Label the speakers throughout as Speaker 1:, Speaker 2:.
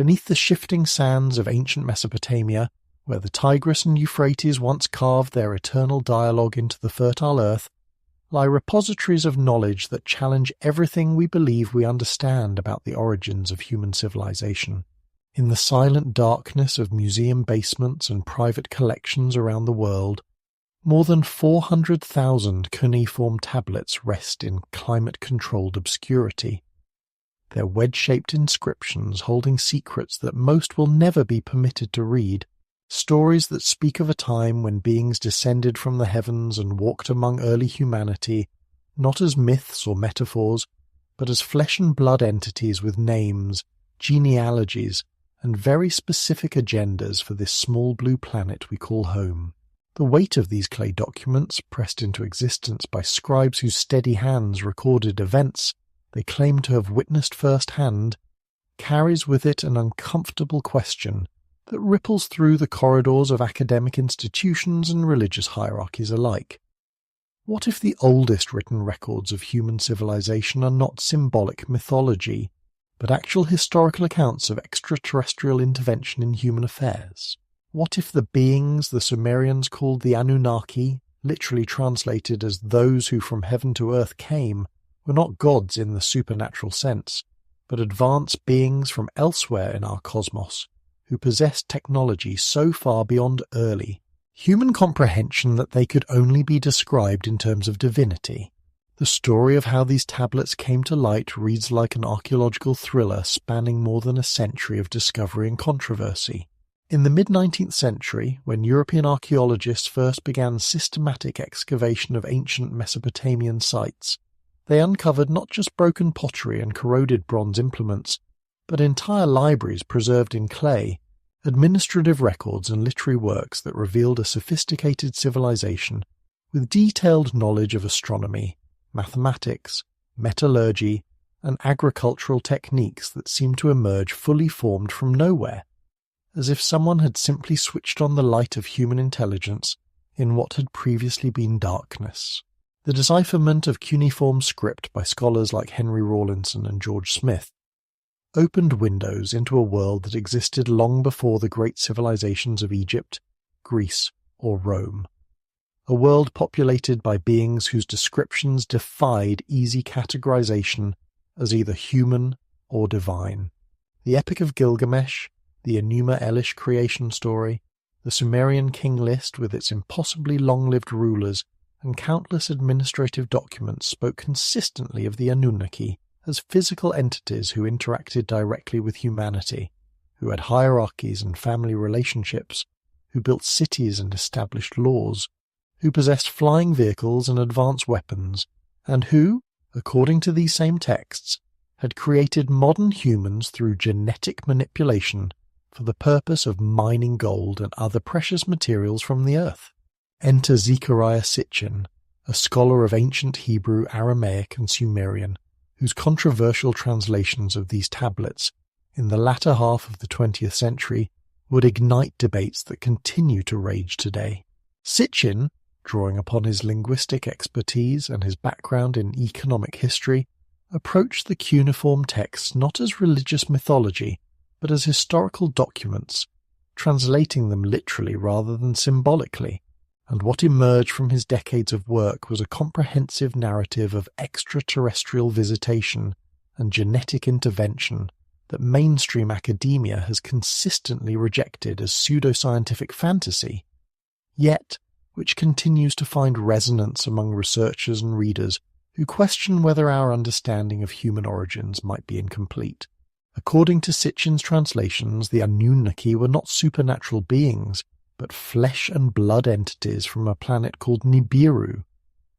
Speaker 1: Beneath the shifting sands of ancient Mesopotamia, where the Tigris and Euphrates once carved their eternal dialogue into the fertile earth, lie repositories of knowledge that challenge everything we believe we understand about the origins of human civilization. In the silent darkness of museum basements and private collections around the world, more than 400,000 cuneiform tablets rest in climate-controlled obscurity, their wedge-shaped inscriptions holding secrets that most will never be permitted to read, stories that speak of a time when beings descended from the heavens and walked among early humanity, not as myths or metaphors, but as flesh and blood entities with names, genealogies, and very specific agendas for this small blue planet we call home. The weight of these clay documents, pressed into existence by scribes whose steady hands recorded events they claim to have witnessed firsthand, carries with it an uncomfortable question that ripples through the corridors of academic institutions and religious hierarchies alike. What if the oldest written records of human civilization are not symbolic mythology, but actual historical accounts of extraterrestrial intervention in human affairs? What if the beings the Sumerians called the Anunnaki, literally translated as those who from heaven to earth came, were not gods in the supernatural sense, but advanced beings from elsewhere in our cosmos, who possessed technology so far beyond early human comprehension that they could only be described in terms of divinity? The story of how these tablets came to light reads like an archaeological thriller spanning more than a century of discovery and controversy. In the mid-19th century, when European archaeologists first began systematic excavation of ancient Mesopotamian sites, they uncovered not just broken pottery and corroded bronze implements, but entire libraries preserved in clay, administrative records and literary works that revealed a sophisticated civilization with detailed knowledge of astronomy, mathematics, metallurgy, and agricultural techniques that seemed to emerge fully formed from nowhere, as if someone had simply switched on the light of human intelligence in what had previously been darkness. The decipherment of cuneiform script by scholars like Henry Rawlinson and George Smith opened windows into a world that existed long before the great civilizations of Egypt, Greece, or Rome. A world populated by beings whose descriptions defied easy categorization as either human or divine. The Epic of Gilgamesh, the Enuma Elish creation story, the Sumerian king list with its impossibly long-lived rulers, and countless administrative documents spoke consistently of the Anunnaki as physical entities who interacted directly with humanity, who had hierarchies and family relationships, who built cities and established laws, who possessed flying vehicles and advanced weapons, and who, according to these same texts, had created modern humans through genetic manipulation for the purpose of mining gold and other precious materials from the earth. Enter Zechariah Sitchin, a scholar of ancient Hebrew, Aramaic, and Sumerian, whose controversial translations of these tablets in the latter half of the 20th century would ignite debates that continue to rage today. Sitchin, drawing upon his linguistic expertise and his background in economic history, approached the cuneiform texts not as religious mythology, but as historical documents, translating them literally rather than symbolically, and what emerged from his decades of work was a comprehensive narrative of extraterrestrial visitation and genetic intervention that mainstream academia has consistently rejected as pseudoscientific fantasy, yet which continues to find resonance among researchers and readers who question whether our understanding of human origins might be incomplete. According to Sitchin's translations, the Anunnaki were not supernatural beings, but flesh and blood entities from a planet called Nibiru,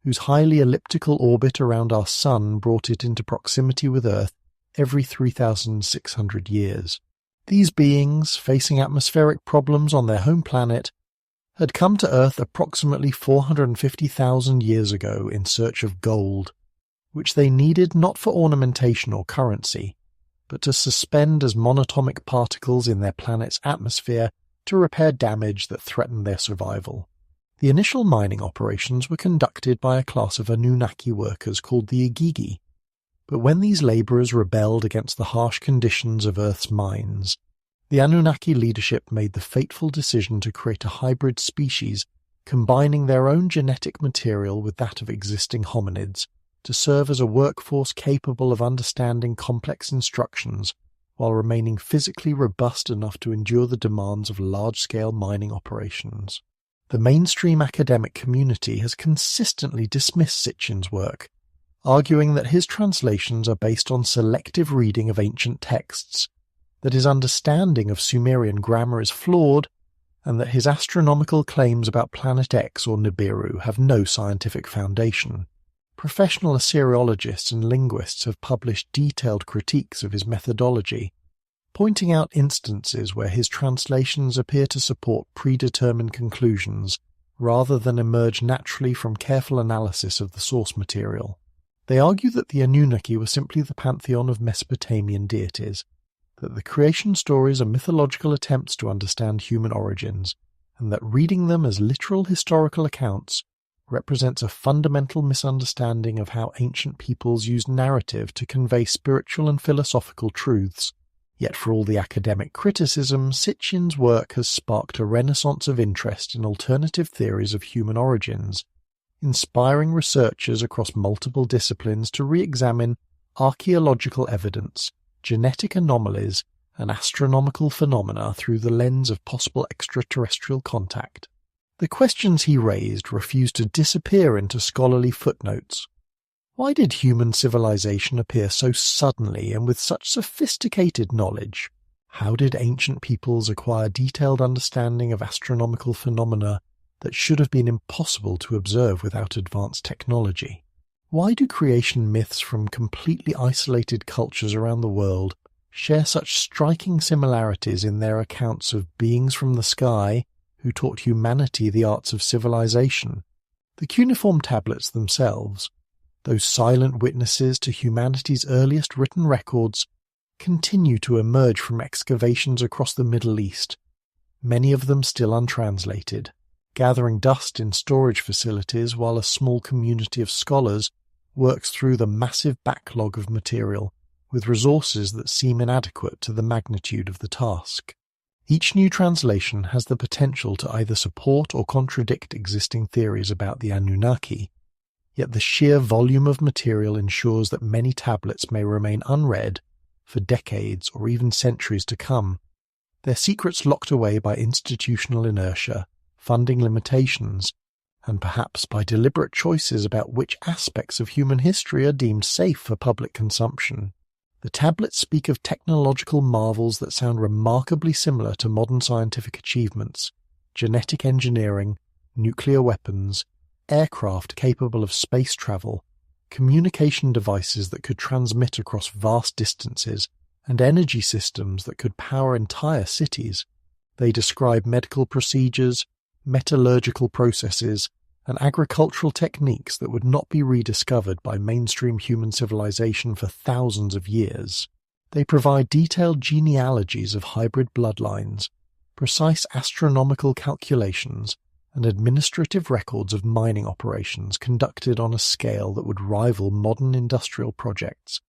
Speaker 1: whose highly elliptical orbit around our Sun brought it into proximity with Earth every 3,600 years. These beings, facing atmospheric problems on their home planet, had come to Earth approximately 450,000 years ago in search of gold, which they needed not for ornamentation or currency, but to suspend as monatomic particles in their planet's atmosphere to repair damage that threatened their survival. The initial mining operations were conducted by a class of Anunnaki workers called the Igigi, but when these labourers rebelled against the harsh conditions of Earth's mines, The Anunnaki leadership made the fateful decision to create a hybrid species, combining their own genetic material with that of existing hominids, to serve as a workforce capable of understanding complex instructions while remaining physically robust enough to endure the demands of large-scale mining operations. The mainstream academic community has consistently dismissed Sitchin's work, arguing that his translations are based on selective reading of ancient texts, that his understanding of Sumerian grammar is flawed, and that his astronomical claims about Planet X or Nibiru have no scientific foundation. Professional Assyriologists and linguists have published detailed critiques of his methodology, pointing out instances where his translations appear to support predetermined conclusions rather than emerge naturally from careful analysis of the source material. They argue that the Anunnaki were simply the pantheon of Mesopotamian deities, that the creation stories are mythological attempts to understand human origins, and that reading them as literal historical accounts represents a fundamental misunderstanding of how ancient peoples used narrative to convey spiritual and philosophical truths. Yet for all the academic criticism, Sitchin's work has sparked a renaissance of interest in alternative theories of human origins, inspiring researchers across multiple disciplines to re-examine archaeological evidence, genetic anomalies, and astronomical phenomena through the lens of possible extraterrestrial contact. The questions he raised refused to disappear into scholarly footnotes. Why did human civilization appear so suddenly and with such sophisticated knowledge? How did ancient peoples acquire detailed understanding of astronomical phenomena that should have been impossible to observe without advanced technology? Why do creation myths from completely isolated cultures around the world share such striking similarities in their accounts of beings from the sky who taught humanity the arts of civilization? The cuneiform tablets themselves, those silent witnesses to humanity's earliest written records, continue to emerge from excavations across the Middle East, many of them still untranslated, gathering dust in storage facilities while a small community of scholars works through the massive backlog of material with resources that seem inadequate to the magnitude of the task. Each new translation has the potential to either support or contradict existing theories about the Anunnaki, yet the sheer volume of material ensures that many tablets may remain unread for decades or even centuries to come, their secrets locked away by institutional inertia, funding limitations, and perhaps by deliberate choices about which aspects of human history are deemed safe for public consumption. The tablets speak of technological marvels that sound remarkably similar to modern scientific achievements: genetic engineering, nuclear weapons, aircraft capable of space travel, communication devices that could transmit across vast distances, and energy systems that could power entire cities. They describe medical procedures, metallurgical processes, and agricultural techniques that would not be rediscovered by mainstream human civilization for thousands of years. They provide detailed genealogies of hybrid bloodlines, precise astronomical calculations, and administrative records of mining operations conducted on a scale that would rival modern industrial projects.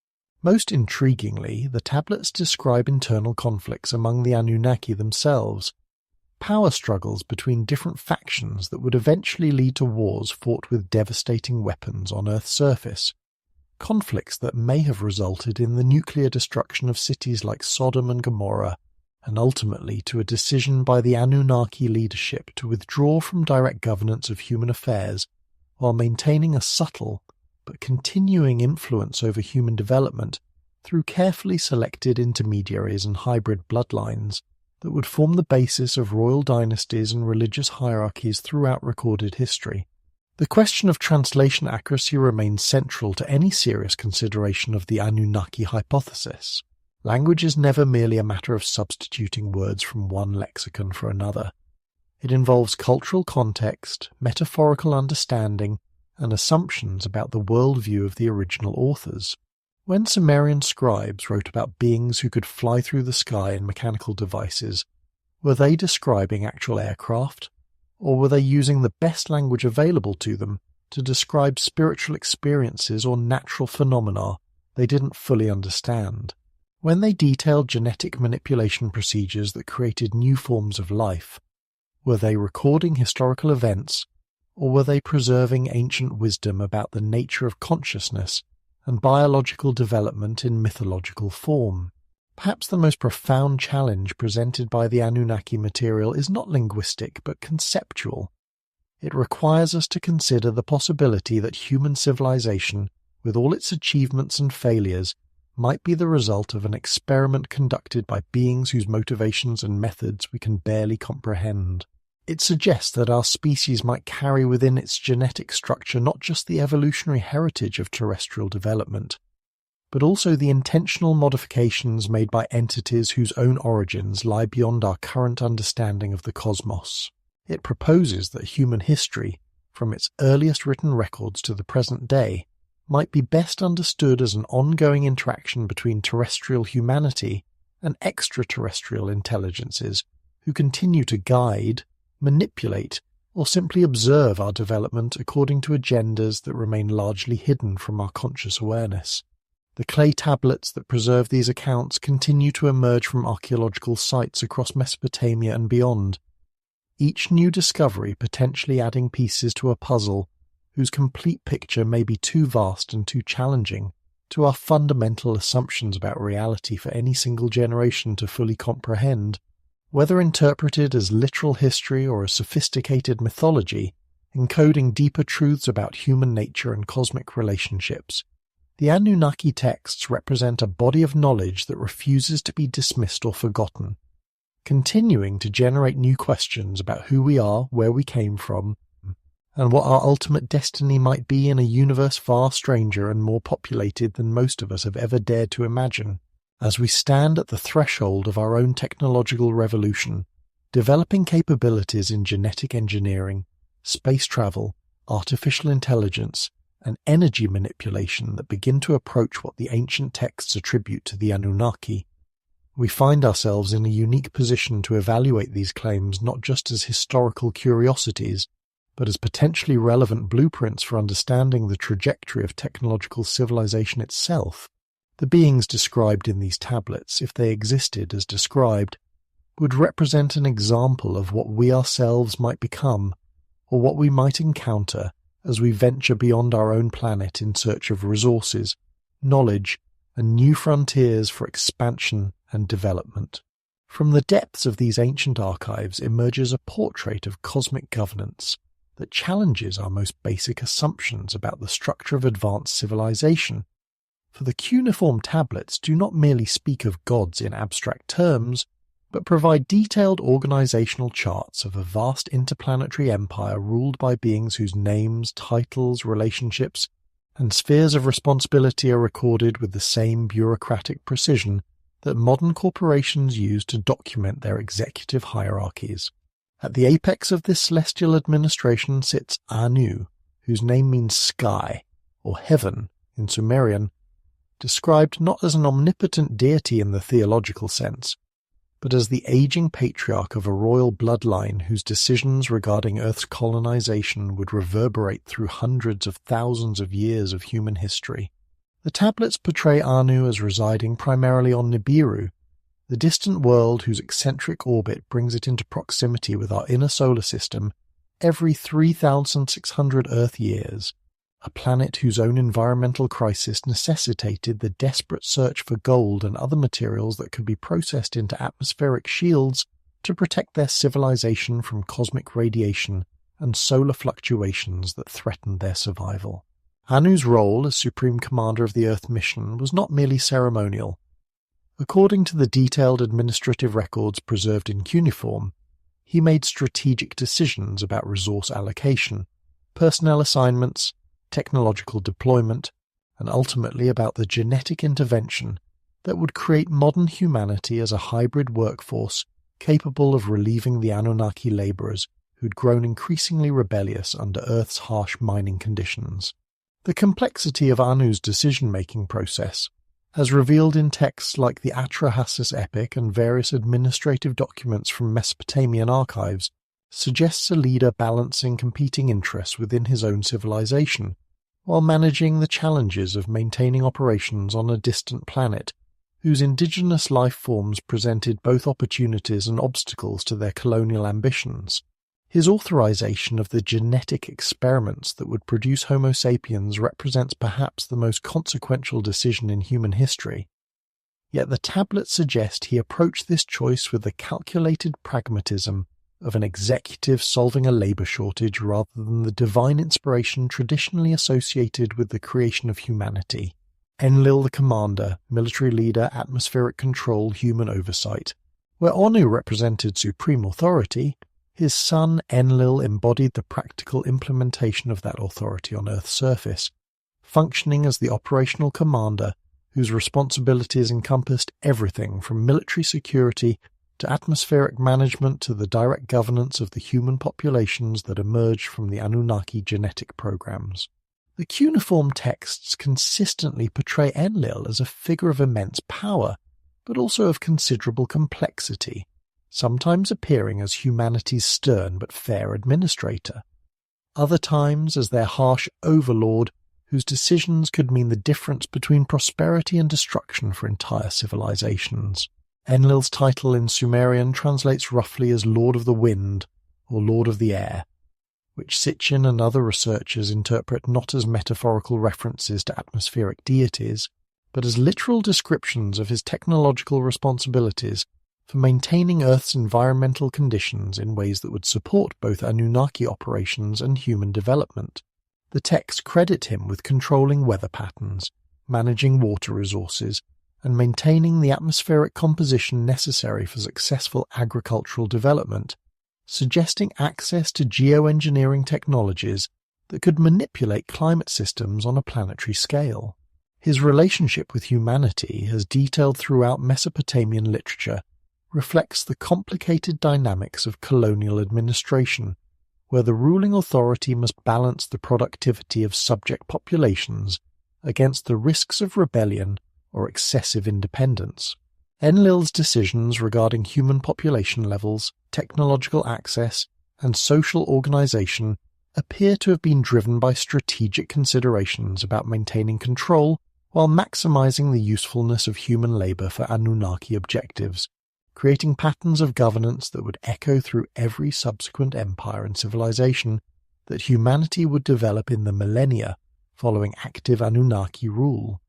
Speaker 1: Most intriguingly, the tablets describe internal conflicts among the Anunnaki themselves, power struggles between different factions that would eventually lead to wars fought with devastating weapons on Earth's surface, conflicts that may have resulted in the nuclear destruction of cities like Sodom and Gomorrah, and ultimately to a decision by the Anunnaki leadership to withdraw from direct governance of human affairs while maintaining a subtle but continuing influence over human development through carefully selected intermediaries and hybrid bloodlines that would form the basis of royal dynasties and religious hierarchies throughout recorded history. The question of translation accuracy remains central to any serious consideration of the Anunnaki hypothesis. Language is never merely a matter of substituting words from one lexicon for another. It involves cultural context, metaphorical understanding, and assumptions about the worldview of the original authors. When Sumerian scribes wrote about beings who could fly through the sky in mechanical devices, were they describing actual aircraft, or were they using the best language available to them to describe spiritual experiences or natural phenomena they didn't fully understand? When they detailed genetic manipulation procedures that created new forms of life, were they recording historical events, or were they preserving ancient wisdom about the nature of consciousness and biological development in mythological form? Perhaps the most profound challenge presented by the Anunnaki material is not linguistic but conceptual. It requires us to consider the possibility that human civilization, with all its achievements and failures, might be the result of an experiment conducted by beings whose motivations and methods we can barely comprehend. It suggests that our species might carry within its genetic structure not just the evolutionary heritage of terrestrial development, but also the intentional modifications made by entities whose own origins lie beyond our current understanding of the cosmos. It proposes that human history, from its earliest written records to the present day, might be best understood as an ongoing interaction between terrestrial humanity and extraterrestrial intelligences who continue to guide, manipulate, or simply observe our development according to agendas that remain largely hidden from our conscious awareness. The clay tablets that preserve these accounts continue to emerge from archaeological sites across Mesopotamia and beyond, each new discovery potentially adding pieces to a puzzle whose complete picture may be too vast and too challenging to our fundamental assumptions about reality for any single generation to fully comprehend. Whether interpreted as literal history or a sophisticated mythology, encoding deeper truths about human nature and cosmic relationships, the Anunnaki texts represent a body of knowledge that refuses to be dismissed or forgotten, continuing to generate new questions about who we are, where we came from, and what our ultimate destiny might be in a universe far stranger and more populated than most of us have ever dared to imagine. As we stand at the threshold of our own technological revolution, developing capabilities in genetic engineering, space travel, artificial intelligence, and energy manipulation that begin to approach what the ancient texts attribute to the Anunnaki, we find ourselves in a unique position to evaluate these claims not just as historical curiosities, but as potentially relevant blueprints for understanding the trajectory of technological civilization itself. The beings described in these tablets, if they existed as described, would represent an example of what we ourselves might become, or what we might encounter as we venture beyond our own planet in search of resources, knowledge, and new frontiers for expansion and development. From the depths of these ancient archives emerges a portrait of cosmic governance that challenges our most basic assumptions about the structure of advanced civilization. For the cuneiform tablets do not merely speak of gods in abstract terms, but provide detailed organizational charts of a vast interplanetary empire ruled by beings whose names, titles, relationships, and spheres of responsibility are recorded with the same bureaucratic precision that modern corporations use to document their executive hierarchies. At the apex of this celestial administration sits Anu, whose name means sky, or heaven in Sumerian, described not as an omnipotent deity in the theological sense, but as the aging patriarch of a royal bloodline whose decisions regarding Earth's colonization would reverberate through hundreds of thousands of years of human history. The tablets portray Anu as residing primarily on Nibiru, the distant world whose eccentric orbit brings it into proximity with our inner solar system every 3,600 Earth years, a planet whose own environmental crisis necessitated the desperate search for gold and other materials that could be processed into atmospheric shields to protect their civilization from cosmic radiation and solar fluctuations that threatened their survival. Anu's role as Supreme Commander of the Earth mission was not merely ceremonial. According to the detailed administrative records preserved in cuneiform, he made strategic decisions about resource allocation, personnel assignments, technological deployment, and ultimately about the genetic intervention that would create modern humanity as a hybrid workforce capable of relieving the Anunnaki laborers who'd grown increasingly rebellious under Earth's harsh mining conditions. The complexity of Anu's decision-making process, as revealed in texts like the Atrahasis epic and various administrative documents from Mesopotamian archives, suggests a leader balancing competing interests within his own civilization, while managing the challenges of maintaining operations on a distant planet whose indigenous life forms presented both opportunities and obstacles to their colonial ambitions. His authorization of the genetic experiments that would produce Homo sapiens represents perhaps the most consequential decision in human history. Yet the tablets suggest he approached this choice with the calculated pragmatism of an executive solving a labor shortage rather than the divine inspiration traditionally associated with the creation of humanity. Enlil the commander, military leader, atmospheric control, human oversight. Where Anu represented supreme authority, his son Enlil embodied the practical implementation of that authority on Earth's surface, functioning as the operational commander whose responsibilities encompassed everything from military security to atmospheric management to the direct governance of the human populations that emerged from the Anunnaki genetic programs. The cuneiform texts consistently portray Enlil as a figure of immense power, but also of considerable complexity, sometimes appearing as humanity's stern but fair administrator, other times as their harsh overlord whose decisions could mean the difference between prosperity and destruction for entire civilizations. Enlil's title in Sumerian translates roughly as Lord of the Wind or Lord of the Air, which Sitchin and other researchers interpret not as metaphorical references to atmospheric deities, but as literal descriptions of his technological responsibilities for maintaining Earth's environmental conditions in ways that would support both Anunnaki operations and human development. The texts credit him with controlling weather patterns, managing water resources, and maintaining the atmospheric composition necessary for successful agricultural development, suggesting access to geoengineering technologies that could manipulate climate systems on a planetary scale. His relationship with humanity, as detailed throughout Mesopotamian literature, reflects the complicated dynamics of colonial administration, where the ruling authority must balance the productivity of subject populations against the risks of rebellion or excessive independence. Enlil's decisions regarding human population levels, technological access, and social organization appear to have been driven by strategic considerations about maintaining control while maximizing the usefulness of human labor for Anunnaki objectives, creating patterns of governance that would echo through every subsequent empire and civilization that humanity would develop in the millennia following active Anunnaki rule.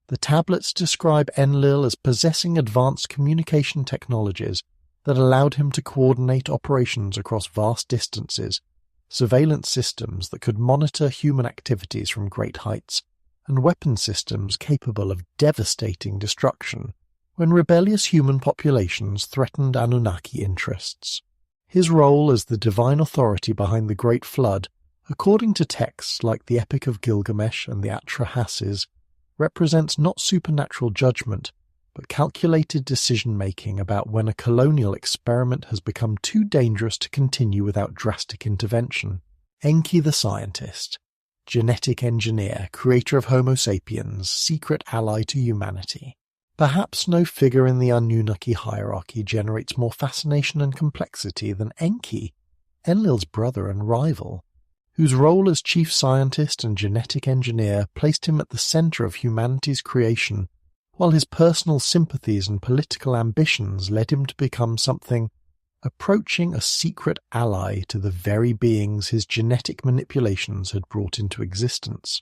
Speaker 1: The tablets describe Enlil as possessing advanced communication technologies that allowed him to coordinate operations across vast distances, surveillance systems that could monitor human activities from great heights, and weapon systems capable of devastating destruction when rebellious human populations threatened Anunnaki interests. His role as the divine authority behind the Great Flood, according to texts like the Epic of Gilgamesh and the Atrahasis, represents not supernatural judgment, but calculated decision-making about when a colonial experiment has become too dangerous to continue without drastic intervention. Enki the scientist, genetic engineer, creator of Homo sapiens, secret ally to humanity. Perhaps no figure in the Anunnaki hierarchy generates more fascination and complexity than Enki, Enlil's brother and rival, whose role as chief scientist and genetic engineer placed him at the center of humanity's creation, while his personal sympathies and political ambitions led him to become something approaching a secret ally to the very beings his genetic manipulations had brought into existence.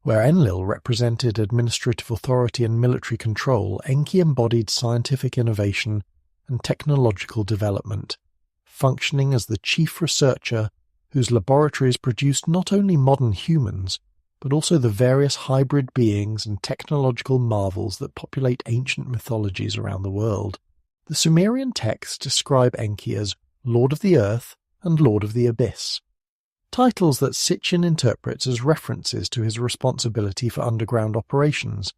Speaker 1: Where Enlil represented administrative authority and military control, Enki embodied scientific innovation and technological development, functioning as the chief researcher whose laboratories produced not only modern humans, but also the various hybrid beings and technological marvels that populate ancient mythologies around the world. The Sumerian texts describe Enki as Lord of the Earth and Lord of the Abyss, titles that Sitchin interprets as references to his responsibility for underground operations,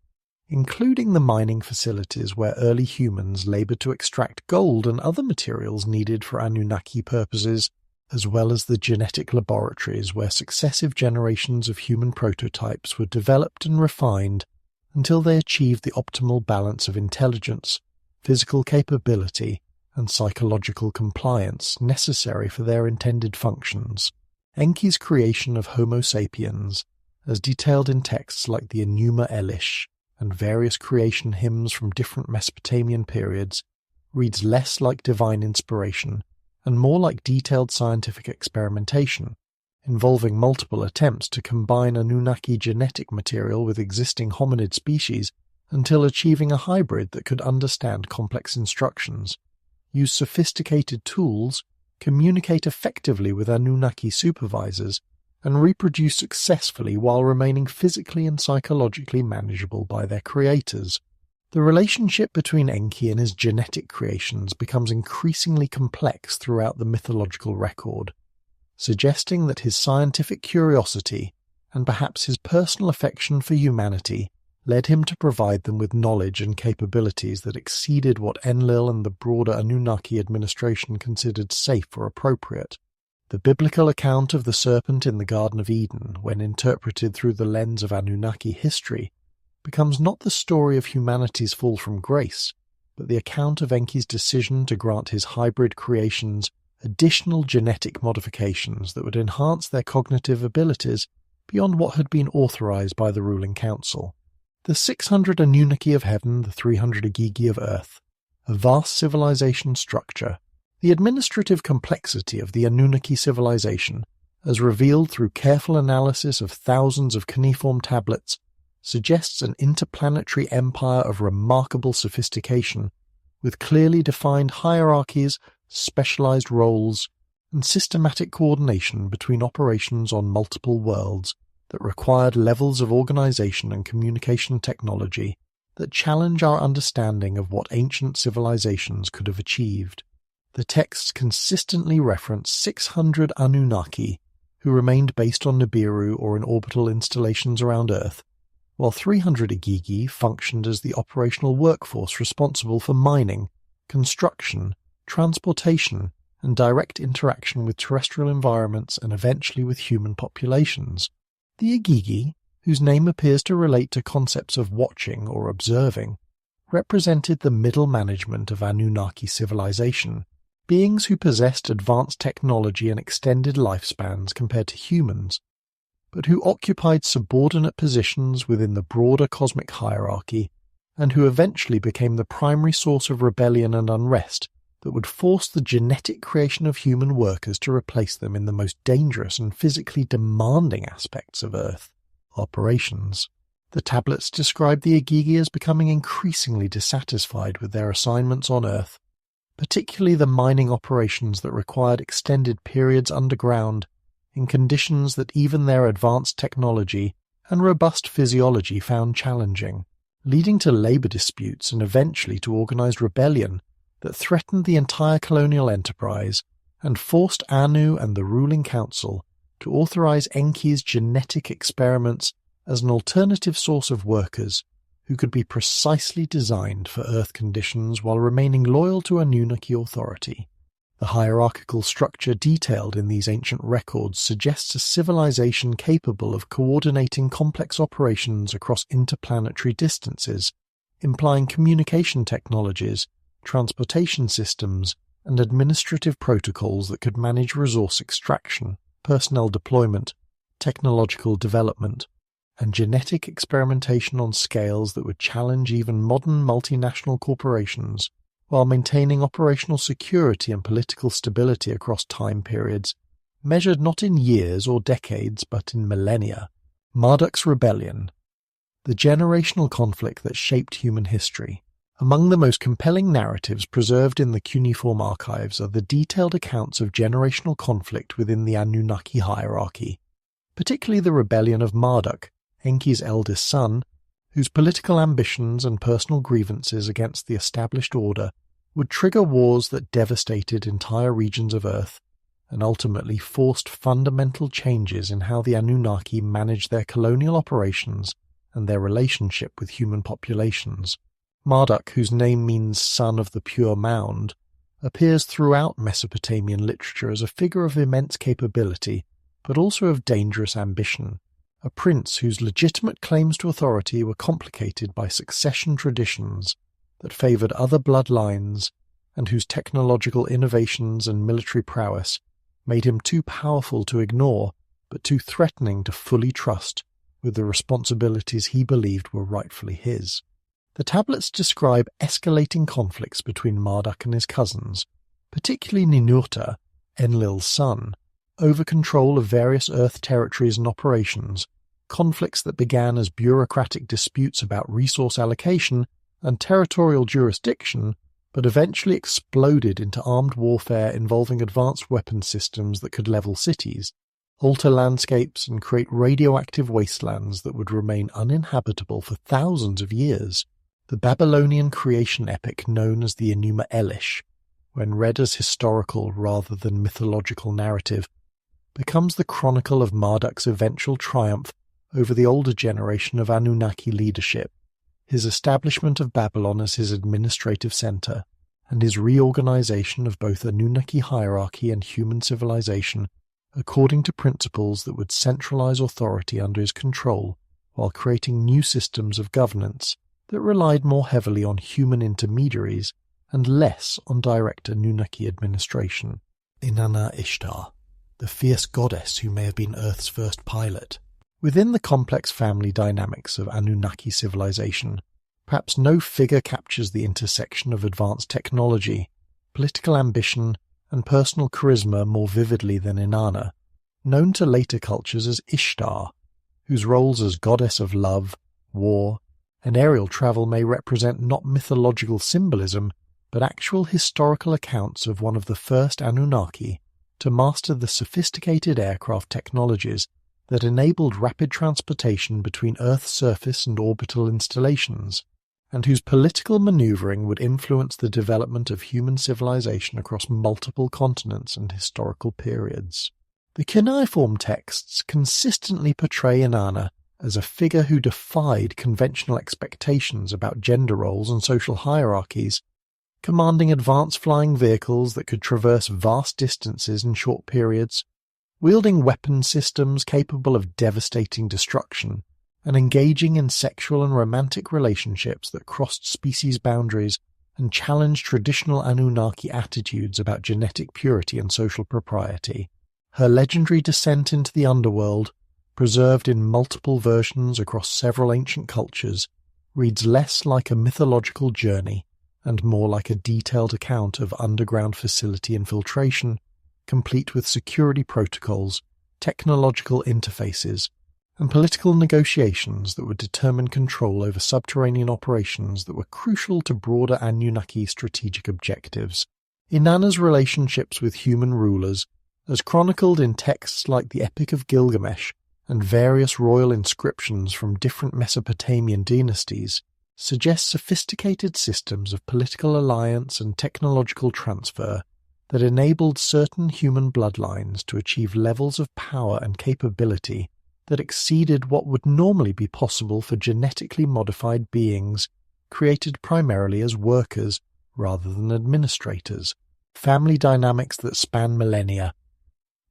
Speaker 1: including the mining facilities where early humans labored to extract gold and other materials needed for Anunnaki purposes, as well as the genetic laboratories where successive generations of human prototypes were developed and refined until they achieved the optimal balance of intelligence, physical capability, and psychological compliance necessary for their intended functions. Enki's creation of Homo sapiens, as detailed in texts like the Enuma Elish and various creation hymns from different Mesopotamian periods, reads less like divine inspiration and more like detailed scientific experimentation, involving multiple attempts to combine Anunnaki genetic material with existing hominid species until achieving a hybrid that could understand complex instructions, use sophisticated tools, communicate effectively with Anunnaki supervisors, and reproduce successfully while remaining physically and psychologically manageable by their creators. The relationship between Enki and his genetic creations becomes increasingly complex throughout the mythological record, suggesting that his scientific curiosity and perhaps his personal affection for humanity led him to provide them with knowledge and capabilities that exceeded what Enlil and the broader Anunnaki administration considered safe or appropriate. The biblical account of the serpent in the Garden of Eden, when interpreted through the lens of Anunnaki history, becomes not the story of humanity's fall from grace, but the account of Enki's decision to grant his hybrid creations additional genetic modifications that would enhance their cognitive abilities beyond what had been authorized by the ruling council. The 600 Anunnaki of heaven, the 300 Agigi of earth, a vast civilization structure, the administrative complexity of the Anunnaki civilization, as revealed through careful analysis of thousands of cuneiform tablets, suggests an interplanetary empire of remarkable sophistication, with clearly defined hierarchies, specialized roles, and systematic coordination between operations on multiple worlds that required levels of organization and communication technology that challenge our understanding of what ancient civilizations could have achieved. The texts consistently reference 600 Anunnaki who remained based on Nibiru or in orbital installations around Earth, while 300 Agigi functioned as the operational workforce responsible for mining, construction, transportation, and direct interaction with terrestrial environments and eventually with human populations. The Agigi, whose name appears to relate to concepts of watching or observing, represented the middle management of Anunnaki civilization, beings who possessed advanced technology and extended lifespans compared to humans, but who occupied subordinate positions within the broader cosmic hierarchy and who eventually became the primary source of rebellion and unrest that would force the genetic creation of human workers to replace them in the most dangerous and physically demanding aspects of Earth operations. The tablets describe the Agigi as becoming increasingly dissatisfied with their assignments on Earth, particularly the mining operations that required extended periods underground in conditions that even their advanced technology and robust physiology found challenging, leading to labor disputes and eventually to organized rebellion that threatened the entire colonial enterprise and forced Anu and the ruling council to authorize Enki's genetic experiments as an alternative source of workers who could be precisely designed for Earth conditions while remaining loyal to Anunnaki authority. The hierarchical structure detailed in these ancient records suggests a civilization capable of coordinating complex operations across interplanetary distances, implying communication technologies, transportation systems, and administrative protocols that could manage resource extraction, personnel deployment, technological development, and genetic experimentation on scales that would challenge even modern multinational corporations, while maintaining operational security and political stability across time periods, measured not in years or decades but in millennia. Marduk's Rebellion, the generational conflict that shaped human history. Among the most compelling narratives preserved in the cuneiform archives are the detailed accounts of generational conflict within the Anunnaki hierarchy, particularly the rebellion of Marduk, Enki's eldest son, whose political ambitions and personal grievances against the established order would trigger wars that devastated entire regions of Earth and ultimately forced fundamental changes in how the Anunnaki managed their colonial operations and their relationship with human populations. Marduk, whose name means son of the pure mound, appears throughout Mesopotamian literature as a figure of immense capability, but also of dangerous ambition, a prince whose legitimate claims to authority were complicated by succession traditions that favored other bloodlines and whose technological innovations and military prowess made him too powerful to ignore but too threatening to fully trust, with the responsibilities he believed were rightfully his. The tablets describe escalating conflicts between Marduk and his cousins, particularly Ninurta, Enlil's son, over control of various Earth territories and operations, conflicts that began as bureaucratic disputes about resource allocation and territorial jurisdiction, but eventually exploded into armed warfare involving advanced weapon systems that could level cities, alter landscapes, and create radioactive wastelands that would remain uninhabitable for thousands of years. The Babylonian creation epic known as the Enuma Elish, when read as historical rather than mythological narrative, becomes the chronicle of Marduk's eventual triumph over the older generation of Anunnaki leadership, his establishment of Babylon as his administrative center, and his reorganization of both Anunnaki hierarchy and human civilization according to principles that would centralize authority under his control while creating new systems of governance that relied more heavily on human intermediaries and less on direct Anunnaki administration. Inanna Ishtar, the fierce goddess who may have been Earth's first pilot. Within the complex family dynamics of Anunnaki civilization, perhaps no figure captures the intersection of advanced technology, political ambition, and personal charisma more vividly than Inanna, known to later cultures as Ishtar, whose roles as goddess of love, war, and aerial travel may represent not mythological symbolism, but actual historical accounts of one of the first Anunnaki to master the sophisticated aircraft technologies that enabled rapid transportation between Earth's surface and orbital installations, and whose political maneuvering would influence the development of human civilization across multiple continents and historical periods. The cuneiform texts consistently portray Inanna as a figure who defied conventional expectations about gender roles and social hierarchies, commanding advanced flying vehicles that could traverse vast distances in short periods, wielding weapon systems capable of devastating destruction, and engaging in sexual and romantic relationships that crossed species boundaries and challenged traditional Anunnaki attitudes about genetic purity and social propriety. Her legendary descent into the underworld, preserved in multiple versions across several ancient cultures, reads less like a mythological journey and more like a detailed account of underground facility infiltration, complete with security protocols, technological interfaces, and political negotiations that would determine control over subterranean operations that were crucial to broader Anunnaki strategic objectives. Inanna's relationships with human rulers, as chronicled in texts like the Epic of Gilgamesh and various royal inscriptions from different Mesopotamian dynasties, suggest sophisticated systems of political alliance and technological transfer that enabled certain human bloodlines to achieve levels of power and capability that exceeded what would normally be possible for genetically modified beings created primarily as workers rather than administrators, family dynamics that span millennia,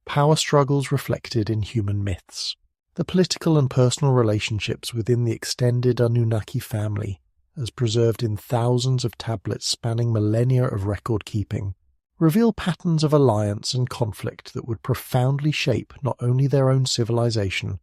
Speaker 1: power struggles reflected in human myths. The political and personal relationships within the extended Anunnaki family, as preserved in thousands of tablets spanning millennia of record-keeping, reveal patterns of alliance and conflict that would profoundly shape not only their own civilization,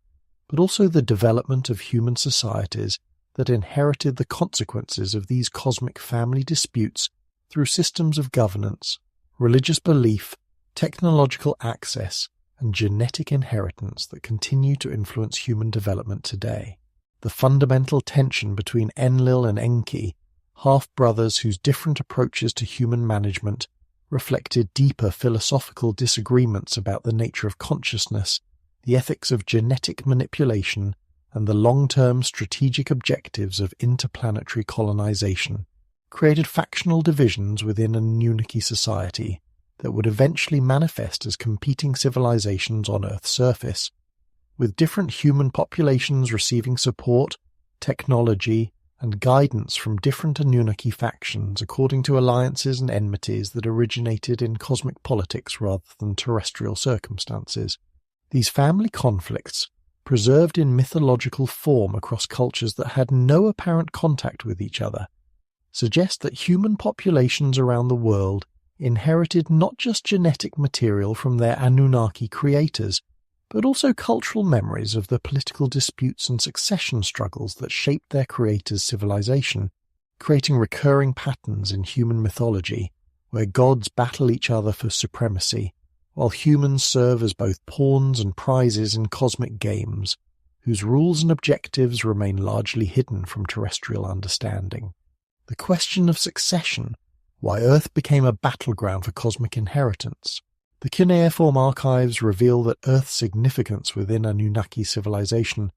Speaker 1: but also the development of human societies that inherited the consequences of these cosmic family disputes through systems of governance, religious belief, technological access, and genetic inheritance that continue to influence human development today. The fundamental tension between Enlil and Enki, half-brothers whose different approaches to human management reflected deeper philosophical disagreements about the nature of consciousness, the ethics of genetic manipulation, and the long-term strategic objectives of interplanetary colonization, created factional divisions within an Anunnaki society that would eventually manifest as competing civilizations on Earth's surface, with different human populations receiving support, technology, and guidance from different Anunnaki factions according to alliances and enmities that originated in cosmic politics rather than terrestrial circumstances. These family conflicts, preserved in mythological form across cultures that had no apparent contact with each other, suggest that human populations around the world inherited not just genetic material from their Anunnaki creators, but also cultural memories of the political disputes and succession struggles that shaped their creators' civilization, creating recurring patterns in human mythology, where gods battle each other for supremacy, while humans serve as both pawns and prizes in cosmic games, whose rules and objectives remain largely hidden from terrestrial understanding. The question of succession, why Earth became a battleground for cosmic inheritance. The cuneiform archives reveal that Earth's significance within Anunnaki civilization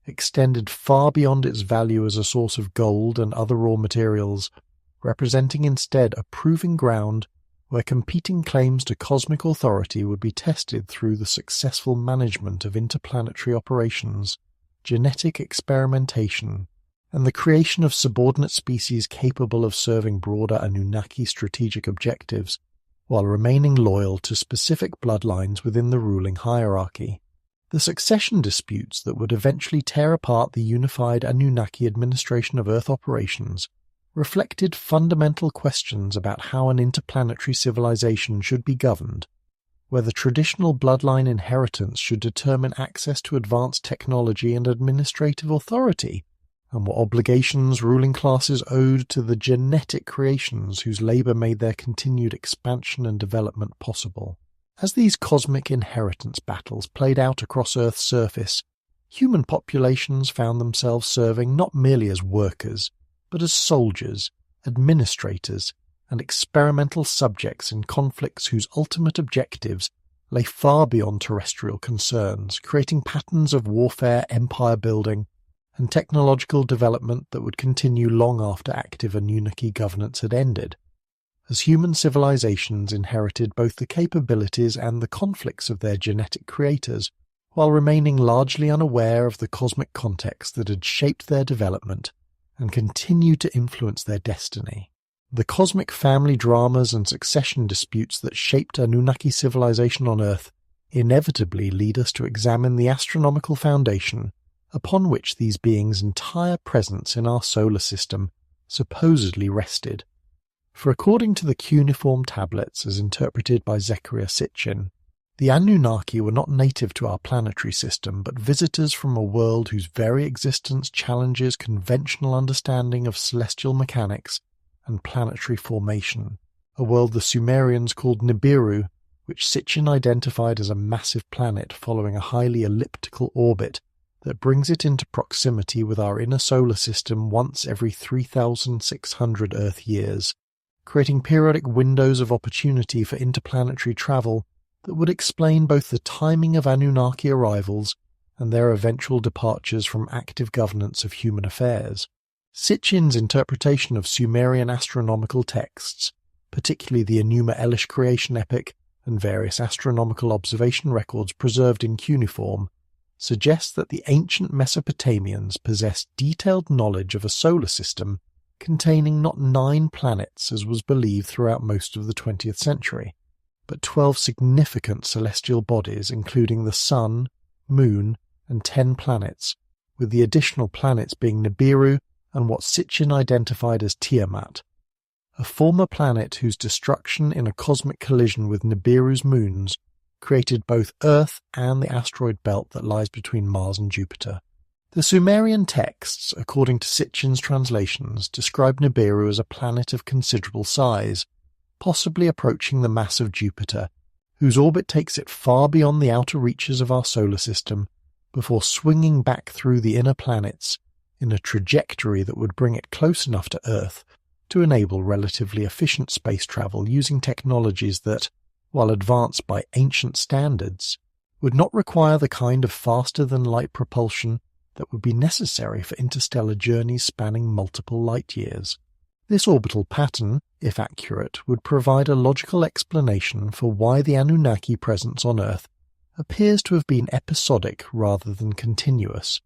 Speaker 1: extended far beyond its value as a source of gold and other raw materials, representing instead a proving ground where competing claims to cosmic authority would be tested through the successful management of interplanetary operations, genetic experimentation, and the creation of subordinate species capable of serving broader Anunnaki strategic objectives, while remaining loyal to specific bloodlines within the ruling hierarchy. The succession disputes that would eventually tear apart the unified Anunnaki administration of Earth operations reflected fundamental questions about how an interplanetary civilization should be governed, whether traditional bloodline inheritance should determine access to advanced technology and administrative authority, and what obligations ruling classes owed to the genetic creations whose labor made their continued expansion and development possible. As these cosmic inheritance battles played out across Earth's surface, human populations found themselves serving not merely as workers, but as soldiers, administrators, and experimental subjects in conflicts whose ultimate objectives lay far beyond terrestrial concerns, creating patterns of warfare, empire building, and technological development that would continue long after active Anunnaki governance had ended. As human civilizations inherited both the capabilities and the conflicts of their genetic creators, while remaining largely unaware of the cosmic context that had shaped their development and continued to influence their destiny. The cosmic family dramas and succession disputes that shaped Anunnaki civilization on Earth inevitably lead us to examine the astronomical foundation upon which these beings' entire presence in our solar system supposedly rested. For according to the cuneiform tablets as interpreted by Zechariah Sitchin, the Anunnaki were not native to our planetary system, but visitors from a world whose very existence challenges conventional understanding of celestial mechanics and planetary formation, a world the Sumerians called Nibiru, which Sitchin identified as a massive planet following a highly elliptical orbit that brings it into proximity with our inner solar system once every 3,600 Earth years, creating periodic windows of opportunity for interplanetary travel that would explain both the timing of Anunnaki arrivals and their eventual departures from active governance of human affairs. Sitchin's interpretation of Sumerian astronomical texts, particularly the Enuma Elish creation epic and various astronomical observation records preserved in cuneiform, suggests that the ancient Mesopotamians possessed detailed knowledge of a solar system containing not 9 planets as was believed throughout most of the 20th century, but 12 significant celestial bodies including the Sun, Moon, and 10 planets, with the additional planets being Nibiru and what Sitchin identified as Tiamat, a former planet whose destruction in a cosmic collision with Nibiru's moons created both Earth and the asteroid belt that lies between Mars and Jupiter. The Sumerian texts, according to Sitchin's translations, describe Nibiru as a planet of considerable size, possibly approaching the mass of Jupiter, whose orbit takes it far beyond the outer reaches of our solar system before swinging back through the inner planets in a trajectory that would bring it close enough to Earth to enable relatively efficient space travel using technologies that, while advanced by ancient standards, would not require the kind of faster-than-light propulsion that would be necessary for interstellar journeys spanning multiple light-years. This orbital pattern, if accurate, would provide a logical explanation for why the Anunnaki presence on Earth appears to have been episodic rather than continuous,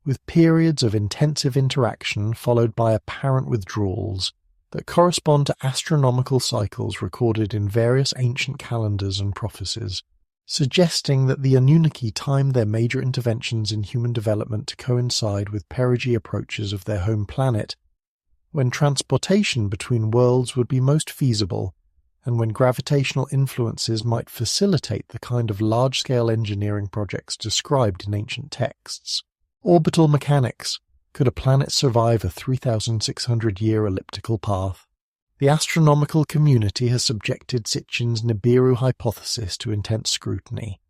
Speaker 1: with periods of intensive interaction followed by apparent withdrawals that correspond to astronomical cycles recorded in various ancient calendars and prophecies, suggesting that the Anunnaki timed their major interventions in human development to coincide with perigee approaches of their home planet, when transportation between worlds would be most feasible and when gravitational influences might facilitate the kind of large-scale engineering projects described in ancient texts. Orbital mechanics. Could a planet survive a 3,600-year elliptical path? The astronomical community has subjected Sitchin's Nibiru hypothesis to intense scrutiny,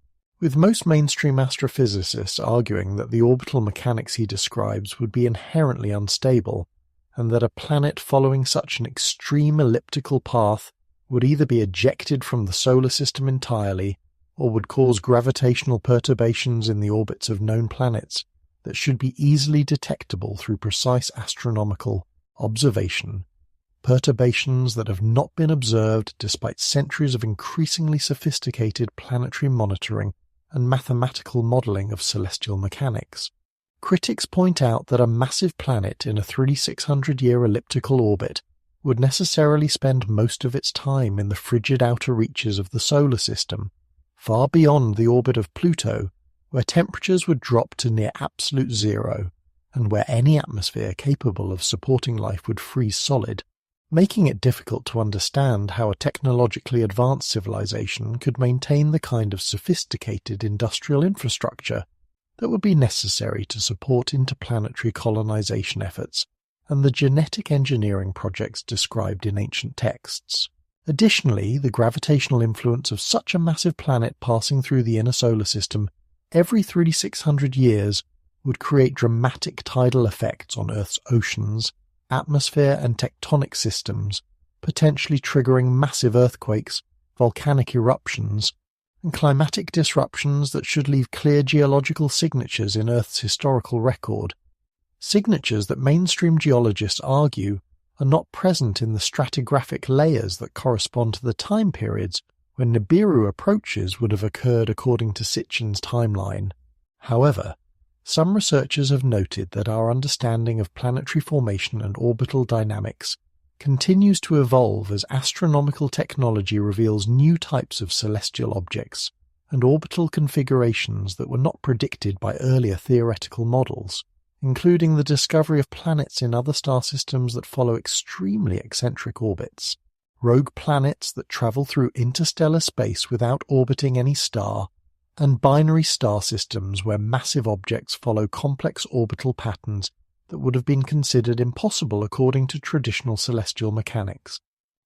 Speaker 1: with most mainstream astrophysicists arguing that the orbital mechanics he describes would be inherently unstable, and that a planet following such an extreme elliptical path would either be ejected from the solar system entirely or would cause gravitational perturbations in the orbits of known planets that should be easily detectable through precise astronomical observation, perturbations that have not been observed despite centuries of increasingly sophisticated planetary monitoring and mathematical modelling of celestial mechanics. Critics point out that a massive planet in a 3,600-year elliptical orbit would necessarily spend most of its time in the frigid outer reaches of the solar system, far beyond the orbit of Pluto, where temperatures would drop to near absolute zero, and where any atmosphere capable of supporting life would freeze solid, making it difficult to understand how a technologically advanced civilization could maintain the kind of sophisticated industrial infrastructure that would be necessary to support interplanetary colonization efforts and the genetic engineering projects described in ancient texts. Additionally, the gravitational influence of such a massive planet passing through the inner solar system every 3,600 years would create dramatic tidal effects on Earth's oceans, atmosphere and tectonic systems, potentially triggering massive earthquakes, volcanic eruptions, and climatic disruptions that should leave clear geological signatures in Earth's historical record, signatures that mainstream geologists argue are not present in the stratigraphic layers that correspond to the time periods when Nibiru approaches would have occurred according to Sitchin's timeline. However, some researchers have noted that our understanding of planetary formation and orbital dynamics continues to evolve as astronomical technology reveals new types of celestial objects and orbital configurations that were not predicted by earlier theoretical models, including the discovery of planets in other star systems that follow extremely eccentric orbits, rogue planets that travel through interstellar space without orbiting any star, and binary star systems where massive objects follow complex orbital patterns that would have been considered impossible according to traditional celestial mechanics.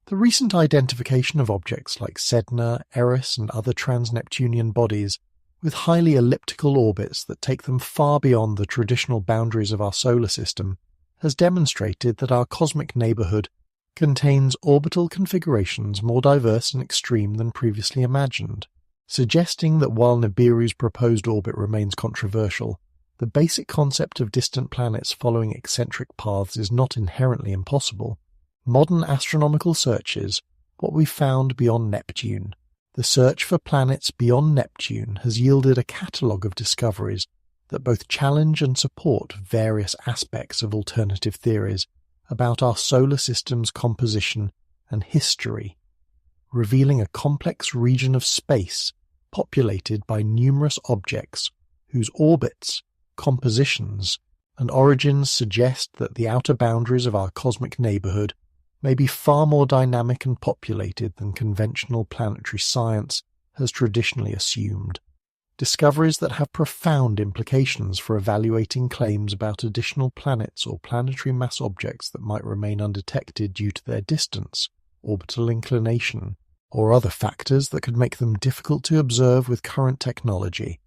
Speaker 1: The recent identification of objects like Sedna, Eris, and other trans-Neptunian bodies with highly elliptical orbits that take them far beyond the traditional boundaries of our solar system has demonstrated that our cosmic neighbourhood contains orbital configurations more diverse and extreme than previously imagined, suggesting that while Nibiru's proposed orbit remains controversial, the basic concept of distant planets following eccentric paths is not inherently impossible. Modern astronomical searches, what we found beyond Neptune. The search for planets beyond Neptune has yielded a catalogue of discoveries that both challenge and support various aspects of alternative theories about our solar system's composition and history, revealing a complex region of space populated by numerous objects whose orbits, compositions, and origins suggest that the outer boundaries of our cosmic neighbourhood may be far more dynamic and populated than conventional planetary science has traditionally assumed. Discoveries that have profound implications for evaluating claims about additional planets or planetary mass objects that might remain undetected due to their distance, orbital inclination, or other factors that could make them difficult to observe with current technology.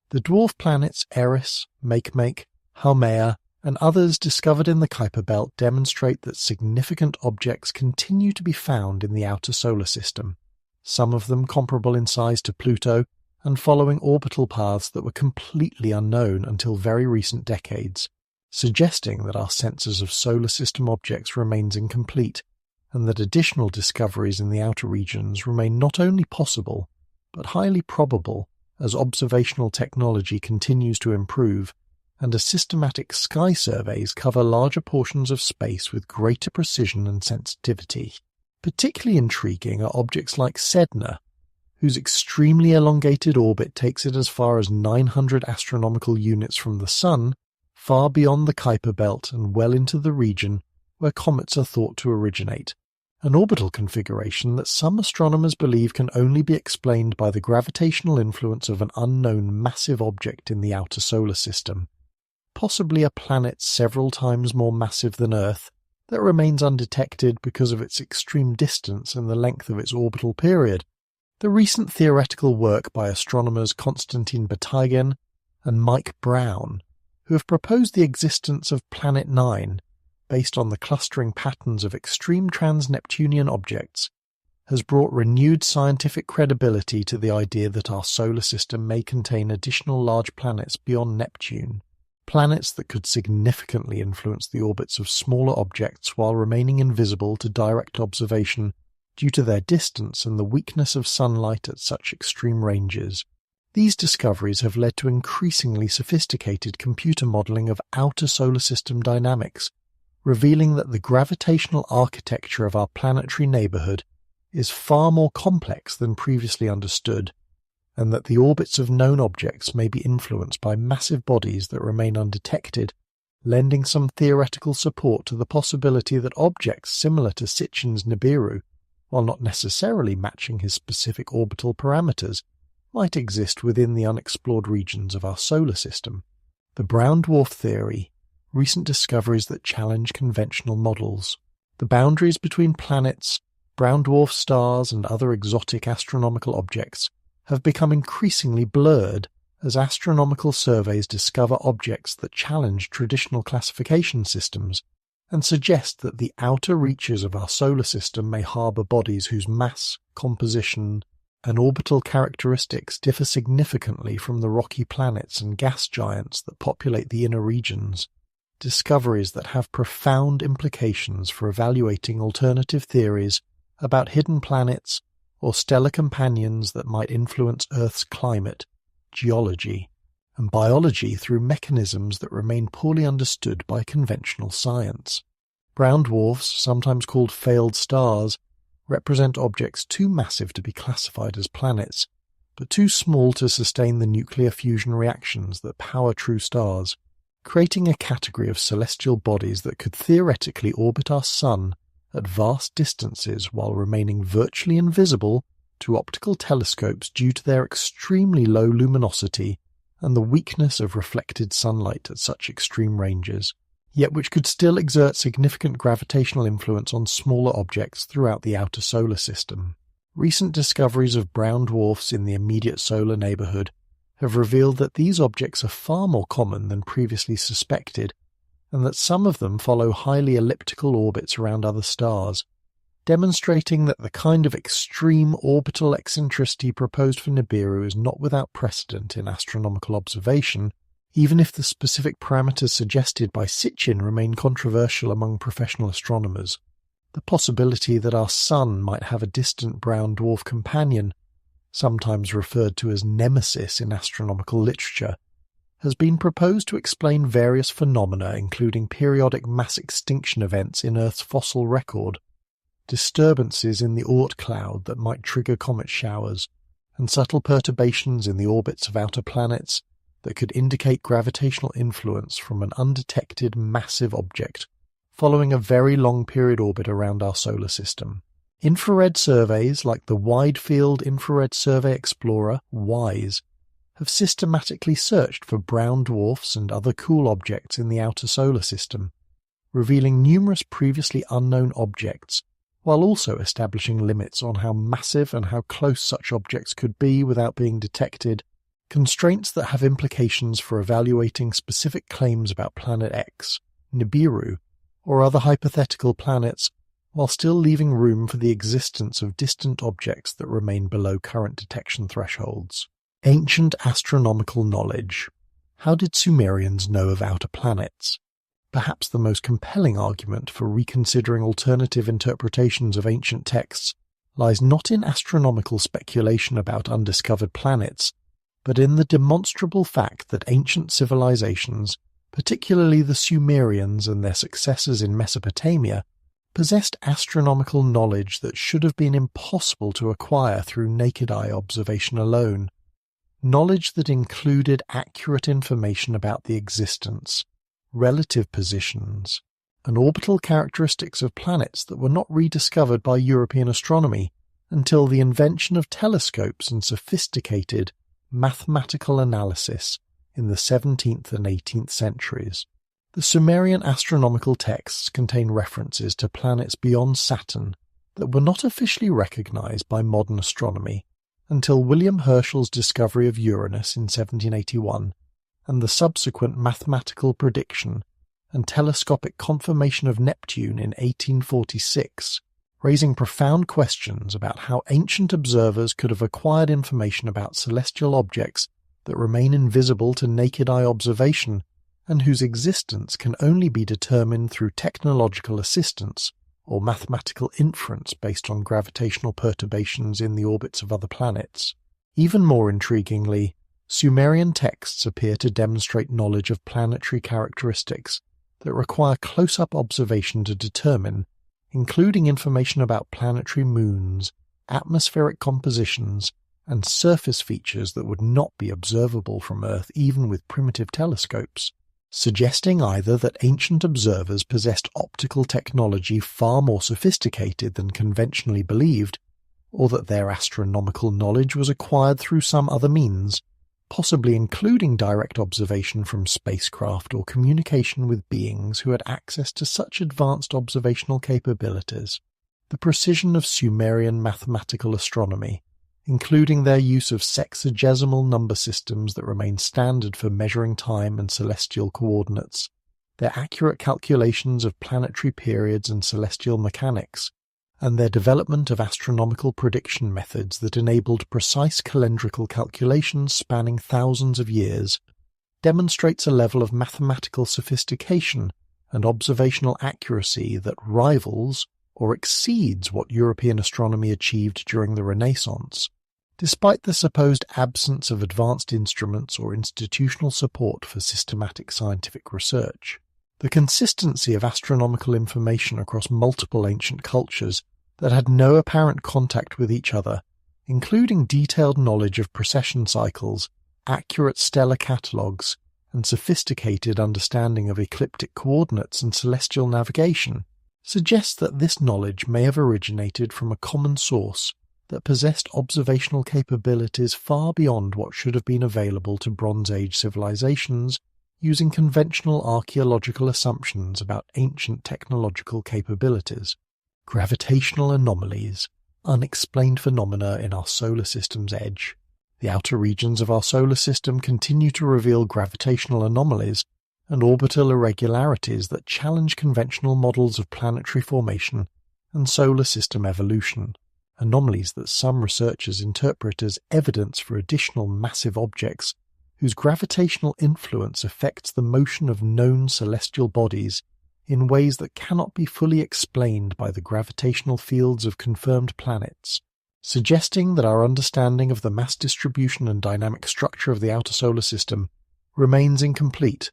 Speaker 1: The dwarf planets Eris, Makemake, Haumea, and others discovered in the Kuiper Belt demonstrate that significant objects continue to be found in the outer solar system, some of them comparable in size to Pluto and following orbital paths that were completely unknown until very recent decades, suggesting that our census of solar system objects remains incomplete and that additional discoveries in the outer regions remain not only possible but highly probable as observational technology continues to improve and as systematic sky surveys cover larger portions of space with greater precision and sensitivity. Particularly intriguing are objects like Sedna, whose extremely elongated orbit takes it as far as 900 astronomical units from the Sun, far beyond the Kuiper Belt and well into the region where comets are thought to originate, an orbital configuration that some astronomers believe can only be explained by the gravitational influence of an unknown massive object in the outer solar system, possibly a planet several times more massive than Earth that remains undetected because of its extreme distance and the length of its orbital period. The recent theoretical work by astronomers Konstantin Batygin and Mike Brown, who have proposed the existence of Planet 9, based on the clustering patterns of extreme trans-Neptunian objects, has brought renewed scientific credibility to the idea that our solar system may contain additional large planets beyond Neptune, planets that could significantly influence the orbits of smaller objects while remaining invisible to direct observation due to their distance and the weakness of sunlight at such extreme ranges. These discoveries have led to increasingly sophisticated computer modeling of outer solar system dynamics, revealing that the gravitational architecture of our planetary neighborhood is far more complex than previously understood, and that the orbits of known objects may be influenced by massive bodies that remain undetected, lending some theoretical support to the possibility that objects similar to Sitchin's Nibiru, while not necessarily matching his specific orbital parameters, might exist within the unexplored regions of our solar system. The brown dwarf theory, recent discoveries that challenge conventional models. The boundaries between planets, brown dwarf stars, and other exotic astronomical objects have become increasingly blurred as astronomical surveys discover objects that challenge traditional classification systems and suggest that the outer reaches of our solar system may harbour bodies whose mass, composition, and orbital characteristics differ significantly from the rocky planets and gas giants that populate the inner regions. Discoveries that have profound implications for evaluating alternative theories about hidden planets or stellar companions that might influence Earth's climate, geology, and biology through mechanisms that remain poorly understood by conventional science. Brown dwarfs, sometimes called failed stars, represent objects too massive to be classified as planets, but too small to sustain the nuclear fusion reactions that power true stars, creating a category of celestial bodies that could theoretically orbit our Sun at vast distances while remaining virtually invisible to optical telescopes due to their extremely low luminosity and the weakness of reflected sunlight at such extreme ranges, yet which could still exert significant gravitational influence on smaller objects throughout the outer solar system. Recent discoveries of brown dwarfs in the immediate solar neighborhood have revealed that these objects are far more common than previously suspected, and that some of them follow highly elliptical orbits around other stars, demonstrating that the kind of extreme orbital eccentricity proposed for Nibiru is not without precedent in astronomical observation, even if the specific parameters suggested by Sitchin remain controversial among professional astronomers. The possibility that our Sun might have a distant brown dwarf companion, sometimes referred to as nemesis in astronomical literature, has been proposed to explain various phenomena including periodic mass extinction events in Earth's fossil record, disturbances in the Oort cloud that might trigger comet showers, and subtle perturbations in the orbits of outer planets that could indicate gravitational influence from an undetected massive object following a very long period orbit around our solar system. Infrared surveys like the Wide Field Infrared Survey Explorer, WISE, have systematically searched for brown dwarfs and other cool objects in the outer solar system, revealing numerous previously unknown objects, while also establishing limits on how massive and how close such objects could be without being detected, constraints that have implications for evaluating specific claims about Planet X, Nibiru, or other hypothetical planets, while still leaving room for the existence of distant objects that remain below current detection thresholds. Ancient astronomical knowledge. How did Sumerians know of outer planets? Perhaps the most compelling argument for reconsidering alternative interpretations of ancient texts lies not in astronomical speculation about undiscovered planets, but in the demonstrable fact that ancient civilizations, particularly the Sumerians and their successors in Mesopotamia, possessed astronomical knowledge that should have been impossible to acquire through naked eye observation alone. Knowledge that included accurate information about the existence, relative positions, and orbital characteristics of planets that were not rediscovered by European astronomy until the invention of telescopes and sophisticated mathematical analysis in the 17th and 18th centuries. The Sumerian astronomical texts contain references to planets beyond Saturn that were not officially recognized by modern astronomy until William Herschel's discovery of Uranus in 1781 and the subsequent mathematical prediction and telescopic confirmation of Neptune in 1846, raising profound questions about how ancient observers could have acquired information about celestial objects that remain invisible to naked eye observation and whose existence can only be determined through technological assistance or mathematical inference based on gravitational perturbations in the orbits of other planets. Even more intriguingly, Sumerian texts appear to demonstrate knowledge of planetary characteristics that require close-up observation to determine, including information about planetary moons, atmospheric compositions, and surface features that would not be observable from Earth even with primitive telescopes, suggesting either that ancient observers possessed optical technology far more sophisticated than conventionally believed, or that their astronomical knowledge was acquired through some other means, possibly including direct observation from spacecraft or communication with beings who had access to such advanced observational capabilities. The precision of Sumerian mathematical astronomy, including their use of sexagesimal number systems that remain standard for measuring time and celestial coordinates, their accurate calculations of planetary periods and celestial mechanics, and their development of astronomical prediction methods that enabled precise calendrical calculations spanning thousands of years, demonstrates a level of mathematical sophistication and observational accuracy that rivals or exceeds what European astronomy achieved during the Renaissance. Despite the supposed absence of advanced instruments or institutional support for systematic scientific research, the consistency of astronomical information across multiple ancient cultures that had no apparent contact with each other, including detailed knowledge of precession cycles, accurate stellar catalogues, and sophisticated understanding of ecliptic coordinates and celestial navigation, suggests that this knowledge may have originated from a common source that possessed observational capabilities far beyond what should have been available to Bronze Age civilizations using conventional archaeological assumptions about ancient technological capabilities. Gravitational anomalies, unexplained phenomena in our solar system's edge. The outer regions of our solar system continue to reveal gravitational anomalies and orbital irregularities that challenge conventional models of planetary formation and solar system evolution, anomalies that some researchers interpret as evidence for additional massive objects whose gravitational influence affects the motion of known celestial bodies in ways that cannot be fully explained by the gravitational fields of confirmed planets, suggesting that our understanding of the mass distribution and dynamic structure of the outer solar system remains incomplete,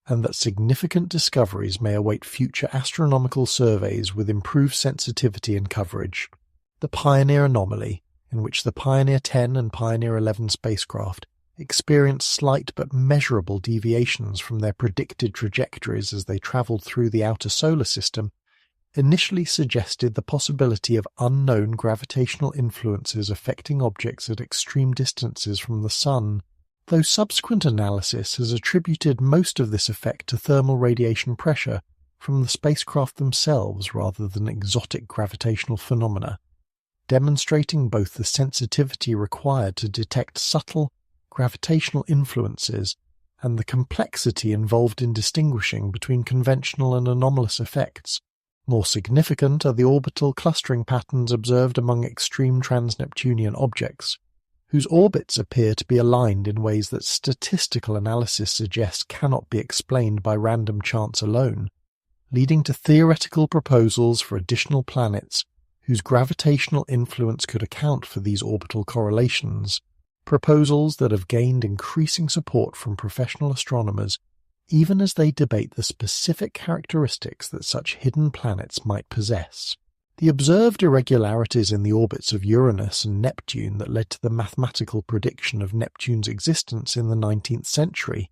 Speaker 1: and that significant discoveries may await future astronomical surveys with improved sensitivity and coverage. The Pioneer anomaly, in which the Pioneer 10 and Pioneer 11 spacecraft experienced slight but measurable deviations from their predicted trajectories as they travelled through the outer solar system, initially suggested the possibility of unknown gravitational influences affecting objects at extreme distances from the Sun, though subsequent analysis has attributed most of this effect to thermal radiation pressure from the spacecraft themselves rather than exotic gravitational phenomena, demonstrating both the sensitivity required to detect subtle gravitational influences and the complexity involved in distinguishing between conventional and anomalous effects. More significant are the orbital clustering patterns observed among extreme trans-Neptunian objects, whose orbits appear to be aligned in ways that statistical analysis suggests cannot be explained by random chance alone, leading to theoretical proposals for additional planets whose gravitational influence could account for these orbital correlations, proposals that have gained increasing support from professional astronomers even as they debate the specific characteristics that such hidden planets might possess. The observed irregularities in the orbits of Uranus and Neptune that led to the mathematical prediction of Neptune's existence in the 19th century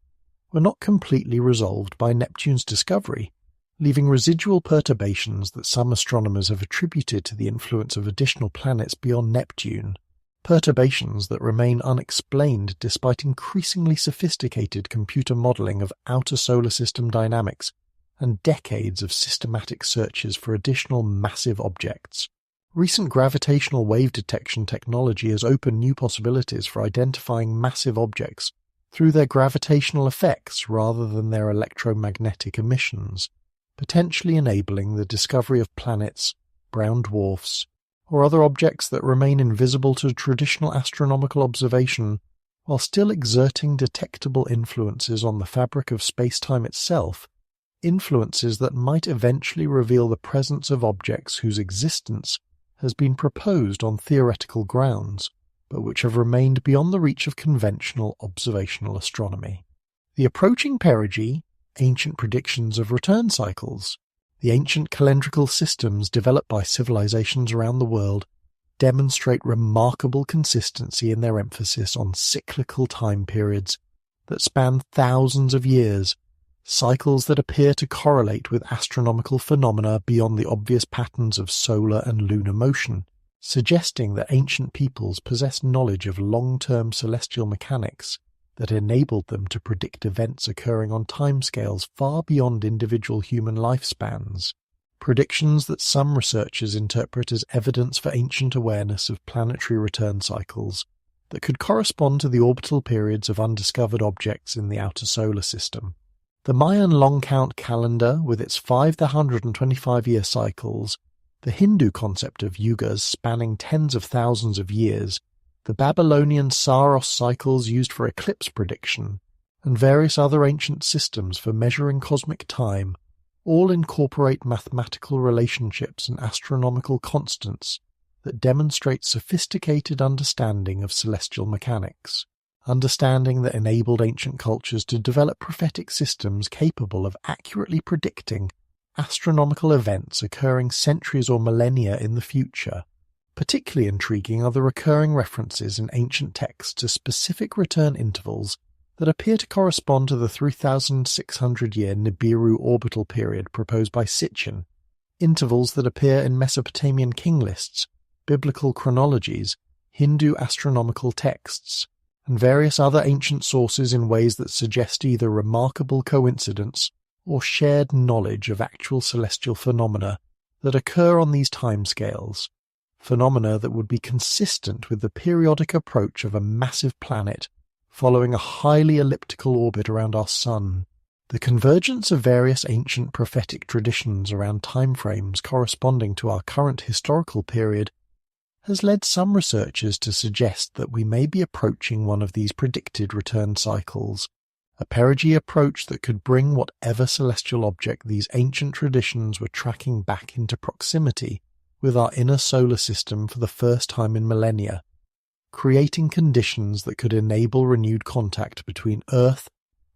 Speaker 1: were not completely resolved by Neptune's discovery, leaving residual perturbations that some astronomers have attributed to the influence of additional planets beyond Neptune, perturbations that remain unexplained despite increasingly sophisticated computer modelling of outer solar system dynamics and decades of systematic searches for additional massive objects. Recent gravitational wave detection technology has opened new possibilities for identifying massive objects through their gravitational effects rather than their electromagnetic emissions, potentially enabling the discovery of planets, brown dwarfs, or other objects that remain invisible to traditional astronomical observation while still exerting detectable influences on the fabric of space-time itself, influences that might eventually reveal the presence of objects whose existence has been proposed on theoretical grounds, but which have remained beyond the reach of conventional observational astronomy. The approaching perigee, ancient predictions of return cycles, the ancient calendrical systems developed by civilizations around the world demonstrate remarkable consistency in their emphasis on cyclical time periods that span thousands of years, cycles that appear to correlate with astronomical phenomena beyond the obvious patterns of solar and lunar motion, suggesting that ancient peoples possessed knowledge of long-term celestial mechanics that enabled them to predict events occurring on timescales far beyond individual human lifespans, predictions that some researchers interpret as evidence for ancient awareness of planetary return cycles that could correspond to the orbital periods of undiscovered objects in the outer solar system. The Mayan long count calendar, with its 525-year cycles, the Hindu concept of yugas spanning tens of thousands of years, the Babylonian Saros cycles used for eclipse prediction, and various other ancient systems for measuring cosmic time, all incorporate mathematical relationships and astronomical constants that demonstrate sophisticated understanding of celestial mechanics, understanding that enabled ancient cultures to develop prophetic systems capable of accurately predicting astronomical events occurring centuries or millennia in the future. Particularly intriguing are the recurring references in ancient texts to specific return intervals that appear to correspond to the 3,600-year Nibiru orbital period proposed by Sitchin, intervals that appear in Mesopotamian king lists, biblical chronologies, Hindu astronomical texts, and various other ancient sources in ways that suggest either remarkable coincidence or shared knowledge of actual celestial phenomena that occur on these timescales, phenomena that would be consistent with the periodic approach of a massive planet following a highly elliptical orbit around our Sun. The convergence of various ancient prophetic traditions around timeframes corresponding to our current historical period has led some researchers to suggest that we may be approaching one of these predicted return cycles, a perigee approach that could bring whatever celestial object these ancient traditions were tracking back into proximity with our inner solar system for the first time in millennia, creating conditions that could enable renewed contact between Earth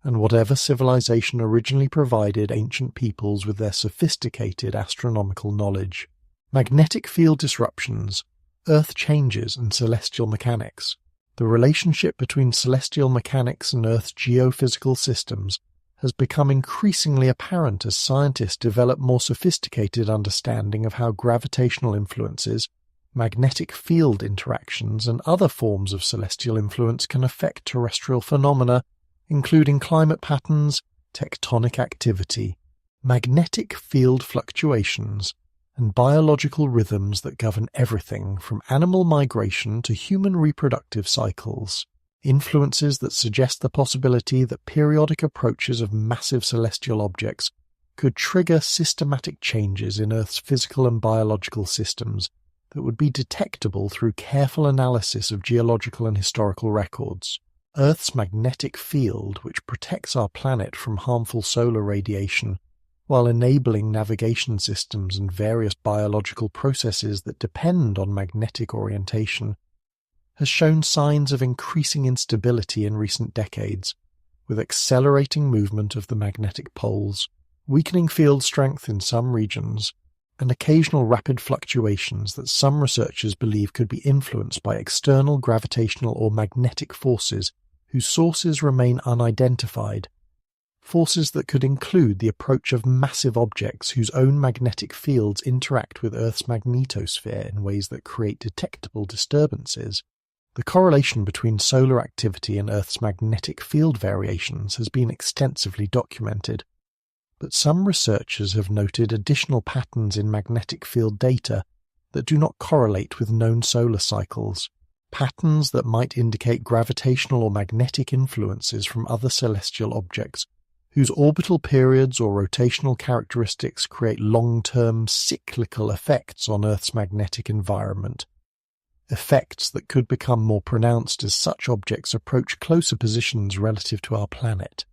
Speaker 1: and whatever civilization originally provided ancient peoples with their sophisticated astronomical knowledge. Magnetic field disruptions, Earth changes and celestial mechanics. The relationship between celestial mechanics and Earth's geophysical systems has become increasingly apparent as scientists develop more sophisticated understanding of how gravitational influences, magnetic field interactions, and other forms of celestial influence can affect terrestrial phenomena, including climate patterns, tectonic activity, magnetic field fluctuations, and biological rhythms that govern everything from animal migration to human reproductive cycles, influences that suggest the possibility that periodic approaches of massive celestial objects could trigger systematic changes in Earth's physical and biological systems that would be detectable through careful analysis of geological and historical records. Earth's magnetic field, which protects our planet from harmful solar radiation, while enabling navigation systems and various biological processes that depend on magnetic orientation, has shown signs of increasing instability in recent decades, with accelerating movement of the magnetic poles, weakening field strength in some regions, and occasional rapid fluctuations that some researchers believe could be influenced by external gravitational or magnetic forces whose sources remain unidentified. forces that could include the approach of massive objects whose own magnetic fields interact with Earth's magnetosphere in ways that create detectable disturbances. The correlation between solar activity and Earth's magnetic field variations has been extensively documented, but some researchers have noted additional patterns in magnetic field data that do not correlate with known solar cycles, patterns that might indicate gravitational or magnetic influences from other celestial objects whose orbital periods or rotational characteristics create long-term cyclical effects on Earth's magnetic environment, effects that could become more pronounced as such objects approach closer positions relative to our planet.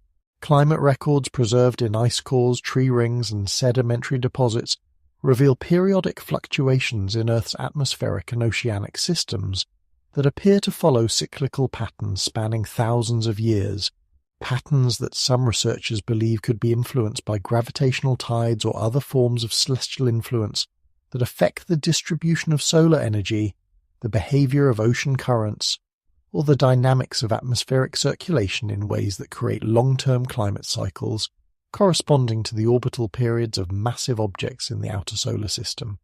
Speaker 1: Climate records preserved in ice cores, tree rings, and sedimentary deposits reveal periodic fluctuations in Earth's atmospheric and oceanic systems that appear to follow cyclical patterns spanning thousands of years, patterns that some researchers believe could be influenced by gravitational tides or other forms of celestial influence that affect the distribution of solar energy, the behavior of ocean currents, or the dynamics of atmospheric circulation in ways that create long-term climate cycles corresponding to the orbital periods of massive objects in the outer solar system.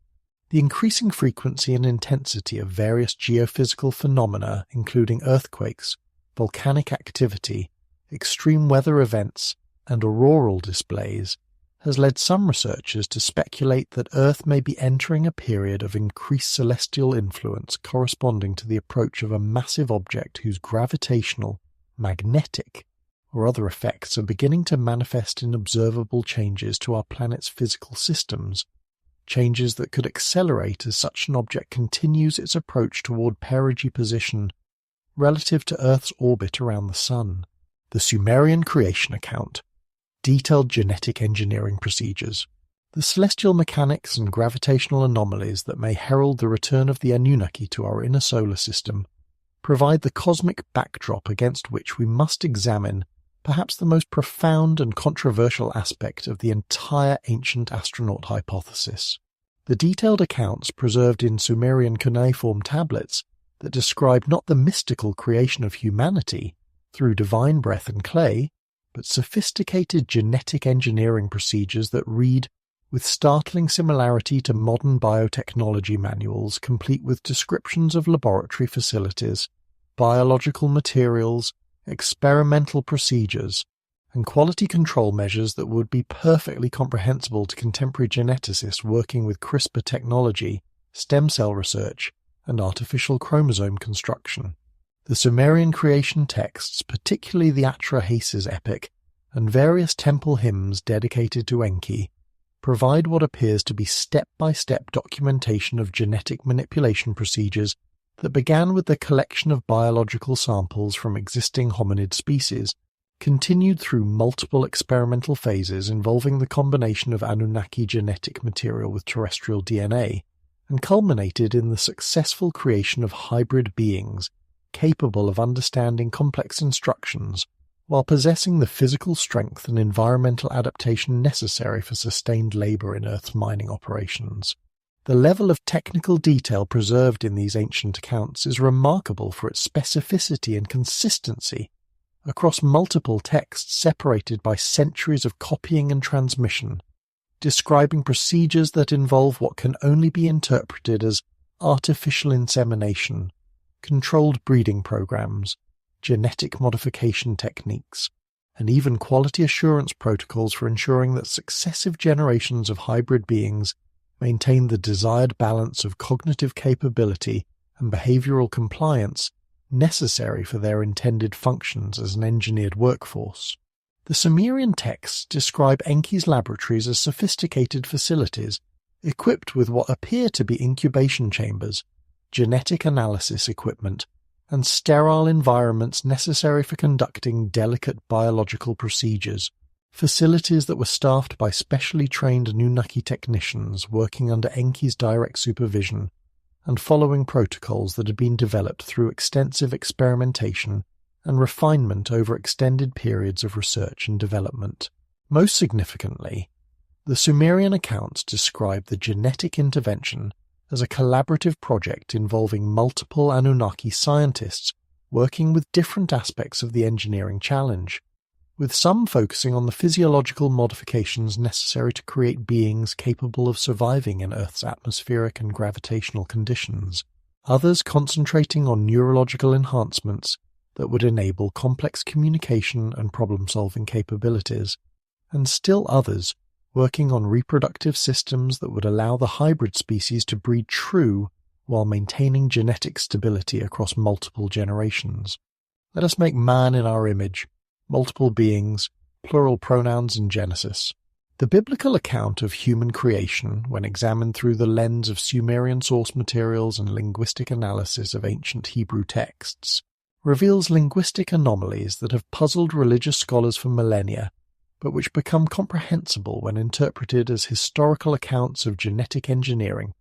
Speaker 1: The increasing frequency and intensity of various geophysical phenomena, including earthquakes, volcanic activity, extreme weather events, and auroral displays, has led some researchers to speculate that Earth may be entering a period of increased celestial influence corresponding to the approach of a massive object whose gravitational, magnetic, or other effects are beginning to manifest in observable changes to our planet's physical systems, changes that could accelerate as such an object continues its approach toward perigee position relative to Earth's orbit around the Sun. The Sumerian creation account. Detailed genetic engineering procedures. The celestial mechanics and gravitational anomalies that may herald the return of the Anunnaki to our inner solar system provide the cosmic backdrop against which we must examine perhaps the most profound and controversial aspect of the entire ancient astronaut hypothesis. The detailed accounts preserved in Sumerian cuneiform tablets that describe not the mystical creation of humanity through divine breath and clay, but sophisticated genetic engineering procedures that read with startling similarity to modern biotechnology manuals complete with descriptions of laboratory facilities, biological materials, experimental procedures, and quality control measures that would be perfectly comprehensible to contemporary geneticists working with CRISPR technology, stem cell research, and artificial chromosome construction. The Sumerian creation texts, particularly the Atrahasis epic, and various temple hymns dedicated to Enki, provide what appears to be step-by-step documentation of genetic manipulation procedures that began with the collection of biological samples from existing hominid species, continued through multiple experimental phases involving the combination of Anunnaki genetic material with terrestrial DNA, and culminated in the successful creation of hybrid beings capable of understanding complex instructions while possessing the physical strength and environmental adaptation necessary for sustained labor in Earth's mining operations. The level of technical detail preserved in these ancient accounts is remarkable for its specificity and consistency across multiple texts separated by centuries of copying and transmission, describing procedures that involve what can only be interpreted as artificial insemination, controlled breeding programs, genetic modification techniques, and even quality assurance protocols for ensuring that successive generations of hybrid beings maintain the desired balance of cognitive capability and behavioral compliance necessary for their intended functions as an engineered workforce. The Sumerian texts describe Enki's laboratories as sophisticated facilities equipped with what appear to be incubation chambers, genetic analysis equipment, and sterile environments necessary for conducting delicate biological procedures, facilities that were staffed by specially trained Anunnaki technicians working under Enki's direct supervision and following protocols that had been developed through extensive experimentation and refinement over extended periods of research and development. Most significantly, the Sumerian accounts describe the genetic intervention as a collaborative project involving multiple Anunnaki scientists working with different aspects of the engineering challenge. with some focusing on the physiological modifications necessary to create beings capable of surviving in Earth's atmospheric and gravitational conditions, others concentrating on neurological enhancements that would enable complex communication and problem-solving capabilities, and still others working on reproductive systems that would allow the hybrid species to breed true while maintaining genetic stability across multiple generations. Let us make man in our image, multiple beings, plural pronouns in Genesis. The biblical account of human creation, when examined through the lens of Sumerian source materials and linguistic analysis of ancient Hebrew texts, reveals linguistic anomalies that have puzzled religious scholars for millennia, but which become comprehensible when interpreted as historical accounts of genetic engineering,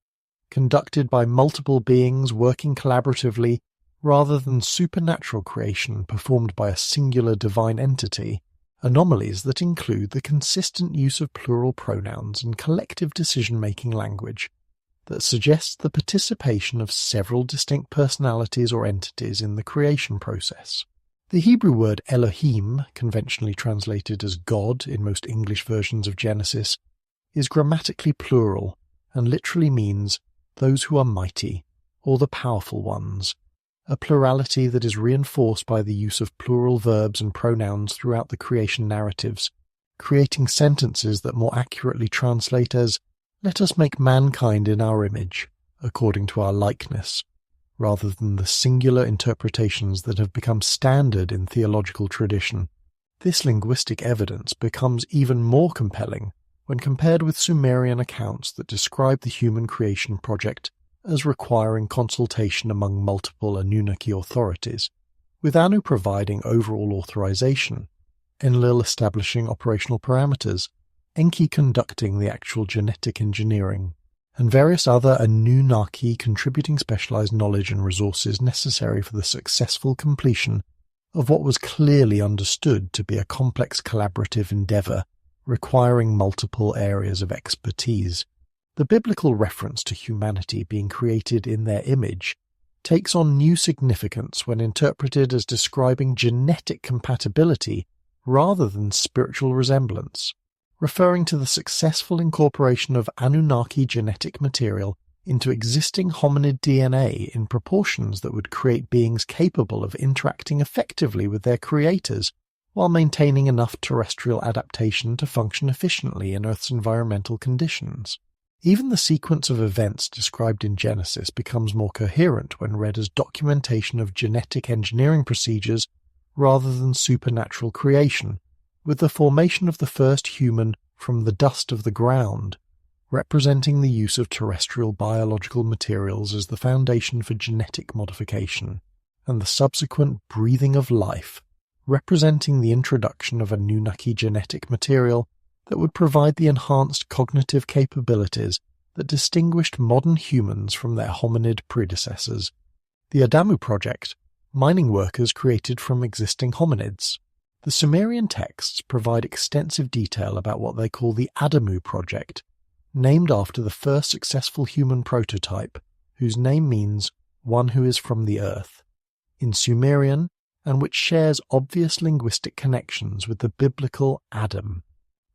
Speaker 1: conducted by multiple beings working collaboratively rather than supernatural creation performed by a singular divine entity, anomalies that include the consistent use of plural pronouns and collective decision-making language that suggests the participation of several distinct personalities or entities in the creation process. The Hebrew word Elohim, conventionally translated as God in most English versions of Genesis, is grammatically plural and literally means those who are mighty, or the powerful ones, a plurality that is reinforced by the use of plural verbs and pronouns throughout the creation narratives, creating sentences that more accurately translate as, "Let us make mankind in our image, according to our likeness," rather than the singular interpretations that have become standard in theological tradition. This linguistic evidence becomes even more compelling when compared with Sumerian accounts that describe the human creation project as requiring consultation among multiple Anunnaki authorities, with Anu providing overall authorization, Enlil establishing operational parameters, Enki conducting the actual genetic engineering, and various other Anunnaki contributing specialized knowledge and resources necessary for the successful completion of what was clearly understood to be a complex collaborative endeavor requiring multiple areas of expertise. The biblical reference to humanity being created in their image takes on new significance when interpreted as describing genetic compatibility rather than spiritual resemblance, referring to the successful incorporation of Anunnaki genetic material into existing hominid DNA in proportions that would create beings capable of interacting effectively with their creators while maintaining enough terrestrial adaptation to function efficiently in Earth's environmental conditions. Even the sequence of events described in Genesis becomes more coherent when read as documentation of genetic engineering procedures rather than supernatural creation, with the formation of the first human from the dust of the ground, representing the use of terrestrial biological materials as the foundation for genetic modification, and the subsequent breathing of life, representing the introduction of Anunnaki genetic material that would provide the enhanced cognitive capabilities that distinguished modern humans from their hominid predecessors. The Adamu Project, mining workers created from existing hominids. The Sumerian texts provide extensive detail about what they call the Adamu Project, named after the first successful human prototype, whose name means one who is from the earth, in Sumerian, and which shares obvious linguistic connections with the biblical Adam,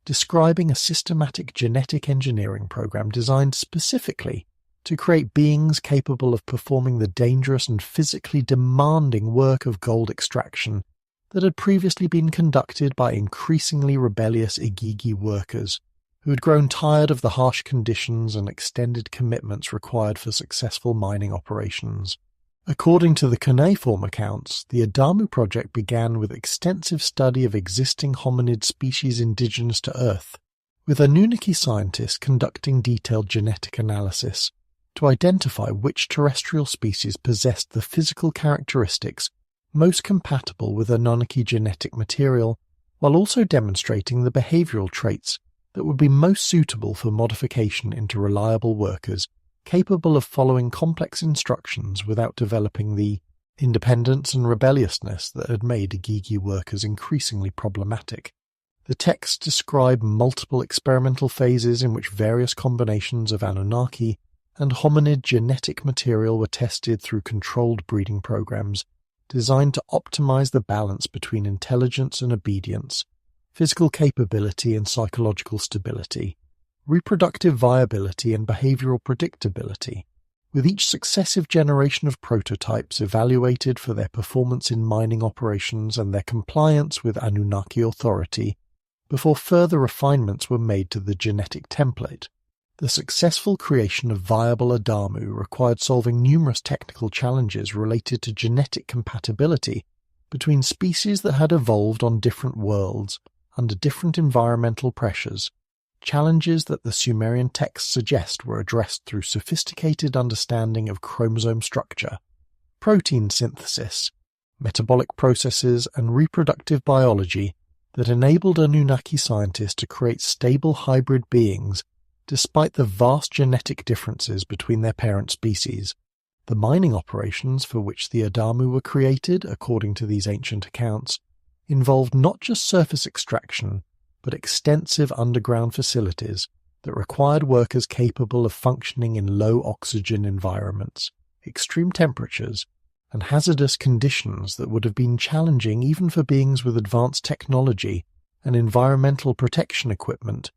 Speaker 1: describing a systematic genetic engineering program designed specifically to create beings capable of performing the dangerous and physically demanding work of gold extraction that had previously been conducted by increasingly rebellious Igigi workers who had grown tired of the harsh conditions and extended commitments required for successful mining operations. According to the cuneiform accounts, the Adamu Project began with extensive study of existing hominid species indigenous to Earth, with Anunnaki scientists conducting detailed genetic analysis to identify which terrestrial species possessed the physical characteristics most compatible with Anunnaki genetic material, while also demonstrating the behavioral traits that would be most suitable for modification into reliable workers capable of following complex instructions without developing the independence and rebelliousness that had made Igigi workers increasingly problematic. The texts describe multiple experimental phases in which various combinations of Anunnaki and hominid genetic material were tested through controlled breeding programs designed to optimize the balance between intelligence and obedience, physical capability and psychological stability, reproductive viability and behavioral predictability, with each successive generation of prototypes evaluated for their performance in mining operations and their compliance with Anunnaki authority, before further refinements were made to the genetic template. The successful creation of viable Adamu required solving numerous technical challenges related to genetic compatibility between species that had evolved on different worlds under different environmental pressures, challenges that the Sumerian texts suggest were addressed through sophisticated understanding of chromosome structure, protein synthesis, metabolic processes, and reproductive biology that enabled Anunnaki scientists to create stable hybrid beings despite the vast genetic differences between their parent species. The mining operations for which the Adamu were created, according to these ancient accounts, involved not just surface extraction, but extensive underground facilities that required workers capable of functioning in low-oxygen environments, extreme temperatures, and hazardous conditions that would have been challenging even for beings with advanced technology and environmental protection equipment,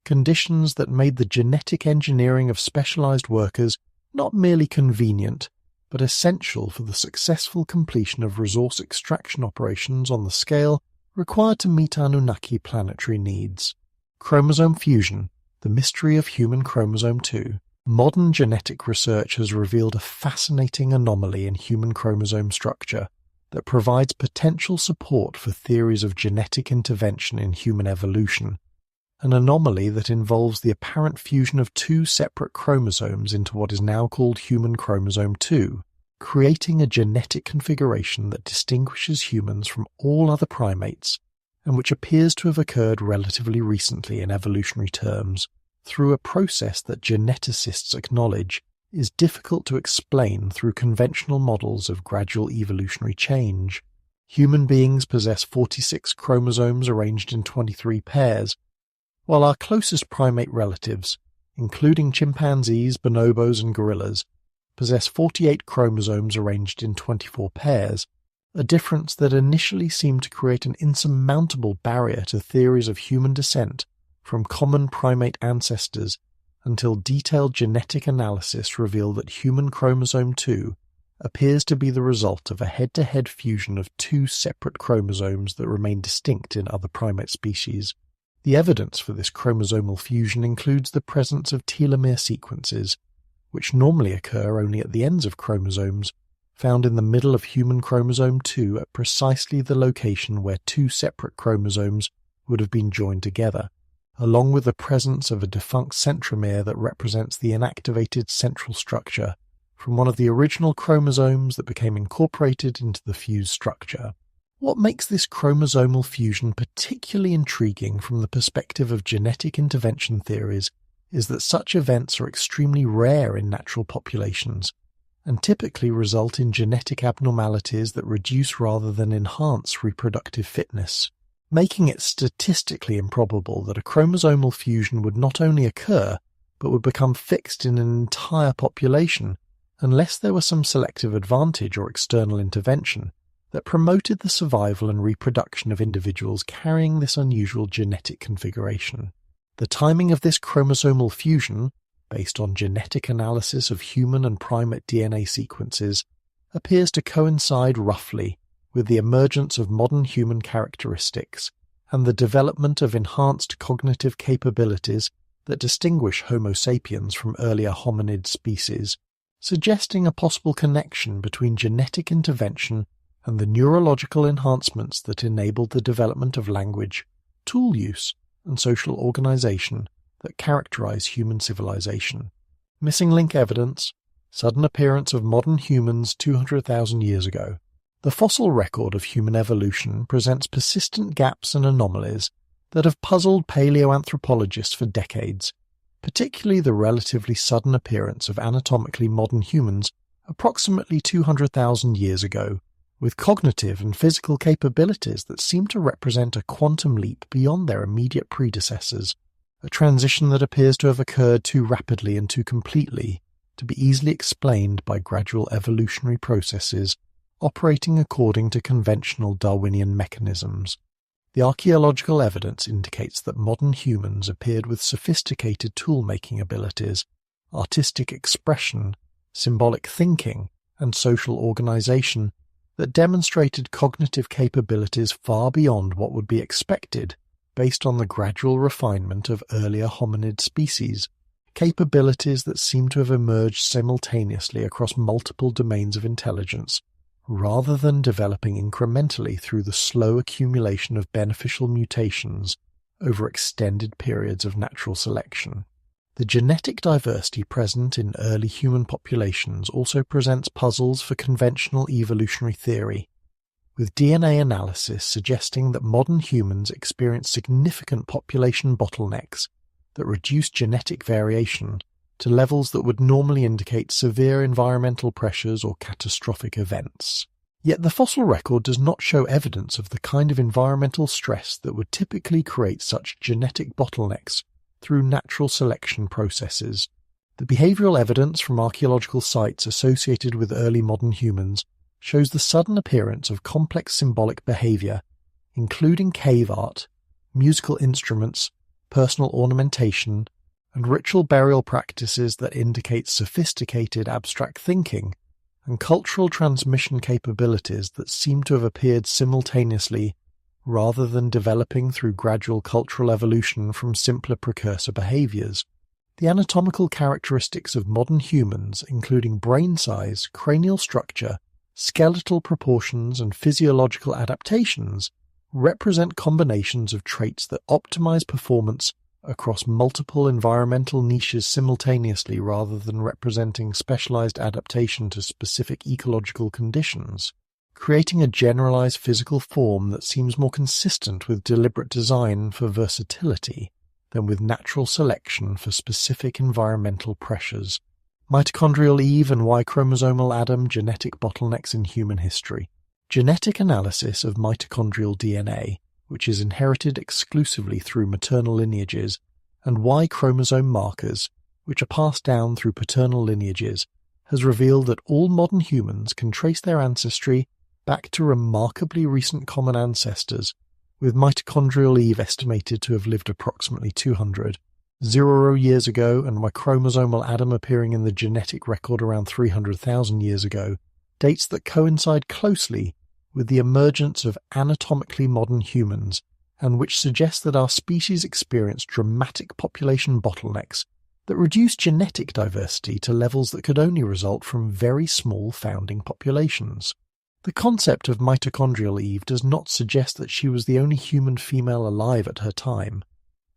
Speaker 1: conditions that made the genetic engineering of specialized workers not merely convenient, but essential for the successful completion of resource extraction operations on the scale required to meet Anunnaki planetary needs. Chromosome fusion, the mystery of human chromosome 2. Modern genetic research has revealed a fascinating anomaly in human chromosome structure that provides potential support for theories of genetic intervention in human evolution, an anomaly that involves the apparent fusion of two separate chromosomes into what is now called human chromosome 2, creating a genetic configuration that distinguishes humans from all other primates, and which appears to have occurred relatively recently in evolutionary terms, through a process that geneticists acknowledge is difficult to explain through conventional models of gradual evolutionary change. Human beings possess 46 chromosomes arranged in 23 pairs, while our closest primate relatives, including chimpanzees, bonobos, and gorillas, possess 48 chromosomes arranged in 24 pairs, a difference that initially seemed to create an insurmountable barrier to theories of human descent from common primate ancestors until detailed genetic analysis revealed that human chromosome 2 appears to be the result of a head-to-head fusion of two separate chromosomes that remain distinct in other primate species. The evidence for this chromosomal fusion includes the presence of telomere sequences, which normally occur only at the ends of chromosomes, found in the middle of human chromosome 2 at precisely the location where two separate chromosomes would have been joined together, along with the presence of a defunct centromere that represents the inactivated central structure from one of the original chromosomes that became incorporated into the fused structure. What makes this chromosomal fusion particularly intriguing from the perspective of genetic intervention theories is that such events are extremely rare in natural populations and typically result in genetic abnormalities that reduce rather than enhance reproductive fitness, making it statistically improbable that a chromosomal fusion would not only occur but would become fixed in an entire population unless there was some selective advantage or external intervention that promoted the survival and reproduction of individuals carrying this unusual genetic configuration. The timing of this chromosomal fusion, based on genetic analysis of human and primate DNA sequences, appears to coincide roughly with the emergence of modern human characteristics and the development of enhanced cognitive capabilities that distinguish Homo sapiens from earlier hominid species, suggesting a possible connection between genetic intervention and the neurological enhancements that enabled the development of language, tool use, and social organization that characterize human civilization. Missing link evidence, sudden appearance of modern humans 200,000 years ago. The fossil record of human evolution presents persistent gaps and anomalies that have puzzled paleoanthropologists for decades, particularly the relatively sudden appearance of anatomically modern humans approximately 200,000 years ago, with cognitive and physical capabilities that seem to represent a quantum leap beyond their immediate predecessors, a transition that appears to have occurred too rapidly and too completely to be easily explained by gradual evolutionary processes operating according to conventional Darwinian mechanisms. The archaeological evidence indicates that modern humans appeared with sophisticated tool-making abilities, artistic expression, symbolic thinking, and social organization that demonstrated cognitive capabilities far beyond what would be expected based on the gradual refinement of earlier hominid species, capabilities that seem to have emerged simultaneously across multiple domains of intelligence, rather than developing incrementally through the slow accumulation of beneficial mutations over extended periods of natural selection. The genetic diversity present in early human populations also presents puzzles for conventional evolutionary theory, with DNA analysis suggesting that modern humans experience significant population bottlenecks that reduce genetic variation to levels that would normally indicate severe environmental pressures or catastrophic events. Yet the fossil record does not show evidence of the kind of environmental stress that would typically create such genetic bottlenecks through natural selection processes. The behavioral evidence from archaeological sites associated with early modern humans shows the sudden appearance of complex symbolic behavior, including cave art, musical instruments, personal ornamentation, and ritual burial practices that indicate sophisticated abstract thinking and cultural transmission capabilities that seem to have appeared simultaneously rather than developing through gradual cultural evolution from simpler precursor behaviors. The anatomical characteristics of modern humans, including brain size, cranial structure, skeletal proportions, and physiological adaptations, represent combinations of traits that optimize performance across multiple environmental niches simultaneously rather than representing specialized adaptation to specific ecological conditions, creating a generalized physical form that seems more consistent with deliberate design for versatility than with natural selection for specific environmental pressures. Mitochondrial Eve and Y-chromosomal Adam genetic bottlenecks in human history. Genetic analysis of mitochondrial DNA, which is inherited exclusively through maternal lineages, and Y-chromosome markers, which are passed down through paternal lineages, has revealed that all modern humans can trace their ancestry back to remarkably recent common ancestors, with mitochondrial Eve estimated to have lived approximately 200 years ago and Y-chromosomal Adam appearing in the genetic record around 300,000 years ago, dates that coincide closely with the emergence of anatomically modern humans, and which suggest that our species experienced dramatic population bottlenecks that reduce genetic diversity to levels that could only result from very small founding populations. The concept of mitochondrial Eve does not suggest that she was the only human female alive at her time,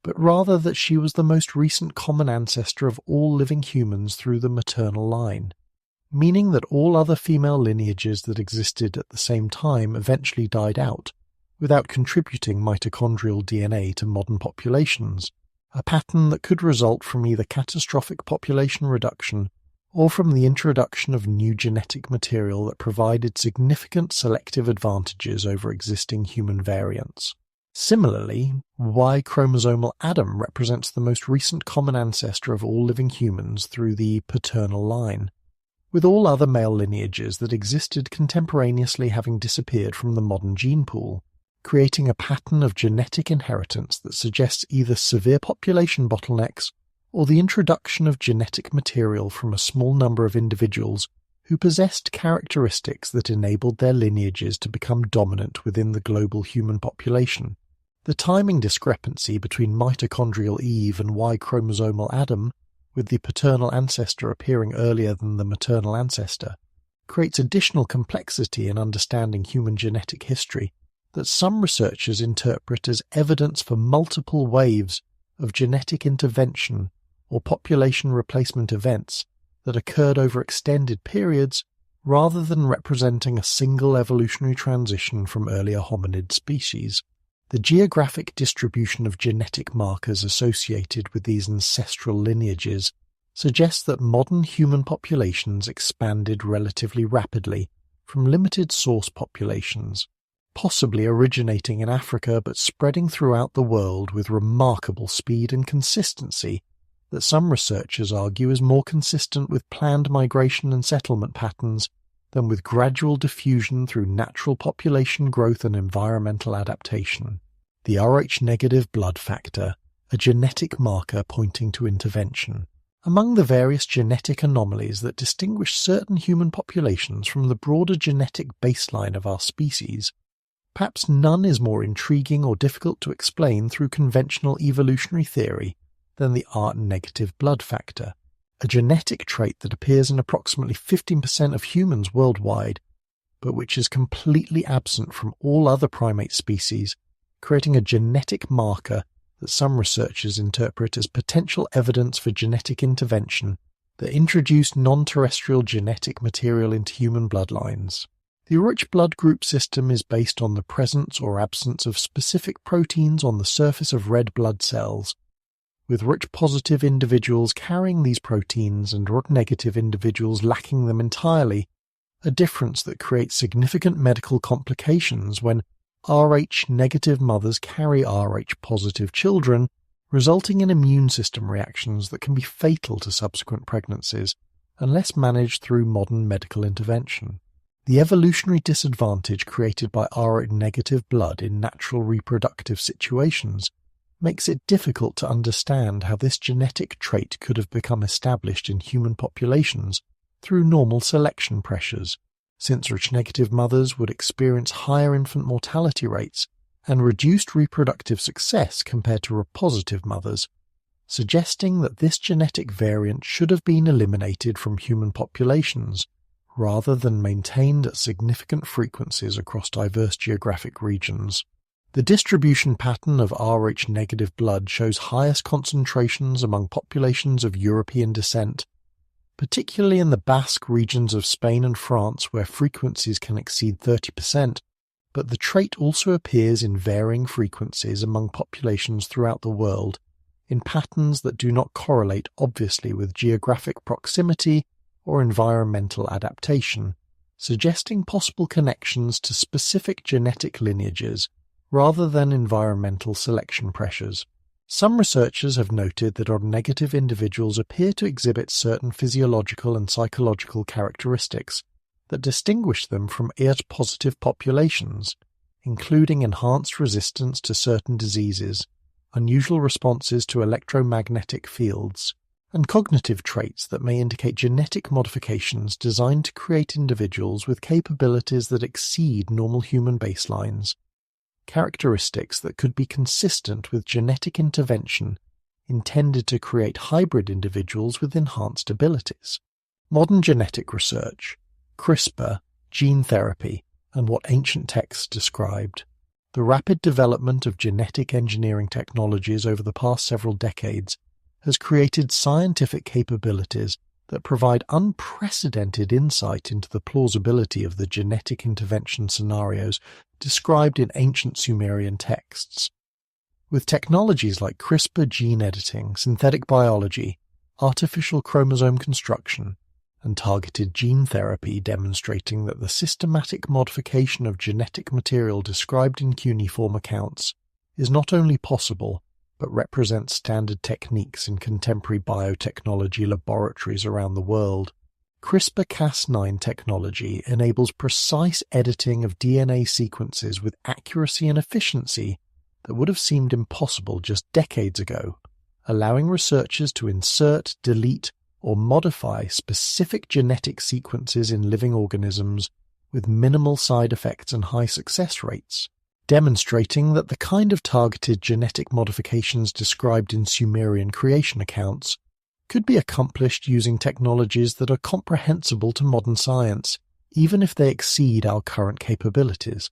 Speaker 1: but rather that she was the most recent common ancestor of all living humans through the maternal line, meaning that all other female lineages that existed at the same time eventually died out, without contributing mitochondrial DNA to modern populations, a pattern that could result from either catastrophic population reduction or from the introduction of new genetic material that provided significant selective advantages over existing human variants. Similarly, Y-chromosomal Adam represents the most recent common ancestor of all living humans through the paternal line, with all other male lineages that existed contemporaneously having disappeared from the modern gene pool, creating a pattern of genetic inheritance that suggests either severe population bottlenecks or the introduction of genetic material from a small number of individuals who possessed characteristics that enabled their lineages to become dominant within the global human population. The timing discrepancy between mitochondrial Eve and Y-chromosomal Adam, with the paternal ancestor appearing earlier than the maternal ancestor, creates additional complexity in understanding human genetic history that some researchers interpret as evidence for multiple waves of genetic intervention or population replacement events that occurred over extended periods rather than representing a single evolutionary transition from earlier hominid species. The geographic distribution of genetic markers associated with these ancestral lineages suggests that modern human populations expanded relatively rapidly from limited source populations, possibly originating in Africa but spreading throughout the world with remarkable speed and consistency that some researchers argue is more consistent with planned migration and settlement patterns than with gradual diffusion through natural population growth and environmental adaptation. The Rh-negative blood factor, a genetic marker pointing to intervention. Among the various genetic anomalies that distinguish certain human populations from the broader genetic baseline of our species, perhaps none is more intriguing or difficult to explain through conventional evolutionary theory than the Rh-negative blood factor, a genetic trait that appears in approximately 15% of humans worldwide, but which is completely absent from all other primate species, creating a genetic marker that some researchers interpret as potential evidence for genetic intervention that introduced non-terrestrial genetic material into human bloodlines. The Rh blood group system is based on the presence or absence of specific proteins on the surface of red blood cells, with Rh-positive individuals carrying these proteins and Rh-negative individuals lacking them entirely, a difference that creates significant medical complications when Rh-negative mothers carry Rh-positive children, resulting in immune system reactions that can be fatal to subsequent pregnancies unless managed through modern medical intervention. The evolutionary disadvantage created by Rh-negative blood in natural reproductive situations makes it difficult to understand how this genetic trait could have become established in human populations through normal selection pressures, since Rh-negative mothers would experience higher infant mortality rates and reduced reproductive success compared to Rh-positive mothers, suggesting that this genetic variant should have been eliminated from human populations rather than maintained at significant frequencies across diverse geographic regions. The distribution pattern of Rh-negative blood shows highest concentrations among populations of European descent, particularly in the Basque regions of Spain and France where frequencies can exceed 30%, but the trait also appears in varying frequencies among populations throughout the world, in patterns that do not correlate obviously with geographic proximity or environmental adaptation, suggesting possible connections to specific genetic lineages rather than environmental selection pressures. Some researchers have noted that Rh-negative individuals appear to exhibit certain physiological and psychological characteristics that distinguish them from Rh-positive populations, including enhanced resistance to certain diseases, unusual responses to electromagnetic fields, and cognitive traits that may indicate genetic modifications designed to create individuals with capabilities that exceed normal human baselines, characteristics that could be consistent with genetic intervention intended to create hybrid individuals with enhanced abilities. Modern genetic research, CRISPR, gene therapy, and what ancient texts described. The rapid development of genetic engineering technologies over the past several decades has created scientific capabilities that provide unprecedented insight into the plausibility of the genetic intervention scenarios described in ancient Sumerian texts. With technologies like CRISPR gene editing, synthetic biology, artificial chromosome construction, and targeted gene therapy demonstrating that the systematic modification of genetic material described in cuneiform accounts is not only possible, but represents standard techniques in contemporary biotechnology laboratories around the world. CRISPR-Cas9 technology enables precise editing of DNA sequences with accuracy and efficiency that would have seemed impossible just decades ago, allowing researchers to insert, delete, or modify specific genetic sequences in living organisms with minimal side effects and high success rates, demonstrating that the kind of targeted genetic modifications described in Sumerian creation accounts could be accomplished using technologies that are comprehensible to modern science, even if they exceed our current capabilities.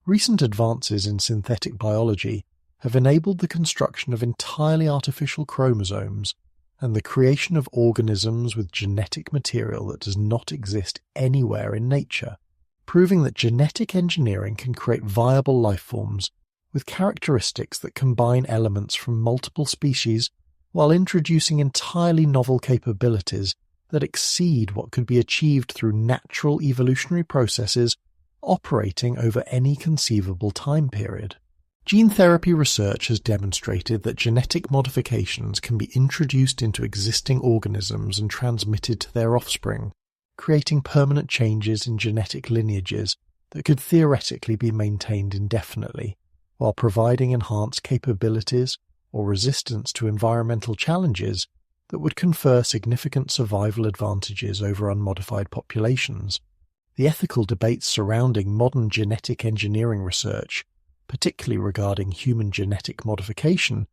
Speaker 1: Recent advances in synthetic biology have enabled the construction of entirely artificial chromosomes and the creation of organisms with genetic material that does not exist anywhere in nature, proving that genetic engineering can create viable life forms with characteristics that combine elements from multiple species while introducing entirely novel capabilities that exceed what could be achieved through natural evolutionary processes operating over any conceivable time period. Gene therapy research has demonstrated that genetic modifications can be introduced into existing organisms and transmitted to their offspring, creating permanent changes in genetic lineages that could theoretically be maintained indefinitely, while providing enhanced capabilities or resistance to environmental challenges that would confer significant survival advantages over unmodified populations. The ethical debates surrounding modern genetic engineering research, particularly regarding human genetic modification,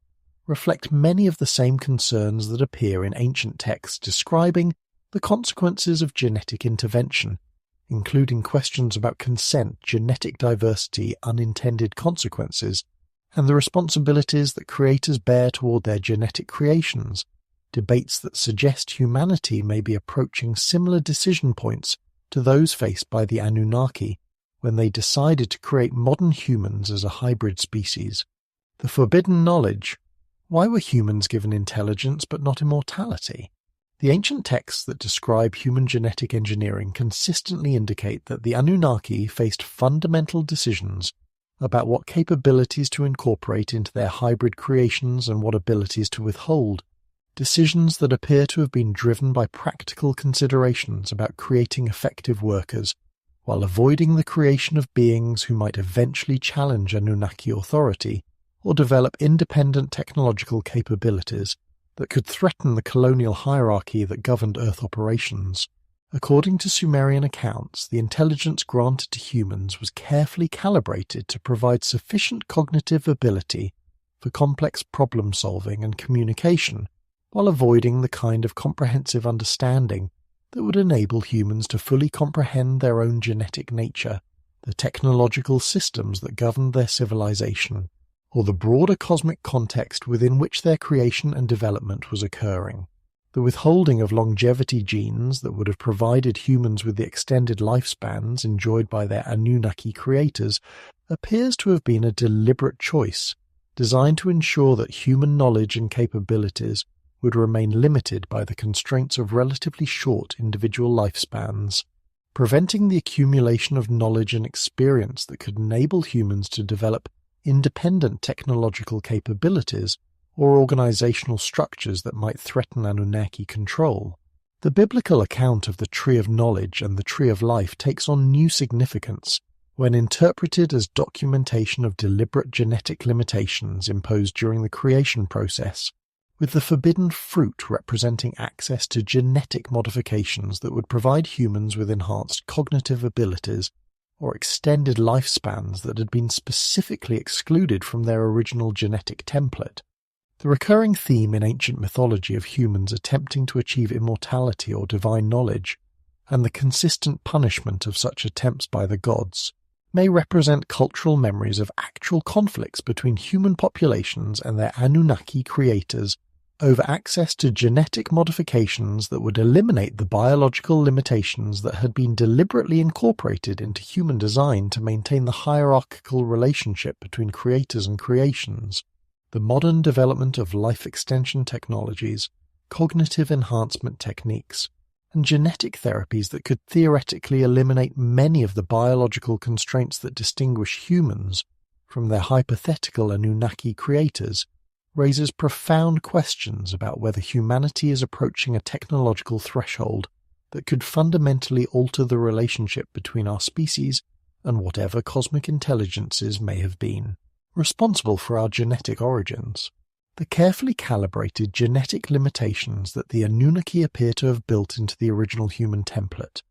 Speaker 1: reflect many of the same concerns that appear in ancient texts describing the consequences of genetic intervention, including questions about consent, genetic diversity, unintended consequences, and the responsibilities that creators bear toward their genetic creations, debates that suggest humanity may be approaching similar decision points to those faced by the Anunnaki when they decided to create modern humans as a hybrid species. The forbidden knowledge. Why were humans given intelligence but not immortality? The ancient texts that describe human genetic engineering consistently indicate that the Anunnaki faced fundamental decisions about what capabilities to incorporate into their hybrid creations and what abilities to withhold, decisions that appear to have been driven by practical considerations about creating effective workers, while avoiding the creation of beings who might eventually challenge Anunnaki authority or develop independent technological capabilities that could threaten the colonial hierarchy that governed Earth operations. According to Sumerian accounts, the intelligence granted to humans was carefully calibrated to provide sufficient cognitive ability for complex problem-solving and communication, while avoiding the kind of comprehensive understanding that would enable humans to fully comprehend their own genetic nature, the technological systems that governed their civilization, or the broader cosmic context within which their creation and development was occurring. The withholding of longevity genes that would have provided humans with the extended lifespans enjoyed by their Anunnaki creators appears to have been a deliberate choice, designed to ensure that human knowledge and capabilities would remain limited by the constraints of relatively short individual lifespans, preventing the accumulation of knowledge and experience that could enable humans to develop independent technological capabilities or organizational structures that might threaten Anunnaki control. The biblical account of the Tree of Knowledge and the Tree of Life takes on new significance when interpreted as documentation of deliberate genetic limitations imposed during the creation process, with the forbidden fruit representing access to genetic modifications that would provide humans with enhanced cognitive abilities or extended lifespans that had been specifically excluded from their original genetic template. The recurring theme in ancient mythology of humans attempting to achieve immortality or divine knowledge, and the consistent punishment of such attempts by the gods, may represent cultural memories of actual conflicts between human populations and their Anunnaki creators over access to genetic modifications that would eliminate the biological limitations that had been deliberately incorporated into human design to maintain the hierarchical relationship between creators and creations. The modern development of life extension technologies, cognitive enhancement techniques, and genetic therapies that could theoretically eliminate many of the biological constraints that distinguish humans from their hypothetical Anunnaki creators raises profound questions about whether humanity is approaching a technological threshold that could fundamentally alter the relationship between our species and whatever cosmic intelligences may have been responsible for our genetic origins. The carefully calibrated genetic limitations that the Anunnaki appear to have built into the original human template,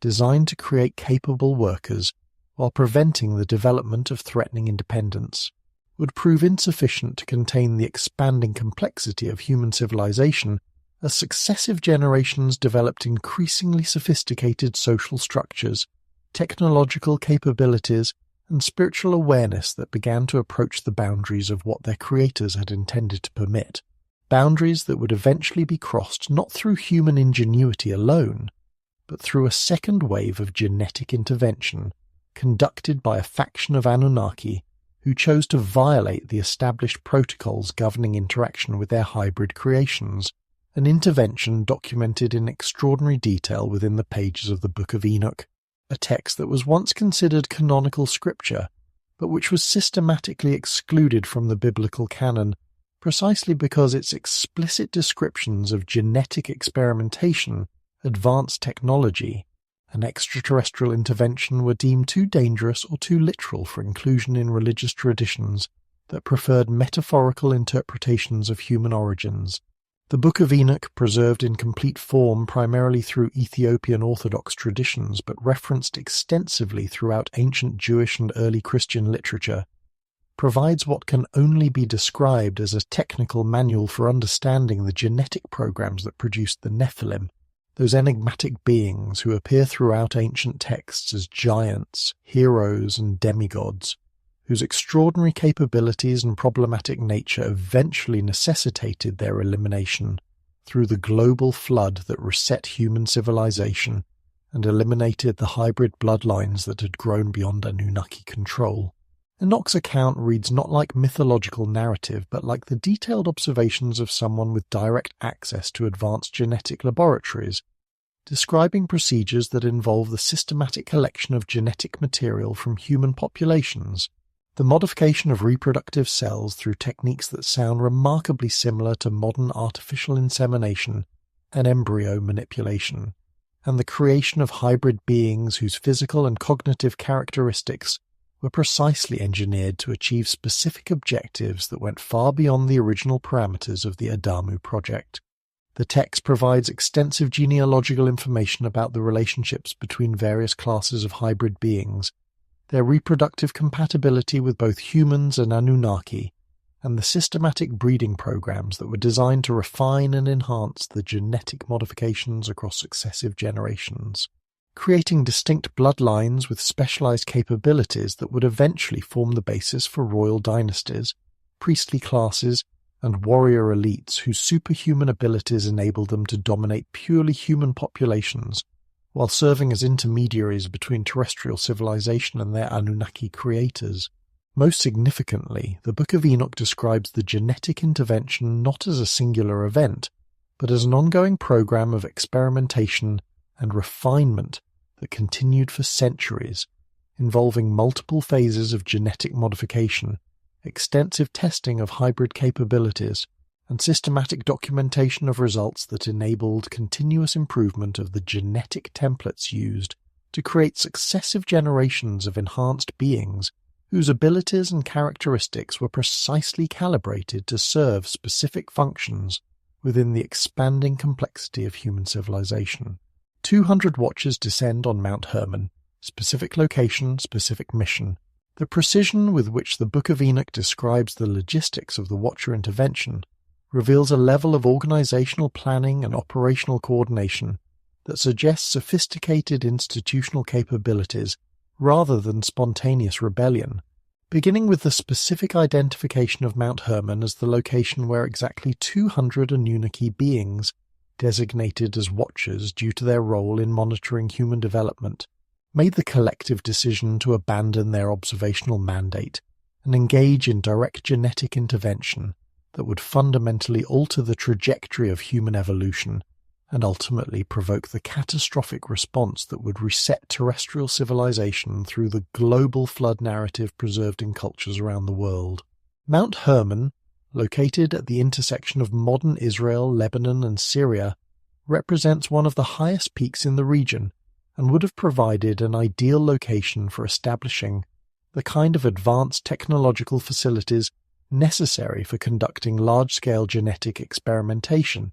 Speaker 1: designed to create capable workers while preventing the development of threatening independence, would prove insufficient to contain the expanding complexity of human civilization as successive generations developed increasingly sophisticated social structures, technological capabilities, and spiritual awareness that began to approach the boundaries of what their creators had intended to permit, boundaries that would eventually be crossed not through human ingenuity alone, but through a second wave of genetic intervention conducted by a faction of Anunnaki who chose to violate the established protocols governing interaction with their hybrid creations, an intervention documented in extraordinary detail within the pages of the Book of Enoch, a text that was once considered canonical scripture, but which was systematically excluded from the biblical canon precisely because its explicit descriptions of genetic experimentation advanced technology, and extraterrestrial intervention were deemed too dangerous or too literal for inclusion in religious traditions that preferred metaphorical interpretations of human origins. The Book of Enoch, preserved in complete form primarily through Ethiopian Orthodox traditions but referenced extensively throughout ancient Jewish and early Christian literature, provides what can only be described as a technical manual for understanding the genetic programs that produced the Nephilim, those enigmatic beings who appear throughout ancient texts as giants, heroes, and demigods, whose extraordinary capabilities and problematic nature eventually necessitated their elimination through the global flood that reset human civilization and eliminated the hybrid bloodlines that had grown beyond Anunnaki control. Enoch's account reads not like mythological narrative, but like the detailed observations of someone with direct access to advanced genetic laboratories, describing procedures that involve the systematic collection of genetic material from human populations, the modification of reproductive cells through techniques that sound remarkably similar to modern artificial insemination and embryo manipulation, and the creation of hybrid beings whose physical and cognitive characteristics were precisely engineered to achieve specific objectives that went far beyond the original parameters of the Adamu project. The text provides extensive genealogical information about the relationships between various classes of hybrid beings, their reproductive compatibility with both humans and Anunnaki, and the systematic breeding programs that were designed to refine and enhance the genetic modifications across successive generations, creating distinct bloodlines with specialized capabilities that would eventually form the basis for royal dynasties, priestly classes, and warrior elites whose superhuman abilities enabled them to dominate purely human populations, while serving as intermediaries between terrestrial civilization and their Anunnaki creators. Most significantly, the Book of Enoch describes the genetic intervention not as a singular event, but as an ongoing program of experimentation and refinement that continued for centuries, involving multiple phases of genetic modification, extensive testing of hybrid capabilities, and systematic documentation of results that enabled continuous improvement of the genetic templates used to create successive generations of enhanced beings whose abilities and characteristics were precisely calibrated to serve specific functions within the expanding complexity of human civilization. 200 watchers descend on Mount Hermon, specific location, specific mission. The precision with which the Book of Enoch describes the logistics of the Watcher intervention reveals a level of organizational planning and operational coordination that suggests sophisticated institutional capabilities rather than spontaneous rebellion, beginning with the specific identification of Mount Hermon as the location where exactly 200 Anunnaki beings, designated as Watchers due to their role in monitoring human development, made the collective decision to abandon their observational mandate and engage in direct genetic intervention that would fundamentally alter the trajectory of human evolution and ultimately provoke the catastrophic response that would reset terrestrial civilization through the global flood narrative preserved in cultures around the world. Mount Hermon, located at the intersection of modern Israel, Lebanon, and Syria, represents one of the highest peaks in the region and would have provided an ideal location for establishing the kind of advanced technological facilities necessary for conducting large-scale genetic experimentation,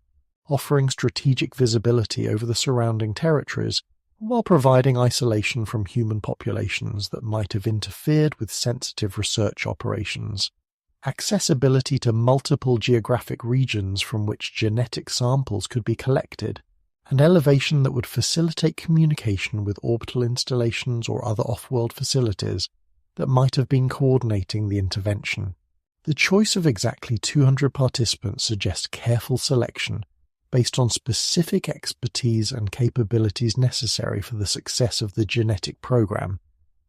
Speaker 1: offering strategic visibility over the surrounding territories, while providing isolation from human populations that might have interfered with sensitive research operations. Accessibility to multiple geographic regions from which genetic samples could be collected, and elevation that would facilitate communication with orbital installations or other off-world facilities that might have been coordinating the intervention. The choice of exactly 200 participants suggests careful selection based on specific expertise and capabilities necessary for the success of the genetic program,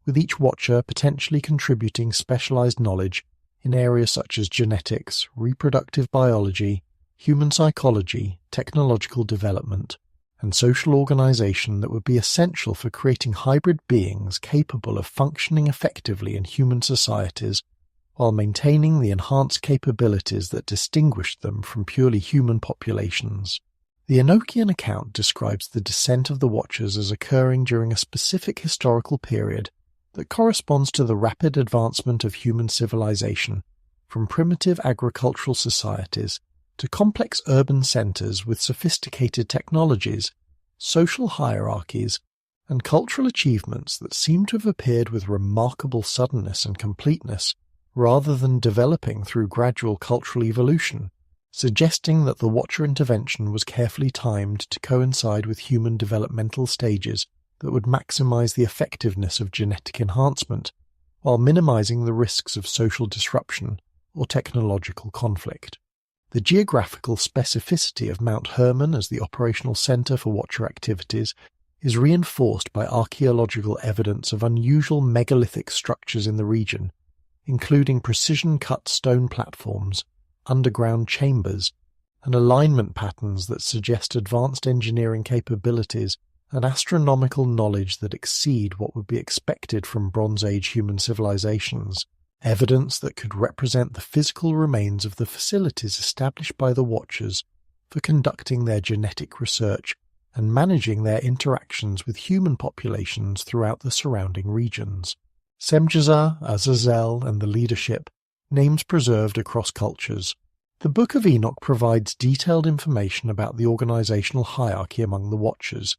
Speaker 1: with each watcher potentially contributing specialized knowledge in areas such as genetics, reproductive biology, human psychology, technological development, and social organization that would be essential for creating hybrid beings capable of functioning effectively in human societies while maintaining the enhanced capabilities that distinguished them from purely human populations. The Enochian account describes the descent of the Watchers as occurring during a specific historical period that corresponds to the rapid advancement of human civilization, from primitive agricultural societies to complex urban centers with sophisticated technologies, social hierarchies, and cultural achievements that seem to have appeared with remarkable suddenness and completeness, rather than developing through gradual cultural evolution, suggesting that the Watcher intervention was carefully timed to coincide with human developmental stages that would maximize the effectiveness of genetic enhancement, while minimizing the risks of social disruption or technological conflict. The geographical specificity of Mount Hermon as the operational center for Watcher activities is reinforced by archaeological evidence of unusual megalithic structures in the region, including precision-cut stone platforms, underground chambers, and alignment patterns that suggest advanced engineering capabilities and astronomical knowledge that exceed what would be expected from Bronze Age human civilizations, evidence that could represent the physical remains of the facilities established by the Watchers for conducting their genetic research and managing their interactions with human populations throughout the surrounding regions. Semjazar, Azazel, and the leadership, names preserved across cultures. The Book of Enoch provides detailed information about the organizational hierarchy among the Watchers,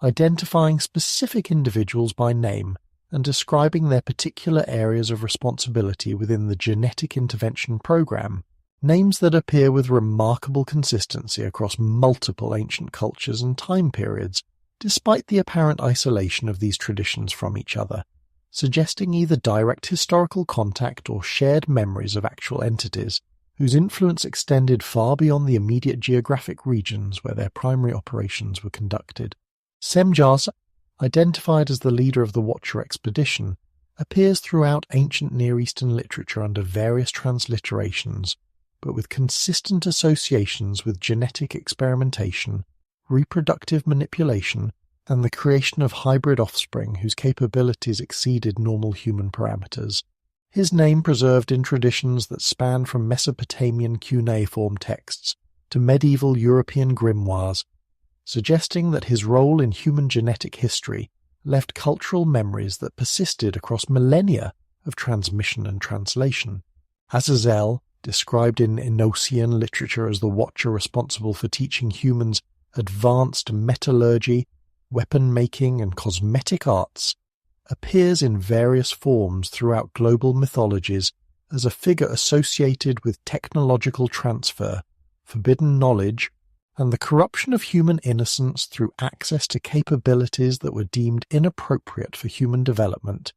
Speaker 1: identifying specific individuals by name and describing their particular areas of responsibility within the genetic intervention program, names that appear with remarkable consistency across multiple ancient cultures and time periods, despite the apparent isolation of these traditions from each other, suggesting either direct historical contact or shared memories of actual entities whose influence extended far beyond the immediate geographic regions where their primary operations were conducted. Semjasa, identified as the leader of the Watcher expedition, appears throughout ancient Near Eastern literature under various transliterations, but with consistent associations with genetic experimentation, reproductive manipulation, and the creation of hybrid offspring whose capabilities exceeded normal human parameters. His name preserved in traditions that span from Mesopotamian cuneiform texts to medieval European grimoires, suggesting that his role in human genetic history left cultural memories that persisted across millennia of transmission and translation. Azazel, described in Enochian literature as the Watcher responsible for teaching humans advanced metallurgy, weapon-making, and cosmetic arts, appears in various forms throughout global mythologies as a figure associated with technological transfer, forbidden knowledge, and the corruption of human innocence through access to capabilities that were deemed inappropriate for human development.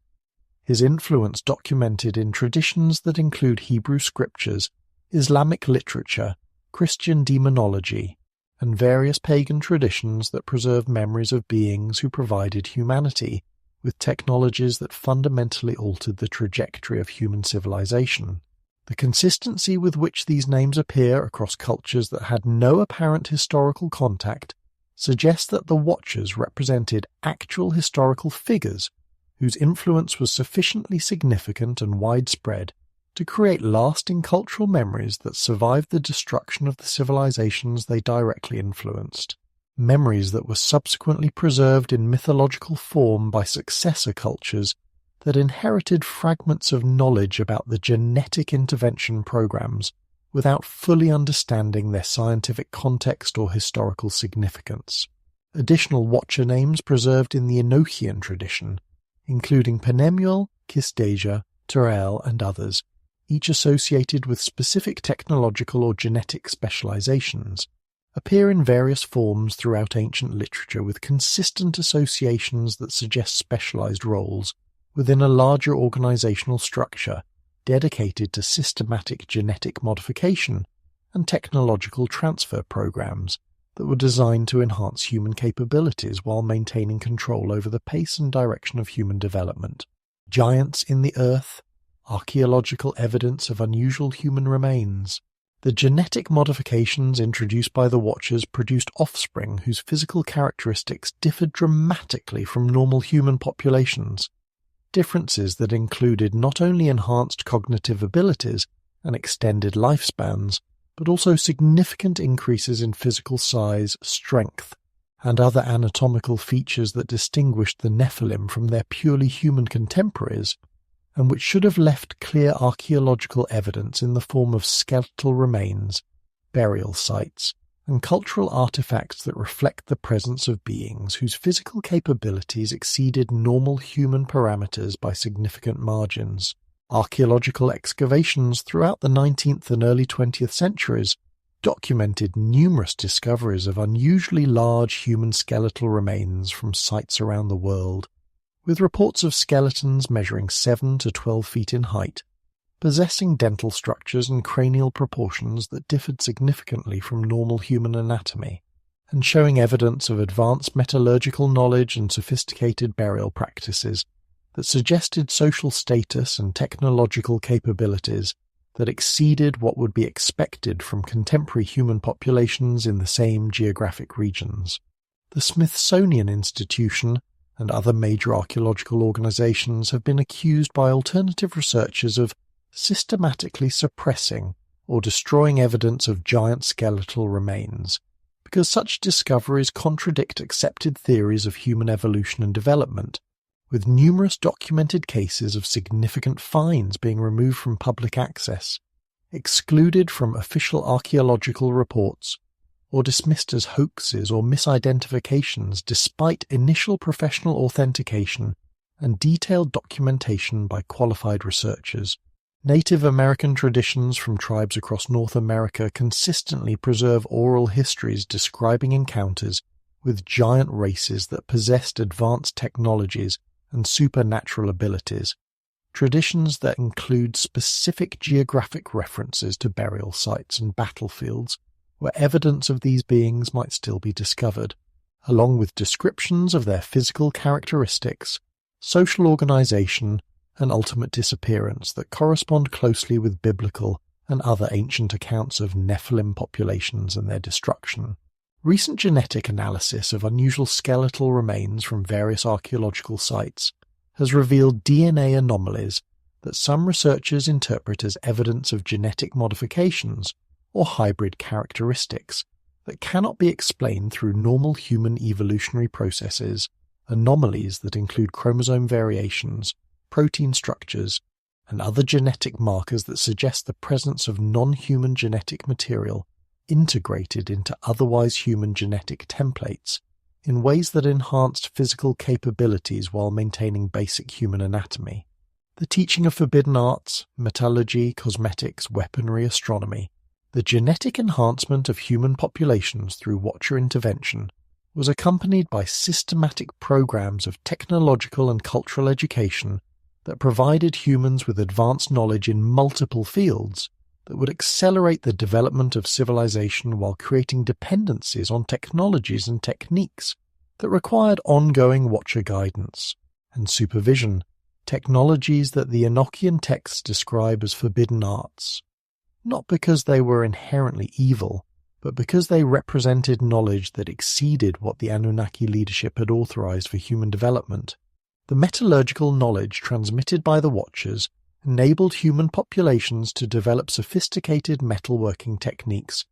Speaker 1: His influence documented in traditions that include Hebrew scriptures, Islamic literature, Christian demonology, and various pagan traditions that preserve memories of beings who provided humanity with technologies that fundamentally altered the trajectory of human civilization. The consistency with which these names appear across cultures that had no apparent historical contact suggests that the Watchers represented actual historical figures whose influence was sufficiently significant and widespread to create lasting cultural memories that survived the destruction of the civilizations they directly influenced. Memories that were subsequently preserved in mythological form by successor cultures that inherited fragments of knowledge about the genetic intervention programs without fully understanding their scientific context or historical significance. Additional Watcher names preserved in the Enochian tradition, including Penemuel, Kisdeja, Terrell, and others, each associated with specific technological or genetic specializations, appear in various forms throughout ancient literature with consistent associations that suggest specialized roles within a larger organizational structure dedicated to systematic genetic modification and technological transfer programs that were designed to enhance human capabilities while maintaining control over the pace and direction of human development. Giants in the earth, archaeological evidence of unusual human remains. The genetic modifications introduced by the Watchers produced offspring whose physical characteristics differed dramatically from normal human populations, differences that included not only enhanced cognitive abilities and extended lifespans, but also significant increases in physical size, strength, and other anatomical features that distinguished the Nephilim from their purely human contemporaries, and which should have left clear archaeological evidence in the form of skeletal remains, burial sites, and cultural artifacts that reflect the presence of beings whose physical capabilities exceeded normal human parameters by significant margins. Archaeological excavations throughout the 19th and early 20th centuries documented numerous discoveries of unusually large human skeletal remains from sites around the world, with reports of skeletons measuring 7 to 12 feet in height, possessing dental structures and cranial proportions that differed significantly from normal human anatomy, and showing evidence of advanced metallurgical knowledge and sophisticated burial practices that suggested social status and technological capabilities that exceeded what would be expected from contemporary human populations in the same geographic regions. The Smithsonian Institution and other major archaeological organizations have been accused by alternative researchers of systematically suppressing or destroying evidence of giant skeletal remains, because such discoveries contradict accepted theories of human evolution and development, with numerous documented cases of significant finds being removed from public access, excluded from official archaeological reports, or dismissed as hoaxes or misidentifications despite initial professional authentication and detailed documentation by qualified researchers. Native American traditions from tribes across North America consistently preserve oral histories describing encounters with giant races that possessed advanced technologies and supernatural abilities, traditions that include specific geographic references to burial sites and battlefields where evidence of these beings might still be discovered, along with descriptions of their physical characteristics, social organization, and ultimate disappearance that correspond closely with biblical and other ancient accounts of Nephilim populations and their destruction. Recent genetic analysis of unusual skeletal remains from various archaeological sites has revealed DNA anomalies that some researchers interpret as evidence of genetic modifications or hybrid characteristics that cannot be explained through normal human evolutionary processes, anomalies that include chromosome variations, protein structures, and other genetic markers that suggest the presence of non-human genetic material integrated into otherwise human genetic templates in ways that enhanced physical capabilities while maintaining basic human anatomy. The teaching of forbidden arts, metallurgy, cosmetics, weaponry, astronomy, the genetic enhancement of human populations through Watcher intervention was accompanied by systematic programs of technological and cultural education that provided humans with advanced knowledge in multiple fields that would accelerate the development of civilization while creating dependencies on technologies and techniques that required ongoing Watcher guidance and supervision, technologies that the Enochian texts describe as forbidden arts, not because they were inherently evil, but because they represented knowledge that exceeded what the Anunnaki leadership had authorized for human development. The metallurgical knowledge transmitted by the Watchers enabled human populations to develop sophisticated metalworking techniques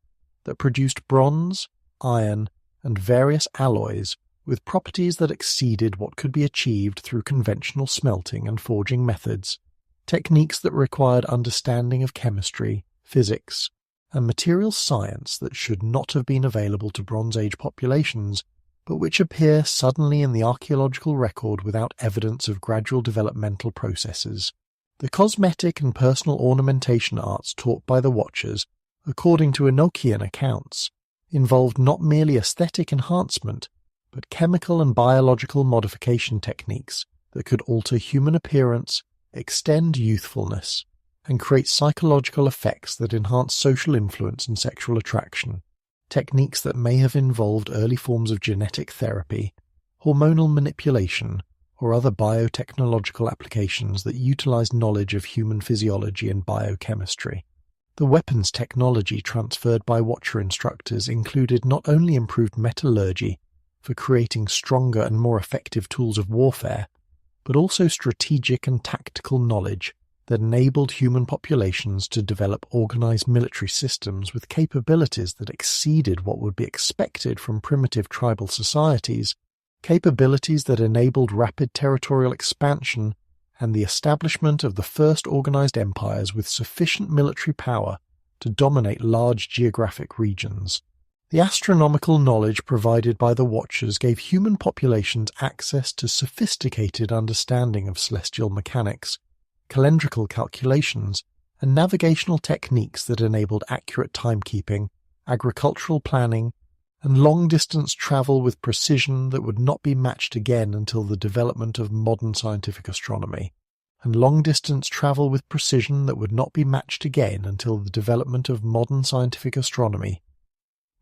Speaker 1: that produced bronze, iron, and various alloys with properties that exceeded what could be achieved through conventional smelting and forging methods, techniques that required understanding of chemistry, physics, and material science that should not have been available to Bronze Age populations, but which appear suddenly in the archaeological record without evidence of gradual developmental processes. The cosmetic and personal ornamentation arts taught by the Watchers, according to Enochian accounts, involved not merely aesthetic enhancement, but chemical and biological modification techniques that could alter human appearance, extend youthfulness, and create psychological effects that enhance social influence and sexual attraction, techniques that may have involved early forms of genetic therapy, hormonal manipulation, or other biotechnological applications that utilized knowledge of human physiology and biochemistry. The weapons technology transferred by Watcher instructors included not only improved metallurgy for creating stronger and more effective tools of warfare, but also strategic and tactical knowledge that enabled human populations to develop organized military systems with capabilities that exceeded what would be expected from primitive tribal societies, capabilities that enabled rapid territorial expansion and the establishment of the first organized empires with sufficient military power to dominate large geographic regions. The astronomical knowledge provided by the Watchers gave human populations access to sophisticated understanding of celestial mechanics, calendrical calculations, and navigational techniques that enabled accurate timekeeping, agricultural planning, and long-distance travel with precision that would not be matched again until the development of modern scientific astronomy, and long-distance travel with precision that would not be matched again until the development of modern scientific astronomy,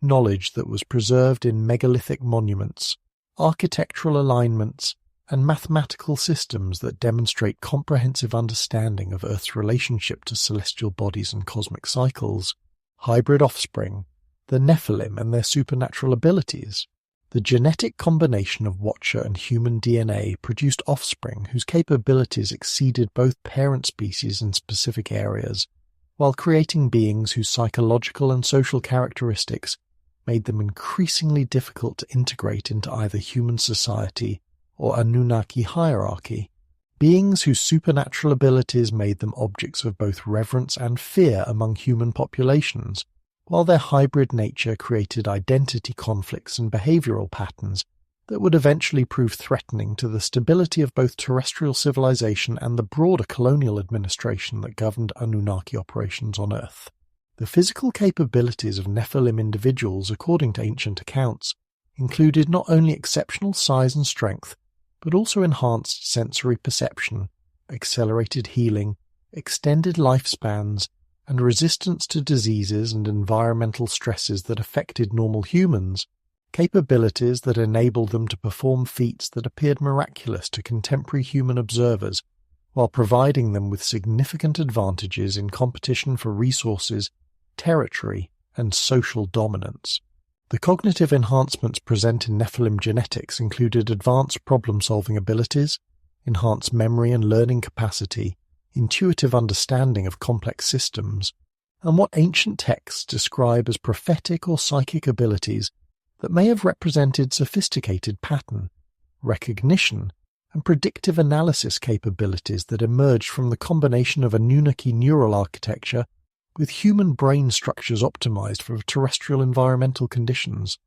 Speaker 1: knowledge that was preserved in megalithic monuments, architectural alignments, and mathematical systems that demonstrate comprehensive understanding of Earth's relationship to celestial bodies and cosmic cycles, hybrid offspring, the Nephilim and their supernatural abilities. The genetic combination of Watcher and human DNA produced offspring whose capabilities exceeded both parent species in specific areas, while creating beings whose psychological and social characteristics made them increasingly difficult to integrate into either human society or Anunnaki hierarchy, beings whose supernatural abilities made them objects of both reverence and fear among human populations, while their hybrid nature created identity conflicts and behavioral patterns that would eventually prove threatening to the stability of both terrestrial civilization and the broader colonial administration that governed Anunnaki operations on Earth. The physical capabilities of Nephilim individuals, according to ancient accounts, included not only exceptional size and strength, but also enhanced sensory perception, accelerated healing, extended lifespans, and resistance to diseases and environmental stresses that affected normal humans, capabilities that enabled them to perform feats that appeared miraculous to contemporary human observers, while providing them with significant advantages in competition for resources, territory, and social dominance. The cognitive enhancements present in Nephilim genetics included advanced problem-solving abilities, enhanced memory and learning capacity, intuitive understanding of complex systems, and what ancient texts describe as prophetic or psychic abilities that may have represented sophisticated pattern, recognition, and predictive analysis capabilities that emerged from the combination of Anunnaki neural architecture with human brain structures optimized for terrestrial environmental conditions.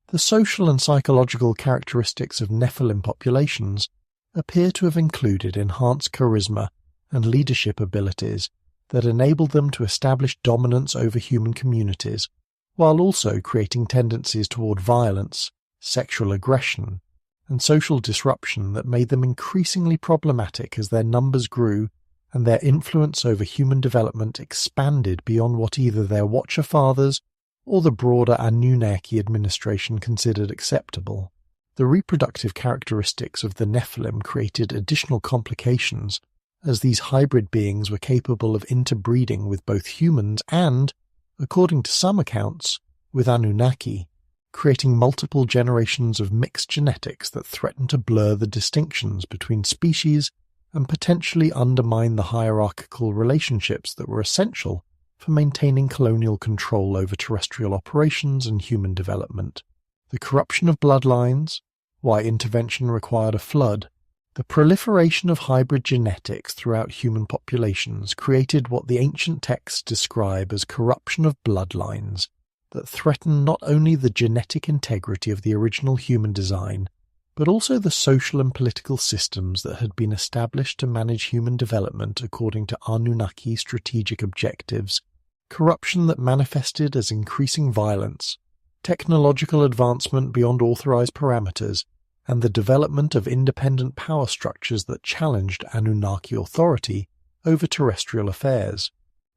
Speaker 1: The social and psychological characteristics of Nephilim populations appear to have included enhanced charisma and leadership abilities that enabled them to establish dominance over human communities, while also creating tendencies toward violence, sexual aggression, and social disruption that made them increasingly problematic as their numbers grew and their influence over human development expanded beyond what either their Watcher fathers or the broader Anunnaki administration considered acceptable. The reproductive characteristics of the Nephilim created additional complications, as these hybrid beings were capable of interbreeding with both humans and, according to some accounts, with Anunnaki, creating multiple generations of mixed genetics that threatened to blur the distinctions between species and potentially undermine the hierarchical relationships that were essential for maintaining colonial control over terrestrial operations and human development. The corruption of bloodlines, why intervention required a flood, the proliferation of hybrid genetics throughout human populations created what the ancient texts describe as corruption of bloodlines that threatened not only the genetic integrity of the original human design, but also the social and political systems that had been established to manage human development according to Anunnaki strategic objectives, corruption that manifested as increasing violence, technological advancement beyond authorized parameters, and the development of independent power structures that challenged Anunnaki authority over terrestrial affairs.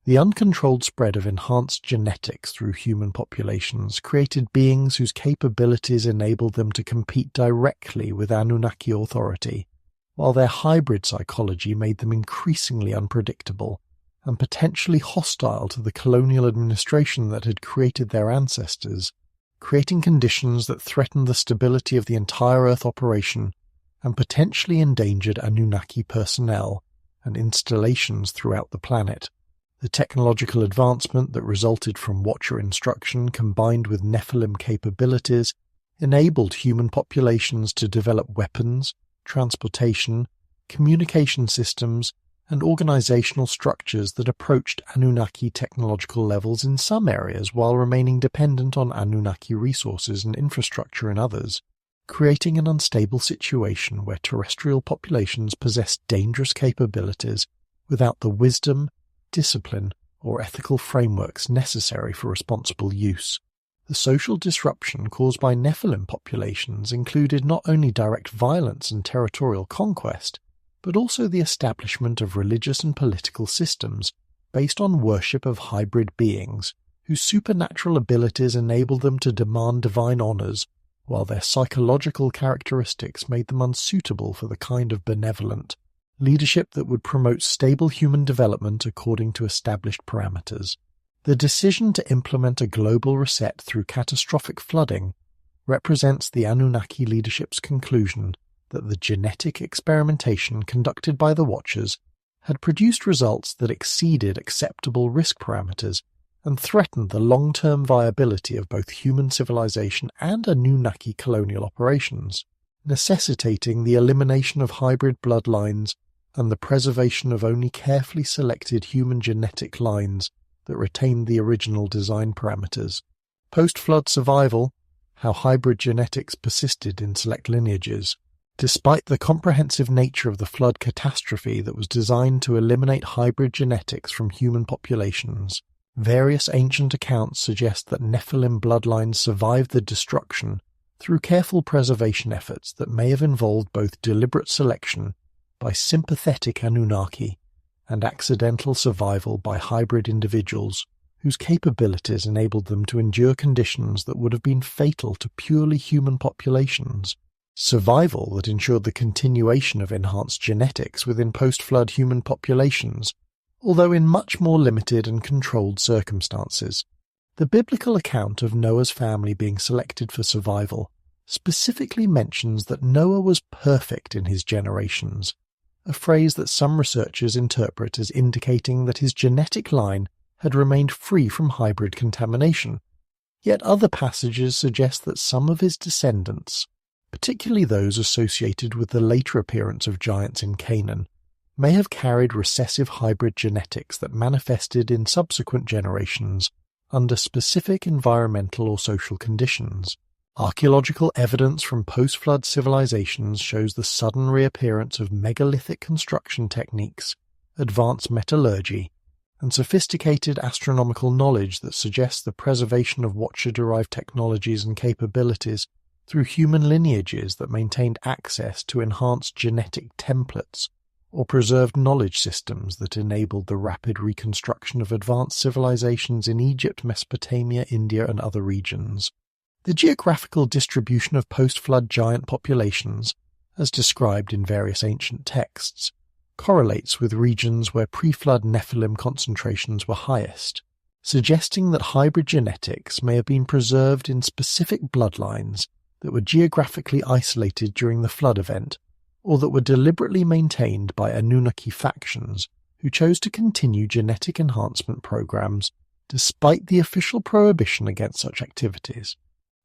Speaker 1: The uncontrolled spread of enhanced genetics through human populations created beings whose capabilities enabled them to compete directly with Anunnaki authority, while their hybrid psychology made them increasingly unpredictable and potentially hostile to the colonial administration that had created their ancestors, creating conditions that threatened the stability of the entire Earth operation and potentially endangered Anunnaki personnel and installations throughout the planet. The technological advancement that resulted from Watcher instruction combined with Nephilim capabilities enabled human populations to develop weapons, transportation, communication systems, and organizational structures that approached Anunnaki technological levels in some areas while remaining dependent on Anunnaki resources and infrastructure in others, creating an unstable situation where terrestrial populations possessed dangerous capabilities without the wisdom, discipline, or ethical frameworks necessary for responsible use. The social disruption caused by Nephilim populations included not only direct violence and territorial conquest, but also the establishment of religious and political systems based on worship of hybrid beings, whose supernatural abilities enabled them to demand divine honors, while their psychological characteristics made them unsuitable for the kind of benevolent leadership that would promote stable human development according to established parameters. The decision to implement a global reset through catastrophic flooding represents the Anunnaki leadership's conclusion that the genetic experimentation conducted by the Watchers had produced results that exceeded acceptable risk parameters and threatened the long-term viability of both human civilization and Anunnaki colonial operations, necessitating the elimination of hybrid bloodlines and the preservation of only carefully selected human genetic lines that retained the original design parameters. Post-flood survival, how hybrid genetics persisted in select lineages. Despite the comprehensive nature of the flood catastrophe that was designed to eliminate hybrid genetics from human populations, various ancient accounts suggest that Nephilim bloodlines survived the destruction through careful preservation efforts that may have involved both deliberate selection by sympathetic Anunnaki and accidental survival by hybrid individuals whose capabilities enabled them to endure conditions that would have been fatal to purely human populations. Survival that ensured the continuation of enhanced genetics within post-flood human populations, although in much more limited and controlled circumstances. The biblical account of Noah's family being selected for survival specifically mentions that Noah was perfect in his generations, a phrase that some researchers interpret as indicating that his genetic line had remained free from hybrid contamination. Yet other passages suggest that some of his descendants, particularly those associated with the later appearance of giants in Canaan, may have carried recessive hybrid genetics that manifested in subsequent generations under specific environmental or social conditions. Archaeological evidence from post-flood civilizations shows the sudden reappearance of megalithic construction techniques, advanced metallurgy, and sophisticated astronomical knowledge that suggests the preservation of Watcher-derived technologies and capabilities through human lineages that maintained access to enhanced genetic templates or preserved knowledge systems that enabled the rapid reconstruction of advanced civilizations in Egypt, Mesopotamia, India, and other regions. The geographical distribution of post-flood giant populations, as described in various ancient texts, correlates with regions where pre-flood Nephilim concentrations were highest, suggesting that hybrid genetics may have been preserved in specific bloodlines that were geographically isolated during the flood event, or that were deliberately maintained by Anunnaki factions who chose to continue genetic enhancement programs despite the official prohibition against such activities.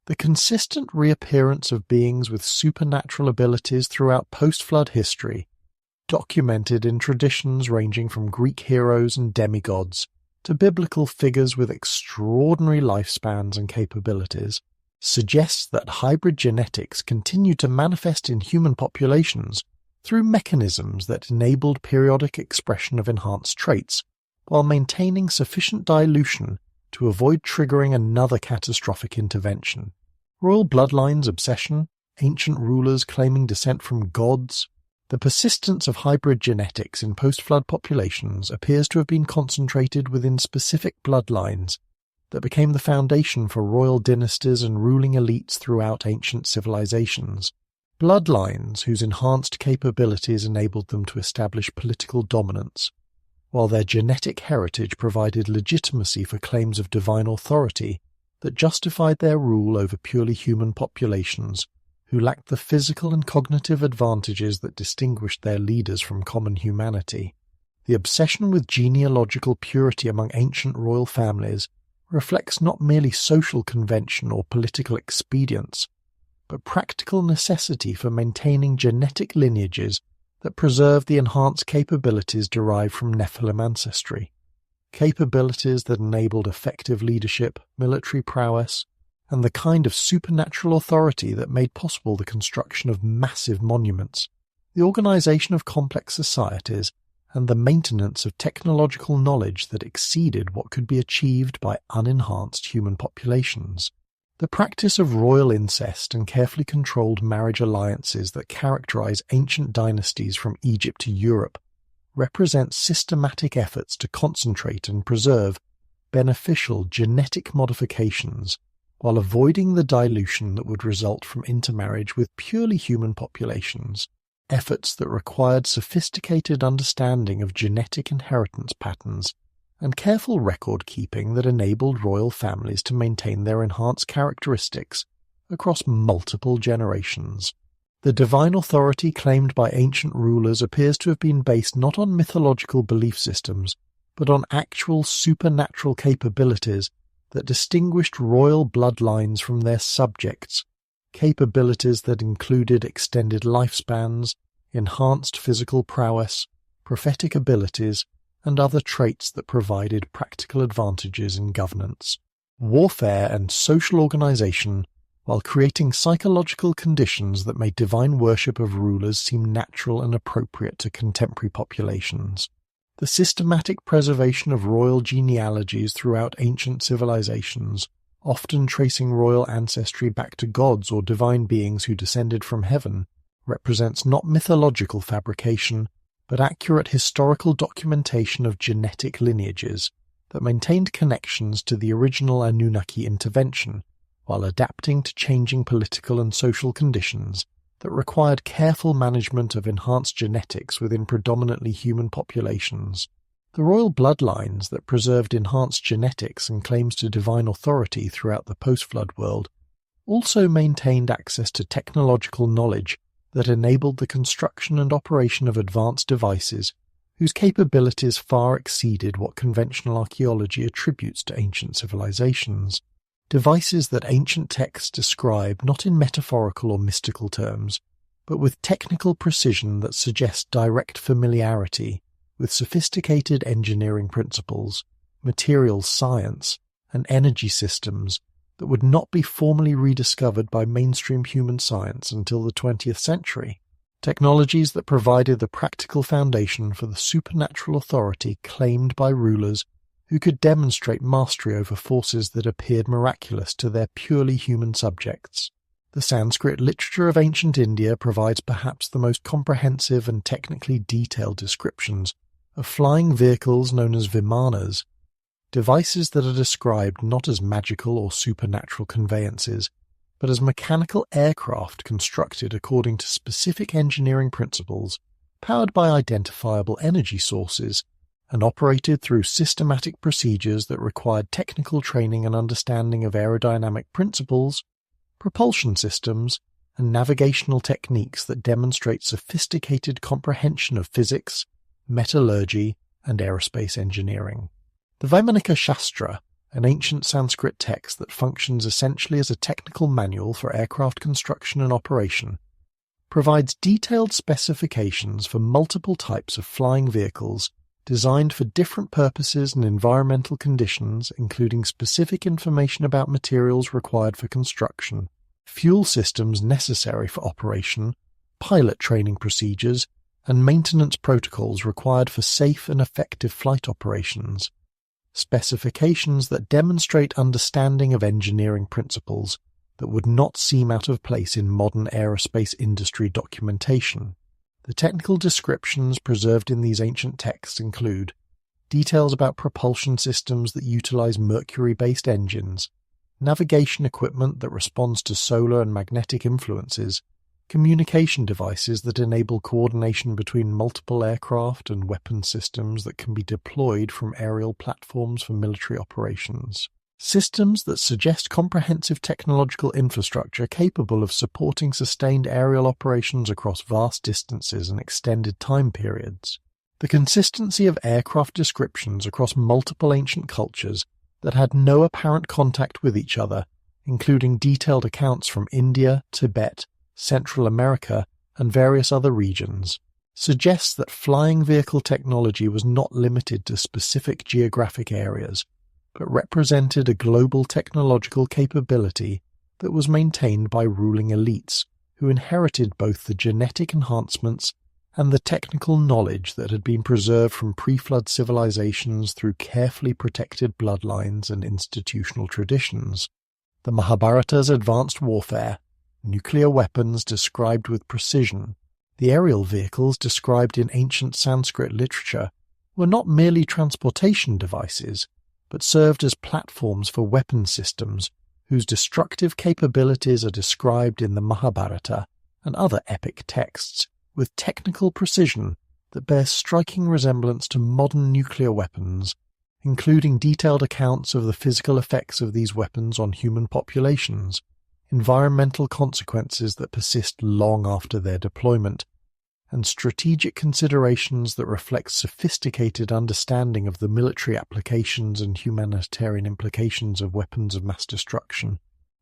Speaker 1: The consistent reappearance of beings with supernatural abilities throughout post-flood history, documented in traditions ranging from Greek heroes and demigods to biblical figures with extraordinary lifespans and capabilities, suggests that hybrid genetics continue to manifest in human populations through mechanisms that enabled periodic expression of enhanced traits, while maintaining sufficient dilution to avoid triggering another catastrophic intervention. Royal bloodlines obsession, ancient rulers claiming descent from gods. The persistence of hybrid genetics in post-flood populations appears to have been concentrated within specific bloodlines that became the foundation for royal dynasties and ruling elites throughout ancient civilizations. Bloodlines whose enhanced capabilities enabled them to establish political dominance, while their genetic heritage provided legitimacy for claims of divine authority that justified their rule over purely human populations who lacked the physical and cognitive advantages that distinguished their leaders from common humanity. The obsession with genealogical purity among ancient royal families reflects not merely social convention or political expedience, but practical necessity for maintaining genetic lineages that preserve the enhanced capabilities derived from Nephilim ancestry, capabilities that enabled effective leadership, military prowess, and the kind of supernatural authority that made possible the construction of massive monuments, the organization of complex societies, and the maintenance of technological knowledge that exceeded what could be achieved by unenhanced human populations. The practice of royal incest and carefully controlled marriage alliances that characterize ancient dynasties from Egypt to Europe represent systematic efforts to concentrate and preserve beneficial genetic modifications while avoiding the dilution that would result from intermarriage with purely human populations, efforts that required sophisticated understanding of genetic inheritance patterns and careful record-keeping that enabled royal families to maintain their enhanced characteristics across multiple generations. The divine authority claimed by ancient rulers appears to have been based not on mythological belief systems, but on actual supernatural capabilities that distinguished royal bloodlines from their subjects, capabilities that included extended lifespans, enhanced physical prowess, prophetic abilities, and other traits that provided practical advantages in governance, warfare, and social organization, while creating psychological conditions that made divine worship of rulers seem natural and appropriate to contemporary populations. The systematic preservation of royal genealogies throughout ancient civilizations, often tracing royal ancestry back to gods or divine beings who descended from heaven, represents not mythological fabrication, but accurate historical documentation of genetic lineages that maintained connections to the original Anunnaki intervention, while adapting to changing political and social conditions that required careful management of enhanced genetics within predominantly human populations. The royal bloodlines that preserved enhanced genetics and claims to divine authority throughout the post-flood world also maintained access to technological knowledge that enabled the construction and operation of advanced devices whose capabilities far exceeded what conventional archaeology attributes to ancient civilizations. Devices that ancient texts describe not in metaphorical or mystical terms, but with technical precision that suggests direct familiarity with sophisticated engineering principles, materials science, and energy systems that would not be formally rediscovered by mainstream human science until the 20th century. Technologies that provided the practical foundation for the supernatural authority claimed by rulers who could demonstrate mastery over forces that appeared miraculous to their purely human subjects. The Sanskrit literature of ancient India provides perhaps the most comprehensive and technically detailed descriptions of flying vehicles known as vimanas, devices that are described not as magical or supernatural conveyances, but as mechanical aircraft constructed according to specific engineering principles, powered by identifiable energy sources, and operated through systematic procedures that required technical training and understanding of aerodynamic principles, propulsion systems, and navigational techniques that demonstrate sophisticated comprehension of physics, metallurgy, and aerospace engineering. The Vaimanika Shastra, an ancient Sanskrit text that functions essentially as a technical manual for aircraft construction and operation, provides detailed specifications for multiple types of flying vehicles designed for different purposes and environmental conditions, including specific information about materials required for construction, fuel systems necessary for operation, pilot training procedures, and maintenance protocols required for safe and effective flight operations. Specifications that demonstrate understanding of engineering principles that would not seem out of place in modern aerospace industry documentation. The technical descriptions preserved in these ancient texts include details about propulsion systems that utilize mercury-based engines, navigation equipment that responds to solar and magnetic influences, communication devices that enable coordination between multiple aircraft and weapon systems that can be deployed from aerial platforms for military operations. Systems that suggest comprehensive technological infrastructure capable of supporting sustained aerial operations across vast distances and extended time periods. The consistency of aircraft descriptions across multiple ancient cultures that had no apparent contact with each other, including detailed accounts from India, Tibet, Central America, and various other regions, suggests that flying vehicle technology was not limited to specific geographic areas, but represented a global technological capability that was maintained by ruling elites who inherited both the genetic enhancements and the technical knowledge that had been preserved from pre-flood civilizations through carefully protected bloodlines and institutional traditions. The Mahabharata's advanced warfare, nuclear weapons described with precision, the aerial vehicles described in ancient Sanskrit literature were not merely transportation devices, but served as platforms for weapon systems whose destructive capabilities are described in the Mahabharata and other epic texts with technical precision that bears striking resemblance to modern nuclear weapons, including detailed accounts of the physical effects of these weapons on human populations, environmental consequences that persist long after their deployment, and strategic considerations that reflect sophisticated understanding of the military applications and humanitarian implications of weapons of mass destruction.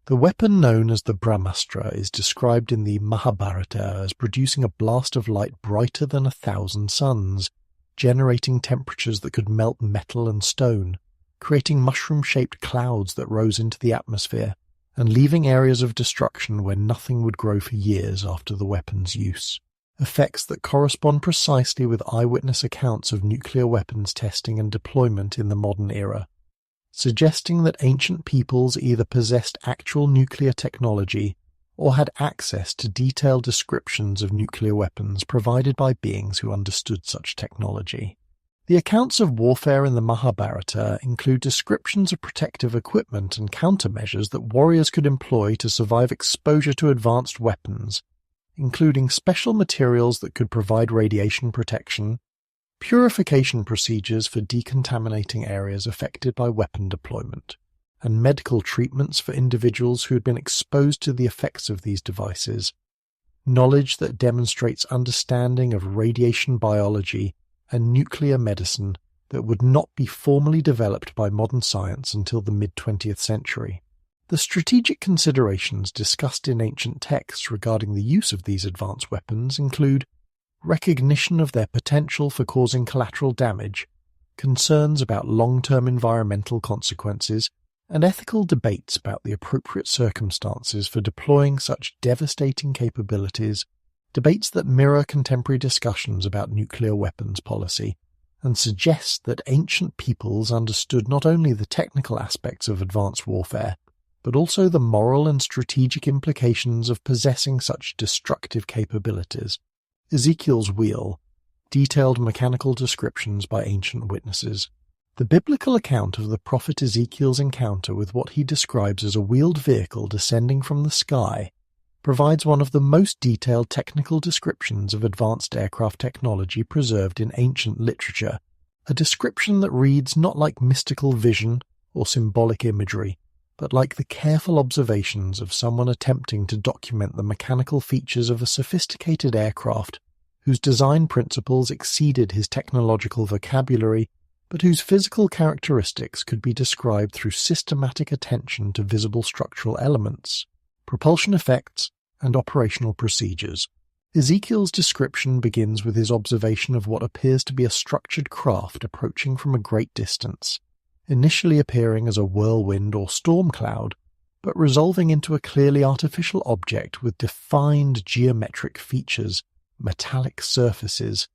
Speaker 1: The weapon known as the Brahmastra is described in the Mahabharata as producing a blast of light brighter than 1,000 suns, generating temperatures that could melt metal and stone, creating mushroom-shaped clouds that rose into the atmosphere, and leaving areas of destruction where nothing would grow for years after the weapon's use. Effects that correspond precisely with eyewitness accounts of nuclear weapons testing and deployment in the modern era, suggesting that ancient peoples either possessed actual nuclear technology or had access to detailed descriptions of nuclear weapons provided by beings who understood such technology. The accounts of warfare in the Mahabharata include descriptions of protective equipment and countermeasures that warriors could employ to survive exposure to advanced weapons, including special materials that could provide radiation protection, purification procedures for decontaminating areas affected by weapon deployment, and medical treatments for individuals who had been exposed to the effects of these devices, knowledge that demonstrates understanding of radiation biology and nuclear medicine that would not be formally developed by modern science until the mid-20th century. The strategic considerations discussed in ancient texts regarding the use of these advanced weapons include recognition of their potential for causing collateral damage, concerns about long-term environmental consequences, and ethical debates about the appropriate circumstances for deploying such devastating capabilities, debates that mirror contemporary discussions about nuclear weapons policy, and suggest that ancient peoples understood not only the technical aspects of advanced warfare, but also the moral and strategic implications of possessing such destructive capabilities. Ezekiel's wheel, detailed mechanical descriptions by ancient witnesses. The biblical account of the prophet Ezekiel's encounter with what he describes as a wheeled vehicle descending from the sky provides one of the most detailed technical descriptions of advanced aircraft technology preserved in ancient literature, a description that reads not like mystical vision or symbolic imagery, but like the careful observations of someone attempting to document the mechanical features of a sophisticated aircraft whose design principles exceeded his technological vocabulary, but whose physical characteristics could be described through systematic attention to visible structural elements, propulsion effects, and operational procedures. Ezekiel's description begins with his observation of what appears to be a structured craft approaching from a great distance, initially appearing as a whirlwind or storm cloud, but resolving into a clearly artificial object with defined geometric features, metallic surfaces,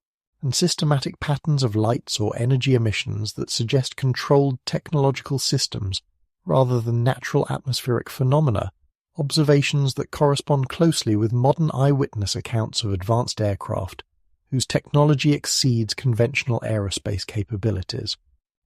Speaker 1: and systematic patterns of lights or energy emissions that suggest controlled technological systems rather than natural atmospheric phenomena, observations that correspond closely with modern eyewitness accounts of advanced aircraft, whose technology exceeds conventional aerospace capabilities.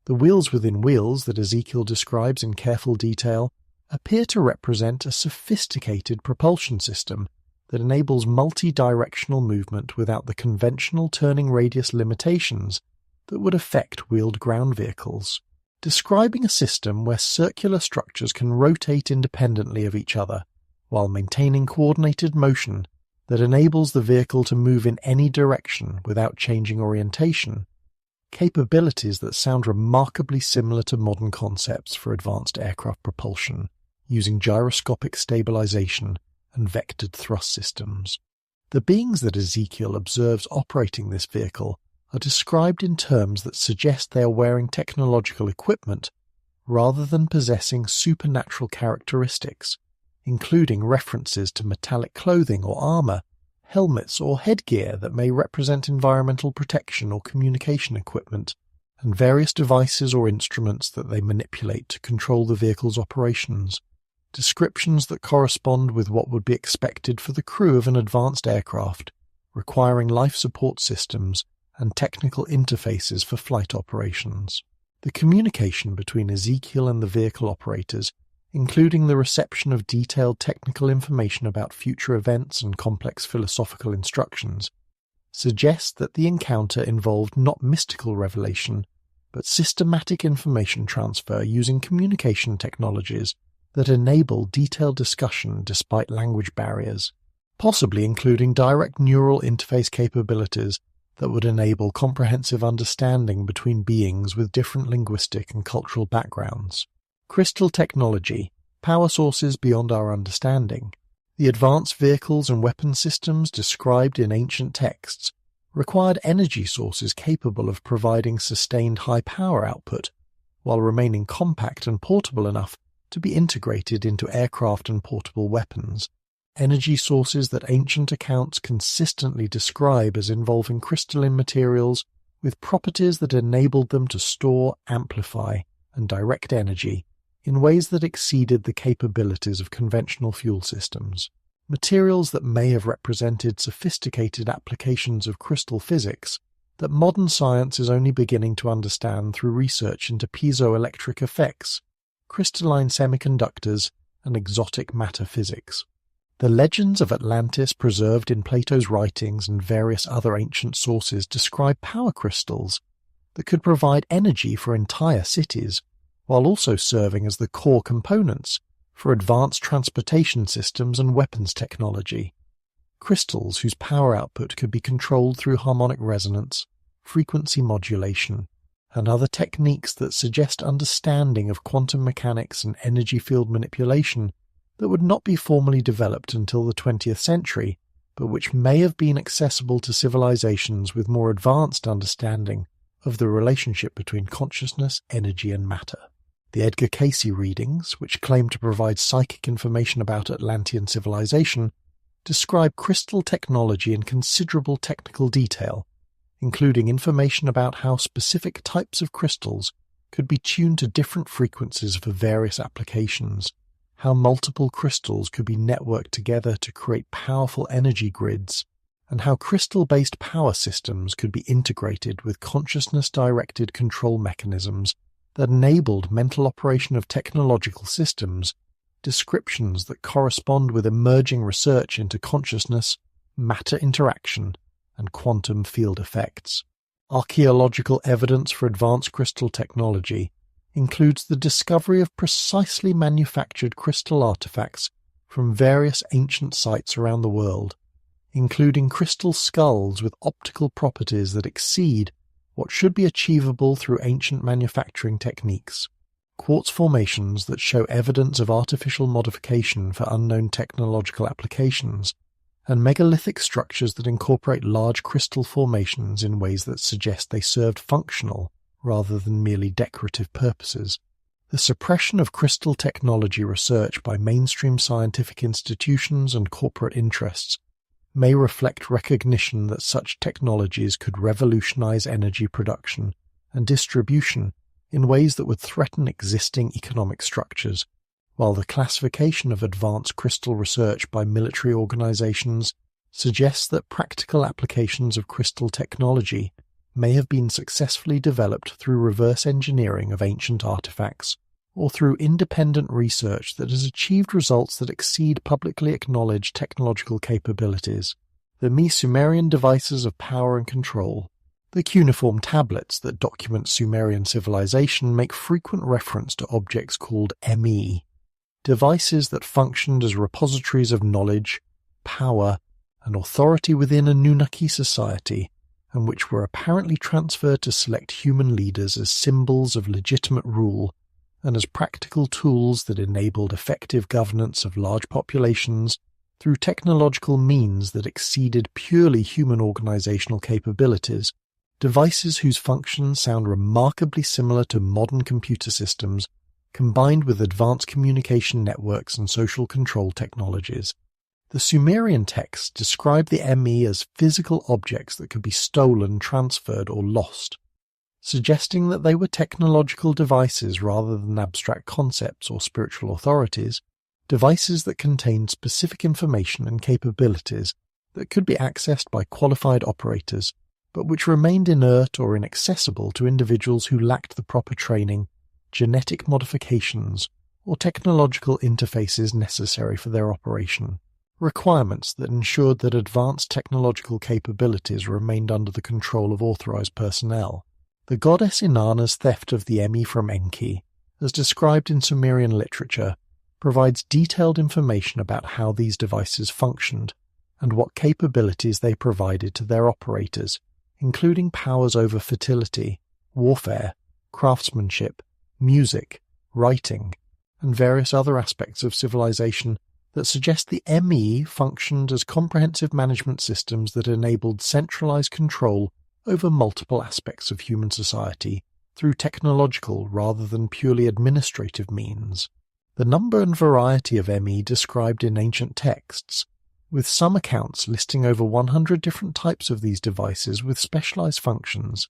Speaker 1: The wheels within wheels that Ezekiel describes in careful detail appear to represent a sophisticated propulsion system that enables multi-directional movement without the conventional turning radius limitations that would affect wheeled ground vehicles, describing a system where circular structures can rotate independently of each other while maintaining coordinated motion that enables the vehicle to move in any direction without changing orientation, capabilities that sound remarkably similar to modern concepts for advanced aircraft propulsion, using gyroscopic stabilization and vectored thrust systems. The beings that Ezekiel observes operating this vehicle are described in terms that suggest they are wearing technological equipment rather than possessing supernatural characteristics, including references to metallic clothing or armor, helmets or headgear that may represent environmental protection or communication equipment, and various devices or instruments that they manipulate to control the vehicle's operations. Descriptions that correspond with what would be expected for the crew of an advanced aircraft, requiring life support systems and technical interfaces for flight operations. The communication between Ezekiel and the vehicle operators, including the reception of detailed technical information about future events and complex philosophical instructions, suggests that the encounter involved not mystical revelation, but systematic information transfer using communication technologies that enable detailed discussion despite language barriers, possibly including direct neural interface capabilities that would enable comprehensive understanding between beings with different linguistic and cultural backgrounds. Crystal technology, power sources beyond our understanding. The advanced vehicles and weapon systems described in ancient texts required energy sources capable of providing sustained high power output, while remaining compact and portable enough to be integrated into aircraft and portable weapons. Energy sources that ancient accounts consistently describe as involving crystalline materials with properties that enabled them to store, amplify, and direct energy in ways that exceeded the capabilities of conventional fuel systems. Materials that may have represented sophisticated applications of crystal physics that modern science is only beginning to understand through research into piezoelectric effects, crystalline semiconductors, and exotic matter physics. The legends of Atlantis preserved in Plato's writings and various other ancient sources describe power crystals that could provide energy for entire cities, while also serving as the core components for advanced transportation systems and weapons technology. Crystals whose power output could be controlled through harmonic resonance, frequency modulation, and other techniques that suggest understanding of quantum mechanics and energy field manipulation that would not be formally developed until the 20th century, but which may have been accessible to civilizations with more advanced understanding of the relationship between consciousness, energy, and matter. The Edgar Cayce readings, which claim to provide psychic information about Atlantean civilization, describe crystal technology in considerable technical detail, including information about how specific types of crystals could be tuned to different frequencies for various applications, how multiple crystals could be networked together to create powerful energy grids, and how crystal-based power systems could be integrated with consciousness-directed control mechanisms that enabled mental operation of technological systems, descriptions that correspond with emerging research into consciousness, matter interaction, and quantum field effects. Archaeological evidence for advanced crystal technology includes the discovery of precisely manufactured crystal artifacts from various ancient sites around the world, including crystal skulls with optical properties that exceed what should be achievable through ancient manufacturing techniques, quartz formations that show evidence of artificial modification for unknown technological applications, and megalithic structures that incorporate large crystal formations in ways that suggest they served functional rather than merely decorative purposes. The suppression of crystal technology research by mainstream scientific institutions and corporate interests may reflect recognition that such technologies could revolutionize energy production and distribution in ways that would threaten existing economic structures, while the classification of advanced crystal research by military organizations suggests that practical applications of crystal technology may have been successfully developed through reverse engineering of ancient artifacts, or through independent research that has achieved results that exceed publicly acknowledged technological capabilities. The Sumerian devices of power and control, the cuneiform tablets that document Sumerian civilization, make frequent reference to objects called devices that functioned as repositories of knowledge, power, an authority within Anunnaki society, and which were apparently transferred to select human leaders as symbols of legitimate rule and as practical tools that enabled effective governance of large populations through technological means that exceeded purely human organizational capabilities, devices whose functions sound remarkably similar to modern computer systems, combined with advanced communication networks and social control technologies. The Sumerian texts describe the ME as physical objects that could be stolen, transferred, or lost, suggesting that they were technological devices rather than abstract concepts or spiritual authorities, devices that contained specific information and capabilities that could be accessed by qualified operators, but which remained inert or inaccessible to individuals who lacked the proper training, genetic modifications, or technological interfaces necessary for their operation, requirements that ensured that advanced technological capabilities remained under the control of authorized personnel. The goddess Inanna's theft of the Emi from Enki, as described in Sumerian literature, provides detailed information about how these devices functioned and what capabilities they provided to their operators, including powers over fertility, warfare, craftsmanship, music, writing, and various other aspects of civilization that suggest the ME functioned as comprehensive management systems that enabled centralized control over multiple aspects of human society through technological rather than purely administrative means. The number and variety of ME described in ancient texts, with some accounts listing over 100 different types of these devices with specialized functions,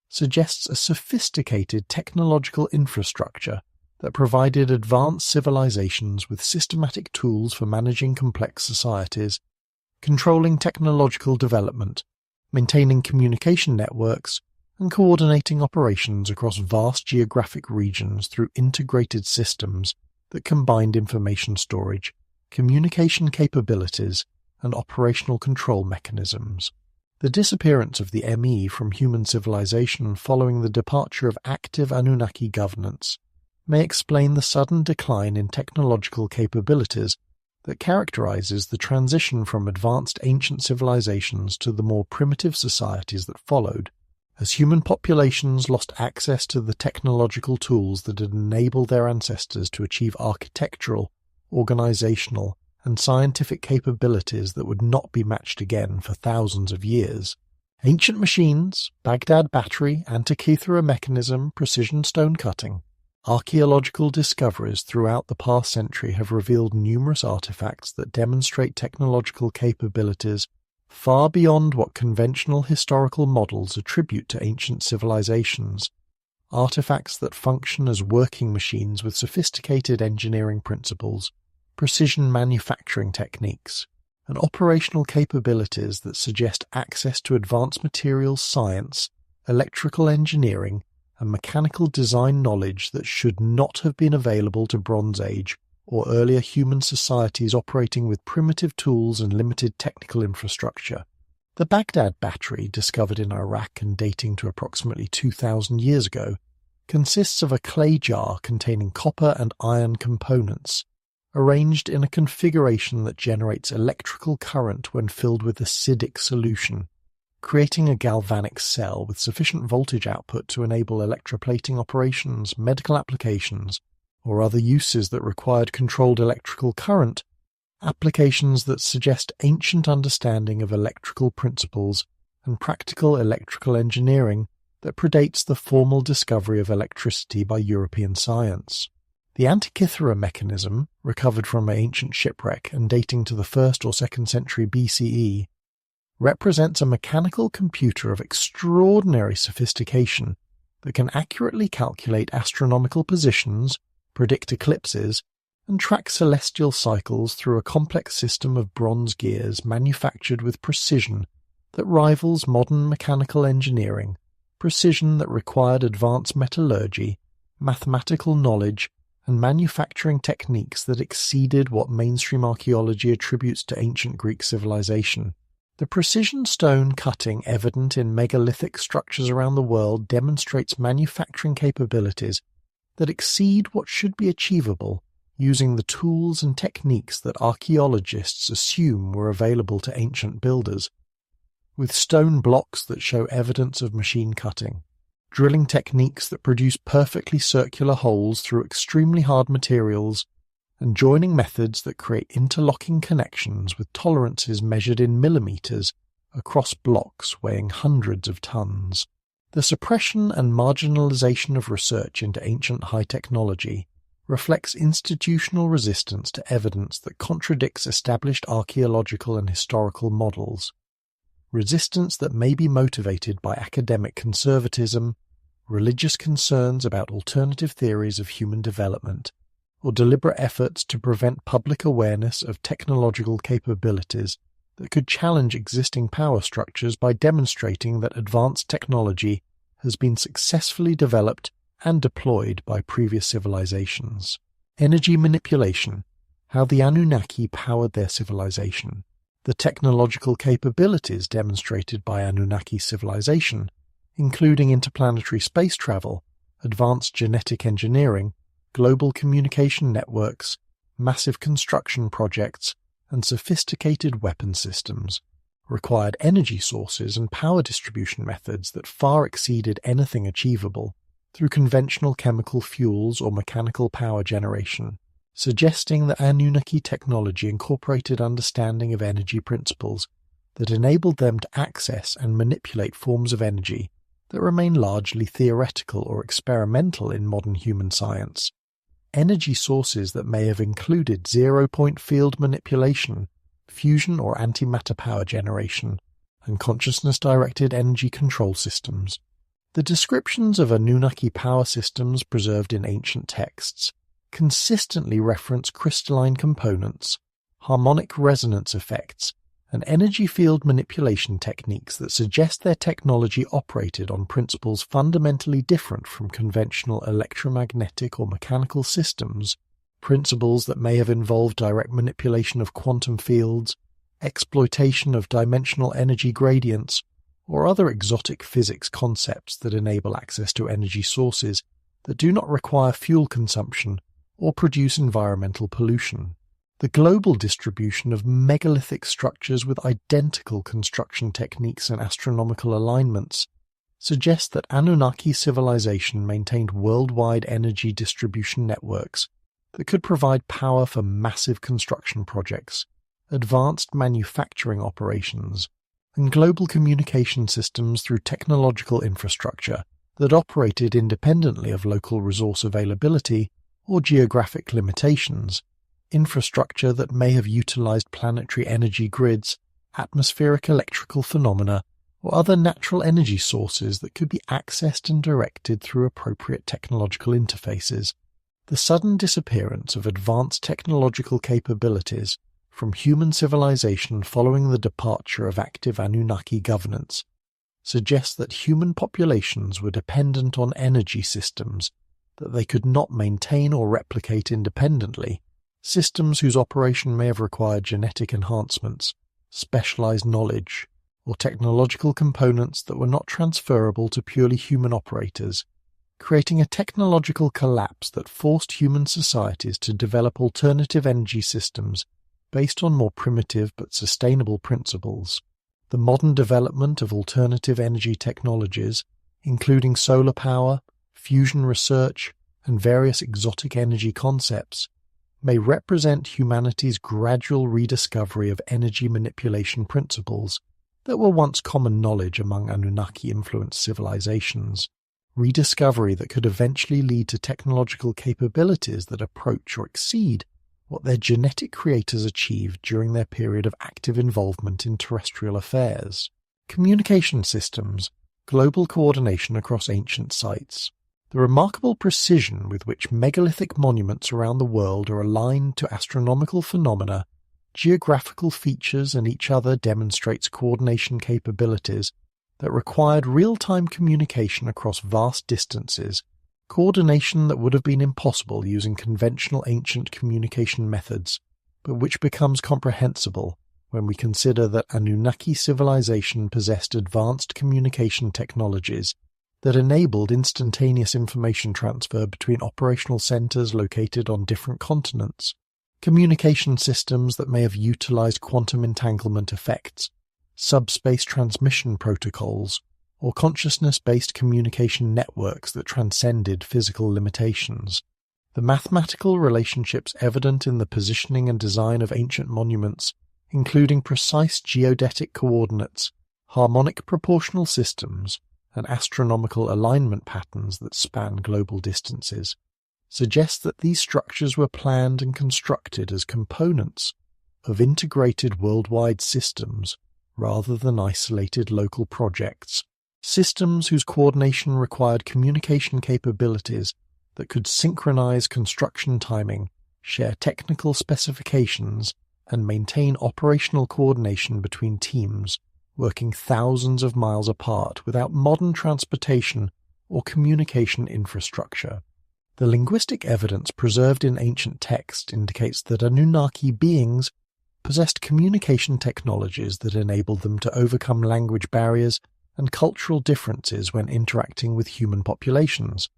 Speaker 1: suggests a sophisticated technological infrastructure that provided advanced civilizations with systematic tools for managing complex societies, controlling technological development, maintaining communication networks, and coordinating operations across vast geographic regions through integrated systems that combined information storage, communication capabilities, and operational control mechanisms. The disappearance of the ME from human civilization following the departure of active Anunnaki governance may explain the sudden decline in technological capabilities that characterizes the transition from advanced ancient civilizations to the more primitive societies that followed, as human populations lost access to the technological tools that had enabled their ancestors to achieve architectural, organizational, and scientific capabilities that would not be matched again for thousands of years. Ancient machines, Baghdad battery, Antikythera mechanism, precision stone cutting, archaeological discoveries throughout the past century have revealed numerous artifacts that demonstrate technological capabilities far beyond what conventional historical models attribute to ancient civilizations, artifacts that function as working machines with sophisticated engineering principles, precision manufacturing techniques, and operational capabilities that suggest access to advanced materials science, electrical engineering, and mechanical design knowledge that should not have been available to Bronze Age or earlier human societies operating with primitive tools and limited technical infrastructure. The Baghdad battery, discovered in Iraq and dating to approximately 2,000 years ago, consists of a clay jar containing copper and iron components, arranged in a configuration that generates electrical current when filled with acidic solution, creating a galvanic cell with sufficient voltage output to enable electroplating operations, medical applications, or other uses that required controlled electrical current, applications that suggest ancient understanding of electrical principles and practical electrical engineering that predates the formal discovery of electricity by European science. The Antikythera mechanism, recovered from an ancient shipwreck and dating to the 1st or 2nd century BCE, represents a mechanical computer of extraordinary sophistication that can accurately calculate astronomical positions, predict eclipses, and track celestial cycles through a complex system of bronze gears manufactured with precision that rivals modern mechanical engineering, precision that required advanced metallurgy, mathematical knowledge, and manufacturing techniques that exceeded what mainstream archaeology attributes to ancient Greek civilization. The precision stone cutting evident in megalithic structures around the world demonstrates manufacturing capabilities that exceed what should be achievable using the tools and techniques that archaeologists assume were available to ancient builders, with stone blocks that show evidence of machine cutting, drilling techniques that produce perfectly circular holes through extremely hard materials, and joining methods that create interlocking connections with tolerances measured in millimeters across blocks weighing hundreds of tons. The suppression and marginalization of research into ancient high technology reflects institutional resistance to evidence that contradicts established archaeological and historical models, resistance that may be motivated by academic conservatism, religious concerns about alternative theories of human development, or deliberate efforts to prevent public awareness of technological capabilities that could challenge existing power structures by demonstrating that advanced technology has been successfully developed and deployed by previous civilizations. Energy manipulation, how the Anunnaki powered their civilization. The technological capabilities demonstrated by Anunnaki civilization, including interplanetary space travel, advanced genetic engineering, global communication networks, massive construction projects, and sophisticated weapon systems, required energy sources and power distribution methods that far exceeded anything achievable through conventional chemical fuels or mechanical power generation, suggesting that Anunnaki technology incorporated understanding of energy principles that enabled them to access and manipulate forms of energy that remain largely theoretical or experimental in modern human science. Energy sources that may have included zero-point field manipulation, fusion or antimatter power generation, and consciousness-directed energy control systems. The descriptions of Anunnaki power systems preserved in ancient texts consistently reference crystalline components, harmonic resonance effects, and energy field manipulation techniques that suggest their technology operated on principles fundamentally different from conventional electromagnetic or mechanical systems, principles that may have involved direct manipulation of quantum fields, exploitation of dimensional energy gradients, or other exotic physics concepts that enable access to energy sources that do not require fuel consumption or produce environmental pollution. The global distribution of megalithic structures with identical construction techniques and astronomical alignments suggests that Anunnaki civilization maintained worldwide energy distribution networks that could provide power for massive construction projects, advanced manufacturing operations, and global communication systems through technological infrastructure that operated independently of local resource availability or geographic limitations, infrastructure that may have utilized planetary energy grids, atmospheric electrical phenomena, or other natural energy sources that could be accessed and directed through appropriate technological interfaces. The sudden disappearance of advanced technological capabilities from human civilization following the departure of active Anunnaki governance suggests that human populations were dependent on energy systems that they could not maintain or replicate independently, systems whose operation may have required genetic enhancements, specialized knowledge, or technological components that were not transferable to purely human operators, creating a technological collapse that forced human societies to develop alternative energy systems based on more primitive but sustainable principles. The modern development of alternative energy technologies, including solar power, fusion research, and various exotic energy concepts, may represent humanity's gradual rediscovery of energy manipulation principles that were once common knowledge among Anunnaki-influenced civilizations, rediscovery that could eventually lead to technological capabilities that approach or exceed what their genetic creators achieved during their period of active involvement in terrestrial affairs. Communication systems, global coordination across ancient sites. The remarkable precision with which megalithic monuments around the world are aligned to astronomical phenomena, geographical features, and each other demonstrates coordination capabilities that required real-time communication across vast distances, coordination that would have been impossible using conventional ancient communication methods, but which becomes comprehensible when we consider that Anunnaki civilization possessed advanced communication technologies that enabled instantaneous information transfer between operational centers located on different continents, communication systems that may have utilized quantum entanglement effects, subspace transmission protocols, or consciousness-based communication networks that transcended physical limitations. The mathematical relationships evident in the positioning and design of ancient monuments, including precise geodetic coordinates, harmonic proportional systems, and astronomical alignment patterns that span global distances, suggest that these structures were planned and constructed as components of integrated worldwide systems rather than isolated local projects, systems whose coordination required communication capabilities that could synchronize construction timing, share technical specifications, and maintain operational coordination between teams working thousands of miles apart without modern transportation or communication infrastructure. The linguistic evidence preserved in ancient text indicates that Anunnaki beings possessed communication technologies that enabled them to overcome language barriers and cultural differences when interacting with human populations,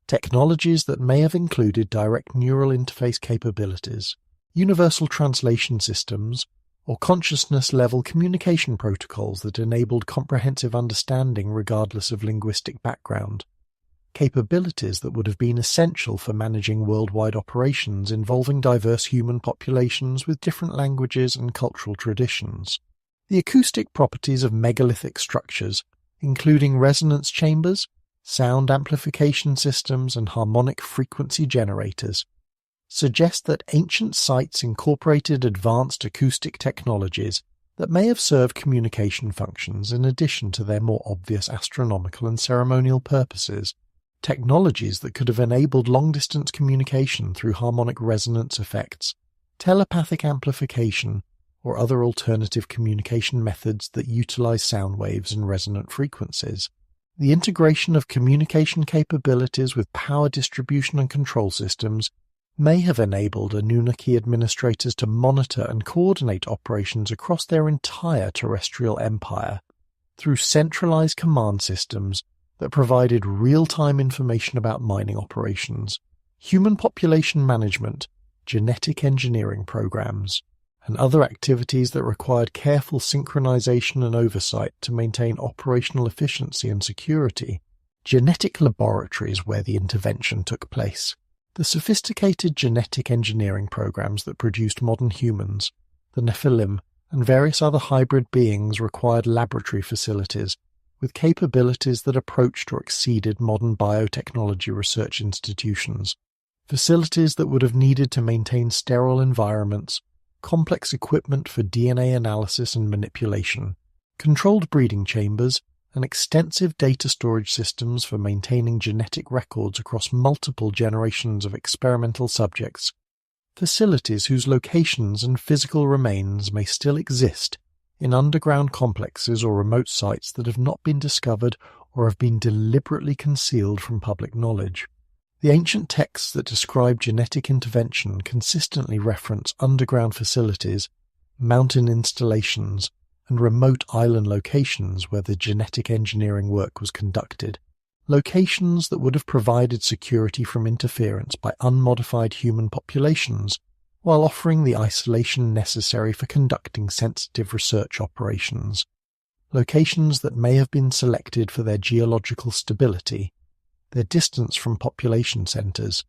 Speaker 1: technologies that may have included direct neural interface capabilities, universal translation systems, or consciousness-level communication protocols that enabled comprehensive understanding regardless of linguistic background, capabilities that would have been essential for managing worldwide operations involving diverse human populations with different languages and cultural traditions. The acoustic properties of megalithic structures, including resonance chambers, sound amplification systems, and harmonic frequency generators, suggest that ancient sites incorporated advanced acoustic technologies that may have served communication functions in addition to their more obvious astronomical and ceremonial purposes, technologies that could have enabled long-distance communication through harmonic resonance effects, telepathic amplification, or other alternative communication methods that utilize sound waves and resonant frequencies. The integration of communication capabilities with power distribution and control systems may have enabled Anunnaki administrators to monitor and coordinate operations across their entire terrestrial empire through centralized command systems that provided real-time information about mining operations, human population management, genetic engineering programs, and other activities that required careful synchronization and oversight to maintain operational efficiency and security. Genetic laboratories where the intervention took place. The sophisticated genetic engineering programs that produced modern humans, the Nephilim, and various other hybrid beings required laboratory facilities with capabilities that approached or exceeded modern biotechnology research institutions, facilities that would have needed to maintain sterile environments, complex equipment for DNA analysis and manipulation, controlled breeding chambers, and extensive data storage systems for maintaining genetic records across multiple generations of experimental subjects, facilities whose locations and physical remains may still exist in underground complexes or remote sites that have not been discovered or have been deliberately concealed from public knowledge. The ancient texts that describe genetic intervention consistently reference underground facilities, mountain installations, and remote island locations where the genetic engineering work was conducted, locations that would have provided security from interference by unmodified human populations, while offering the isolation necessary for conducting sensitive research operations, locations that may have been selected for their geological stability, their distance from population centers,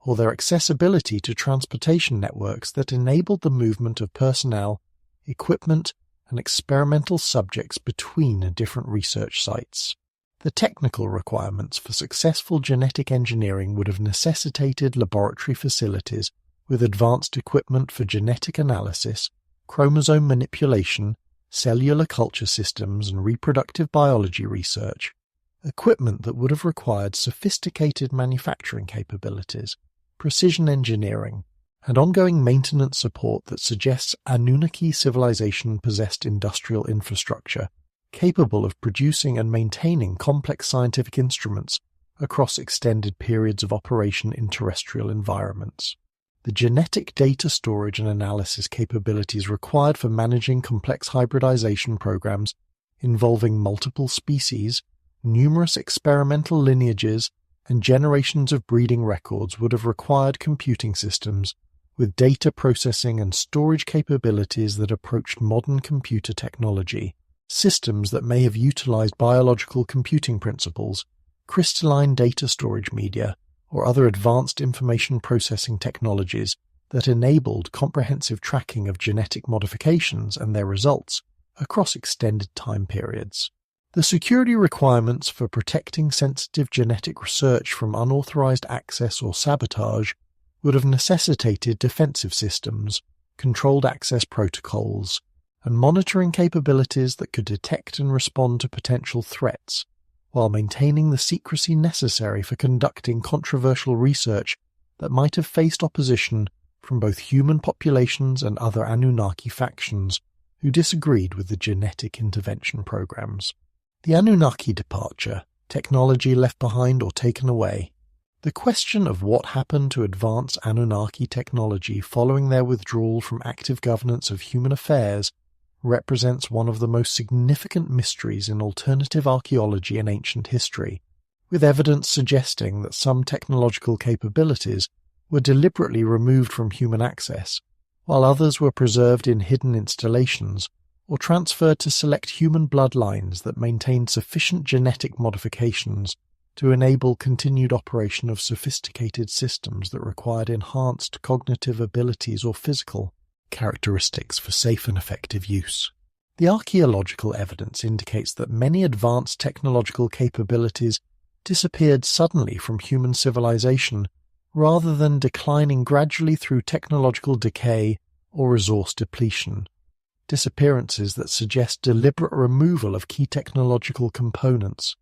Speaker 1: or their accessibility to transportation networks that enabled the movement of personnel, equipment, and experimental subjects between different research sites. The technical requirements for successful genetic engineering would have necessitated laboratory facilities with advanced equipment for genetic analysis, chromosome manipulation, cellular culture systems, and reproductive biology research, equipment that would have required sophisticated manufacturing capabilities, precision engineering, and ongoing maintenance support that suggests Anunnaki civilization possessed industrial infrastructure capable of producing and maintaining complex scientific instruments across extended periods of operation in terrestrial environments. The genetic data storage and analysis capabilities required for managing complex hybridization programs involving multiple species numerous experimental lineages and generations of breeding records would have required computing systems with data processing and storage capabilities that approached modern computer technology, systems that may have utilized biological computing principles, crystalline data storage media, or other advanced information processing technologies that enabled comprehensive tracking of genetic modifications and their results across extended time periods. The security requirements for protecting sensitive genetic research from unauthorized access or sabotage would have necessitated defensive systems, controlled access protocols, and monitoring capabilities that could detect and respond to potential threats, while maintaining the secrecy necessary for conducting controversial research that might have faced opposition from both human populations and other Anunnaki factions who disagreed with the genetic intervention programs. The Anunnaki departure, technology left behind or taken away. The question of what happened to advanced Anunnaki technology following their withdrawal from active governance of human affairs represents one of the most significant mysteries in alternative archaeology and ancient history, with evidence suggesting that some technological capabilities were deliberately removed from human access, while others were preserved in hidden installations or transferred to select human bloodlines that maintained sufficient genetic modifications to enable continued operation of sophisticated systems that required enhanced cognitive abilities or physical characteristics for safe and effective use. The archaeological evidence indicates that many advanced technological capabilities disappeared suddenly from human civilization rather than declining gradually through technological decay or resource depletion. Disappearances that suggest deliberate removal of key technological components,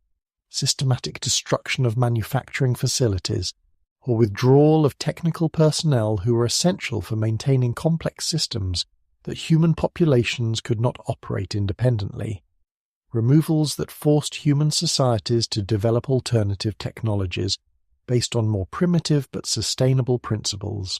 Speaker 1: systematic destruction of manufacturing facilities, or withdrawal of technical personnel who were essential for maintaining complex systems that human populations could not operate independently. Removals that forced human societies to develop alternative technologies based on more primitive but sustainable principles.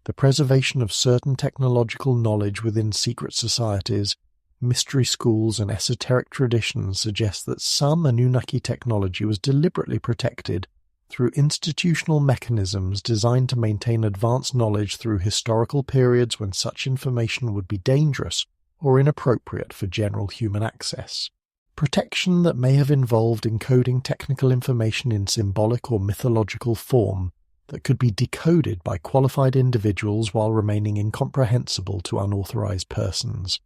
Speaker 1: The preservation of certain technological knowledge within secret societies, mystery schools, and esoteric traditions suggest that some Anunnaki technology was deliberately protected through institutional mechanisms designed to maintain advanced knowledge through historical periods when such information would be dangerous or inappropriate for general human access. Protection that may have involved encoding technical information in symbolic or mythological form that could be decoded by qualified individuals while remaining incomprehensible to unauthorized persons.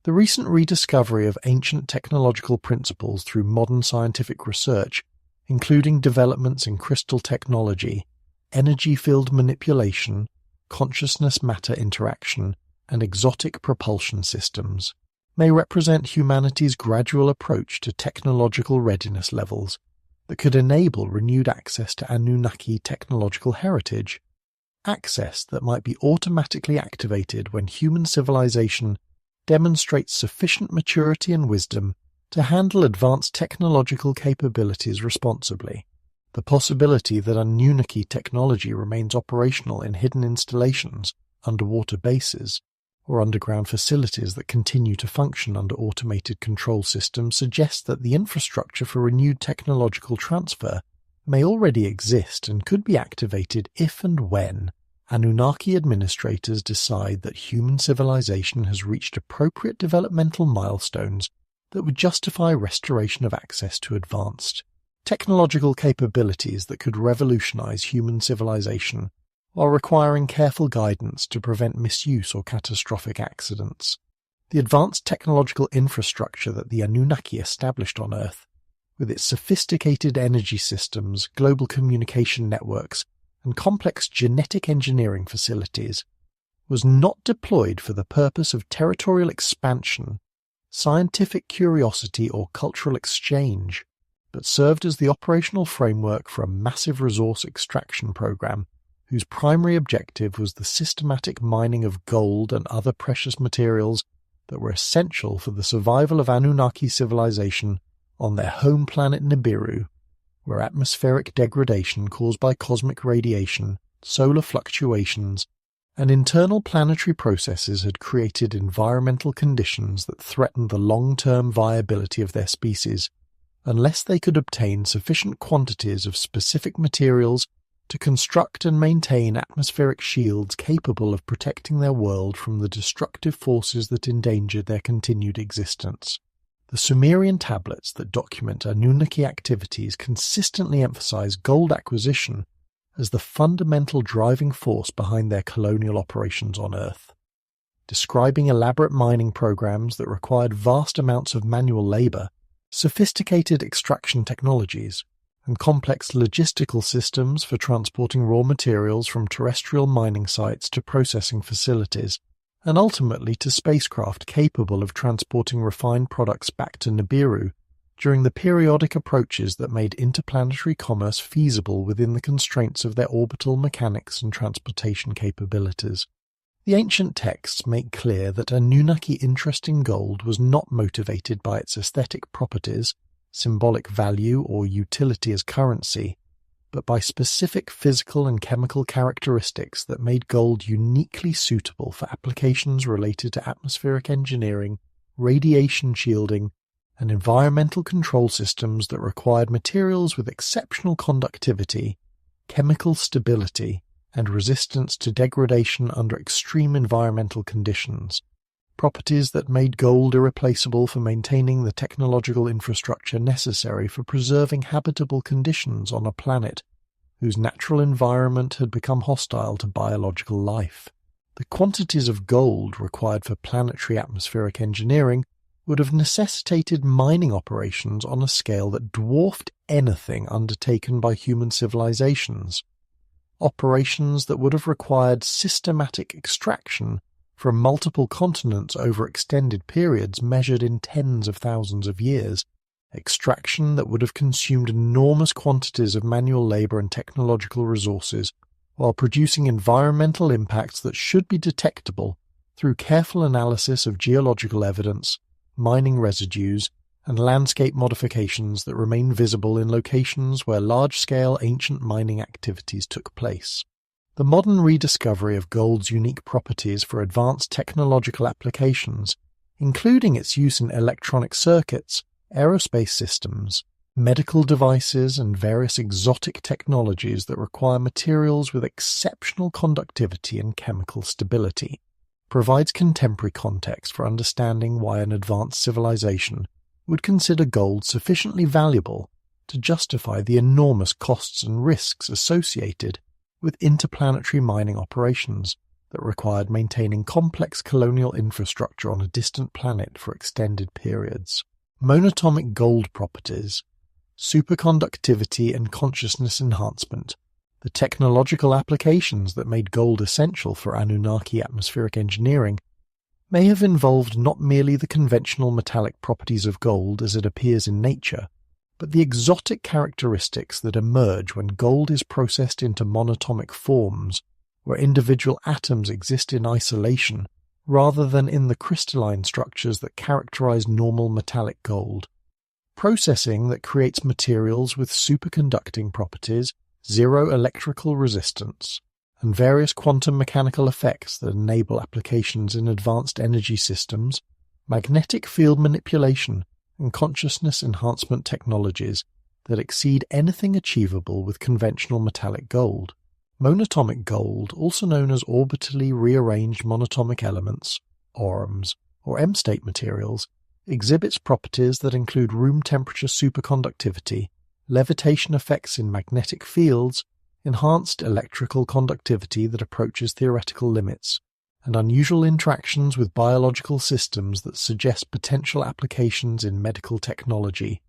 Speaker 1: The recent rediscovery of ancient technological principles through modern scientific research, including developments in crystal technology, energy field manipulation, consciousness-matter interaction, and exotic propulsion systems, may represent humanity's gradual approach to technological readiness levels that could enable renewed access to Anunnaki technological heritage, access that might be automatically activated when human civilization demonstrates sufficient maturity and wisdom to handle advanced technological capabilities responsibly. The possibility that Anunnaki technology remains operational in hidden installations, underwater bases, or underground facilities that continue to function under automated control systems suggests that the infrastructure for renewed technological transfer may already exist and could be activated if and when Anunnaki administrators decide that human civilization has reached appropriate developmental milestones that would justify restoration of access to advanced technological capabilities that could revolutionize human civilization while requiring careful guidance to prevent misuse or catastrophic accidents. The advanced technological infrastructure that the Anunnaki established on Earth, with its sophisticated energy systems, global communication networks, and complex genetic engineering facilities, was not deployed for the purpose of territorial expansion, scientific curiosity, or cultural exchange, but served as the operational framework for a massive resource extraction program whose primary objective was the systematic mining of gold and other precious materials that were essential for the survival of Anunnaki civilization on their home planet Nibiru, where atmospheric degradation caused by cosmic radiation, solar fluctuations, and internal planetary processes had created environmental conditions that threatened the long-term viability of their species, unless they could obtain sufficient quantities of specific materials to construct and maintain atmospheric shields capable of protecting their world from the destructive forces that endangered their continued existence. The Sumerian tablets that document Anunnaki activities consistently emphasize gold acquisition as the fundamental driving force behind their colonial operations on Earth. Describing elaborate mining programs that required vast amounts of manual labor, sophisticated extraction technologies, and complex logistical systems for transporting raw materials from terrestrial mining sites to processing facilities, and ultimately to spacecraft capable of transporting refined products back to Nibiru during the periodic approaches that made interplanetary commerce feasible within the constraints of their orbital mechanics and transportation capabilities. The ancient texts make clear that Anunnaki interest in gold was not motivated by its aesthetic properties, symbolic value, or utility as currency, but by specific physical and chemical characteristics that made gold uniquely suitable for applications related to atmospheric engineering, radiation shielding, and environmental control systems that required materials with exceptional conductivity, chemical stability, and resistance to degradation under extreme environmental conditions, properties that made gold irreplaceable for maintaining the technological infrastructure necessary for preserving habitable conditions on a planet whose natural environment had become hostile to biological life. The quantities of gold required for planetary atmospheric engineering would have necessitated mining operations on a scale that dwarfed anything undertaken by human civilizations, operations that would have required systematic extraction from multiple continents over extended periods measured in tens of thousands of years, extraction that would have consumed enormous quantities of manual labor and technological resources, while producing environmental impacts that should be detectable through careful analysis of geological evidence, mining residues, and landscape modifications that remain visible in locations where large-scale ancient mining activities took place. The modern rediscovery of gold's unique properties for advanced technological applications, including its use in electronic circuits, aerospace systems, medical devices, and various exotic technologies that require materials with exceptional conductivity and chemical stability, provides contemporary context for understanding why an advanced civilization would consider gold sufficiently valuable to justify the enormous costs and risks associated with interplanetary mining operations that required maintaining complex colonial infrastructure on a distant planet for extended periods. Monatomic gold properties, superconductivity and consciousness enhancement, the technological applications that made gold essential for Anunnaki atmospheric engineering, may have involved not merely the conventional metallic properties of gold as it appears in nature, but the exotic characteristics that emerge when gold is processed into monatomic forms, where individual atoms exist in isolation rather than in the crystalline structures that characterize normal metallic gold. Processing that creates materials with superconducting properties, zero electrical resistance, and various quantum mechanical effects that enable applications in advanced energy systems, magnetic field manipulation, and consciousness enhancement technologies that exceed anything achievable with conventional metallic gold. Monatomic gold, also known as orbitally rearranged monatomic elements, ORMs, or M-state materials, exhibits properties that include room temperature superconductivity, levitation effects in magnetic fields, enhanced electrical conductivity that approaches theoretical limits, and unusual interactions with biological systems that suggest potential applications in medical technology,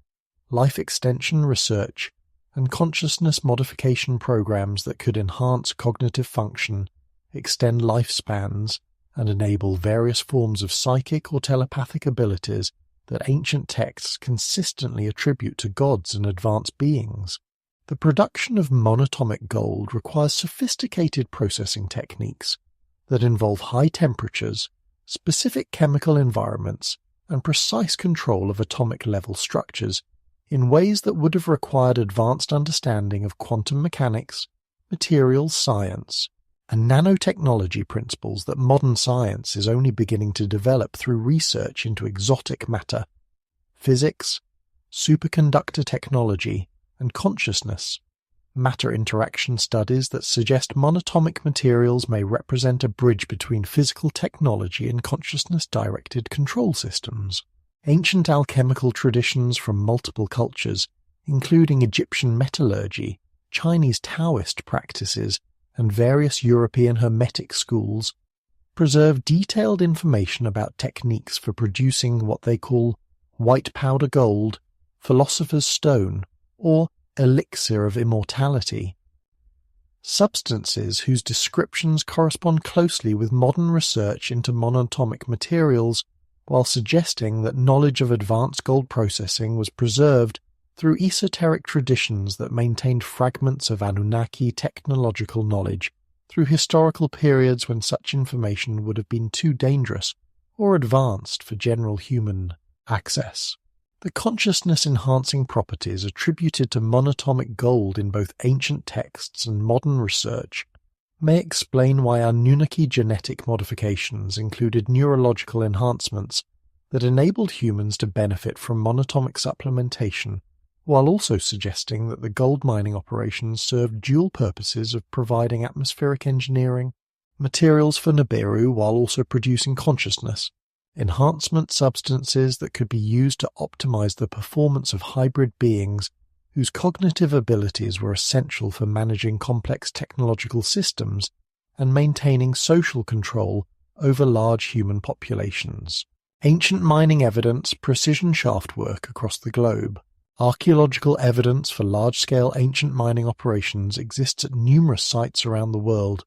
Speaker 1: life extension research, and consciousness modification programs that could enhance cognitive function, extend lifespans, and enable various forms of psychic or telepathic abilities that ancient texts consistently attribute to gods and advanced beings. The production of monatomic gold requires sophisticated processing techniques that involve high temperatures, specific chemical environments, and precise control of atomic-level structures in ways that would have required advanced understanding of quantum mechanics, materials science, and nanotechnology principles that modern science is only beginning to develop through research into exotic matter, physics, superconductor technology, and consciousness. Matter interaction studies that suggest monatomic materials may represent a bridge between physical technology and consciousness-directed control systems. Ancient alchemical traditions from multiple cultures, including Egyptian metallurgy, Chinese Taoist practices, and various European Hermetic schools, preserve detailed information about techniques for producing what they call white powder gold, philosopher's stone, or elixir of immortality. Substances whose descriptions correspond closely with modern research into monatomic materials, while suggesting that knowledge of advanced gold processing was preserved through esoteric traditions that maintained fragments of Anunnaki technological knowledge through historical periods when such information would have been too dangerous or advanced for general human access. The consciousness-enhancing properties attributed to monatomic gold in both ancient texts and modern research may explain why Anunnaki genetic modifications included neurological enhancements that enabled humans to benefit from monatomic supplementation, while also suggesting that the gold mining operations served dual purposes of providing atmospheric engineering, materials for Nibiru while also producing consciousness, enhancement substances that could be used to optimize the performance of hybrid beings whose cognitive abilities were essential for managing complex technological systems and maintaining social control over large human populations. Ancient mining evidence, precision shaft work across the globe. Archaeological evidence for large-scale ancient mining operations exists at numerous sites around the world,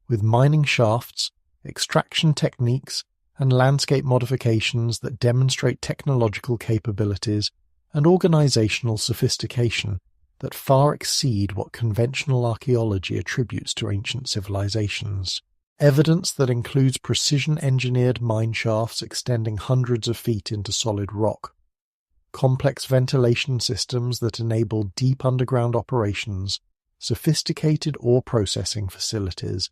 Speaker 1: with mining shafts, extraction techniques, and landscape modifications that demonstrate technological capabilities and organizational sophistication that far exceed what conventional archaeology attributes to ancient civilizations. Evidence that includes precision-engineered mine shafts extending hundreds of feet into solid rock, complex ventilation systems that enable deep underground operations, sophisticated ore processing facilities,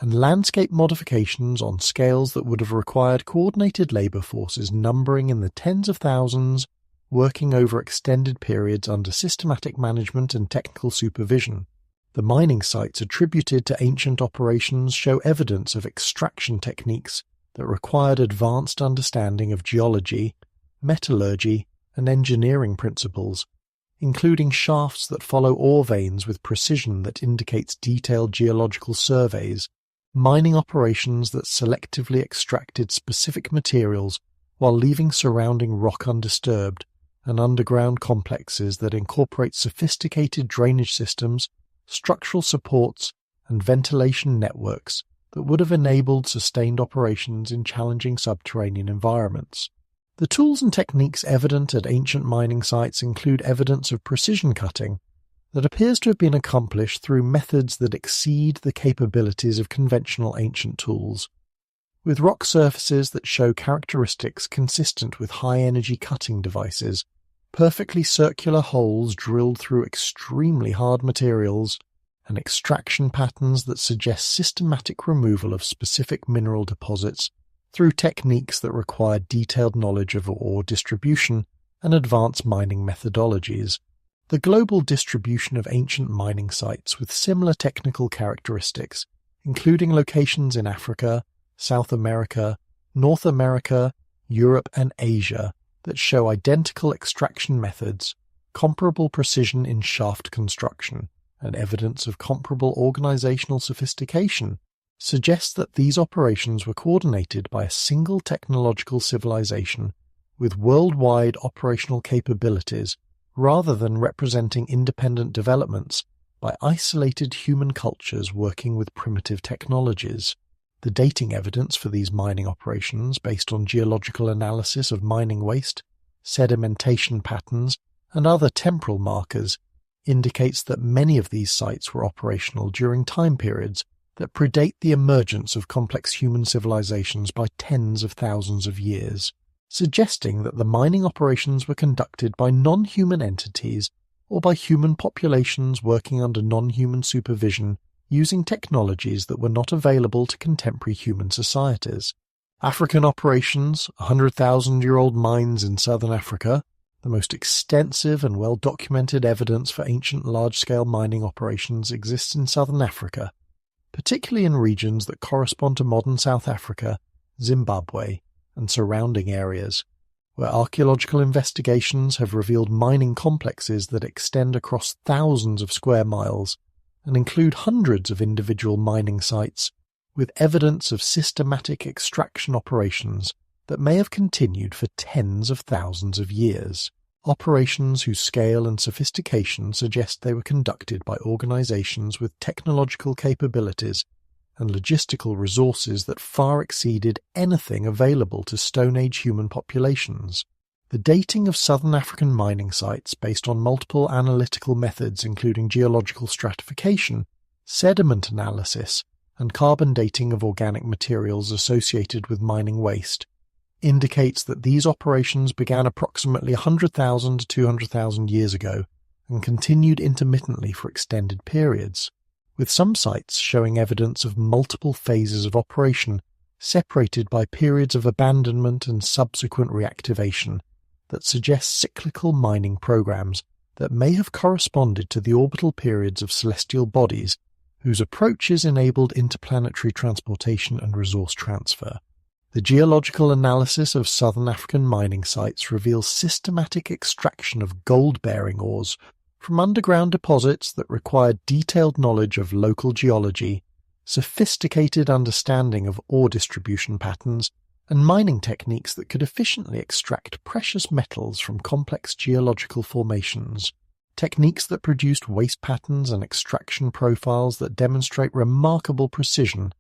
Speaker 1: and landscape modifications on scales that would have required coordinated labor forces numbering in the tens of thousands, working over extended periods under systematic management and technical supervision. The mining sites attributed to ancient operations show evidence of extraction techniques that required advanced understanding of geology, metallurgy, and engineering principles, including shafts that follow ore veins with precision that indicates detailed geological surveys, mining operations that selectively extracted specific materials while leaving surrounding rock undisturbed, and underground complexes that incorporate sophisticated drainage systems, structural supports, and ventilation networks that would have enabled sustained operations in challenging subterranean environments. The tools and techniques evident at ancient mining sites include evidence of precision cutting that appears to have been accomplished through methods that exceed the capabilities of conventional ancient tools, with rock surfaces that show characteristics consistent with high-energy cutting devices, perfectly circular holes drilled through extremely hard materials, and extraction patterns that suggest systematic removal of specific mineral deposits through techniques that require detailed knowledge of ore distribution and advanced mining methodologies. The global distribution of ancient mining sites with similar technical characteristics, including locations in Africa, South America, North America, Europe, and Asia, that show identical extraction methods, comparable precision in shaft construction, and evidence of comparable organizational sophistication, suggests that these operations were coordinated by a single technological civilization with worldwide operational capabilities rather than representing independent developments by isolated human cultures working with primitive technologies. The dating evidence for these mining operations, based on geological analysis of mining waste, sedimentation patterns, and other temporal markers, indicates that many of these sites were operational during time periods that predate the emergence of complex human civilizations by tens of thousands of years, suggesting that the mining operations were conducted by non-human entities or by human populations working under non-human supervision using technologies that were not available to contemporary human societies. African operations, 100,000-year-old mines in southern Africa, The most extensive and well-documented evidence for ancient large-scale mining operations exists in southern Africa, particularly in regions that correspond to modern South Africa, Zimbabwe, and surrounding areas, where archaeological investigations have revealed mining complexes that extend across thousands of square miles and include hundreds of individual mining sites, with evidence of systematic extraction operations that may have continued for tens of thousands of years. Operations whose scale and sophistication suggest they were conducted by organizations with technological capabilities and logistical resources that far exceeded anything available to Stone Age human populations. The dating of southern African mining sites based on multiple analytical methods including geological stratification, sediment analysis, and carbon dating of organic materials associated with mining waste indicates that these operations began approximately 100,000 to 200,000 years ago and continued intermittently for extended periods, with some sites showing evidence of multiple phases of operation separated by periods of abandonment and subsequent reactivation that suggest cyclical mining programs that may have corresponded to the orbital periods of celestial bodies whose approaches enabled interplanetary transportation and resource transfer. The geological analysis of southern African mining sites reveals systematic extraction of gold-bearing ores from underground deposits that required detailed knowledge of local geology, sophisticated understanding of ore distribution patterns, and mining techniques that could efficiently extract precious metals from complex geological formations. Techniques that produced waste patterns and extraction profiles that demonstrate remarkable precision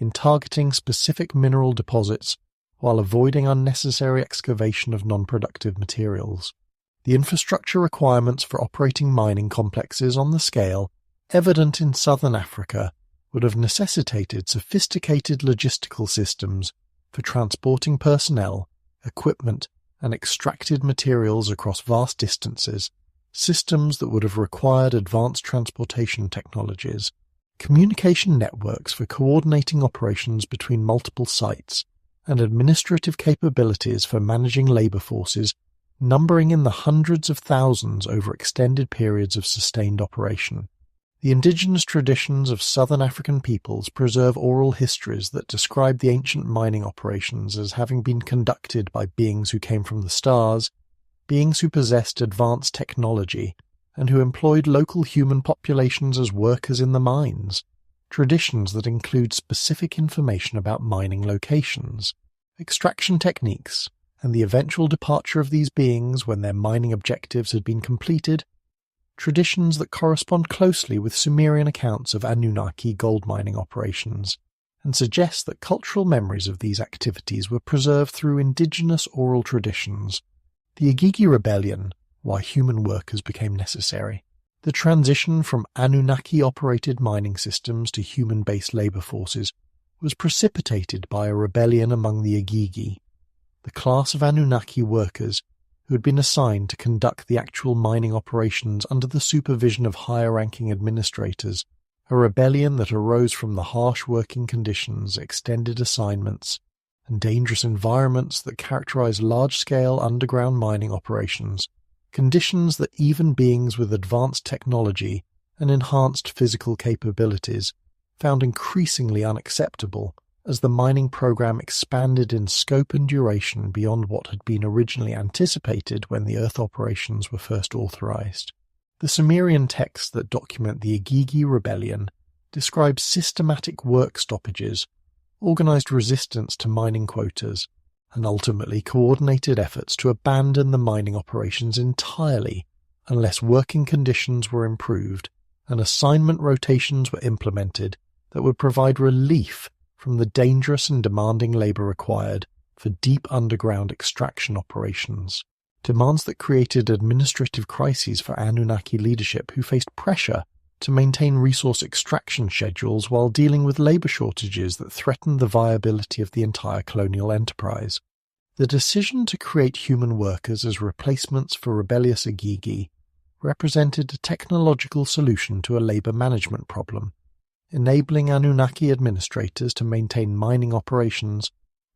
Speaker 1: in targeting specific mineral deposits while avoiding unnecessary excavation of non-productive materials. The infrastructure requirements for operating mining complexes on the scale evident in southern Africa would have necessitated sophisticated logistical systems for transporting personnel, equipment, and extracted materials across vast distances, systems that would have required advanced transportation technologies, communication networks for coordinating operations between multiple sites, and administrative capabilities for managing labor forces numbering in the hundreds of thousands over extended periods of sustained operation. The indigenous traditions of southern African peoples preserve oral histories that describe the ancient mining operations as having been conducted by beings who came from the stars, beings who possessed advanced technology, and who employed local human populations as workers in the mines, traditions that include specific information about mining locations, extraction techniques, and the eventual departure of these beings when their mining objectives had been completed, traditions that correspond closely with Sumerian accounts of Anunnaki gold mining operations, and suggest that cultural memories of these activities were preserved through indigenous oral traditions. The Igigi Rebellion, why human workers became necessary. The transition from Anunnaki-operated mining systems to human-based labor forces was precipitated by a rebellion among the Igigi, the class of Anunnaki workers who had been assigned to conduct the actual mining operations under the supervision of higher-ranking administrators, a rebellion that arose from the harsh working conditions, extended assignments, and dangerous environments that characterize large-scale underground mining operations, conditions that even beings with advanced technology and enhanced physical capabilities found increasingly unacceptable as the mining program expanded in scope and duration beyond what had been originally anticipated when the Earth operations were first authorized. The Sumerian texts that document the Igigi Rebellion describe systematic work stoppages, organized resistance to mining quotas, and ultimately coordinated efforts to abandon the mining operations entirely unless working conditions were improved and assignment rotations were implemented that would provide relief from the dangerous and demanding labor required for deep underground extraction operations, demands that created administrative crises for Anunnaki leadership who faced pressure to maintain resource extraction schedules while dealing with labor shortages that threatened the viability of the entire colonial enterprise. The decision to create human workers as replacements for rebellious Igigi represented a technological solution to a labor management problem, enabling Anunnaki administrators to maintain mining operations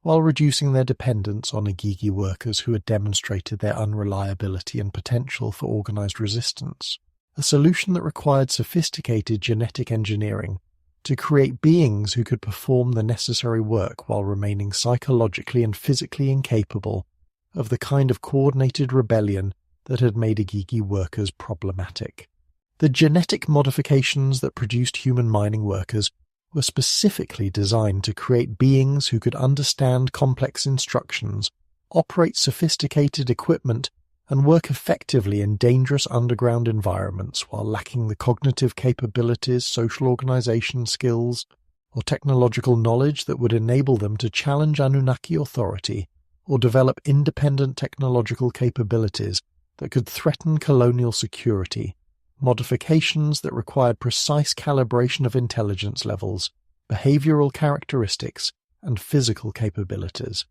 Speaker 1: while reducing their dependence on Igigi workers who had demonstrated their unreliability and potential for organized resistance. A solution that required sophisticated genetic engineering to create beings who could perform the necessary work while remaining psychologically and physically incapable of the kind of coordinated rebellion that had made Igigi workers problematic. The genetic modifications that produced human mining workers were specifically designed to create beings who could understand complex instructions, operate sophisticated equipment, and work effectively in dangerous underground environments while lacking the cognitive capabilities, social organization skills, or technological knowledge that would enable them to challenge Anunnaki authority or develop independent technological capabilities that could threaten colonial security, modifications that required precise calibration of intelligence levels, behavioral characteristics, and physical capabilities.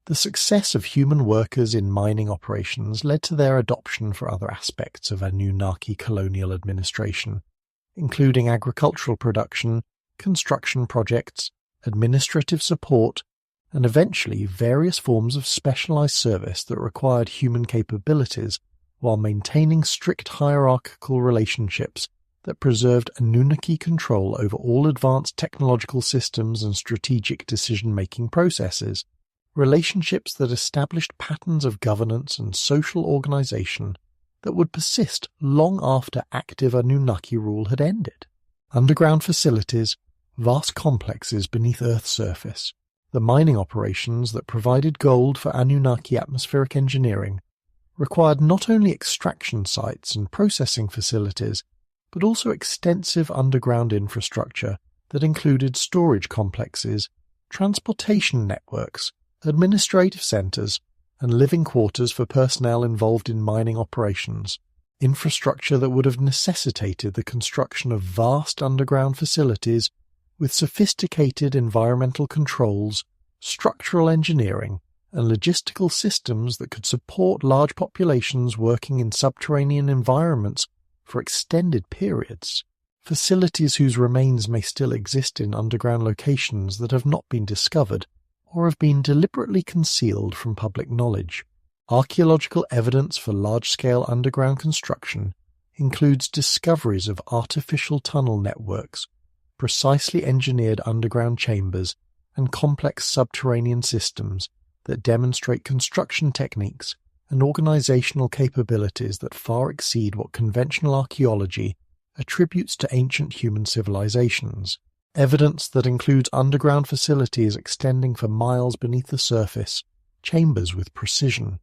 Speaker 1: The success of human workers in mining operations led to their adoption for other aspects of Anunnaki colonial administration, including agricultural production, construction projects, administrative support, and eventually various forms of specialized service that required human capabilities while maintaining strict hierarchical relationships that preserved Anunnaki control over all advanced technological systems and strategic decision-making processes, relationships that established patterns of governance and social organization that would persist long after active Anunnaki rule had ended. Underground facilities, vast complexes beneath Earth's surface, the mining operations that provided gold for Anunnaki atmospheric engineering, required not only extraction sites and processing facilities, but also extensive underground infrastructure that included storage complexes, transportation networks, administrative centers, and living quarters for personnel involved in mining operations, infrastructure that would have necessitated the construction of vast underground facilities with sophisticated environmental controls, structural engineering, and logistical systems that could support large populations working in subterranean environments for extended periods. Facilities whose remains may still exist in underground locations that have not been discovered or have been deliberately concealed from public knowledge. Archaeological evidence for large-scale underground construction includes discoveries of artificial tunnel networks, precisely engineered underground chambers, and complex subterranean systems that demonstrate construction techniques and organizational capabilities that far exceed what conventional archaeology attributes to ancient human civilizations. Evidence that includes underground facilities extending for miles beneath the surface, chambers with precision,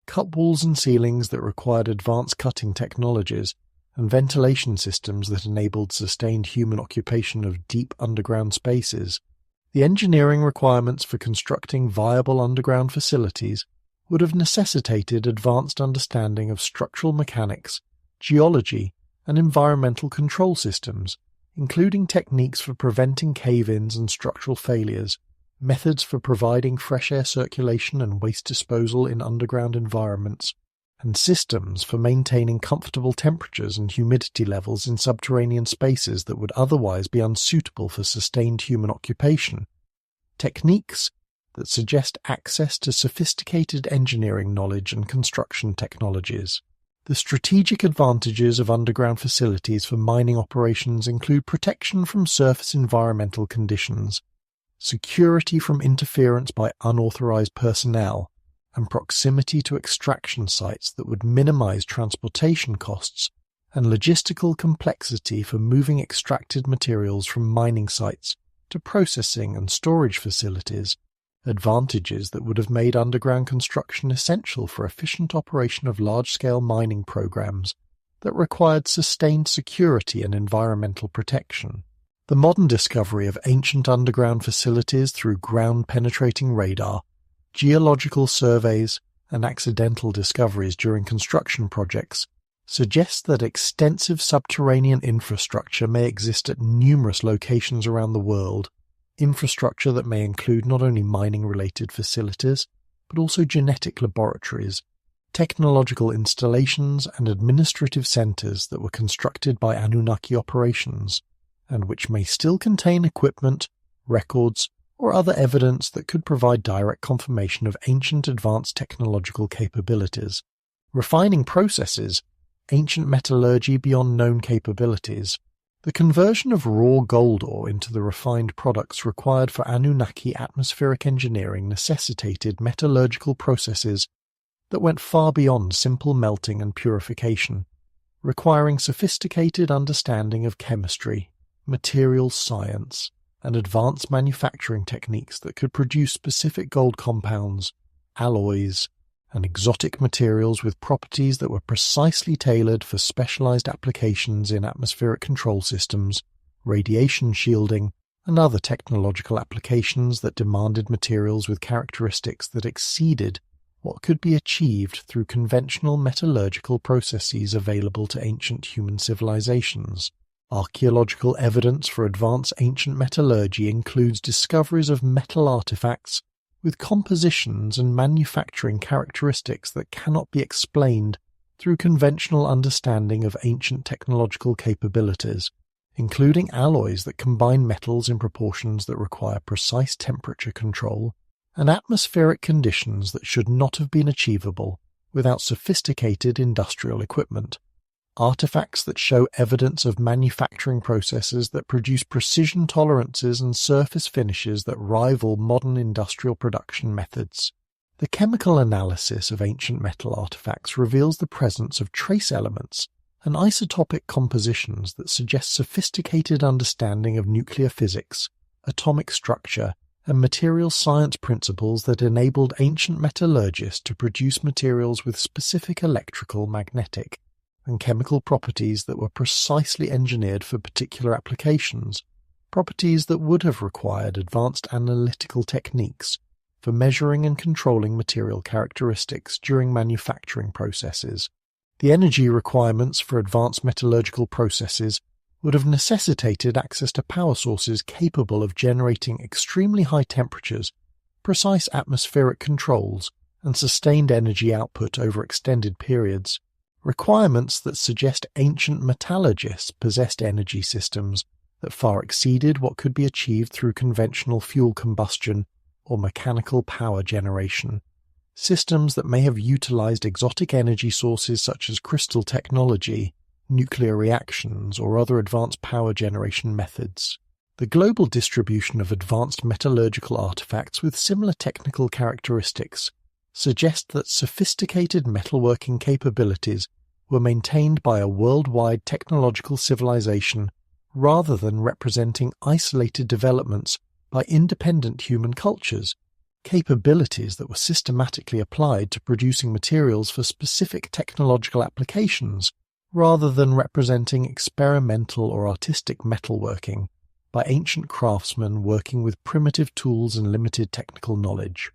Speaker 1: cut walls and ceilings that required advanced cutting technologies, and ventilation systems that enabled sustained human occupation of deep underground spaces. The engineering requirements for constructing viable underground facilities would have necessitated advanced understanding of structural mechanics, geology, and environmental control systems, including techniques for preventing cave-ins and structural failures, methods for providing fresh air circulation and waste disposal in underground environments, and systems for maintaining comfortable temperatures and humidity levels in subterranean spaces that would otherwise be unsuitable for sustained human occupation. Techniques that suggest access to sophisticated engineering knowledge and construction technologies. The strategic advantages of underground facilities for mining operations include protection from surface environmental conditions, security from interference by unauthorized personnel, and proximity to extraction sites that would minimize transportation costs and logistical complexity for moving extracted materials from mining sites to processing and storage facilities, advantages that would have made underground construction essential for efficient operation of large-scale mining programs that required sustained security and environmental protection. The modern discovery of ancient underground facilities through ground-penetrating radar, geological surveys, and accidental discoveries during construction projects suggests that extensive subterranean infrastructure may exist at numerous locations around the world, infrastructure that may include not only mining-related facilities, but also genetic laboratories, technological installations, and administrative centers that were constructed by Anunnaki operations, and which may still contain equipment, records, or other evidence that could provide direct confirmation of ancient advanced technological capabilities. Refining processes, ancient metallurgy beyond known capabilities. The conversion of raw gold ore into the refined products required for Anunnaki atmospheric engineering necessitated metallurgical processes that went far beyond simple melting and purification, requiring sophisticated understanding of chemistry, materials science, and advanced manufacturing techniques that could produce specific gold compounds, alloys, and exotic materials with properties that were precisely tailored for specialized applications in atmospheric control systems, radiation shielding, and other technological applications that demanded materials with characteristics that exceeded what could be achieved through conventional metallurgical processes available to ancient human civilizations. Archaeological evidence for advanced ancient metallurgy includes discoveries of metal artifacts with compositions and manufacturing characteristics that cannot be explained through conventional understanding of ancient technological capabilities, including alloys that combine metals in proportions that require precise temperature control, and atmospheric conditions that should not have been achievable without sophisticated industrial equipment. Artifacts that show evidence of manufacturing processes that produce precision tolerances and surface finishes that rival modern industrial production methods. The chemical analysis of ancient metal artifacts reveals the presence of trace elements and isotopic compositions that suggest sophisticated understanding of nuclear physics, atomic structure, and material science principles that enabled ancient metallurgists to produce materials with specific electrical, magnetic, and chemical properties that were precisely engineered for particular applications, properties that would have required advanced analytical techniques for measuring and controlling material characteristics during manufacturing processes. The energy requirements for advanced metallurgical processes would have necessitated access to power sources capable of generating extremely high temperatures, precise atmospheric controls, and sustained energy output over extended periods. Requirements that suggest ancient metallurgists possessed energy systems that far exceeded what could be achieved through conventional fuel combustion or mechanical power generation. Systems that may have utilized exotic energy sources such as crystal technology, nuclear reactions, or other advanced power generation methods. The global distribution of advanced metallurgical artifacts with similar technical characteristics suggest that sophisticated metalworking capabilities were maintained by a worldwide technological civilization rather than representing isolated developments by independent human cultures, capabilities that were systematically applied to producing materials for specific technological applications rather than representing experimental or artistic metalworking by ancient craftsmen working with primitive tools and limited technical knowledge.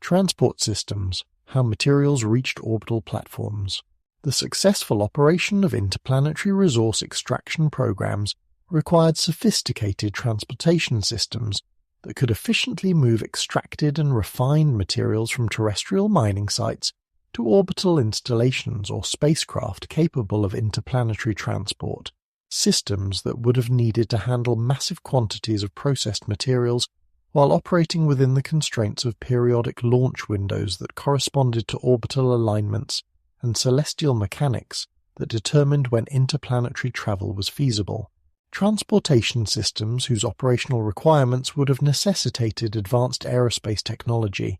Speaker 1: Transport systems, how materials reached orbital platforms. The successful operation of interplanetary resource extraction programs required sophisticated transportation systems that could efficiently move extracted and refined materials from terrestrial mining sites to orbital installations or spacecraft capable of interplanetary transport, systems that would have needed to handle massive quantities of processed materials while operating within the constraints of periodic launch windows that corresponded to orbital alignments and celestial mechanics that determined when interplanetary travel was feasible. Transportation systems whose operational requirements would have necessitated advanced aerospace technology,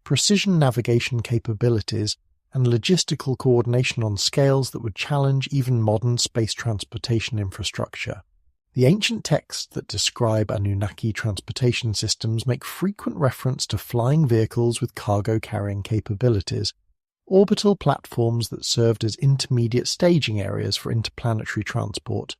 Speaker 1: precision navigation capabilities, and logistical coordination on scales that would challenge even modern space transportation infrastructure. The ancient texts that describe Anunnaki transportation systems make frequent reference to flying vehicles with cargo-carrying capabilities, orbital platforms that served as intermediate staging areas for interplanetary transport,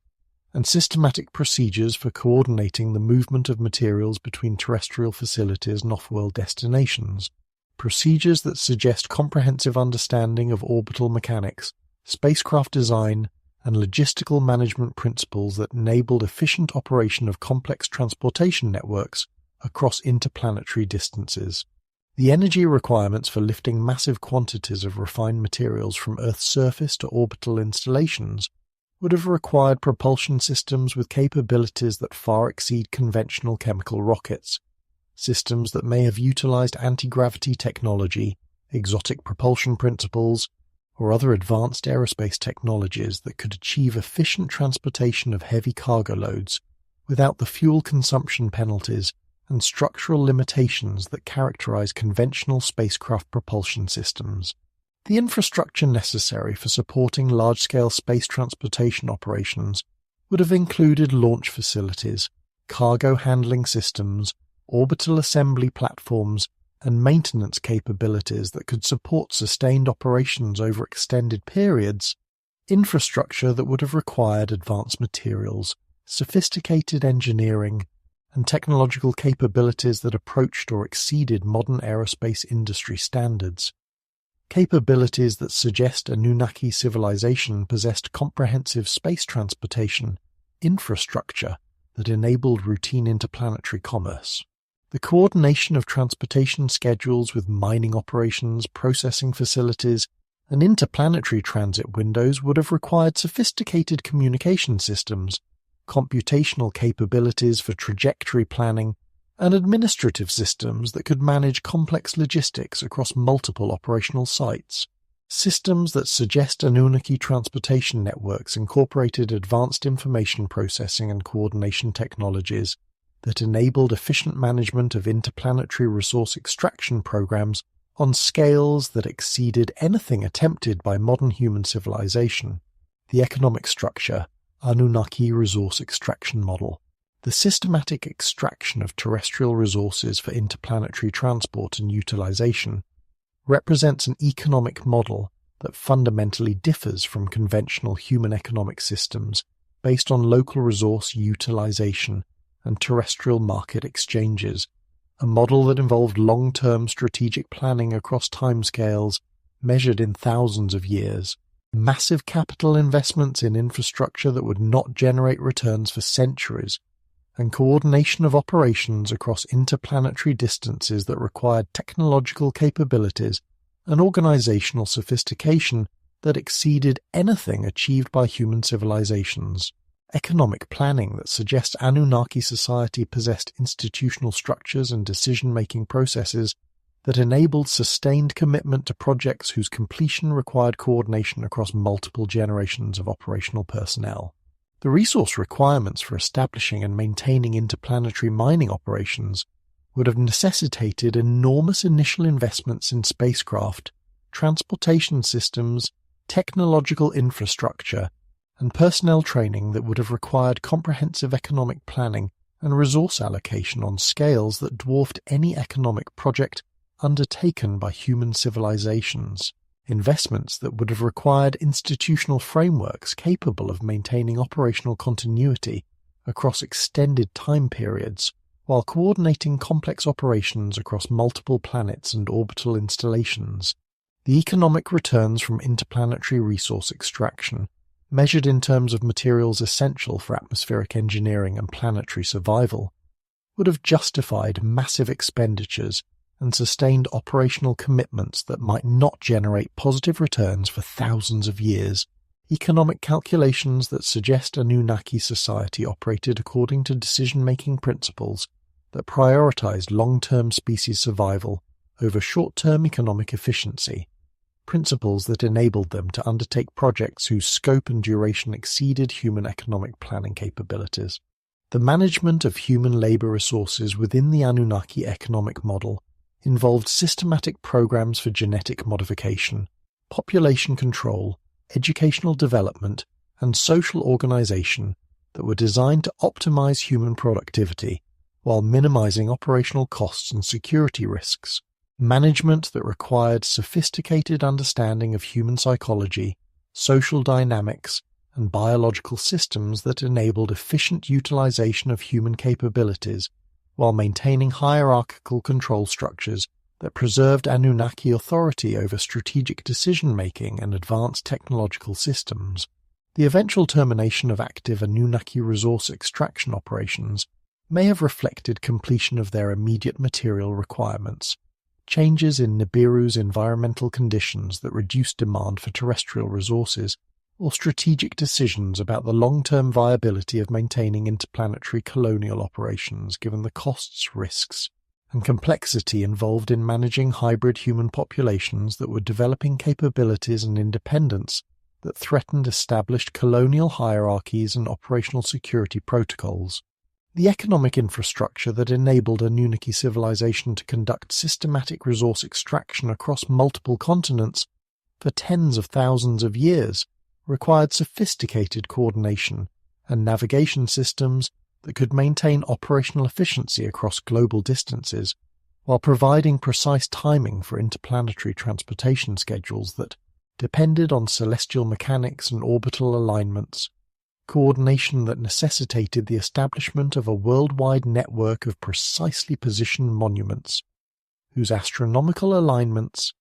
Speaker 1: and systematic procedures for coordinating the movement of materials between terrestrial facilities and off-world destinations, procedures that suggest comprehensive understanding of orbital mechanics, spacecraft design, and logistical management principles that enabled efficient operation of complex transportation networks across interplanetary distances. The energy requirements for lifting massive quantities of refined materials from Earth's surface to orbital installations would have required propulsion systems with capabilities that far exceed conventional chemical rockets, systems that may have utilized anti-gravity technology, exotic propulsion principles, or other advanced aerospace technologies that could achieve efficient transportation of heavy cargo loads without the fuel consumption penalties and structural limitations that characterize conventional spacecraft propulsion systems. The infrastructure necessary for supporting large-scale space transportation operations would have included launch facilities, cargo handling systems, orbital assembly platforms, and maintenance capabilities that could support sustained operations over extended periods, infrastructure that would have required advanced materials, sophisticated engineering, and technological capabilities that approached or exceeded modern aerospace industry standards. Capabilities that suggest Anunnaki civilization possessed comprehensive space transportation infrastructure that enabled routine interplanetary commerce. The coordination of transportation schedules with mining operations, processing facilities, and interplanetary transit windows would have required sophisticated communication systems, computational capabilities for trajectory planning, and administrative systems that could manage complex logistics across multiple operational sites. Systems that suggest Anunnaki transportation networks incorporated advanced information processing and coordination technologies that enabled efficient management of interplanetary resource extraction programs on scales that exceeded anything attempted by modern human civilization. The economic structure, Anunnaki resource extraction model. The systematic extraction of terrestrial resources for interplanetary transport and utilization represents an economic model that fundamentally differs from conventional human economic systems based on local resource utilization and terrestrial market exchanges, a model that involved long-term strategic planning across timescales measured in thousands of years, massive capital investments in infrastructure that would not generate returns for centuries, and coordination of operations across interplanetary distances that required technological capabilities and organizational sophistication that exceeded anything achieved by human civilizations. Economic planning that suggests Anunnaki society possessed institutional structures and decision-making processes that enabled sustained commitment to projects whose completion required coordination across multiple generations of operational personnel. The resource requirements for establishing and maintaining interplanetary mining operations would have necessitated enormous initial investments in spacecraft, transportation systems, technological infrastructure, and personnel training that would have required comprehensive economic planning and resource allocation on scales that dwarfed any economic project undertaken by human civilizations. Investments that would have required institutional frameworks capable of maintaining operational continuity across extended time periods, while coordinating complex operations across multiple planets and orbital installations. The economic returns from interplanetary resource extraction, measured in terms of materials essential for atmospheric engineering and planetary survival, would have justified massive expenditures and sustained operational commitments that might not generate positive returns for thousands of years. Economic calculations that suggest Anunnaki society operated according to decision-making principles that prioritized long-term species survival over short-term economic efficiency, principles that enabled them to undertake projects whose scope and duration exceeded human economic planning capabilities. The management of human labor resources within the Anunnaki economic model involved systematic programs for genetic modification, population control, educational development, and social organization that were designed to optimize human productivity while minimizing operational costs and security risks. Management that required sophisticated understanding of human psychology, social dynamics, and biological systems that enabled efficient utilization of human capabilities while maintaining hierarchical control structures that preserved Anunnaki authority over strategic decision-making and advanced technological systems. The eventual termination of active Anunnaki resource extraction operations may have reflected completion of their immediate material requirements, changes in Nibiru's environmental conditions that reduced demand for terrestrial resources, or strategic decisions about the long-term viability of maintaining interplanetary colonial operations given the costs, risks, and complexity involved in managing hybrid human populations that were developing capabilities and independence that threatened established colonial hierarchies and operational security protocols. The economic infrastructure that enabled Anunnaki civilization to conduct systematic resource extraction across multiple continents for tens of thousands of years required sophisticated coordination and navigation systems that could maintain operational efficiency across global distances, while providing precise timing for interplanetary transportation schedules that depended on celestial mechanics and orbital alignments, coordination that necessitated the establishment of a worldwide network of precisely positioned monuments, whose astronomical alignments,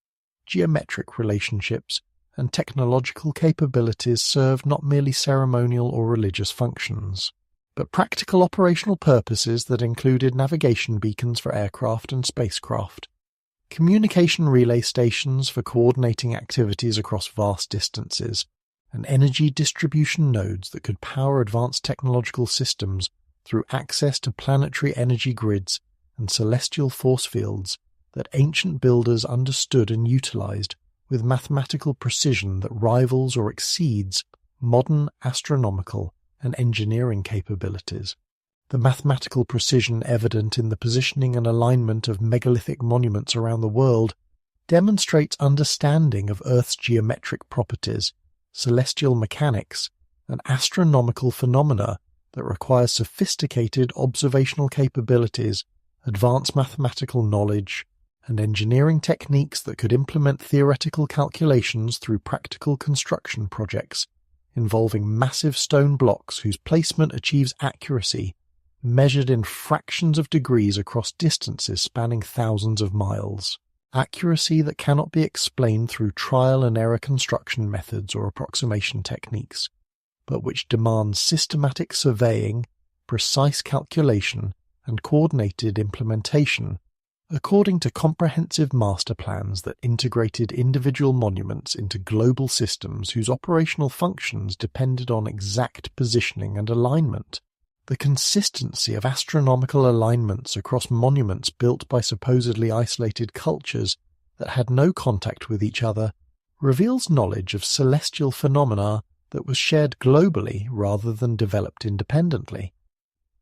Speaker 1: geometric relationships, and technological capabilities served not merely ceremonial or religious functions, but practical operational purposes that included navigation beacons for aircraft and spacecraft, communication relay stations for coordinating activities across vast distances, and energy distribution nodes that could power advanced technological systems through access to planetary energy grids and celestial force fields that ancient builders understood and utilized with mathematical precision that rivals or exceeds modern astronomical and engineering capabilities. The mathematical precision evident in the positioning and alignment of megalithic monuments around the world demonstrates understanding of Earth's geometric properties, celestial mechanics, and astronomical phenomena that require sophisticated observational capabilities, advanced mathematical knowledge, and engineering techniques that could implement theoretical calculations through practical construction projects involving massive stone blocks whose placement achieves accuracy measured in fractions of degrees across distances spanning thousands of miles. Accuracy that cannot be explained through trial and error construction methods or approximation techniques, but which demands systematic surveying, precise calculation, and coordinated implementation, according to comprehensive master plans that integrated individual monuments into global systems whose operational functions depended on exact positioning and alignment. The consistency of astronomical alignments across monuments built by supposedly isolated cultures that had no contact with each other reveals knowledge of celestial phenomena that was shared globally rather than developed independently.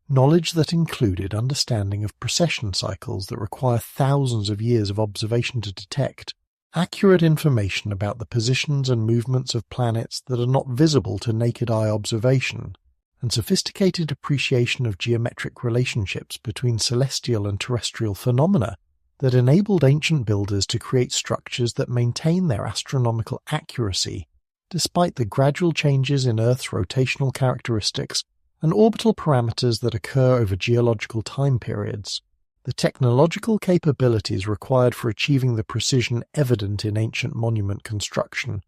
Speaker 1: Knowledge that included understanding of precession cycles that require thousands of years of observation to detect, accurate information about the positions and movements of planets that are not visible to naked eye observation, and sophisticated appreciation of geometric relationships between celestial and terrestrial phenomena that enabled ancient builders to create structures that maintain their astronomical accuracy despite the gradual changes in Earth's rotational characteristics and orbital parameters that occur over geological time periods. The technological capabilities required for achieving the precision evident in ancient monument construction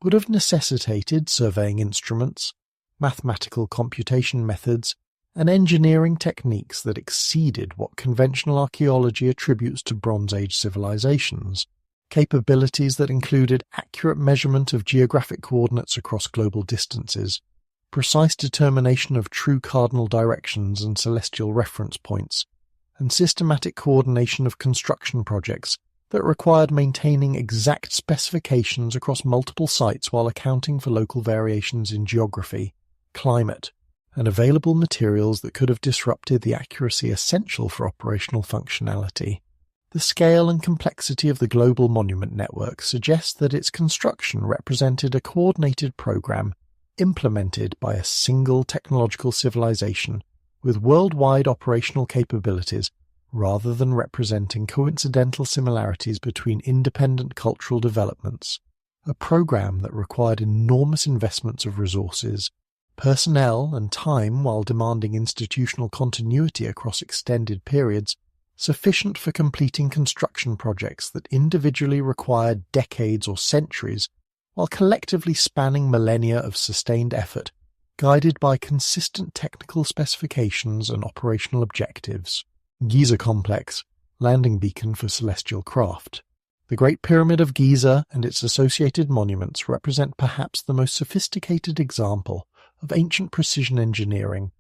Speaker 1: would have necessitated surveying instruments, mathematical computation methods, and engineering techniques that exceeded what conventional archaeology attributes to Bronze Age civilizations, capabilities that included accurate measurement of geographic coordinates across global distances, precise determination of true cardinal directions and celestial reference points, and systematic coordination of construction projects that required maintaining exact specifications across multiple sites while accounting for local variations in geography, climate, and available materials that could have disrupted the accuracy essential for operational functionality. The scale and complexity of the global monument network suggests that its construction represented a coordinated program implemented by a single technological civilization with worldwide operational capabilities rather than representing coincidental similarities between independent cultural developments, a program that required enormous investments of resources, personnel, and time while demanding institutional continuity across extended periods, sufficient for completing construction projects that individually required decades or centuries, while collectively spanning millennia of sustained effort, guided by consistent technical specifications and operational objectives. Giza Complex, landing beacon for celestial craft. The Great Pyramid of Giza and its associated monuments represent perhaps the most sophisticated example of ancient precision engineering,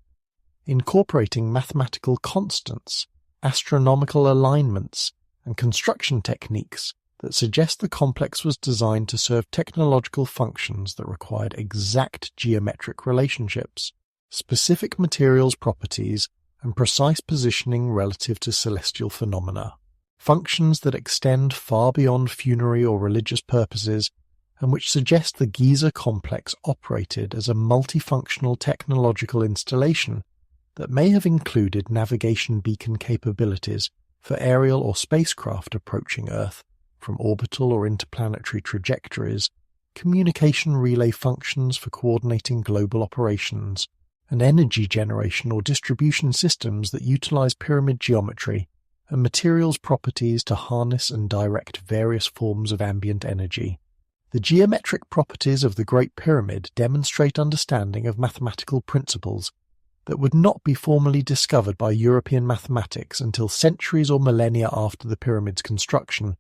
Speaker 1: incorporating mathematical constants astronomical alignments, and construction techniques that suggest the complex was designed to serve technological functions that required exact geometric relationships, specific materials properties, and precise positioning relative to celestial phenomena, functions that extend far beyond funerary or religious purposes, and which suggest the Giza complex operated as a multifunctional technological installation that may have included navigation beacon capabilities for aerial or spacecraft approaching Earth from orbital or interplanetary trajectories, communication relay functions for coordinating global operations, and energy generation or distribution systems that utilize pyramid geometry and materials properties to harness and direct various forms of ambient energy. The geometric properties of the Great Pyramid demonstrate understanding of mathematical principles that would not be formally discovered by European mathematics until centuries or millennia after the pyramid's construction,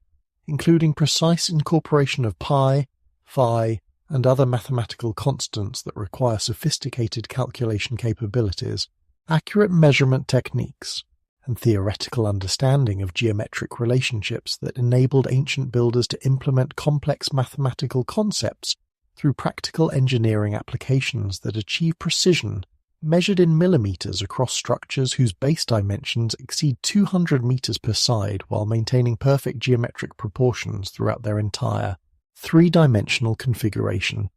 Speaker 1: including precise incorporation of pi, phi, and other mathematical constants that require sophisticated calculation capabilities, accurate measurement techniques, and theoretical understanding of geometric relationships that enabled ancient builders to implement complex mathematical concepts through practical engineering applications that achieve precision measured in millimeters across structures whose base dimensions exceed 200 meters per side while maintaining perfect geometric proportions throughout their entire three-dimensional configuration.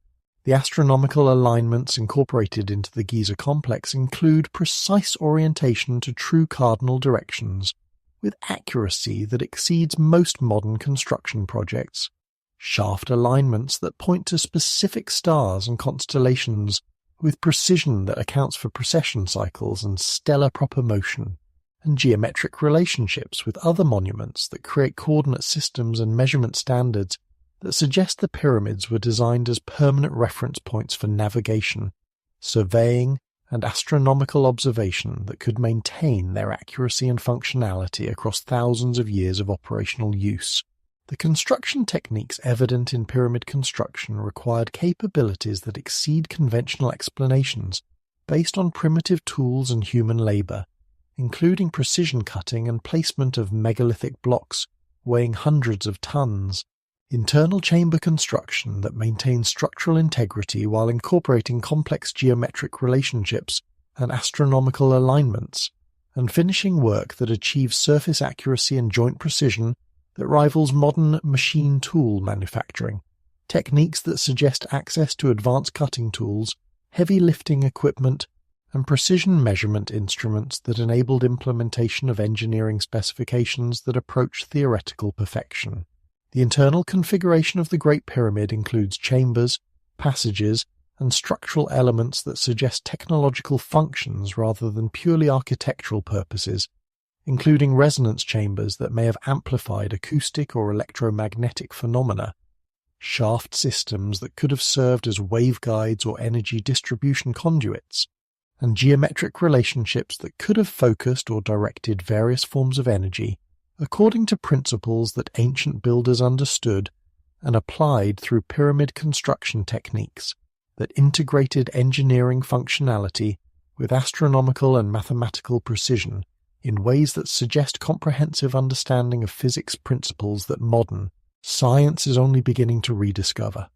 Speaker 1: The astronomical alignments incorporated into the Giza complex include precise orientation to true cardinal directions with accuracy that exceeds most modern construction projects, shaft alignments that point to specific stars and constellations with precision that accounts for precession cycles and stellar proper motion, and geometric relationships with other monuments that create coordinate systems and measurement standards that suggest the pyramids were designed as permanent reference points for navigation, surveying, and astronomical observation that could maintain their accuracy and functionality across thousands of years of operational use. The construction techniques evident in pyramid construction required capabilities that exceed conventional explanations based on primitive tools and human labor, including precision cutting and placement of megalithic blocks weighing hundreds of tons, internal chamber construction that maintains structural integrity while incorporating complex geometric relationships and astronomical alignments, and finishing work that achieves surface accuracy and joint precision that rivals modern machine tool manufacturing, techniques that suggest access to advanced cutting tools, heavy lifting equipment, and precision measurement instruments that enabled implementation of engineering specifications that approach theoretical perfection. The internal configuration of the Great Pyramid includes chambers, passages, and structural elements that suggest technological functions rather than purely architectural purposes, including resonance chambers that may have amplified acoustic or electromagnetic phenomena, shaft systems that could have served as waveguides or energy distribution conduits, and geometric relationships that could have focused or directed various forms of energy according to principles that ancient builders understood and applied through pyramid construction techniques that integrated engineering functionality with astronomical and mathematical precision in ways that suggest comprehensive understanding of physics principles that modern science is only beginning to rediscover.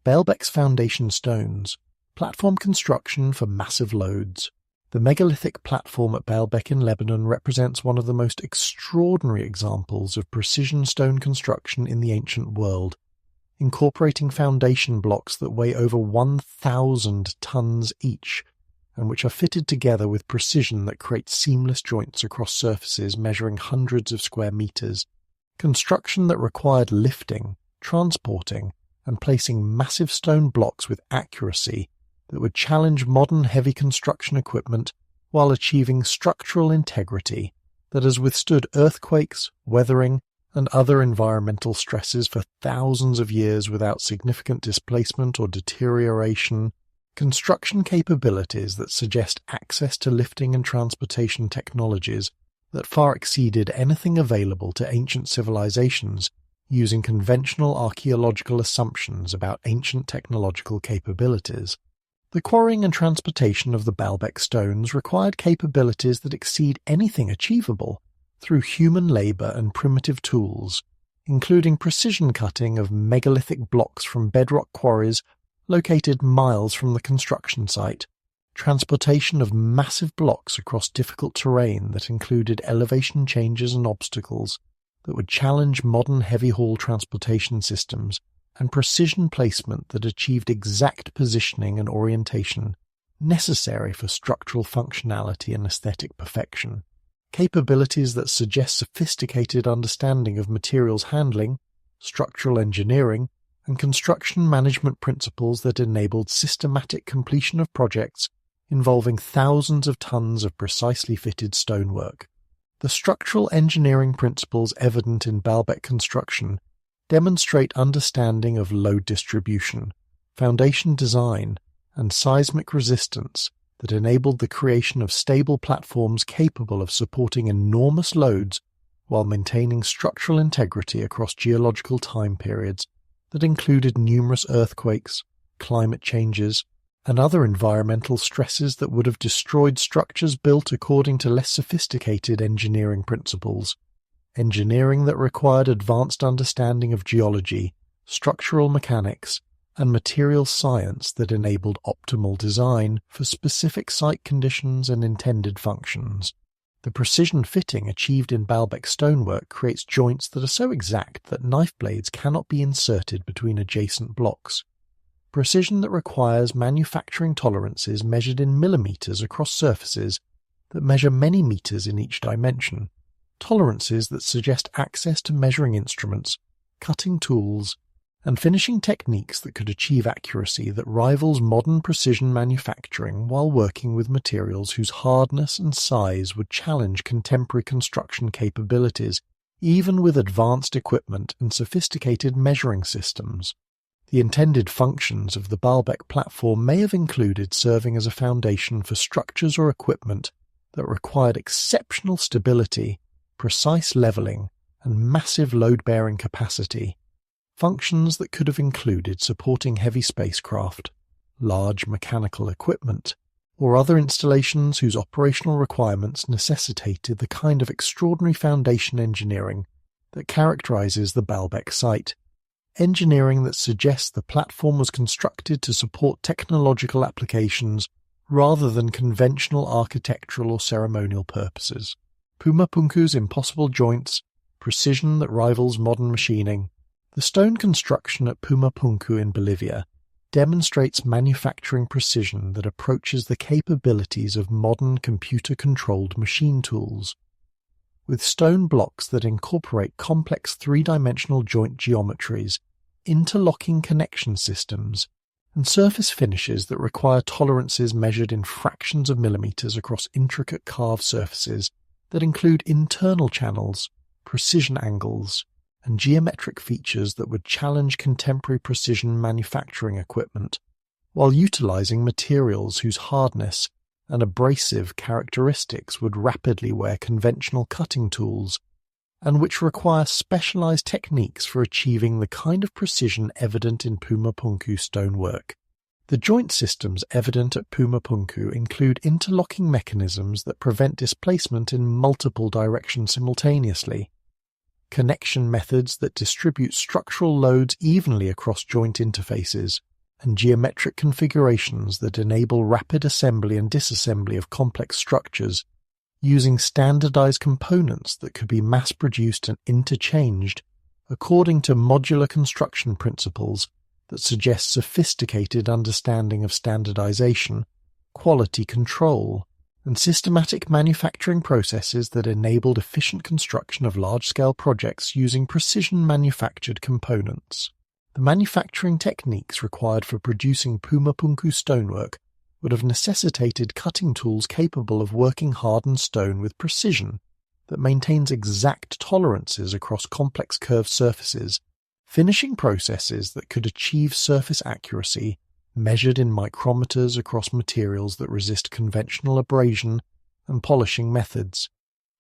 Speaker 1: Baalbek's foundation stones, platform construction for massive loads. The megalithic platform at Baalbek in Lebanon represents one of the most extraordinary examples of precision stone construction in the ancient world, incorporating foundation blocks that weigh over 1,000 tons each, and which are fitted together with precision that creates seamless joints across surfaces measuring hundreds of square meters. Construction that required lifting, transporting, and placing massive stone blocks with accuracy that would challenge modern heavy construction equipment while achieving structural integrity that has withstood earthquakes, weathering, and other environmental stresses for thousands of years without significant displacement or deterioration. Construction capabilities that suggest access to lifting and transportation technologies that far exceeded anything available to ancient civilizations using conventional archaeological assumptions about ancient technological capabilities. The quarrying and transportation of the Baalbek stones required capabilities that exceed anything achievable through human labour and primitive tools, including precision cutting of megalithic blocks from bedrock quarries located miles from the construction site, transportation of massive blocks across difficult terrain that included elevation changes and obstacles that would challenge modern heavy-haul transportation systems, and precision placement that achieved exact positioning and orientation necessary for structural functionality and aesthetic perfection. Capabilities that suggest sophisticated understanding of materials handling, structural engineering, and construction management principles that enabled systematic completion of projects involving thousands of tons of precisely fitted stonework. The structural engineering principles evident in Baalbek construction demonstrate understanding of load distribution, foundation design, and seismic resistance that enabled the creation of stable platforms capable of supporting enormous loads while maintaining structural integrity across geological time periods that included numerous earthquakes, climate changes, and other environmental stresses that would have destroyed structures built according to less sophisticated engineering principles. Engineering that required advanced understanding of geology, structural mechanics, and material science that enabled optimal design for specific site conditions and intended functions. The precision fitting achieved in Baalbek stonework creates joints that are so exact that knife blades cannot be inserted between adjacent blocks. Precision that requires manufacturing tolerances measured in millimeters across surfaces that measure many meters in each dimension. Tolerances that suggest access to measuring instruments, cutting tools, and finishing techniques that could achieve accuracy that rivals modern precision manufacturing while working with materials whose hardness and size would challenge contemporary construction capabilities, even with advanced equipment and sophisticated measuring systems. The intended functions of the Baalbek platform may have included serving as a foundation for structures or equipment that required exceptional stability, precise levelling, and massive load-bearing capacity. Functions that could have included supporting heavy spacecraft, large mechanical equipment, or other installations whose operational requirements necessitated the kind of extraordinary foundation engineering that characterizes the Baalbek site. Engineering that suggests the platform was constructed to support technological applications rather than conventional architectural or ceremonial purposes. Pumapunku's impossible joints, precision that rivals modern machining. The stone construction at Pumapunku in Bolivia demonstrates manufacturing precision that approaches the capabilities of modern computer-controlled machine tools. With stone blocks that incorporate complex three-dimensional joint geometries, interlocking connection systems, and surface finishes that require tolerances measured in fractions of millimeters across intricate carved surfaces that include internal channels, precision angles, and geometric features that would challenge contemporary precision manufacturing equipment, while utilizing materials whose hardness and abrasive characteristics would rapidly wear conventional cutting tools, and which require specialized techniques for achieving the kind of precision evident in Pumapunku stonework. The joint systems evident at Pumapunku include interlocking mechanisms that prevent displacement in multiple directions simultaneously, connection methods that distribute structural loads evenly across joint interfaces, and geometric configurations that enable rapid assembly and disassembly of complex structures, using standardized components that could be mass-produced and interchanged according to modular construction principles that suggest sophisticated understanding of standardization, quality control, and systematic manufacturing processes that enabled efficient construction of large-scale projects using precision-manufactured components. The manufacturing techniques required for producing Pumapunku stonework would have necessitated cutting tools capable of working hardened stone with precision that maintains exact tolerances across complex curved surfaces, finishing processes that could achieve surface accuracy measured in micrometers across materials that resist conventional abrasion and polishing methods,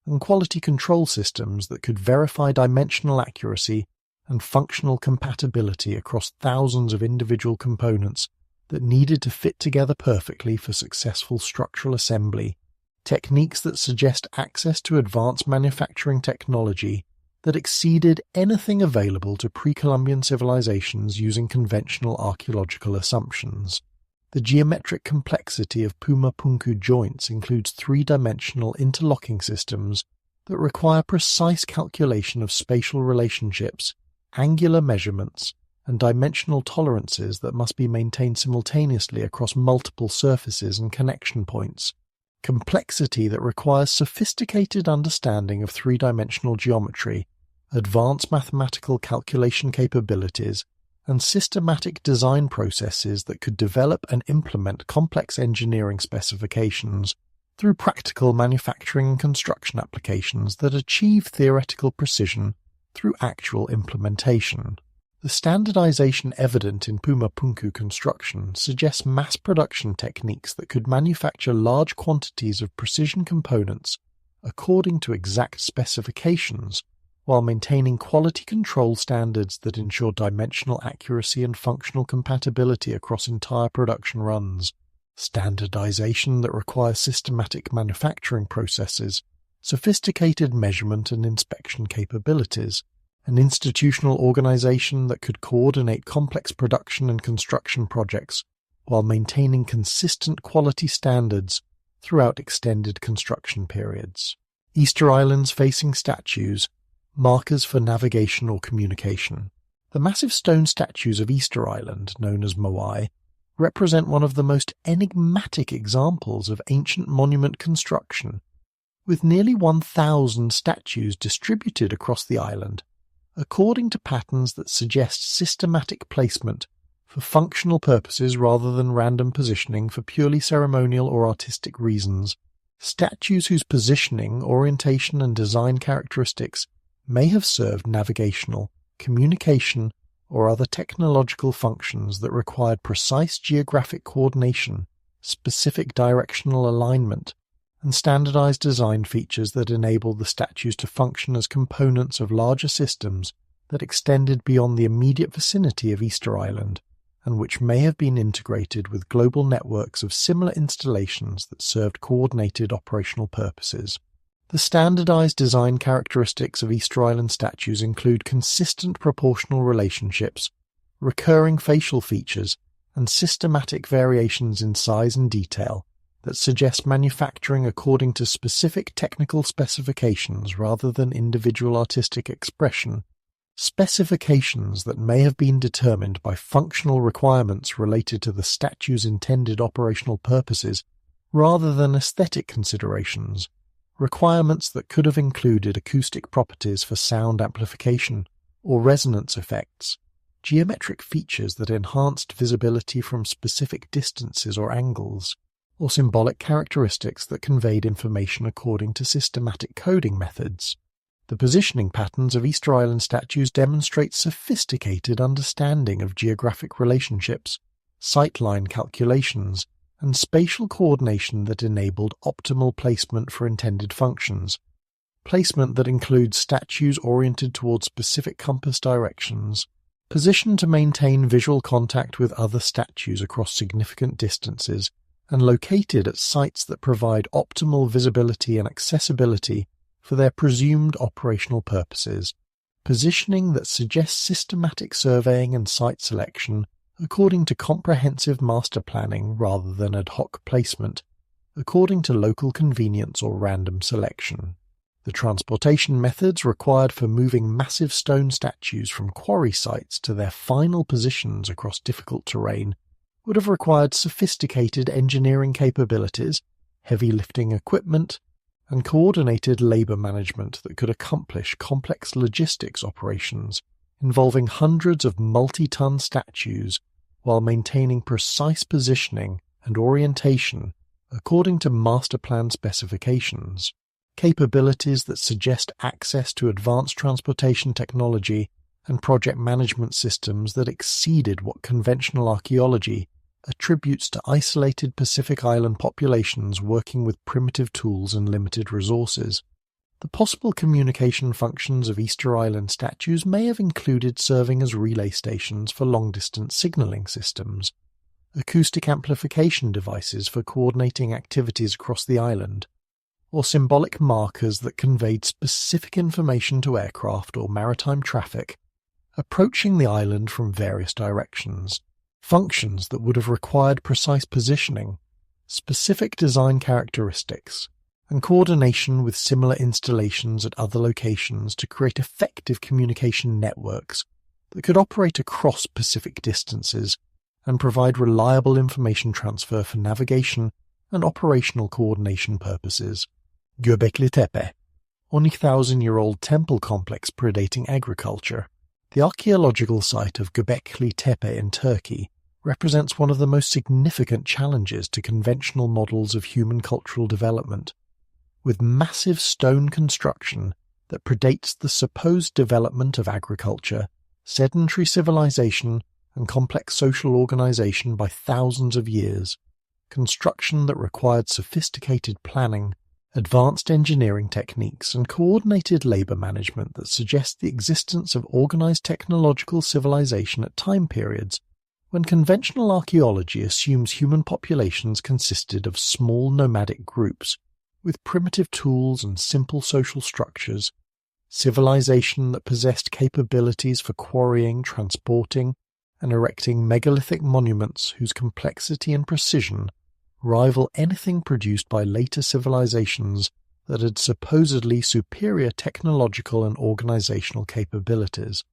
Speaker 1: and quality control systems that could verify dimensional accuracy and functional compatibility across thousands of individual components that needed to fit together perfectly for successful structural assembly, techniques that suggest access to advanced manufacturing technology that exceeded anything available to pre-Columbian civilizations using conventional archaeological assumptions. The geometric complexity of Pumapunku joints includes three-dimensional interlocking systems that require precise calculation of spatial relationships, angular measurements, and dimensional tolerances that must be maintained simultaneously across multiple surfaces and connection points. Complexity that requires sophisticated understanding of three-dimensional geometry, advanced mathematical calculation capabilities, and systematic design processes that could develop and implement complex engineering specifications through practical manufacturing and construction applications that achieve theoretical precision through actual implementation. The standardization evident in Pumapunku construction suggests mass production techniques that could manufacture large quantities of precision components according to exact specifications, while maintaining quality control standards that ensure dimensional accuracy and functional compatibility across entire production runs. Standardization that requires systematic manufacturing processes, sophisticated measurement and inspection capabilities, an institutional organization that could coordinate complex production and construction projects while maintaining consistent quality standards throughout extended construction periods. Easter Islands facing statues, markers for navigation or communication. The massive stone statues of Easter Island, known as Moai, represent one of the most enigmatic examples of ancient monument construction, with nearly 1,000 statues distributed across the island, according to patterns that suggest systematic placement for functional purposes rather than random positioning for purely ceremonial or artistic reasons. Statues whose positioning, orientation, and design characteristics may have served navigational, communication, or other technological functions that required precise geographic coordination, specific directional alignment, and standardized design features that enabled the statues to function as components of larger systems that extended beyond the immediate vicinity of Easter Island, and which may have been integrated with global networks of similar installations that served coordinated operational purposes. The standardized design characteristics of Easter Island statues include consistent proportional relationships, recurring facial features, and systematic variations in size and detail that suggest manufacturing according to specific technical specifications rather than individual artistic expression, specifications that may have been determined by functional requirements related to the statue's intended operational purposes rather than aesthetic considerations, requirements that could have included acoustic properties for sound amplification or resonance effects, geometric features that enhanced visibility from specific distances or angles, or symbolic characteristics that conveyed information according to systematic coding methods. The positioning patterns of Easter Island statues demonstrate sophisticated understanding of geographic relationships, sightline calculations, and spatial coordination that enabled optimal placement for intended functions. Placement that includes statues oriented towards specific compass directions, positioned to maintain visual contact with other statues across significant distances, and located at sites that provide optimal visibility and accessibility for their presumed operational purposes. Positioning that suggests systematic surveying and site selection according to comprehensive master planning rather than ad hoc placement, according to local convenience or random selection. The transportation methods required for moving massive stone statues from quarry sites to their final positions across difficult terrain would have required sophisticated engineering capabilities, heavy lifting equipment, and coordinated labor management that could accomplish complex logistics operations involving hundreds of multi-ton statues while maintaining precise positioning and orientation according to master plan specifications. Capabilities that suggest access to advanced transportation technology and project management systems that exceeded what conventional archaeology attributes to isolated Pacific Island populations working with primitive tools and limited resources. The possible communication functions of Easter Island statues may have included serving as relay stations for long-distance signaling systems, acoustic amplification devices for coordinating activities across the island, or symbolic markers that conveyed specific information to aircraft or maritime traffic approaching the island from various directions, functions that would have required precise positioning, specific design characteristics, and coordination with similar installations at other locations to create effective communication networks that could operate across Pacific distances and provide reliable information transfer for navigation and operational coordination purposes. Göbekli Tepe, 1,000-year-old temple complex predating agriculture. The archaeological site of Göbekli Tepe in Turkey represents one of the most significant challenges to conventional models of human cultural development, with massive stone construction that predates the supposed development of agriculture, sedentary civilization, and complex social organization by thousands of years, construction that required sophisticated planning, advanced engineering techniques, and coordinated labor management that suggest the existence of organized technological civilization at time periods when conventional archaeology assumes human populations consisted of small nomadic groups with primitive tools and simple social structures, civilization that possessed capabilities for quarrying, transporting, and erecting megalithic monuments whose complexity and precision rival anything produced by later civilizations that had supposedly superior technological and organizational capabilities.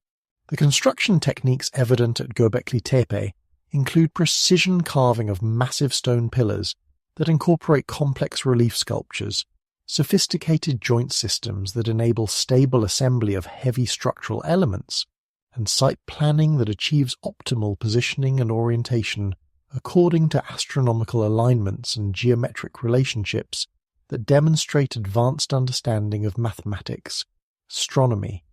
Speaker 1: The construction techniques evident at Göbekli Tepe include precision carving of massive stone pillars that incorporate complex relief sculptures, sophisticated joint systems that enable stable assembly of heavy structural elements, and site planning that achieves optimal positioning and orientation according to astronomical alignments and geometric relationships that demonstrate advanced understanding of mathematics, astronomy,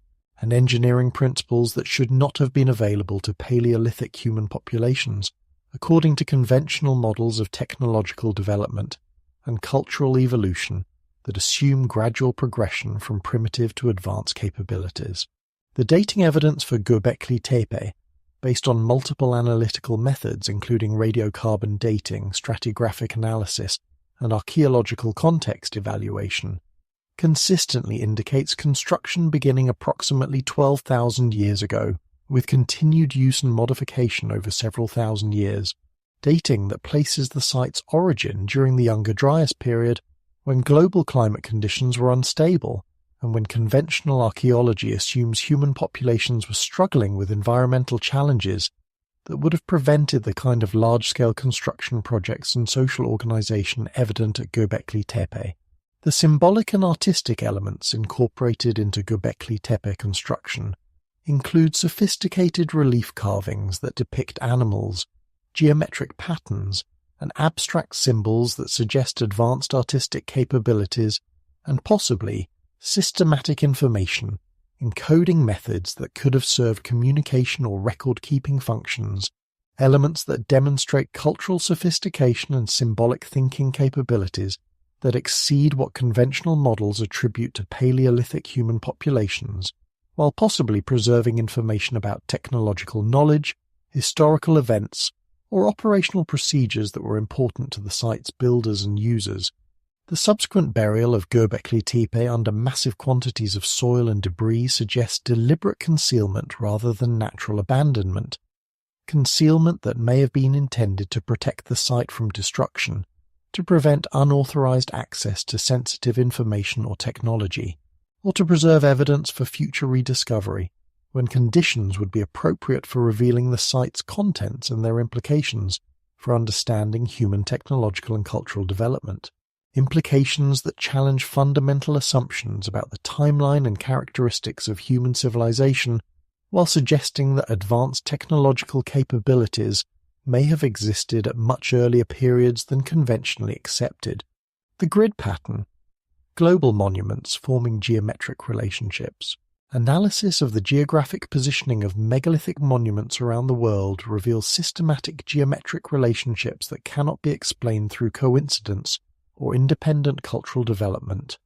Speaker 1: and engineering principles that should not have been available to Paleolithic human populations, according to conventional models of technological development and cultural evolution that assume gradual progression from primitive to advanced capabilities. The dating evidence for Göbekli Tepe, based on multiple analytical methods including radiocarbon dating, stratigraphic analysis, and archaeological context evaluation, consistently indicates construction beginning approximately 12,000 years ago, with continued use and modification over several thousand years, dating that places the site's origin during the Younger Dryas period, when global climate conditions were unstable, and when conventional archaeology assumes human populations were struggling with environmental challenges that would have prevented the kind of large-scale construction projects and social organization evident at Göbekli Tepe. The symbolic and artistic elements incorporated into Göbekli Tepe construction include sophisticated relief carvings that depict animals, geometric patterns, and abstract symbols that suggest advanced artistic capabilities and possibly systematic information, encoding methods that could have served communication or record-keeping functions, elements that demonstrate cultural sophistication and symbolic thinking capabilities that exceed what conventional models attribute to Paleolithic human populations, while possibly preserving information about technological knowledge, historical events, or operational procedures that were important to the site's builders and users. The subsequent burial of Göbekli Tepe under massive quantities of soil and debris suggests deliberate concealment rather than natural abandonment, concealment that may have been intended to protect the site from destruction, to prevent unauthorized access to sensitive information or technology, or to preserve evidence for future rediscovery, when conditions would be appropriate for revealing the site's contents and their implications for understanding human technological and cultural development. Implications that challenge fundamental assumptions about the timeline and characteristics of human civilization, while suggesting that advanced technological capabilities may have existed at much earlier periods than conventionally accepted. The grid pattern, global monuments forming geometric relationships. Analysis of the geographic positioning of megalithic monuments around the world reveals systematic geometric relationships that cannot be explained through coincidence or independent cultural development,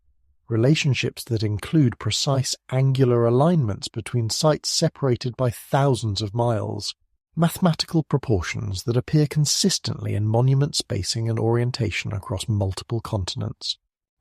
Speaker 1: relationships that include precise angular alignments between sites separated by thousands of miles, mathematical proportions that appear consistently in monument spacing and orientation across multiple continents,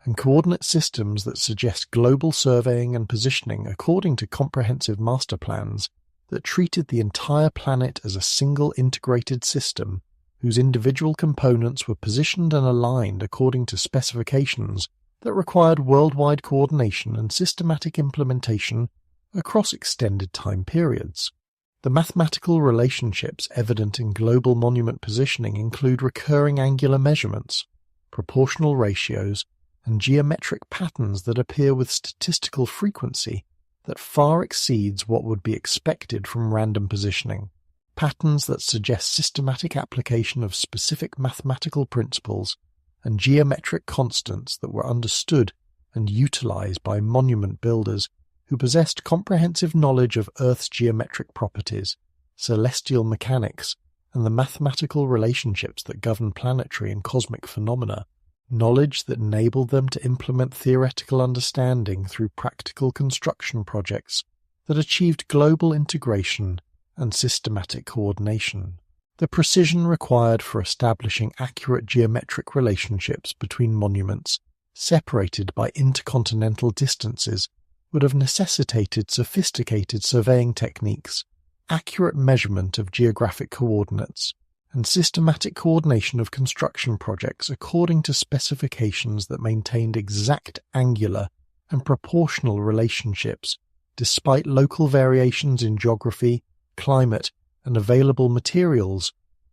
Speaker 1: and coordinate systems that suggest global surveying and positioning according to comprehensive master plans that treated the entire planet as a single integrated system whose individual components were positioned and aligned according to specifications that required worldwide coordination and systematic implementation across extended time periods. The mathematical relationships evident in global monument positioning include recurring angular measurements, proportional ratios, and geometric patterns that appear with statistical frequency that far exceeds what would be expected from random positioning, patterns that suggest systematic application of specific mathematical principles and geometric constants that were understood and utilized by monument builders who possessed comprehensive knowledge of Earth's geometric properties, celestial mechanics, and the mathematical relationships that govern planetary and cosmic phenomena, knowledge that enabled them to implement theoretical understanding through practical construction projects that achieved global integration and systematic coordination. The precision required for establishing accurate geometric relationships between monuments separated by intercontinental distances would have necessitated sophisticated surveying techniques, accurate measurement of geographic coordinates, and systematic coordination of construction projects according to specifications that maintained exact angular and proportional relationships despite local variations in geography, climate, and available materials,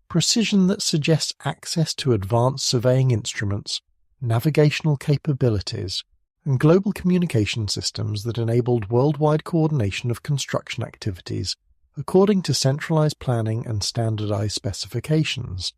Speaker 1: precision that suggests access to advanced surveying instruments, navigational capabilities, and global communication systems that enabled worldwide coordination of construction activities according to centralized planning and standardized specifications.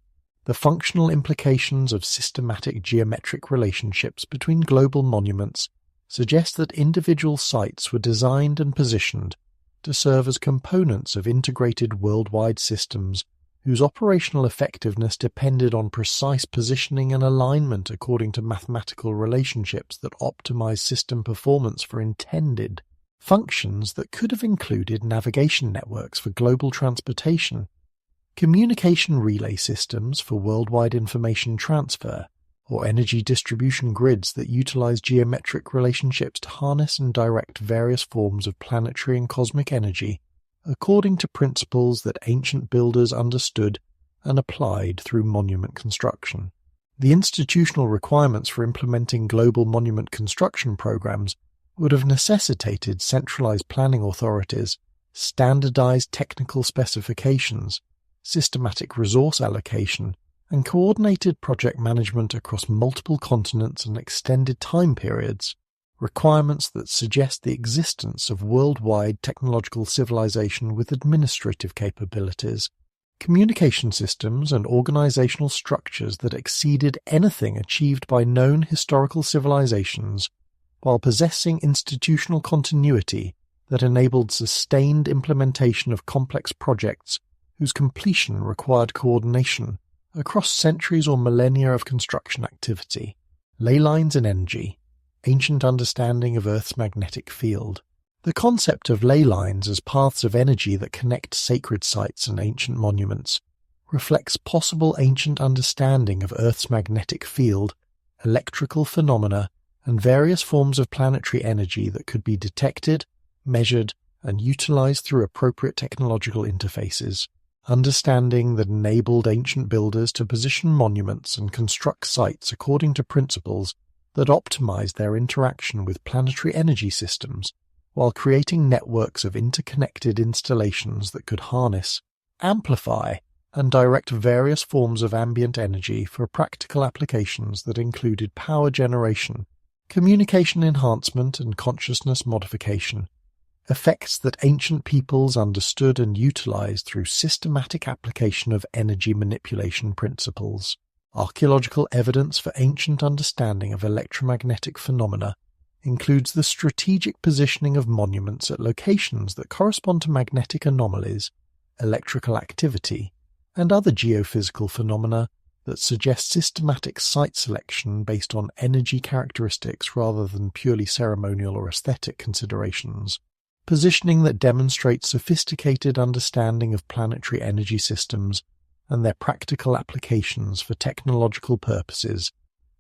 Speaker 1: The functional implications of systematic geometric relationships between global monuments suggest that individual sites were designed and positioned to serve as components of integrated worldwide systems whose operational effectiveness depended on precise positioning and alignment according to mathematical relationships that optimize system performance for intended functions that could have included navigation networks for global transportation, communication relay systems for worldwide information transfer, or energy distribution grids that utilize geometric relationships to harness and direct various forms of planetary and cosmic energy according to principles that ancient builders understood and applied through monument construction. The institutional requirements for implementing global monument construction programs would have necessitated centralized planning authorities, standardized technical specifications, systematic resource allocation, and coordinated project management across multiple continents and extended time periods, requirements that suggest the existence of worldwide technological civilization with administrative capabilities, communication systems, and organizational structures that exceeded anything achieved by known historical civilizations, while possessing institutional continuity that enabled sustained implementation of complex projects whose completion required coordination across centuries or millennia of construction activity. Ley lines and energy, ancient understanding of Earth's magnetic field. The concept of ley lines as paths of energy that connect sacred sites and ancient monuments reflects possible ancient understanding of Earth's magnetic field, electrical phenomena, and various forms of planetary energy that could be detected, measured, and utilized through appropriate technological interfaces. Understanding that enabled ancient builders to position monuments and construct sites according to principles that optimized their interaction with planetary energy systems, while creating networks of interconnected installations that could harness, amplify, and direct various forms of ambient energy for practical applications that included power generation, communication enhancement, and consciousness modification, effects that ancient peoples understood and utilized through systematic application of energy manipulation principles. Archaeological evidence for ancient understanding of electromagnetic phenomena includes the strategic positioning of monuments at locations that correspond to magnetic anomalies, electrical activity, and other geophysical phenomena that suggest systematic site selection based on energy characteristics rather than purely ceremonial or aesthetic considerations. Positioning that demonstrates sophisticated understanding of planetary energy systems and their practical applications for technological purposes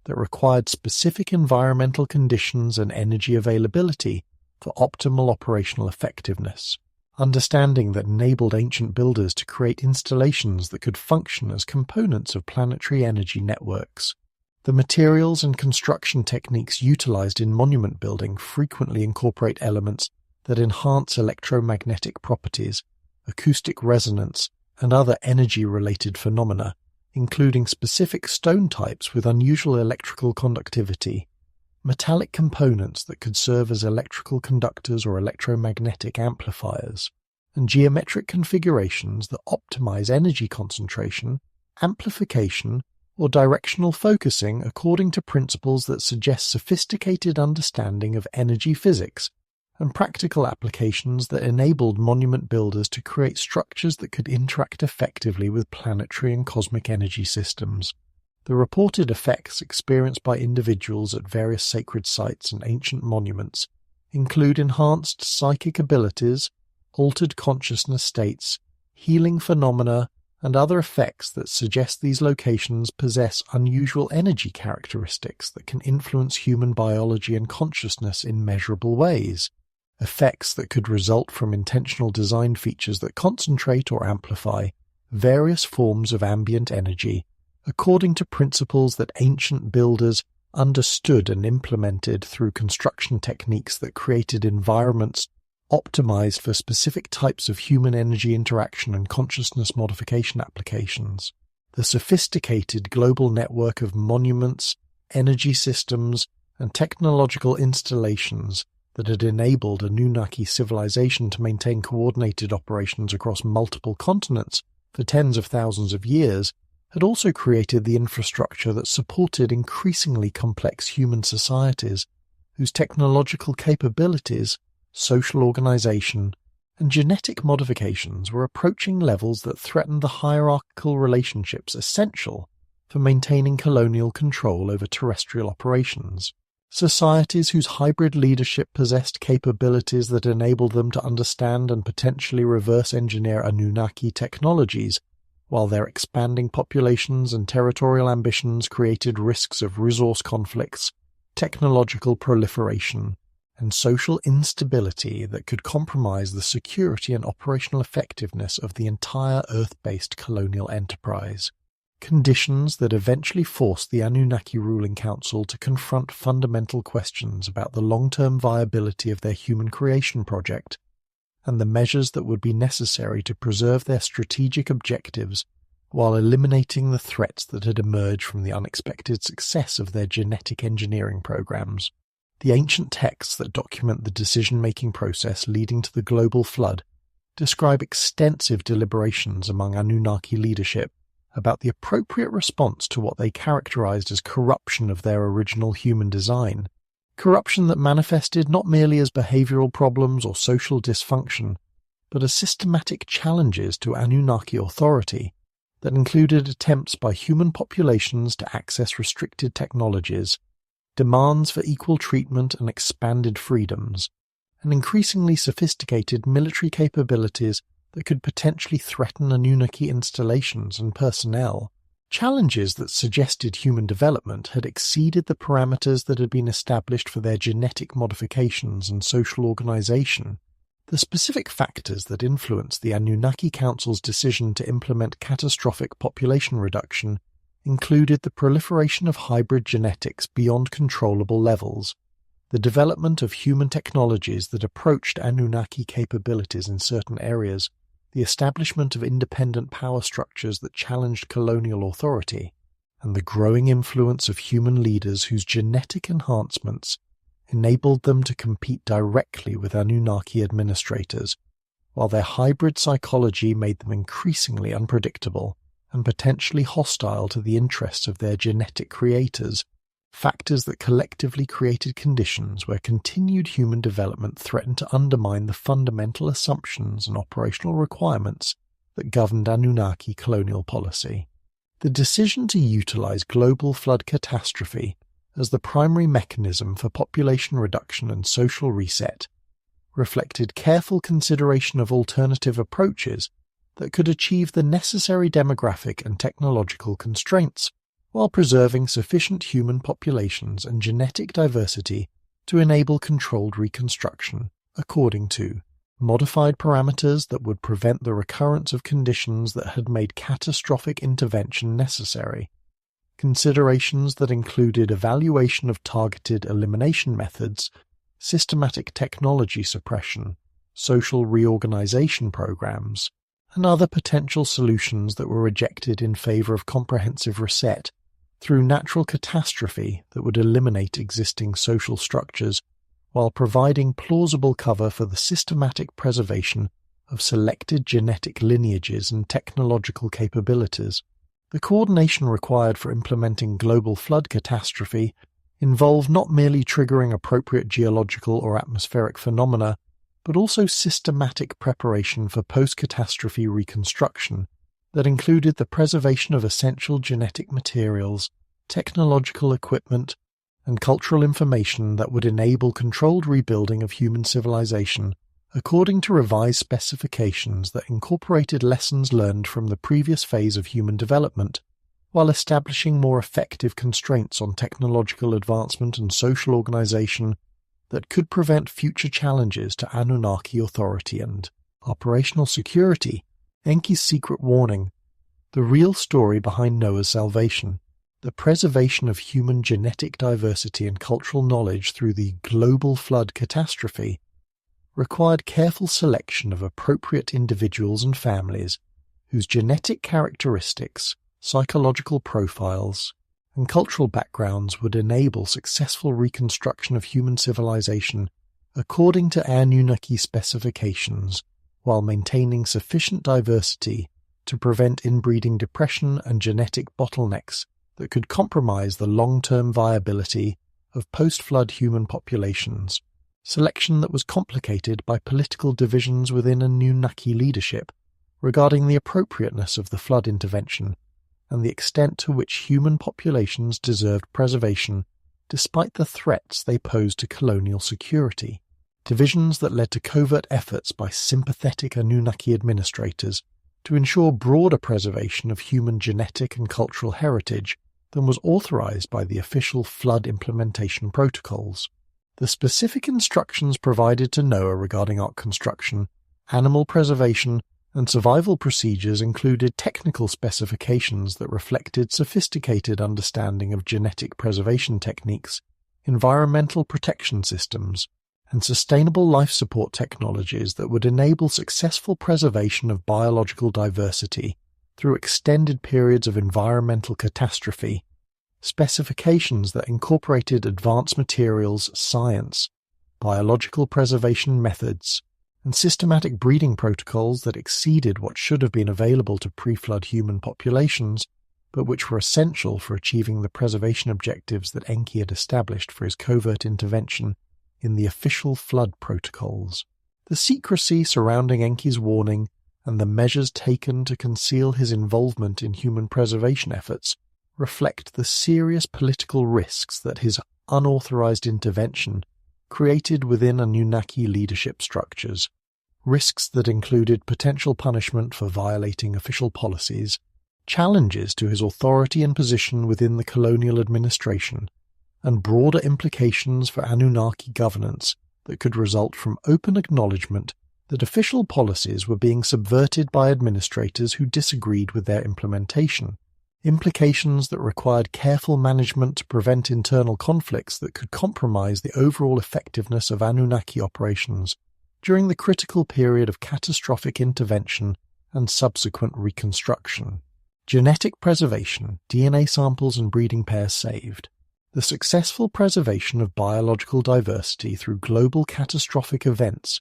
Speaker 1: that required specific environmental conditions and energy availability for optimal operational effectiveness. Understanding that enabled ancient builders to create installations that could function as components of planetary energy networks. The materials and construction techniques utilized in monument building frequently incorporate elements that enhance electromagnetic properties, acoustic resonance, and other energy-related phenomena, including specific stone types with unusual electrical conductivity, metallic components that could serve as electrical conductors or electromagnetic amplifiers, and geometric configurations that optimize energy concentration, amplification, or directional focusing according to principles that suggest sophisticated understanding of energy physics and practical applications that enabled monument builders to create structures that could interact effectively with planetary and cosmic energy systems. The reported effects experienced by individuals at various sacred sites and ancient monuments include enhanced psychic abilities, altered consciousness states, healing phenomena, and other effects that suggest these locations possess unusual energy characteristics that can influence human biology and consciousness in measurable ways. Effects that could result from intentional design features that concentrate or amplify various forms of ambient energy, according to principles that ancient builders understood and implemented through construction techniques that created environments optimized for specific types of human energy interaction and consciousness modification applications. The sophisticated global network of monuments, energy systems, and technological installations that had enabled Anunnaki civilization to maintain coordinated operations across multiple continents for tens of thousands of years had also created the infrastructure that supported increasingly complex human societies whose technological capabilities, social organization, and genetic modifications were approaching levels that threatened the hierarchical relationships essential for maintaining colonial control over terrestrial operations. Societies whose hybrid leadership possessed capabilities that enabled them to understand and potentially reverse engineer Anunnaki technologies, while their expanding populations and territorial ambitions created risks of resource conflicts, technological proliferation, and social instability that could compromise the security and operational effectiveness of the entire Earth-based colonial enterprise. Conditions that eventually forced the Anunnaki ruling council to confront fundamental questions about the long-term viability of their human creation project and the measures that would be necessary to preserve their strategic objectives while eliminating the threats that had emerged from the unexpected success of their genetic engineering programs. The ancient texts that document the decision-making process leading to the global flood describe extensive deliberations among Anunnaki leadership about the appropriate response to what they characterized as corruption of their original human design, corruption that manifested not merely as behavioral problems or social dysfunction, but as systematic challenges to Anunnaki authority that included attempts by human populations to access restricted technologies, demands for equal treatment and expanded freedoms, and increasingly sophisticated military capabilities that could potentially threaten Anunnaki installations and personnel. Challenges that suggested human development had exceeded the parameters that had been established for their genetic modifications and social organization. The specific factors that influenced the Anunnaki Council's decision to implement catastrophic population reduction included the proliferation of hybrid genetics beyond controllable levels, the development of human technologies that approached Anunnaki capabilities in certain areas, the establishment of independent power structures that challenged colonial authority, and the growing influence of human leaders whose genetic enhancements enabled them to compete directly with Anunnaki administrators, while their hybrid psychology made them increasingly unpredictable and potentially hostile to the interests of their genetic creators, factors that collectively created conditions where continued human development threatened to undermine the fundamental assumptions and operational requirements that governed Anunnaki colonial policy. The decision to utilize global flood catastrophe as the primary mechanism for population reduction and social reset reflected careful consideration of alternative approaches that could achieve the necessary demographic and technological constraints while preserving sufficient human populations and genetic diversity to enable controlled reconstruction according to modified parameters that would prevent the recurrence of conditions that had made catastrophic intervention necessary, considerations that included evaluation of targeted elimination methods, systematic technology suppression, social reorganization programs, and other potential solutions that were rejected in favor of comprehensive reset through natural catastrophe that would eliminate existing social structures while providing plausible cover for the systematic preservation of selected genetic lineages and technological capabilities. The coordination required for implementing global flood catastrophe involved not merely triggering appropriate geological or atmospheric phenomena, but also systematic preparation for post-catastrophe reconstruction that included the preservation of essential genetic materials, technological equipment, and cultural information that would enable controlled rebuilding of human civilization according to revised specifications that incorporated lessons learned from the previous phase of human development, while establishing more effective constraints on technological advancement and social organization that could prevent future challenges to Anunnaki authority and operational security. Enki's secret warning, the real story behind Noah's salvation, the preservation of human genetic diversity and cultural knowledge through the global flood catastrophe, required careful selection of appropriate individuals and families whose genetic characteristics, psychological profiles, and cultural backgrounds would enable successful reconstruction of human civilization according to Anunnaki specifications, while maintaining sufficient diversity to prevent inbreeding depression and genetic bottlenecks that could compromise the long-term viability of post-flood human populations. Selection that was complicated by political divisions within Anunnaki leadership regarding the appropriateness of the flood intervention and the extent to which human populations deserved preservation despite the threats they posed to colonial security. Divisions that led to covert efforts by sympathetic Anunnaki administrators to ensure broader preservation of human genetic and cultural heritage than was authorized by the official flood implementation protocols. The specific instructions provided to Noah regarding ark construction, animal preservation, and survival procedures included technical specifications that reflected sophisticated understanding of genetic preservation techniques, environmental protection systems, and sustainable life support technologies that would enable successful preservation of biological diversity through extended periods of environmental catastrophe, specifications that incorporated advanced materials science, biological preservation methods, and systematic breeding protocols that exceeded what should have been available to pre-flood human populations, but which were essential for achieving the preservation objectives that Enki had established for his covert intervention in the official flood protocols. The secrecy surrounding Enki's warning and the measures taken to conceal his involvement in human preservation efforts reflect the serious political risks that his unauthorized intervention created within Anunnaki leadership structures, risks that included potential punishment for violating official policies, challenges to his authority and position within the colonial administration, and broader implications for Anunnaki governance that could result from open acknowledgement that official policies were being subverted by administrators who disagreed with their implementation, implications that required careful management to prevent internal conflicts that could compromise the overall effectiveness of Anunnaki operations during the critical period of catastrophic intervention and subsequent reconstruction. Genetic preservation, DNA samples and breeding pairs saved. The successful preservation of biological diversity through global catastrophic events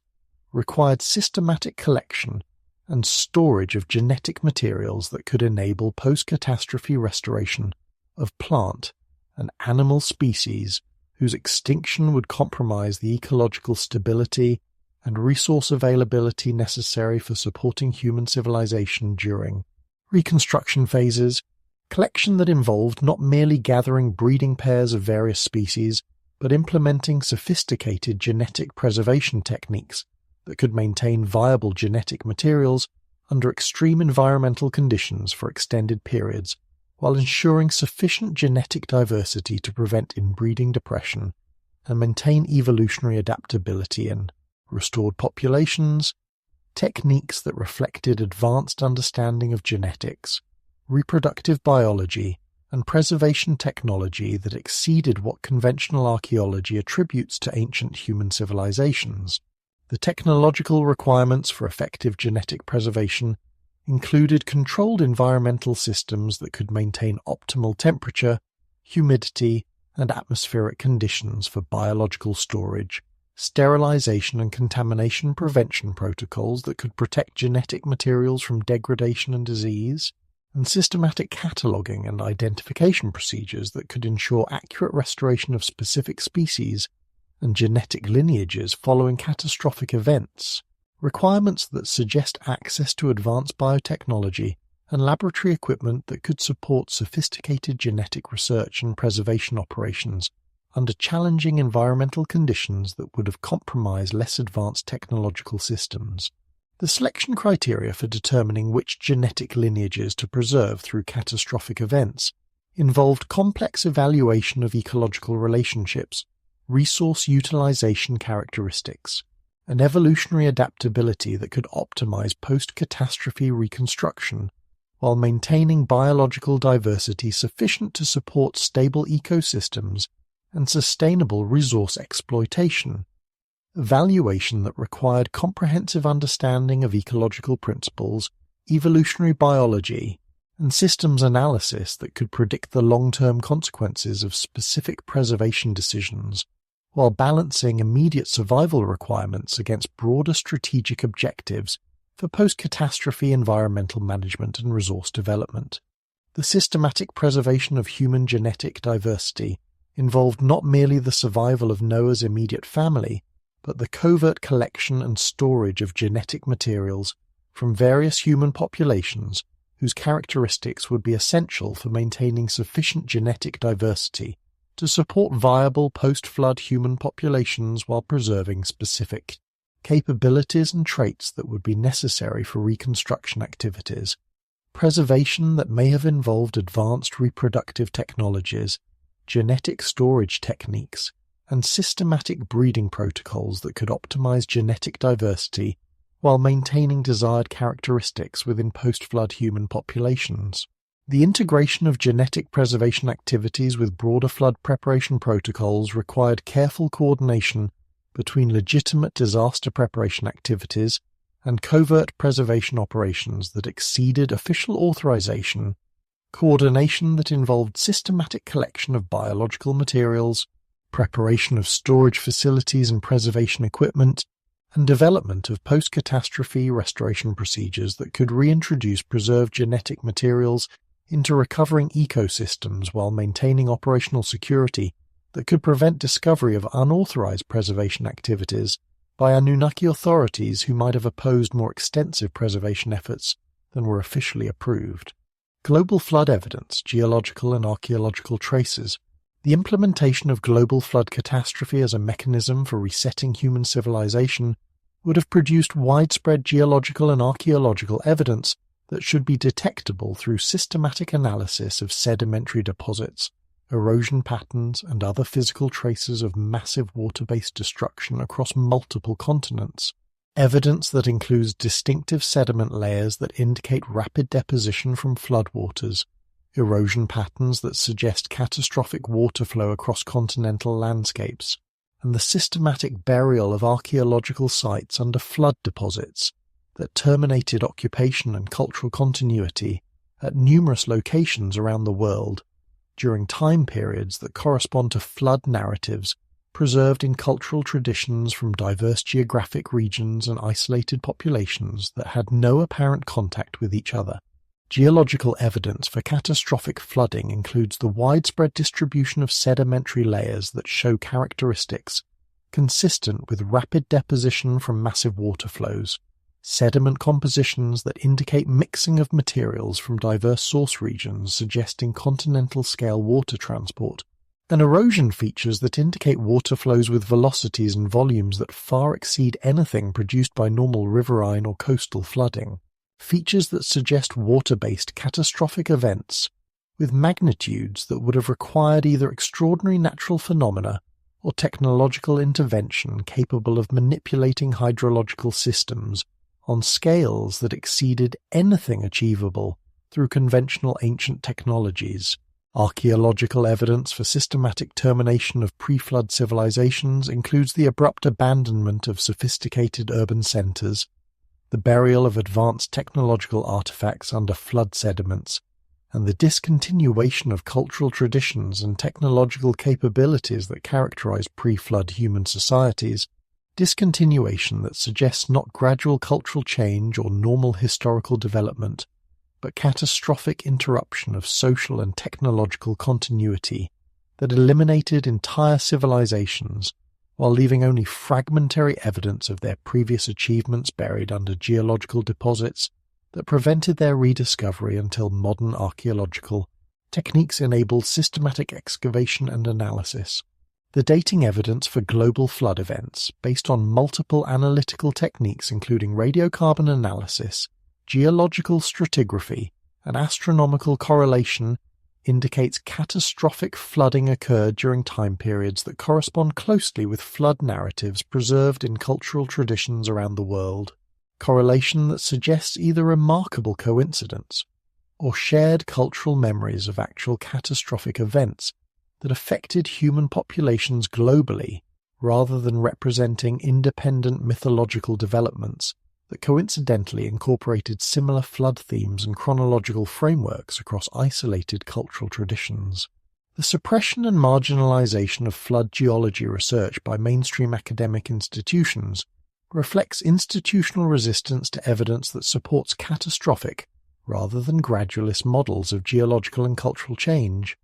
Speaker 1: required systematic collection and storage of genetic materials that could enable post-catastrophe restoration of plant and animal species whose extinction would compromise the ecological stability and resource availability necessary for supporting human civilization during reconstruction phases, collection that involved not merely gathering breeding pairs of various species, but implementing sophisticated genetic preservation techniques that could maintain viable genetic materials under extreme environmental conditions for extended periods while ensuring sufficient genetic diversity to prevent inbreeding depression and maintain evolutionary adaptability and restored populations, techniques that reflected advanced understanding of genetics, reproductive biology, and preservation technology that exceeded what conventional archaeology attributes to ancient human civilizations. The technological requirements for effective genetic preservation included controlled environmental systems that could maintain optimal temperature, humidity, and atmospheric conditions for biological storage, sterilization and contamination prevention protocols that could protect genetic materials from degradation and disease, and systematic cataloging and identification procedures that could ensure accurate restoration of specific species and genetic lineages following catastrophic events, requirements that suggest access to advanced biotechnology and laboratory equipment that could support sophisticated genetic research and preservation operations under challenging environmental conditions that would have compromised less advanced technological systems. The selection criteria for determining which genetic lineages to preserve through catastrophic events involved complex evaluation of ecological relationships, resource utilization characteristics, and evolutionary adaptability that could optimize post-catastrophe reconstruction while maintaining biological diversity sufficient to support stable ecosystems and sustainable resource exploitation. Evaluation that required comprehensive understanding of ecological principles, evolutionary biology, and systems analysis that could predict the long-term consequences of specific preservation decisions, while balancing immediate survival requirements against broader strategic objectives for post-catastrophe environmental management and resource development. The systematic preservation of human genetic diversity involved not merely the survival of Noah's immediate family, but the covert collection and storage of genetic materials from various human populations whose characteristics would be essential for maintaining sufficient genetic diversity to support viable post-flood human populations while preserving specific capabilities and traits that would be necessary for reconstruction activities, preservation that may have involved advanced reproductive technologies, genetic storage techniques, and systematic breeding protocols that could optimize genetic diversity while maintaining desired characteristics within post-flood human populations. The integration of genetic preservation activities with broader flood preparation protocols required careful coordination between legitimate disaster preparation activities and covert preservation operations that exceeded official authorization, coordination that involved systematic collection of biological materials, preparation of storage facilities and preservation equipment, and development of post-catastrophe restoration procedures that could reintroduce preserved genetic materials into recovering ecosystems while maintaining operational security that could prevent discovery of unauthorized preservation activities by Anunnaki authorities who might have opposed more extensive preservation efforts than were officially approved. Global flood evidence, geological and archaeological traces. The implementation of global flood catastrophe as a mechanism for resetting human civilization would have produced widespread geological and archaeological evidence that should be detectable through systematic analysis of sedimentary deposits, erosion patterns, and other physical traces of massive water-based destruction across multiple continents. Evidence that includes distinctive sediment layers that indicate rapid deposition from floodwaters, erosion patterns that suggest catastrophic water flow across continental landscapes, and the systematic burial of archaeological sites under flood deposits that terminated occupation and cultural continuity at numerous locations around the world during time periods that correspond to flood narratives preserved in cultural traditions from diverse geographic regions and isolated populations that had no apparent contact with each other. Geological evidence for catastrophic flooding includes the widespread distribution of sedimentary layers that show characteristics consistent with rapid deposition from massive water flows, sediment compositions that indicate mixing of materials from diverse source regions suggesting continental-scale water transport, and erosion features that indicate water flows with velocities and volumes that far exceed anything produced by normal riverine or coastal flooding, features that suggest water-based catastrophic events with magnitudes that would have required either extraordinary natural phenomena or technological intervention capable of manipulating hydrological systems on scales that exceeded anything achievable through conventional ancient technologies. Archaeological evidence for systematic termination of pre-flood civilizations includes the abrupt abandonment of sophisticated urban centers, the burial of advanced technological artifacts under flood sediments, and the discontinuation of cultural traditions and technological capabilities that characterize pre-flood human societies, discontinuation that suggests not gradual cultural change or normal historical development, but catastrophic interruption of social and technological continuity that eliminated entire civilizations while leaving only fragmentary evidence of their previous achievements buried under geological deposits that prevented their rediscovery until modern archaeological techniques enabled systematic excavation and analysis. The dating evidence for global flood events, based on multiple analytical techniques including radiocarbon analysis, geological stratigraphy, and astronomical correlation, indicates catastrophic flooding occurred during time periods that correspond closely with flood narratives preserved in cultural traditions around the world. Correlation that suggests either remarkable coincidence or shared cultural memories of actual catastrophic events that affected human populations globally rather than representing independent mythological developments that coincidentally incorporated similar flood themes and chronological frameworks across isolated cultural traditions. The suppression and marginalization of flood geology research by mainstream academic institutions reflects institutional resistance to evidence that supports catastrophic rather than gradualist models of geological and cultural change,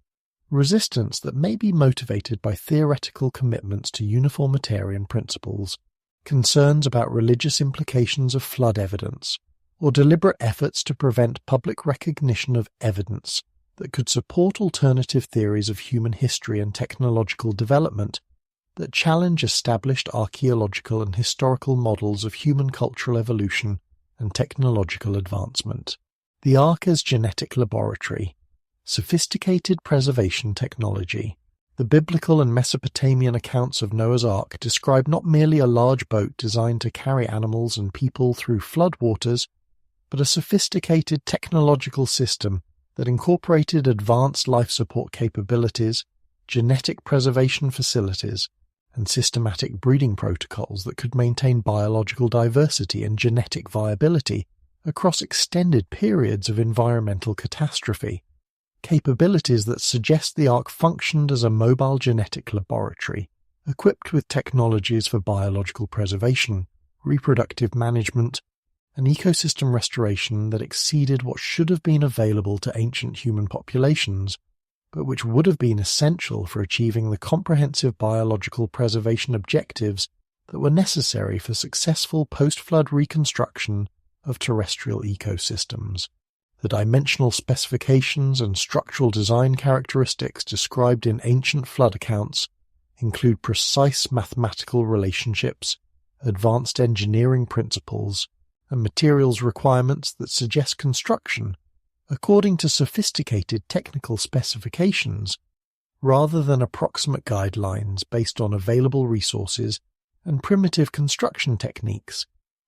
Speaker 1: resistance that may be motivated by theoretical commitments to uniformitarian principles, concerns about religious implications of flood evidence, or deliberate efforts to prevent public recognition of evidence that could support alternative theories of human history and technological development that challenge established archaeological and historical models of human cultural evolution and technological advancement. The Ark as genetic laboratory. Sophisticated preservation technology. The biblical and Mesopotamian accounts of Noah's Ark describe not merely a large boat designed to carry animals and people through flood waters, but a sophisticated technological system that incorporated advanced life support capabilities, genetic preservation facilities, and systematic breeding protocols that could maintain biological diversity and genetic viability across extended periods of environmental catastrophe, capabilities that suggest the Ark functioned as a mobile genetic laboratory, equipped with technologies for biological preservation, reproductive management, and ecosystem restoration that exceeded what should have been available to ancient human populations, but which would have been essential for achieving the comprehensive biological preservation objectives that were necessary for successful post-flood reconstruction of terrestrial ecosystems. The dimensional specifications and structural design characteristics described in ancient flood accounts include precise mathematical relationships, advanced engineering principles, and materials requirements that suggest construction according to sophisticated technical specifications, rather than approximate guidelines based on available resources and primitive construction techniques,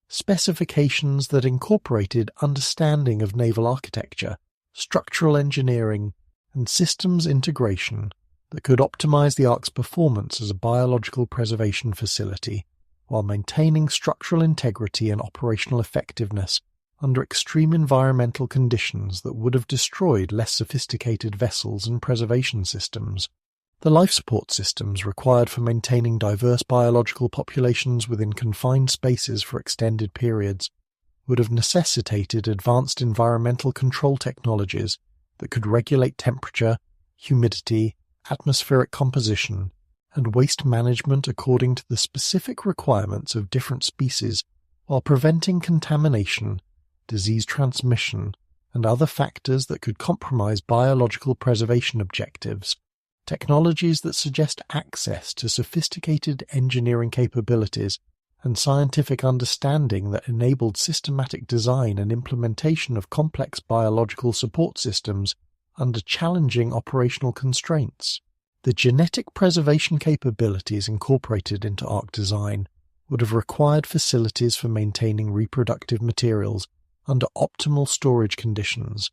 Speaker 1: specifications that incorporated understanding of naval architecture, structural engineering, and systems integration that could optimize the Ark's performance as a biological preservation facility, while maintaining structural integrity and operational effectiveness under extreme environmental conditions that would have destroyed less sophisticated vessels and preservation systems. The life support systems required for maintaining diverse biological populations within confined spaces for extended periods would have necessitated advanced environmental control technologies that could regulate temperature, humidity, atmospheric composition, and waste management according to the specific requirements of different species while preventing contamination, disease transmission, and other factors that could compromise biological preservation objectives. Technologies that suggest access to sophisticated engineering capabilities and scientific understanding that enabled systematic design and implementation of complex biological support systems under challenging operational constraints. The genetic preservation capabilities incorporated into Ark design would have required facilities for maintaining reproductive materials under optimal storage conditions,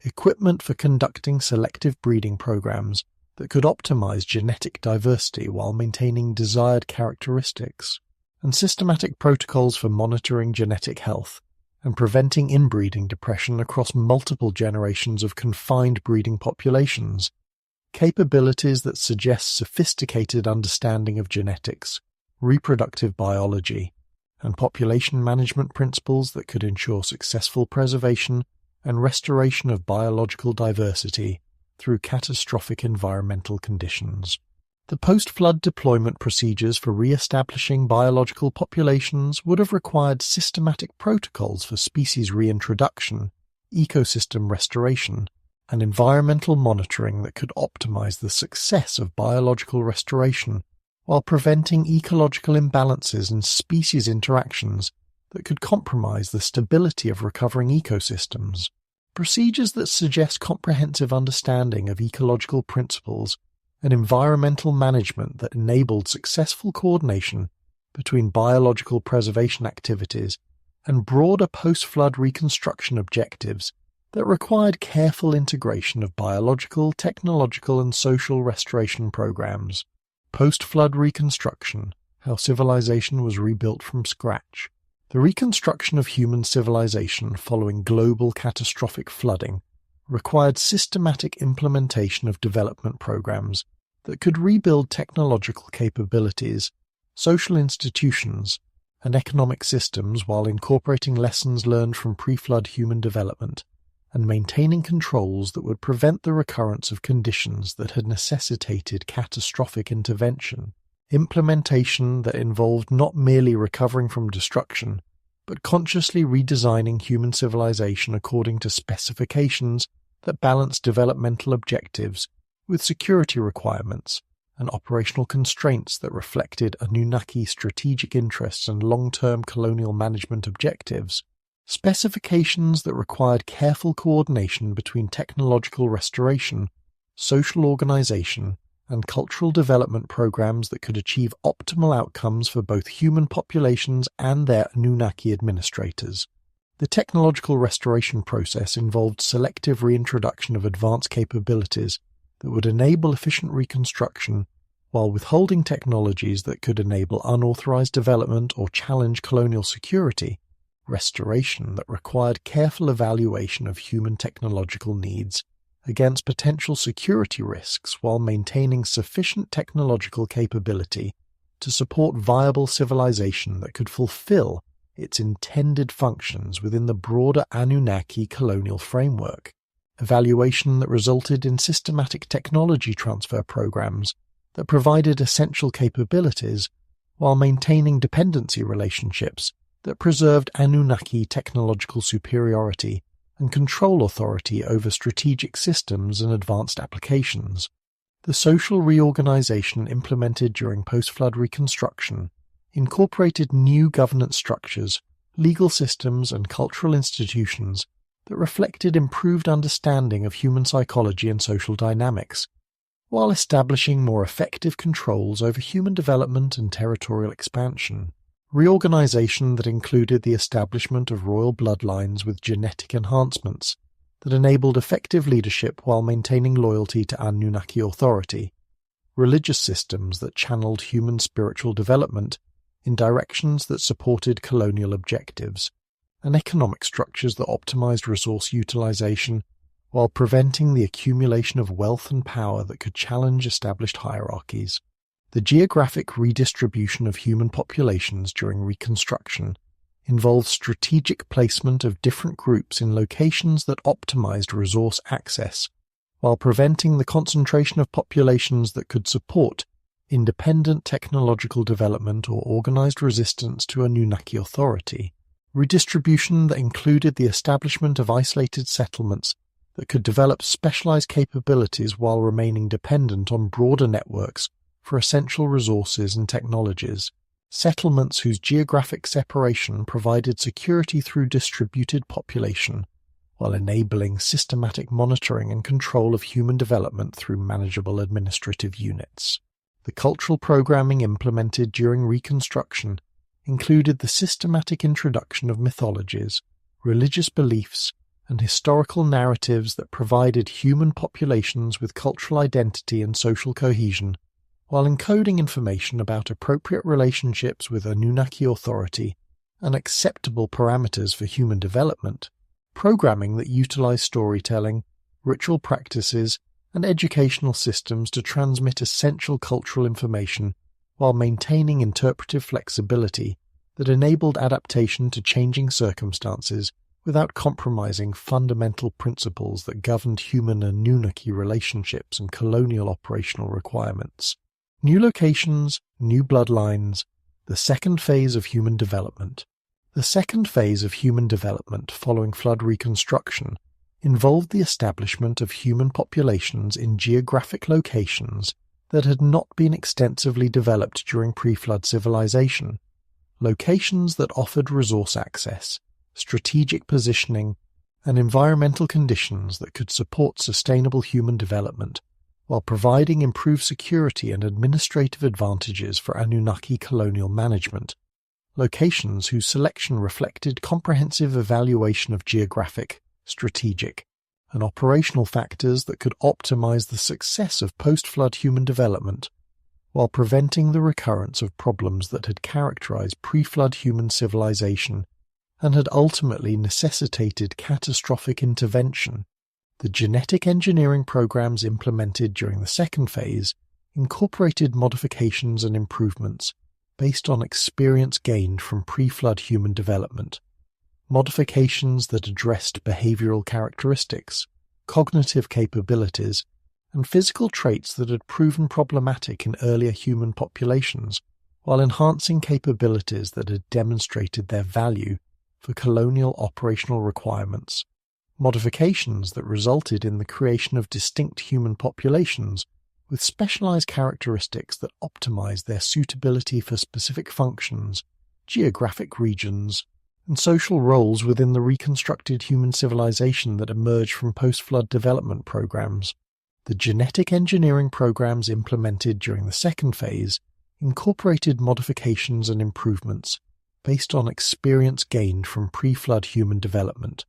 Speaker 1: equipment for conducting selective breeding programs that could optimize genetic diversity while maintaining desired characteristics, and systematic protocols for monitoring genetic health and preventing inbreeding depression across multiple generations of confined breeding populations, capabilities that suggest sophisticated understanding of genetics, reproductive biology, and population management principles that could ensure successful preservation and restoration of biological diversity through catastrophic environmental conditions. The post-flood deployment procedures for re-establishing biological populations would have required systematic protocols for species reintroduction, ecosystem restoration, and environmental monitoring that could optimize the success of biological restoration while preventing ecological imbalances and species interactions that could compromise the stability of recovering ecosystems. Procedures that suggest comprehensive understanding of ecological principles and environmental management that enabled successful coordination between biological preservation activities and broader post-flood reconstruction objectives that required careful integration of biological, technological, and social restoration programs. Post-flood reconstruction, how civilization was rebuilt from scratch. The reconstruction of human civilization following global catastrophic flooding required systematic implementation of development programs that could rebuild technological capabilities, social institutions, and economic systems while incorporating lessons learned from pre-flood human development and maintaining controls that would prevent the recurrence of conditions that had necessitated catastrophic intervention. Implementation that involved not merely recovering from destruction, but consciously redesigning human civilization according to specifications that balance developmental objectives with security requirements and operational constraints that reflected Anunnaki strategic interests and long-term colonial management objectives. Specifications that required careful coordination between technological restoration, social organization, and cultural development programs that could achieve optimal outcomes for both human populations and their Anunnaki administrators. The technological restoration process involved selective reintroduction of advanced capabilities that would enable efficient reconstruction while withholding technologies that could enable unauthorized development or challenge colonial security. Restoration that required careful evaluation of human technological needs against potential security risks while maintaining sufficient technological capability to support viable civilization that could fulfill its intended functions within the broader Anunnaki colonial framework. Evaluation that resulted in systematic technology transfer programs that provided essential capabilities while maintaining dependency relationships that preserved Anunnaki technological superiority and control authority over strategic systems and advanced applications. The social reorganization implemented during post-flood reconstruction incorporated new governance structures, legal systems, and cultural institutions that reflected improved understanding of human psychology and social dynamics, while establishing more effective controls over human development and territorial expansion. Reorganization that included the establishment of royal bloodlines with genetic enhancements that enabled effective leadership while maintaining loyalty to Anunnaki authority, religious systems that channeled human spiritual development in directions that supported colonial objectives, and economic structures that optimized resource utilization while preventing the accumulation of wealth and power that could challenge established hierarchies. The geographic redistribution of human populations during reconstruction involved strategic placement of different groups in locations that optimized resource access, while preventing the concentration of populations that could support independent technological development or organized resistance to Anunnaki authority. Redistribution that included the establishment of isolated settlements that could develop specialized capabilities while remaining dependent on broader networks for essential resources and technologies. Settlements whose geographic separation provided security through distributed population, while enabling systematic monitoring and control of human development through manageable administrative units. The cultural programming implemented during Reconstruction included the systematic introduction of mythologies, religious beliefs, and historical narratives that provided human populations with cultural identity and social cohesion, while encoding information about appropriate relationships with Anunnaki authority and acceptable parameters for human development. Programming that utilized storytelling, ritual practices, and educational systems to transmit essential cultural information while maintaining interpretive flexibility that enabled adaptation to changing circumstances without compromising fundamental principles that governed human Anunnaki relationships and colonial operational requirements. New locations, new bloodlines, the second phase of human development. The second phase of human development following flood reconstruction involved the establishment of human populations in geographic locations that had not been extensively developed during pre-flood civilization, locations that offered resource access, strategic positioning, and environmental conditions that could support sustainable human development, while providing improved security and administrative advantages for Anunnaki colonial management. Locations whose selection reflected comprehensive evaluation of geographic, strategic, and operational factors that could optimize the success of post-flood human development, while preventing the recurrence of problems that had characterized pre-flood human civilization and had ultimately necessitated catastrophic intervention. The genetic engineering programs implemented during the second phase incorporated modifications and improvements based on experience gained from pre-flood human development, modifications that addressed behavioral characteristics, cognitive capabilities, and physical traits that had proven problematic in earlier human populations, while enhancing capabilities that had demonstrated their value for colonial operational requirements, modifications that resulted in the creation of distinct human populations with specialized characteristics that optimized their suitability for specific functions, geographic regions, and social roles within the reconstructed human civilization that emerged from post-flood development programs. The genetic engineering programs implemented during the second phase incorporated modifications and improvements based on experience gained from pre-flood human development,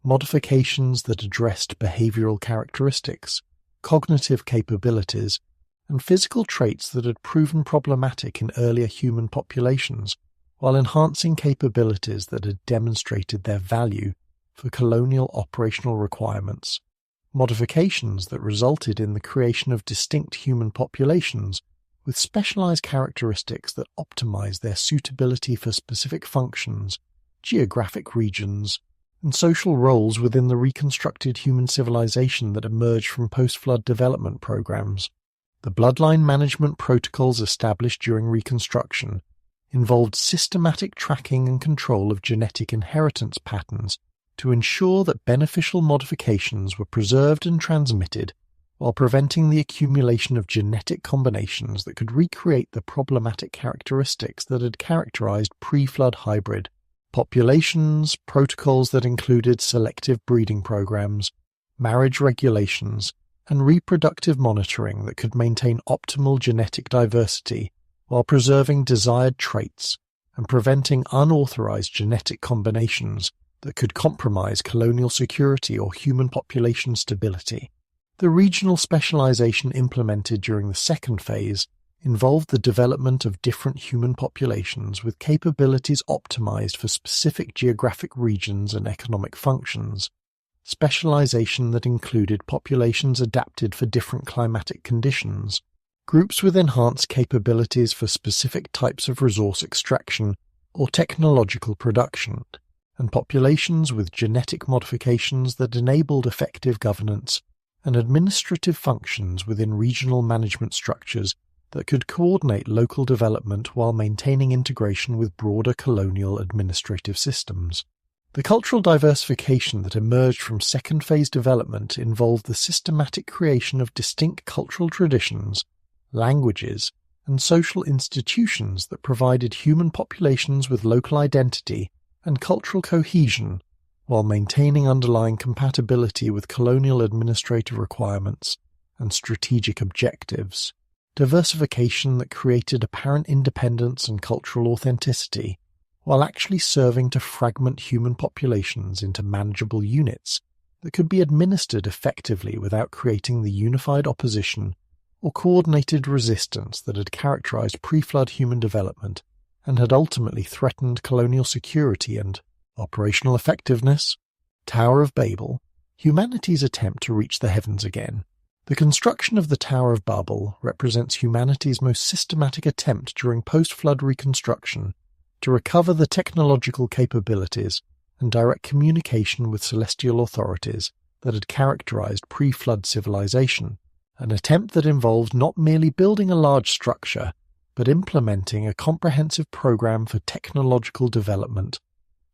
Speaker 1: modifications that addressed behavioral characteristics, cognitive capabilities, and physical traits that had proven problematic in earlier human populations, while enhancing capabilities that had demonstrated their value for colonial operational requirements, modifications that resulted in the creation of distinct human populations with specialized characteristics that optimized their suitability for specific functions, geographic regions, and social roles within the reconstructed human civilization that emerged from post-flood development programs. The bloodline management protocols established during Reconstruction involved systematic tracking and control of genetic inheritance patterns to ensure that beneficial modifications were preserved and transmitted while preventing the accumulation of genetic combinations that could recreate the problematic characteristics that had characterized pre-flood hybrid populations. Protocols that included selective breeding programs, marriage regulations, and reproductive monitoring that could maintain optimal genetic diversity while preserving desired traits and preventing unauthorized genetic combinations that could compromise colonial security or human population stability. The regional specialization implemented during the second phase involved the development of different human populations with capabilities optimized for specific geographic regions and economic functions, specialization that included populations adapted for different climatic conditions, groups with enhanced capabilities for specific types of resource extraction or technological production, and populations with genetic modifications that enabled effective governance and administrative functions within regional management structures that could coordinate local development while maintaining integration with broader colonial administrative systems. The cultural diversification that emerged from second phase development involved the systematic creation of distinct cultural traditions, languages, and social institutions that provided human populations with local identity and cultural cohesion, while maintaining underlying compatibility with colonial administrative requirements and strategic objectives. Diversification that created apparent independence and cultural authenticity, while actually serving to fragment human populations into manageable units that could be administered effectively without creating the unified opposition or coordinated resistance that had characterized pre-flood human development and had ultimately threatened colonial security and operational effectiveness. Tower of Babel, humanity's attempt to reach the heavens again. The construction of the Tower of Babel represents humanity's most systematic attempt during post-flood reconstruction to recover the technological capabilities and direct communication with celestial authorities that had characterized pre-flood civilization, an attempt that involved not merely building a large structure, but implementing a comprehensive program for technological development,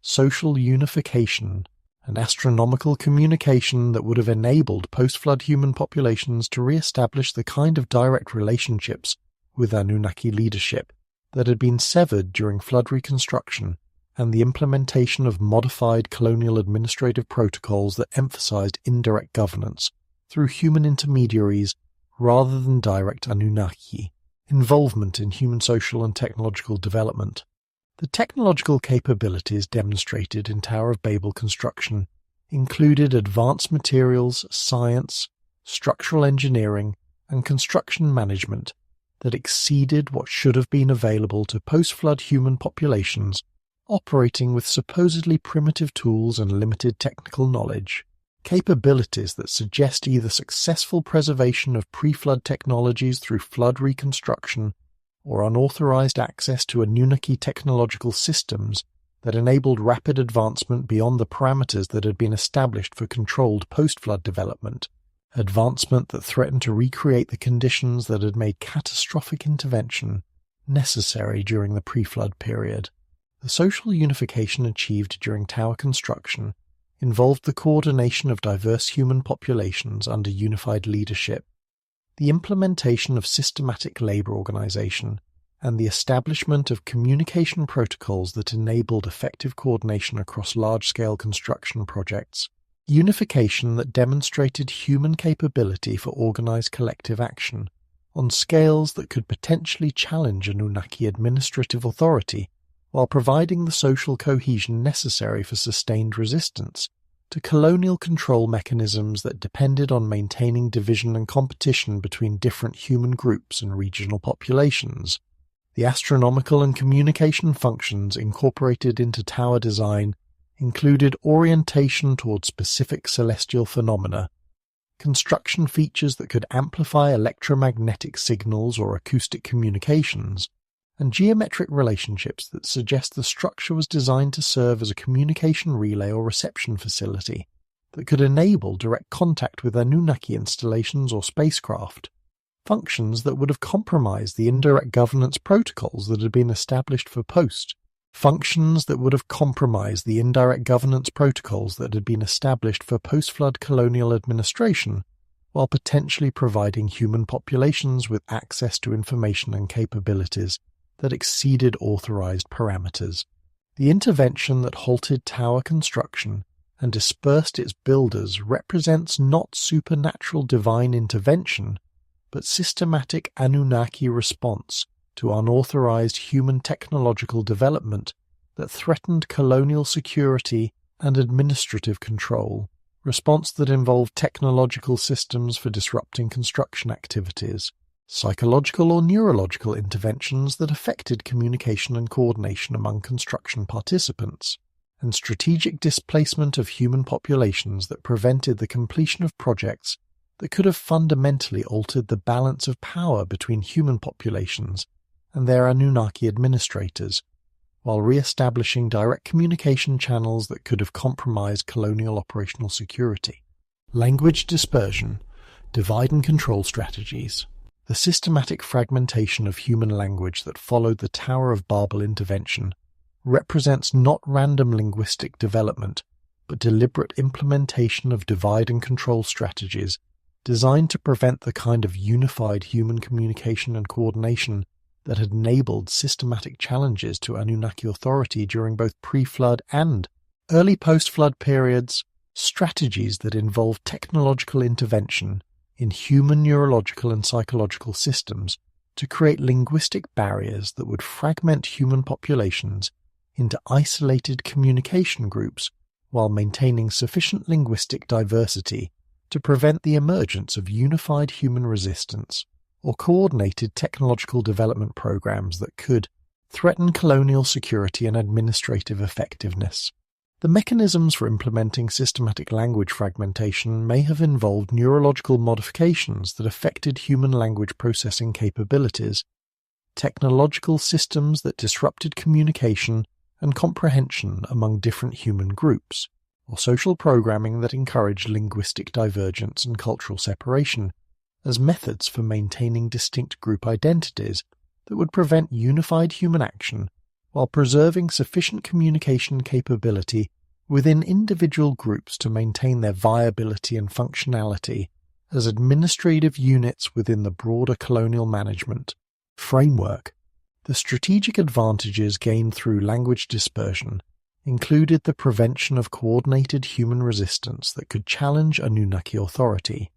Speaker 1: social unification, and astronomical communication that would have enabled post-flood human populations to re-establish the kind of direct relationships with Anunnaki leadership that had been severed during flood reconstruction, and the implementation of modified colonial administrative protocols that emphasized indirect governance through human intermediaries rather than direct Anunnaki involvement in human social and technological development. The technological capabilities demonstrated in Tower of Babel construction included advanced materials, science, structural engineering, and construction management that exceeded what should have been available to post-flood human populations operating with supposedly primitive tools and limited technical knowledge. Capabilities that suggest either successful preservation of pre-flood technologies through flood reconstruction or unauthorized access to Anunnaki technological systems that enabled rapid advancement beyond the parameters that had been established for controlled post-flood development, advancement that threatened to recreate the conditions that had made catastrophic intervention necessary during the pre-flood period. The social unification achieved during tower construction involved the coordination of diverse human populations under unified leadership, the implementation of systematic labor organization, and the establishment of communication protocols that enabled effective coordination across large-scale construction projects, unification that demonstrated human capability for organized collective action on scales that could potentially challenge Anunnaki administrative authority while providing the social cohesion necessary for sustained resistance to colonial control mechanisms that depended on maintaining division and competition between different human groups and regional populations. The astronomical and communication functions incorporated into tower design included orientation toward specific celestial phenomena, construction features that could amplify electromagnetic signals or acoustic communications, and geometric relationships that suggest the structure was designed to serve as a communication relay or reception facility that could enable direct contact with Anunnaki installations or spacecraft, functions that would have compromised the indirect governance protocols that had been established for post-flood colonial administration, while potentially providing human populations with access to information and capabilities that exceeded authorized parameters. The intervention that halted tower construction and dispersed its builders represents not supernatural divine intervention, but systematic Anunnaki response to unauthorized human technological development that threatened colonial security and administrative control, response that involved technological systems for disrupting construction activities, psychological or neurological interventions that affected communication and coordination among construction participants, and strategic displacement of human populations that prevented the completion of projects that could have fundamentally altered the balance of power between human populations and their Anunnaki administrators, while re-establishing direct communication channels that could have compromised colonial operational security. Language dispersion, divide and control strategies. The systematic fragmentation of human language that followed the Tower of Babel intervention represents not random linguistic development, but deliberate implementation of divide and control strategies designed to prevent the kind of unified human communication and coordination that had enabled systematic challenges to Anunnaki authority during both pre-flood and early post-flood periods, strategies that involve technological intervention in human neurological and psychological systems to create linguistic barriers that would fragment human populations into isolated communication groups while maintaining sufficient linguistic diversity to prevent the emergence of unified human resistance or coordinated technological development programs that could threaten colonial security and administrative effectiveness. The mechanisms for implementing systematic language fragmentation may have involved neurological modifications that affected human language processing capabilities, technological systems that disrupted communication and comprehension among different human groups, or social programming that encouraged linguistic divergence and cultural separation as methods for maintaining distinct group identities that would prevent unified human action while preserving sufficient communication capability within individual groups to maintain their viability and functionality as administrative units within the broader colonial management framework. The strategic advantages gained through language dispersion included the prevention of coordinated human resistance that could challenge Anunnaki authority,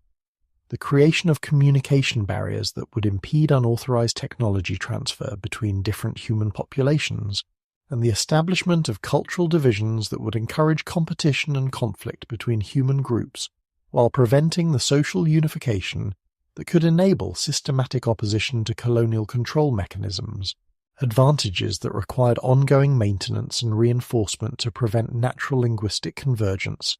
Speaker 1: the creation of communication barriers that would impede unauthorized technology transfer between different human populations, and the establishment of cultural divisions that would encourage competition and conflict between human groups while preventing the social unification that could enable systematic opposition to colonial control mechanisms, advantages that required ongoing maintenance and reinforcement to prevent natural linguistic convergence,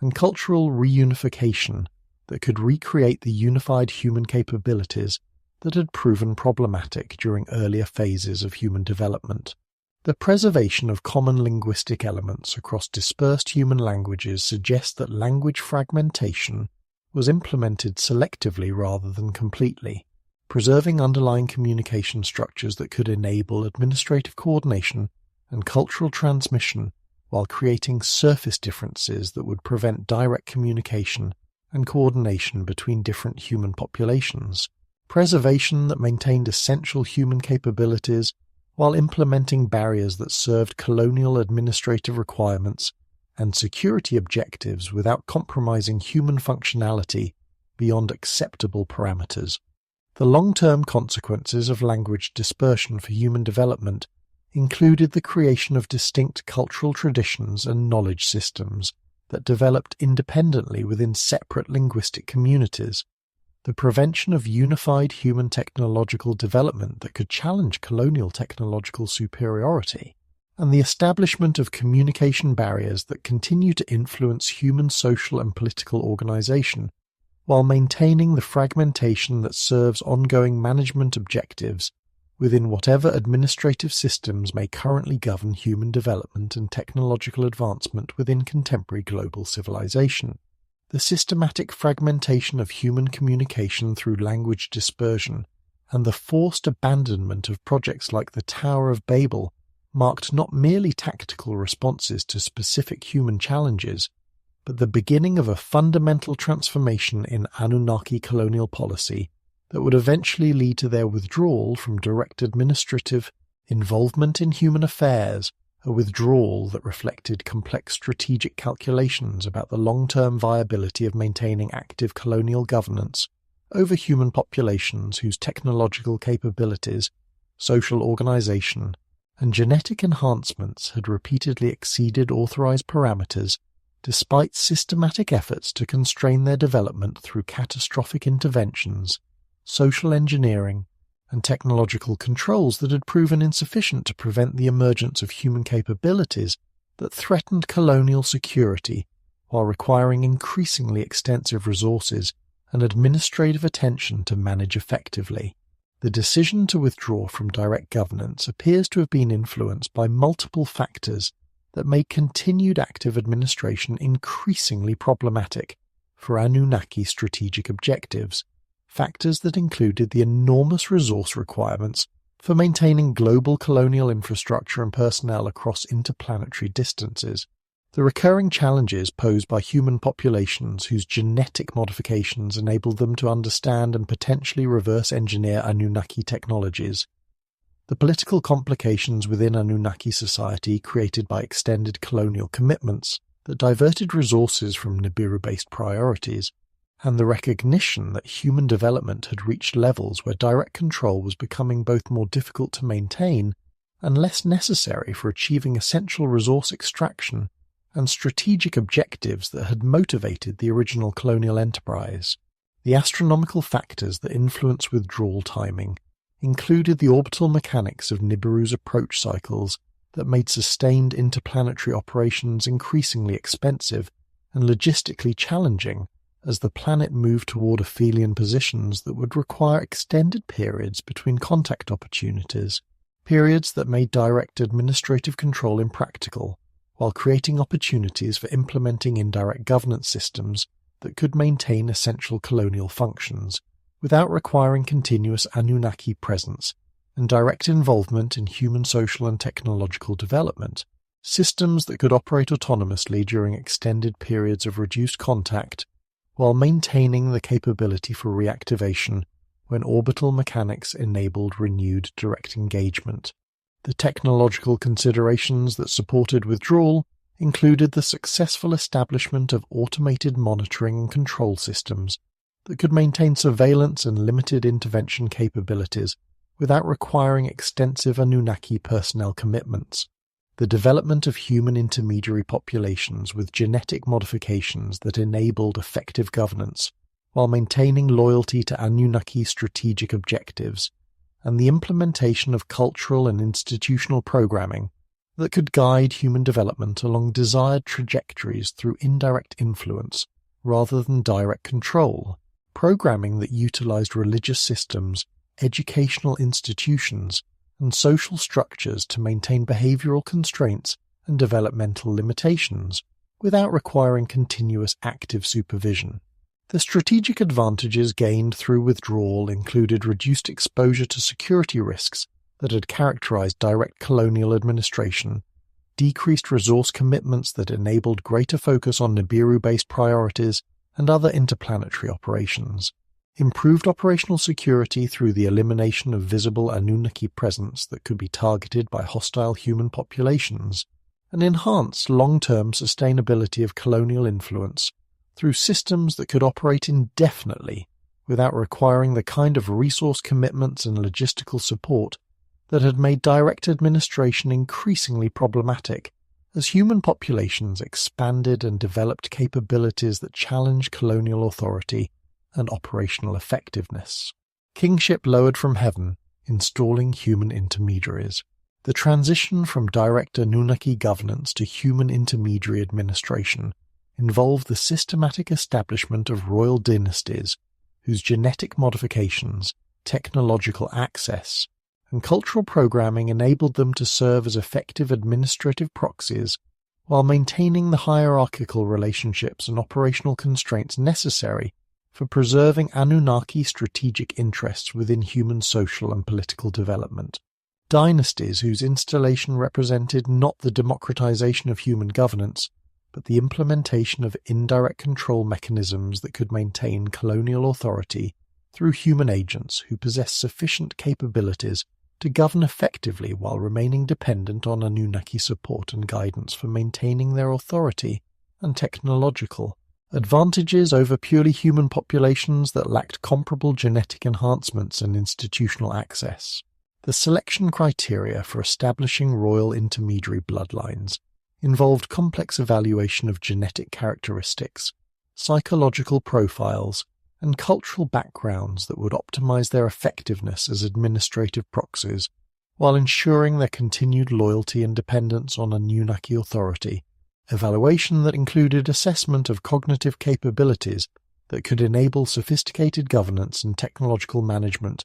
Speaker 1: and cultural reunification that could recreate the unified human capabilities that had proven problematic during earlier phases of human development. The preservation of common linguistic elements across dispersed human languages suggests that language fragmentation was implemented selectively rather than completely, preserving underlying communication structures that could enable administrative coordination and cultural transmission while creating surface differences that would prevent direct communication and coordination between different human populations. Preservation that maintained essential human capabilities while implementing barriers that served colonial administrative requirements and security objectives without compromising human functionality beyond acceptable parameters. The long-term consequences of language dispersion for human development included the creation of distinct cultural traditions and knowledge systems that developed independently within separate linguistic communities, the prevention of unified human technological development that could challenge colonial technological superiority, and the establishment of communication barriers that continue to influence human social and political organization, while maintaining the fragmentation that serves ongoing management objectives within whatever administrative systems may currently govern human development and technological advancement within contemporary global civilization. The systematic fragmentation of human communication through language dispersion and the forced abandonment of projects like the Tower of Babel marked not merely tactical responses to specific human challenges, but the beginning of a fundamental transformation in Anunnaki colonial policy that would eventually lead to their withdrawal from direct administrative involvement in human affairs, a withdrawal that reflected complex strategic calculations about the long-term viability of maintaining active colonial governance over human populations whose technological capabilities, social organization, and genetic enhancements had repeatedly exceeded authorized parameters despite systematic efforts to constrain their development through catastrophic interventions, social engineering, and technological controls that had proven insufficient to prevent the emergence of human capabilities that threatened colonial security while requiring increasingly extensive resources and administrative attention to manage effectively. The decision to withdraw from direct governance appears to have been influenced by multiple factors that made continued active administration increasingly problematic for Anunnaki strategic objectives, factors that included the enormous resource requirements for maintaining global colonial infrastructure and personnel across interplanetary distances, the recurring challenges posed by human populations whose genetic modifications enabled them to understand and potentially reverse engineer Anunnaki technologies, The political complications within Anunnaki society created by extended colonial commitments that diverted resources from Nibiru-based priorities, and the recognition that human development had reached levels where direct control was becoming both more difficult to maintain and less necessary for achieving essential resource extraction and strategic objectives that had motivated the original colonial enterprise. The astronomical factors that influence withdrawal timing included the orbital mechanics of Nibiru's approach cycles that made sustained interplanetary operations increasingly expensive and logistically challenging as the planet moved toward aphelion positions that would require extended periods between contact opportunities, periods that made direct administrative control impractical, while creating opportunities for implementing indirect governance systems that could maintain essential colonial functions without requiring continuous Anunnaki presence and direct involvement in human social and technological development, systems that could operate autonomously during extended periods of reduced contact while maintaining the capability for reactivation when orbital mechanics enabled renewed direct engagement. The technological considerations that supported withdrawal included the successful establishment of automated monitoring and control systems that could maintain surveillance and limited intervention capabilities without requiring extensive Anunnaki personnel commitments. The development of human intermediary populations with genetic modifications that enabled effective governance while maintaining loyalty to Anunnaki strategic objectives, and the implementation of cultural and institutional programming that could guide human development along desired trajectories through indirect influence rather than direct control, programming that utilized religious systems, educational institutions, and social structures to maintain behavioral constraints and developmental limitations without requiring continuous active supervision. The strategic advantages gained through withdrawal included reduced exposure to security risks that had characterized direct colonial administration, decreased resource commitments that enabled greater focus on Nibiru-based priorities and other interplanetary operations, improved operational security through the elimination of visible Anunnaki presence that could be targeted by hostile human populations, and enhanced long-term sustainability of colonial influence through systems that could operate indefinitely without requiring the kind of resource commitments and logistical support that had made direct administration increasingly problematic as human populations expanded and developed capabilities that challenged colonial authority and operational effectiveness. Kingship lowered from heaven, installing human intermediaries. The transition from direct Anunnaki governance to human intermediary administration involved the systematic establishment of royal dynasties whose genetic modifications, technological access, and cultural programming enabled them to serve as effective administrative proxies while maintaining the hierarchical relationships and operational constraints necessary for preserving Anunnaki strategic interests within human social and political development. Dynasties whose installation represented not the democratization of human governance, but the implementation of indirect control mechanisms that could maintain colonial authority through human agents who possessed sufficient capabilities to govern effectively while remaining dependent on Anunnaki support and guidance for maintaining their authority and technological advantages over purely human populations that lacked comparable genetic enhancements and institutional access. The selection criteria for establishing royal intermediary bloodlines involved complex evaluation of genetic characteristics, psychological profiles, and cultural backgrounds that would optimize their effectiveness as administrative proxies, while ensuring their continued loyalty and dependence on Anunnaki authority. Evaluation that included assessment of cognitive capabilities that could enable sophisticated governance and technological management,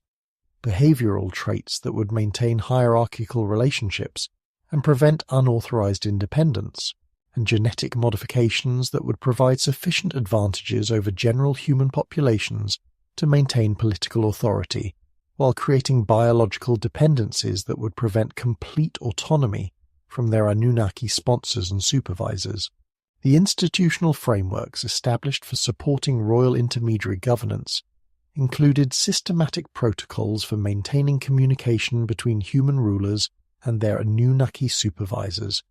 Speaker 1: behavioral traits that would maintain hierarchical relationships and prevent unauthorized independence, and genetic modifications that would provide sufficient advantages over general human populations to maintain political authority, while creating biological dependencies that would prevent complete autonomy from their Anunnaki sponsors and supervisors. The institutional frameworks established for supporting royal intermediary governance included systematic protocols for maintaining communication between human rulers and their Anunnaki supervisors,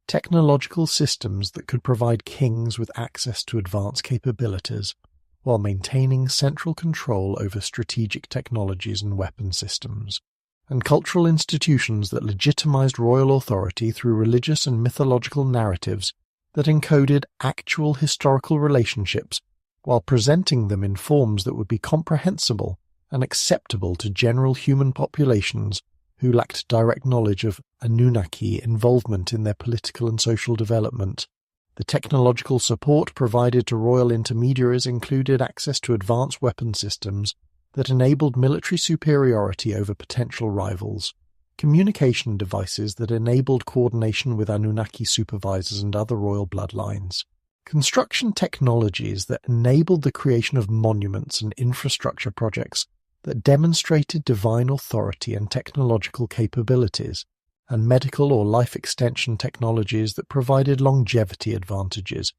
Speaker 1: technological systems that could provide kings with access to advanced capabilities, while maintaining central control over strategic technologies and weapon systems, and cultural institutions that legitimized royal authority through religious and mythological narratives that encoded actual historical relationships while presenting them in forms that would be comprehensible and acceptable to general human populations who lacked direct knowledge of Anunnaki involvement in their political and social development. The technological support provided to royal intermediaries included access to advanced weapon systems that enabled military superiority over potential rivals, communication devices that enabled coordination with Anunnaki supervisors and other royal bloodlines, construction technologies that enabled the creation of monuments and infrastructure projects that demonstrated divine authority and technological capabilities, and medical or life extension technologies that provided longevity advantages,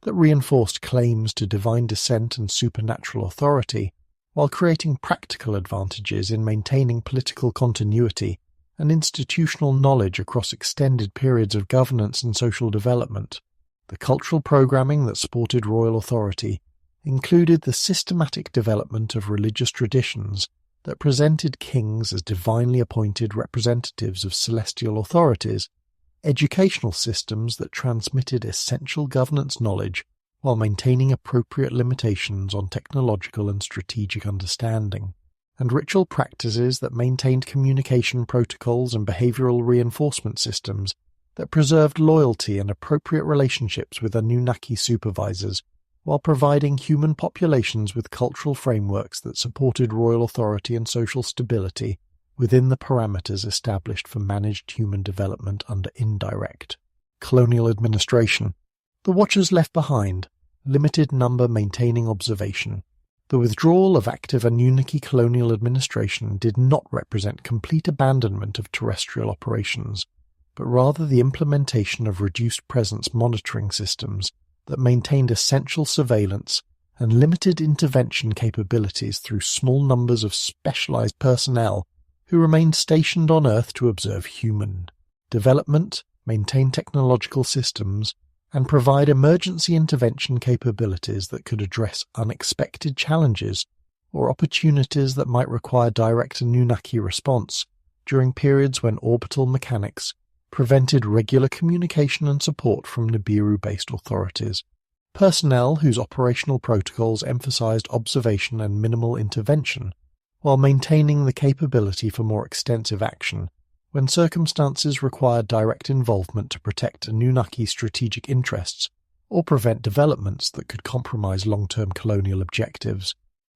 Speaker 1: that reinforced claims to divine descent and supernatural authority, while creating practical advantages in maintaining political continuity and institutional knowledge across extended periods of governance and social development. The cultural programming that supported royal authority included the systematic development of religious traditions that presented kings as divinely appointed representatives of celestial authorities, educational systems that transmitted essential governance knowledge while maintaining appropriate limitations on technological and strategic understanding, and ritual practices that maintained communication protocols and behavioral reinforcement systems that preserved loyalty and appropriate relationships with Anunnaki supervisors, while providing human populations with cultural frameworks that supported royal authority and social stability within the parameters established for managed human development under indirect colonial administration. The Watchers left behind limited number maintaining observation. The withdrawal of active Anunnaki colonial administration did not represent complete abandonment of terrestrial operations, but rather the implementation of reduced presence monitoring systems that maintained essential surveillance and limited intervention capabilities through small numbers of specialized personnel who remained stationed on Earth to observe human development, maintain technological systems, and provide emergency intervention capabilities that could address unexpected challenges or opportunities that might require direct Anunnaki response during periods when orbital mechanics prevented regular communication and support from Nibiru-based authorities. Personnel whose operational protocols emphasized observation and minimal intervention, while maintaining the capability for more extensive action when circumstances required direct involvement to protect Anunnaki strategic interests or prevent developments that could compromise long-term colonial objectives.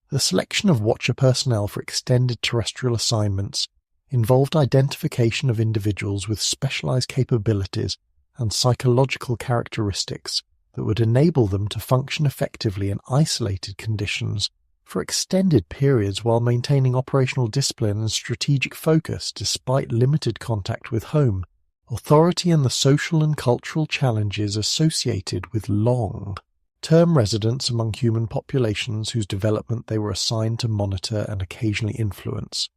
Speaker 1: The selection of Watcher personnel for extended terrestrial assignments involved identification of individuals with specialized capabilities and psychological characteristics that would enable them to function effectively in isolated conditions for extended periods while maintaining operational discipline and strategic focus despite limited contact with home, authority and the social and cultural challenges associated with long-term residence among human populations whose development they were assigned to monitor and occasionally influence.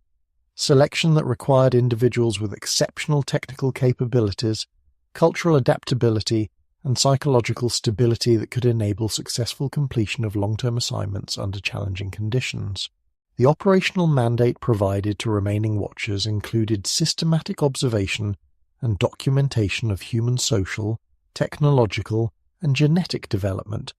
Speaker 1: Selection that required individuals with exceptional technical capabilities, cultural adaptability, and psychological stability that could enable successful completion of long-term assignments under challenging conditions. The operational mandate provided to remaining Watchers included systematic observation and documentation of human social, technological, and genetic development,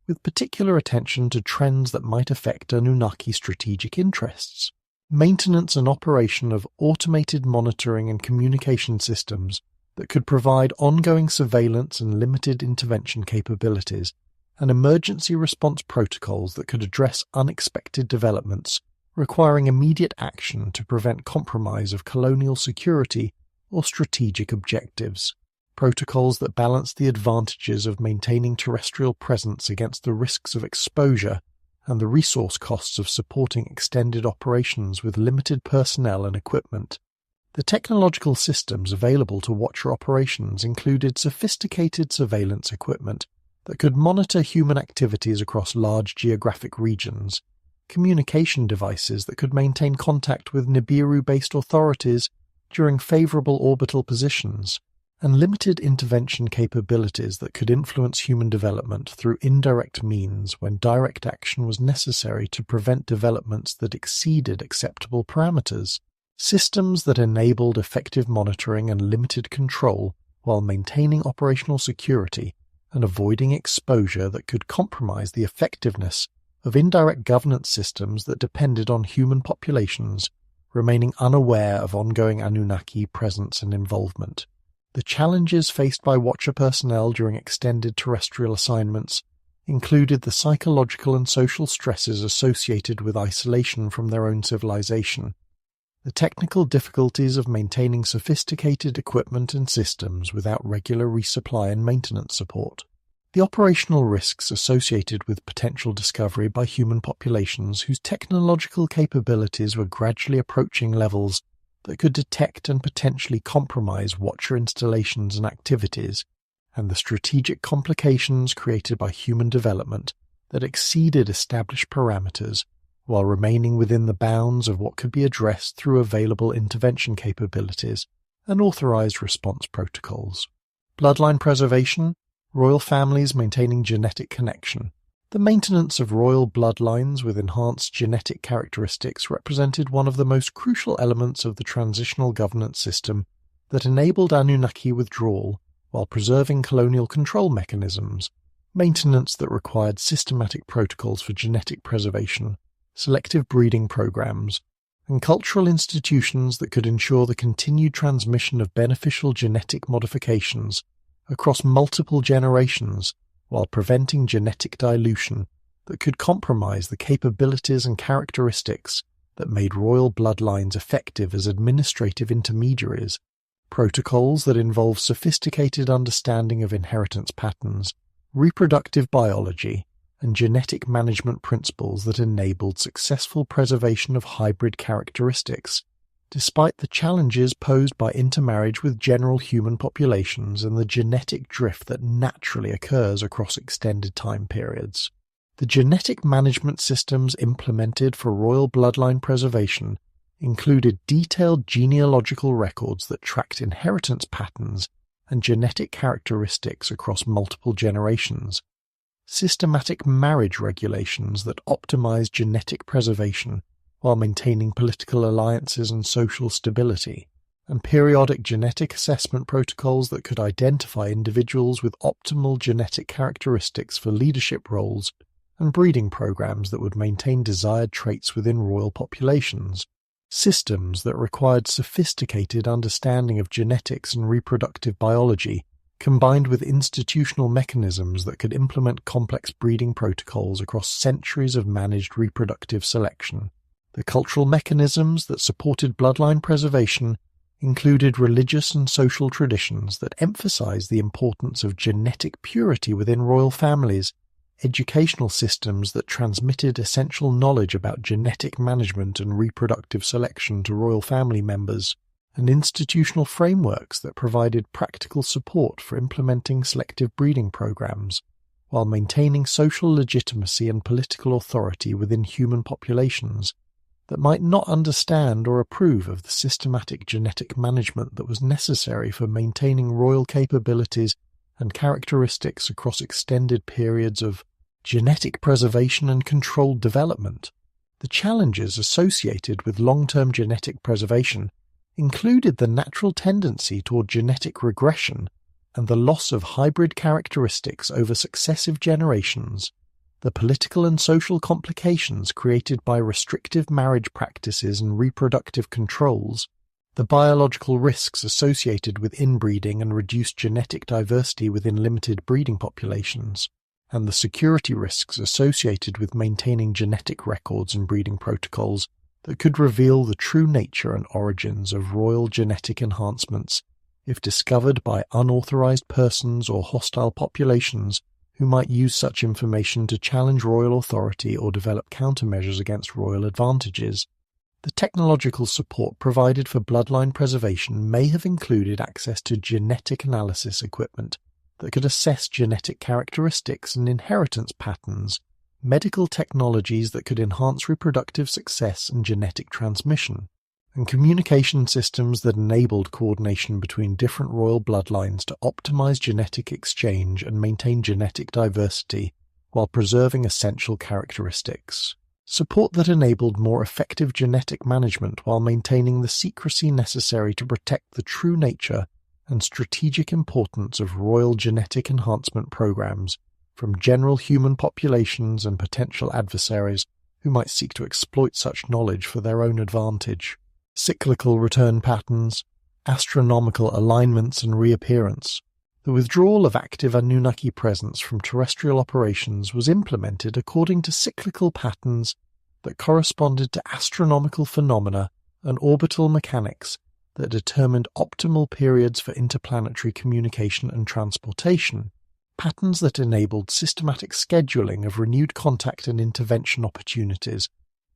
Speaker 1: with particular attention to trends that might affect Anunnaki strategic interests. Maintenance and operation of automated monitoring and communication systems that could provide ongoing surveillance and limited intervention capabilities, and emergency response protocols that could address unexpected developments requiring immediate action to prevent compromise of colonial security or strategic objectives. Protocols that balanced the advantages of maintaining terrestrial presence against the risks of exposure and the resource costs of supporting extended operations with limited personnel and equipment. The technological systems available to Watcher operations included sophisticated surveillance equipment that could monitor human activities across large geographic regions, communication devices that could maintain contact with Nibiru-based authorities during favorable orbital positions, and limited intervention capabilities that could influence human development through indirect means when direct action was necessary to prevent developments that exceeded acceptable parameters. Systems that enabled effective monitoring and limited control while maintaining operational security and avoiding exposure that could compromise the effectiveness of indirect governance systems that depended on human populations remaining unaware of ongoing Anunnaki presence and involvement. The challenges faced by Watcher personnel during extended terrestrial assignments included the psychological and social stresses associated with isolation from their own civilization, the technical difficulties of maintaining sophisticated equipment and systems without regular resupply and maintenance support, the operational risks associated with potential discovery by human populations whose technological capabilities were gradually approaching levels that could detect and potentially compromise Watcher installations and activities, and the strategic complications created by human development that exceeded established parameters while remaining within the bounds of what could be addressed through available intervention capabilities and authorized response protocols. Bloodline preservation, royal families maintaining genetic connection. The maintenance of royal bloodlines with enhanced genetic characteristics represented one of the most crucial elements of the transitional governance system that enabled Anunnaki withdrawal while preserving colonial control mechanisms, maintenance that required systematic protocols for genetic preservation, selective breeding programs, and cultural institutions that could ensure the continued transmission of beneficial genetic modifications across multiple generations while preventing genetic dilution that could compromise the capabilities and characteristics that made royal bloodlines effective as administrative intermediaries, protocols that involve sophisticated understanding of inheritance patterns, reproductive biology, and genetic management principles that enabled successful preservation of hybrid characteristics, despite the challenges posed by intermarriage with general human populations and the genetic drift that naturally occurs across extended time periods. The genetic management systems implemented for royal bloodline preservation included detailed genealogical records that tracked inheritance patterns and genetic characteristics across multiple generations, systematic marriage regulations that optimized genetic preservation while maintaining political alliances and social stability, and periodic genetic assessment protocols that could identify individuals with optimal genetic characteristics for leadership roles, and breeding programs that would maintain desired traits within royal populations, systems that required sophisticated understanding of genetics and reproductive biology, combined with institutional mechanisms that could implement complex breeding protocols across centuries of managed reproductive selection. The cultural mechanisms that supported bloodline preservation included religious and social traditions that emphasized the importance of genetic purity within royal families, educational systems that transmitted essential knowledge about genetic management and reproductive selection to royal family members, and institutional frameworks that provided practical support for implementing selective breeding programs, while maintaining social legitimacy and political authority within human populations that might not understand or approve of the systematic genetic management that was necessary for maintaining royal capabilities and characteristics across extended periods of genetic preservation and controlled development. The challenges associated with long-term genetic preservation included the natural tendency toward genetic regression and the loss of hybrid characteristics over successive generations, the political and social complications created by restrictive marriage practices and reproductive controls, the biological risks associated with inbreeding and reduced genetic diversity within limited breeding populations, and the security risks associated with maintaining genetic records and breeding protocols that could reveal the true nature and origins of royal genetic enhancements if discovered by unauthorized persons or hostile populations who might use such information to challenge royal authority or develop countermeasures against royal advantages. The technological support provided for bloodline preservation may have included access to genetic analysis equipment that could assess genetic characteristics and inheritance patterns medical technologies that could enhance reproductive success and genetic transmission, and communication systems that enabled coordination between different royal bloodlines to optimize genetic exchange and maintain genetic diversity while preserving essential characteristics. Support that enabled more effective genetic management while maintaining the secrecy necessary to protect the true nature and strategic importance of royal genetic enhancement programs from general human populations and potential adversaries who might seek to exploit such knowledge for their own advantage. Cyclical return patterns, astronomical alignments and reappearance. The withdrawal of active Anunnaki presence from terrestrial operations was implemented according to cyclical patterns that corresponded to astronomical phenomena and orbital mechanics that determined optimal periods for interplanetary communication and transportation, patterns that enabled systematic scheduling of renewed contact and intervention opportunities,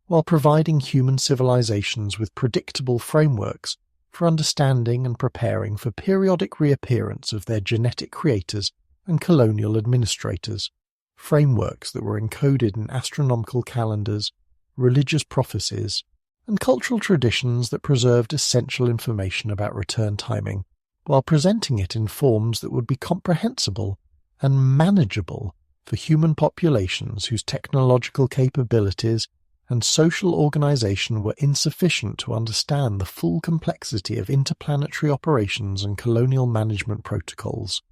Speaker 1: while providing human civilizations with predictable frameworks for understanding and preparing for periodic reappearance of their genetic creators and colonial administrators, frameworks that were encoded in astronomical calendars, religious prophecies, and cultural traditions that preserved essential information about return timing, while presenting it in forms that would be comprehensible and manageable for human populations whose technological capabilities and social organization were insufficient to understand the full complexity of interplanetary operations and colonial management protocols.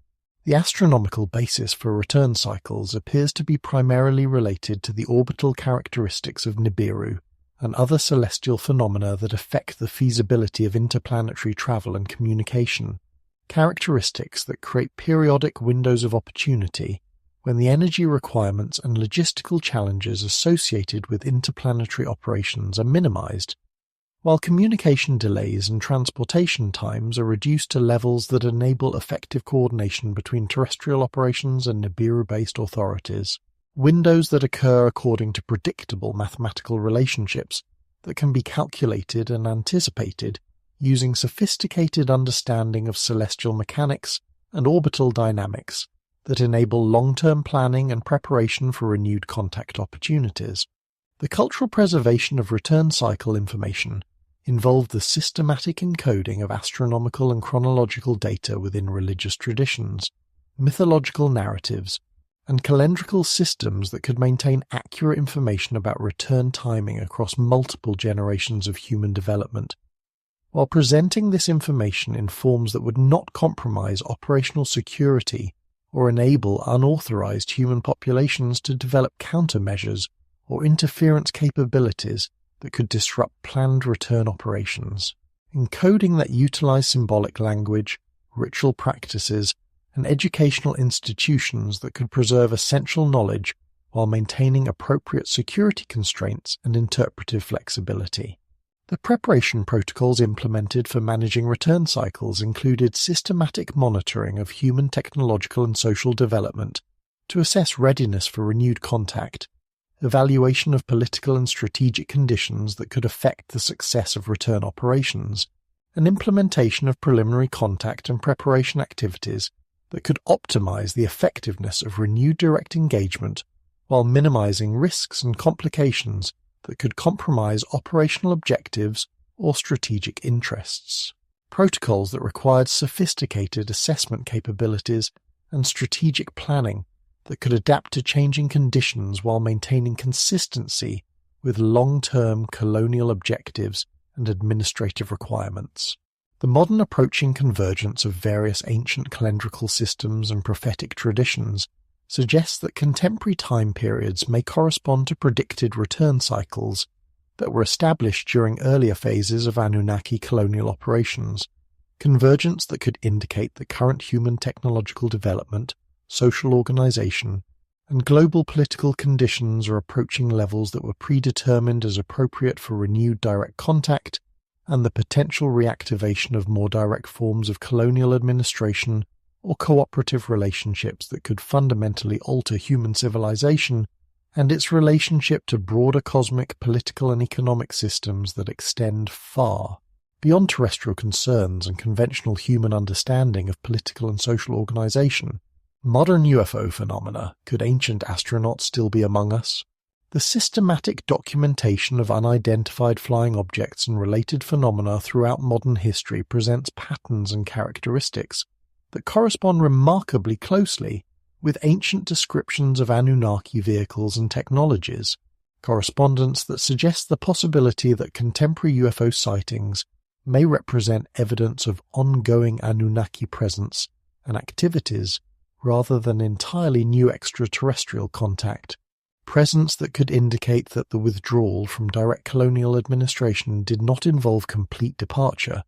Speaker 1: The astronomical basis for return cycles appears to be primarily related to the orbital characteristics of Nibiru and other celestial phenomena that affect the feasibility of interplanetary travel and communication, characteristics that create periodic windows of opportunity when the energy requirements and logistical challenges associated with interplanetary operations are minimized, while communication delays and transportation times are reduced to levels that enable effective coordination between terrestrial operations and Nibiru-based authorities, windows that occur according to predictable mathematical relationships that can be calculated and anticipated using sophisticated understanding of celestial mechanics and orbital dynamics that enable long-term planning and preparation for renewed contact opportunities. The cultural preservation of return cycle information involved the systematic encoding of astronomical and chronological data within religious traditions, mythological narratives, and calendrical systems that could maintain accurate information about return timing across multiple generations of human development, while presenting this information in forms that would not compromise operational security or enable unauthorized human populations to develop countermeasures or interference capabilities that could disrupt planned return operations. Encoding that utilize symbolic language, ritual practices, and educational institutions that could preserve essential knowledge while maintaining appropriate security constraints and interpretive flexibility. The preparation protocols implemented for managing return cycles included systematic monitoring of human technological and social development to assess readiness for renewed contact, evaluation of political and strategic conditions that could affect the success of return operations, and implementation of preliminary contact and preparation activities that could optimize the effectiveness of renewed direct engagement while minimizing risks and complications that could compromise operational objectives or strategic interests. Protocols that required sophisticated assessment capabilities and strategic planning that could adapt to changing conditions while maintaining consistency with long-term colonial objectives and administrative requirements. The modern approaching convergence of various ancient calendrical systems and prophetic traditions suggests that contemporary time periods may correspond to predicted return cycles that were established during earlier phases of Anunnaki colonial operations, convergence that could indicate that current human technological development, social organization, and global political conditions are approaching levels that were predetermined as appropriate for renewed direct contact and the potential reactivation of more direct forms of colonial administration or cooperative relationships that could fundamentally alter human civilization and its relationship to broader cosmic political and economic systems that extend far beyond terrestrial concerns and conventional human understanding of political and social organization, Modern UFO phenomena. Could ancient astronauts still be among us? The systematic documentation of unidentified flying objects and related phenomena throughout modern history presents patterns and characteristics that correspond remarkably closely with ancient descriptions of Anunnaki vehicles and technologies, correspondence that suggests the possibility that contemporary UFO sightings may represent evidence of ongoing Anunnaki presence and activities rather than entirely new extraterrestrial contact, presence that could indicate that the withdrawal from direct colonial administration did not involve complete departure,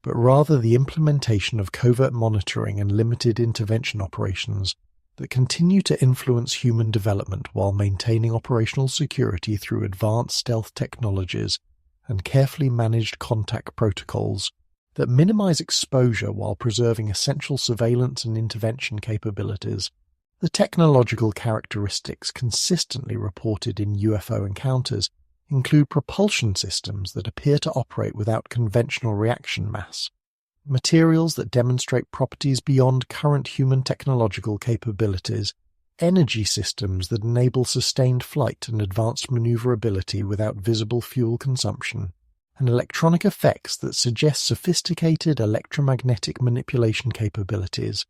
Speaker 1: but rather the implementation of covert monitoring and limited intervention operations that continue to influence human development while maintaining operational security through advanced stealth technologies and carefully managed contact protocols that minimize exposure while preserving essential surveillance and intervention capabilities. The technological characteristics consistently reported in UFO encounters include propulsion systems that appear to operate without conventional reaction mass, materials that demonstrate properties beyond current human technological capabilities, energy systems that enable sustained flight and advanced maneuverability without visible fuel consumption, and electronic effects that suggest sophisticated electromagnetic manipulation capabilities,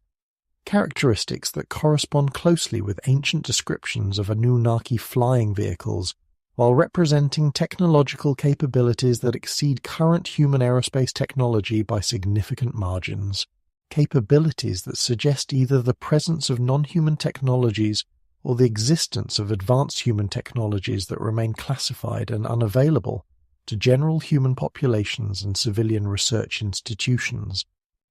Speaker 1: characteristics that correspond closely with ancient descriptions of Anunnaki flying vehicles, while representing technological capabilities that exceed current human aerospace technology by significant margins, capabilities that suggest either the presence of non-human technologies or the existence of advanced human technologies that remain classified and unavailable to general human populations and civilian research institutions.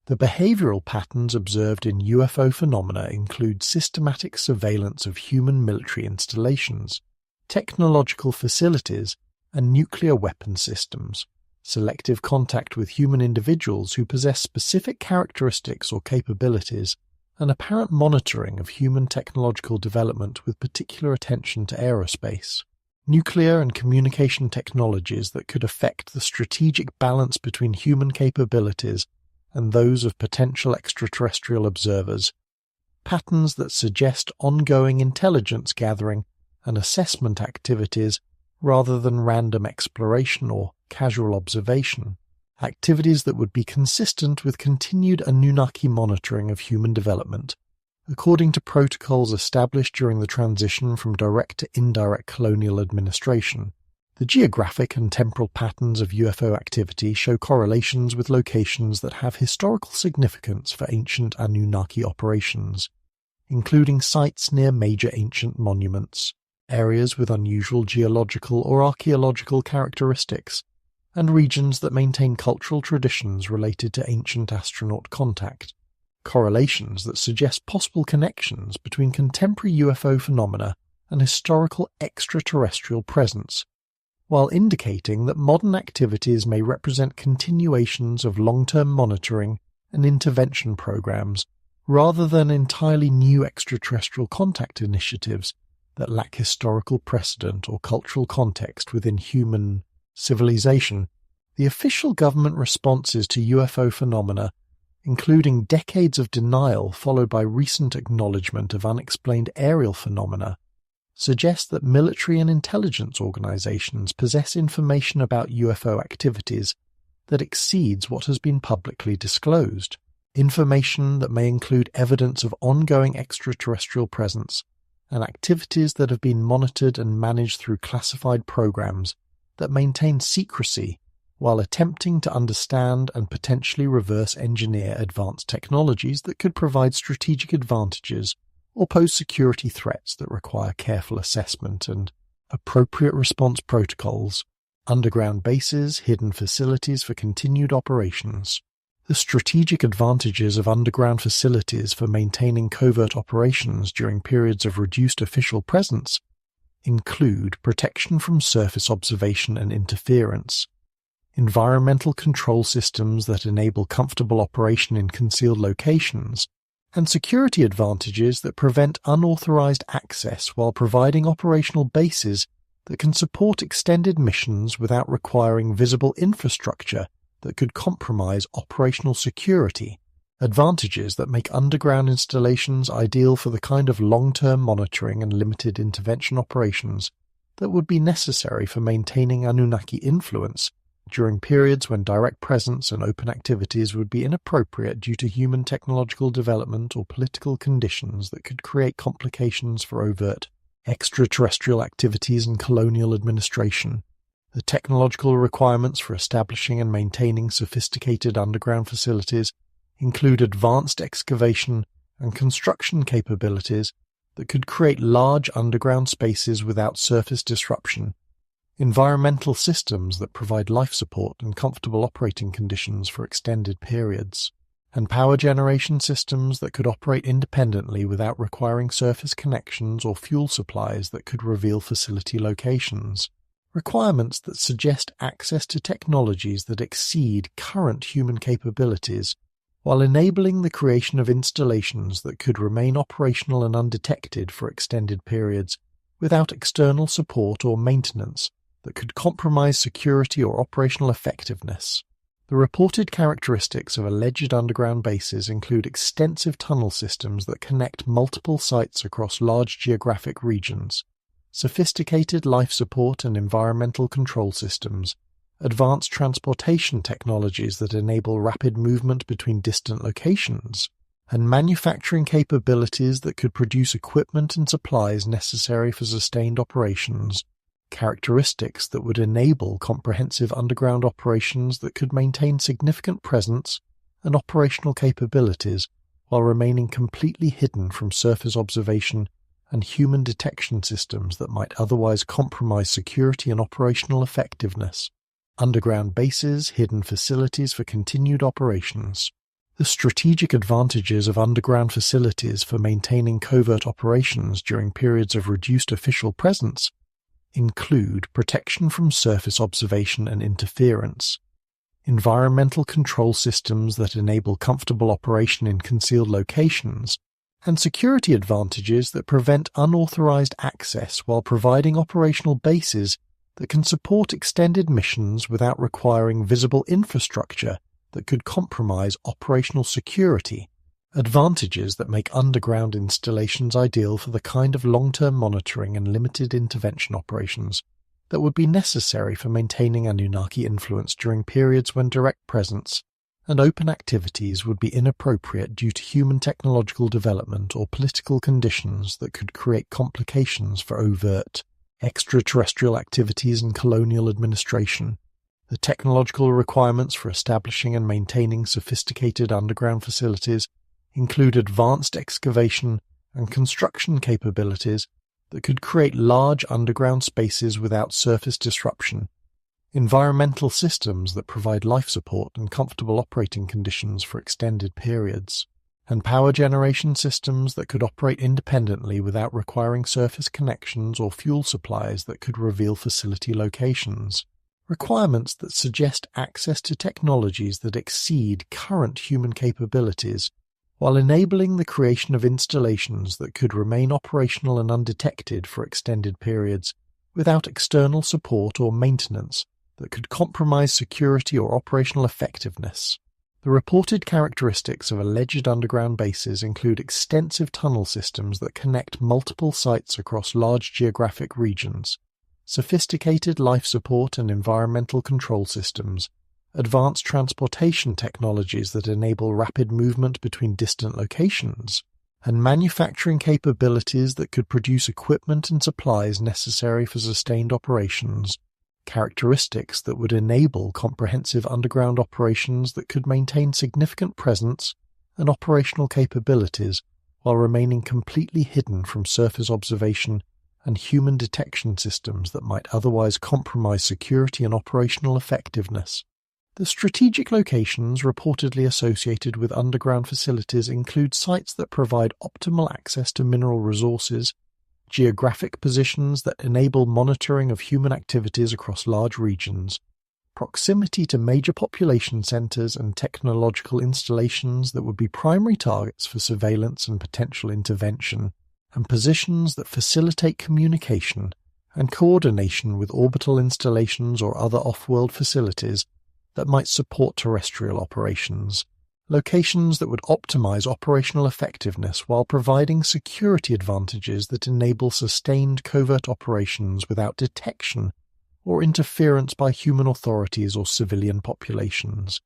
Speaker 1: The behavioral patterns observed in UFO phenomena include systematic surveillance of human military installations, technological facilities, and nuclear weapon systems, selective contact with human individuals who possess specific characteristics or capabilities, and apparent monitoring of human technological development with particular attention to aerospace. Nuclear and communication technologies that could affect the strategic balance between human capabilities and those of potential extraterrestrial observers, patterns that suggest ongoing intelligence gathering and assessment activities rather than random exploration or casual observation, activities that would be consistent with continued Anunnaki monitoring of human development, according to protocols established during the transition from direct to indirect colonial administration. The geographic and temporal patterns of UFO activity show correlations with locations that have historical significance for ancient Anunnaki operations, including sites near major ancient monuments, areas with unusual geological or archaeological characteristics, and regions that maintain cultural traditions related to ancient astronaut contact. Correlations that suggest possible connections between contemporary UFO phenomena and historical extraterrestrial presence, while indicating that modern activities may represent continuations of long-term monitoring and intervention programs rather than entirely new extraterrestrial contact initiatives that lack historical precedent or cultural context within human civilization. The official government responses to UFO phenomena, including decades of denial followed by recent acknowledgement of unexplained aerial phenomena, suggest that military and intelligence organizations possess information about UFO activities that exceeds what has been publicly disclosed, information that may include evidence of ongoing extraterrestrial presence and activities that have been monitored and managed through classified programs that maintain secrecy while attempting to understand and potentially reverse engineer advanced technologies that could provide strategic advantages or pose security threats that require careful assessment and appropriate response protocols, underground bases, hidden facilities for continued operations. The strategic advantages of underground facilities for maintaining covert operations during periods of reduced official presence include protection from surface observation and interference, environmental control systems that enable comfortable operation in concealed locations, and security advantages that prevent unauthorized access while providing operational bases that can support extended missions without requiring visible infrastructure that could compromise operational security. advantages that make underground installations ideal for the kind of long-term monitoring and limited intervention operations that would be necessary for maintaining Anunnaki influence during periods when direct presence and open activities would be inappropriate due to human technological development or political conditions that could create complications for overt extraterrestrial activities and colonial administration. The technological requirements for establishing and maintaining sophisticated underground facilities include advanced excavation and construction capabilities that could create large underground spaces without surface disruption, environmental systems that provide life support and comfortable operating conditions for extended periods, and power generation systems that could operate independently without requiring surface connections or fuel supplies that could reveal facility locations. Requirements that suggest access to technologies that exceed current human capabilities, while enabling the creation of installations that could remain operational and undetected for extended periods without external support or maintenance that could compromise security or operational effectiveness. The reported characteristics of alleged underground bases include extensive tunnel systems that connect multiple sites across large geographic regions, sophisticated life support and environmental control systems, advanced transportation technologies that enable rapid movement between distant locations, and manufacturing capabilities that could produce equipment and supplies necessary for sustained operations, characteristics that would enable comprehensive underground operations that could maintain significant presence and operational capabilities while remaining completely hidden from surface observation and human detection systems that might otherwise compromise security and operational effectiveness. Underground bases, hidden facilities for continued operations. The strategic advantages of underground facilities for maintaining covert operations during periods of reduced official presence include protection from surface observation and interference, environmental control systems that enable comfortable operation in concealed locations, and security advantages that prevent unauthorized access while providing operational bases that can support extended missions without requiring visible infrastructure that could compromise operational security, advantages that make underground installations ideal for the kind of long-term monitoring and limited intervention operations that would be necessary for maintaining Anunnaki influence during periods when direct presence and open activities would be inappropriate due to human technological development or political conditions that could create complications for overt extraterrestrial activities and colonial administration. The technological requirements for establishing and maintaining sophisticated underground facilities include advanced excavation and construction capabilities that could create large underground spaces without surface disruption, environmental systems that provide life support and comfortable operating conditions for extended periods, and power generation systems that could operate independently without requiring surface connections or fuel supplies that could reveal facility locations. Requirements that suggest access to technologies that exceed current human capabilities, while enabling the creation of installations that could remain operational and undetected for extended periods without external support or maintenance that could compromise security or operational effectiveness. The reported characteristics of alleged underground bases include extensive tunnel systems that connect multiple sites across large geographic regions, sophisticated life support and environmental control systems, advanced transportation technologies that enable rapid movement between distant locations, and manufacturing capabilities that could produce equipment and supplies necessary for sustained operations, characteristics that would enable comprehensive underground operations that could maintain significant presence and operational capabilities while remaining completely hidden from surface observation and human detection systems that might otherwise compromise security and operational effectiveness. The strategic locations reportedly associated with underground facilities include sites that provide optimal access to mineral resources, geographic positions that enable monitoring of human activities across large regions, proximity to major population centers and technological installations that would be primary targets for surveillance and potential intervention, and positions that facilitate communication and coordination with orbital installations or other off-world facilities that might support terrestrial operations. locations that would optimize operational effectiveness while providing security advantages that enable sustained covert operations without detection or interference by human authorities or civilian populations.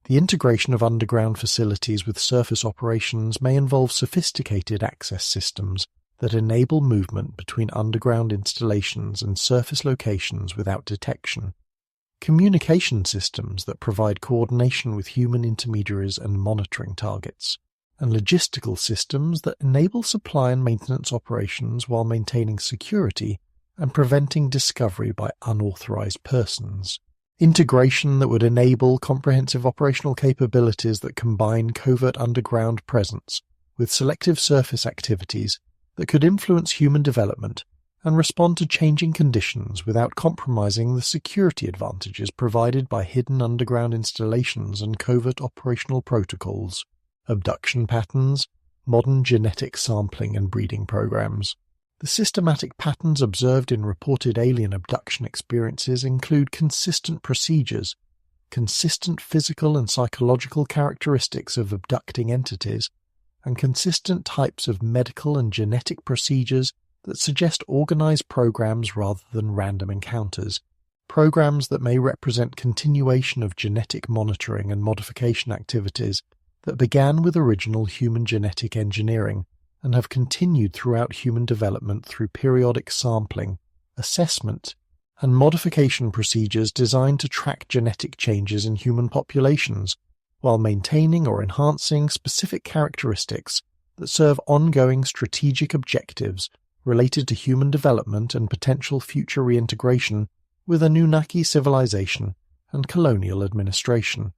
Speaker 1: The integration of underground facilities with surface operations may involve sophisticated access systems that enable movement between underground installations and surface locations without detection, communication systems that provide coordination with human intermediaries and monitoring targets, and logistical systems that enable supply and maintenance operations while maintaining security and preventing discovery by unauthorized persons. Integration that would enable comprehensive operational capabilities that combine covert underground presence with selective surface activities that could influence human development and respond to changing conditions without compromising the security advantages provided by hidden underground installations and covert operational protocols, abduction patterns, modern genetic sampling and breeding programs. The systematic patterns observed in reported alien abduction experiences include consistent procedures, consistent physical and psychological characteristics of abducting entities, and consistent types of medical and genetic procedures that suggest organized programs rather than random encounters, programs that may represent continuation of genetic monitoring and modification activities that began with original human genetic engineering and have continued throughout human development through periodic sampling, assessment, and modification procedures designed to track genetic changes in human populations, while maintaining or enhancing specific characteristics that serve ongoing strategic objectives related to human development and potential future reintegration with Anunnaki civilization and colonial administration.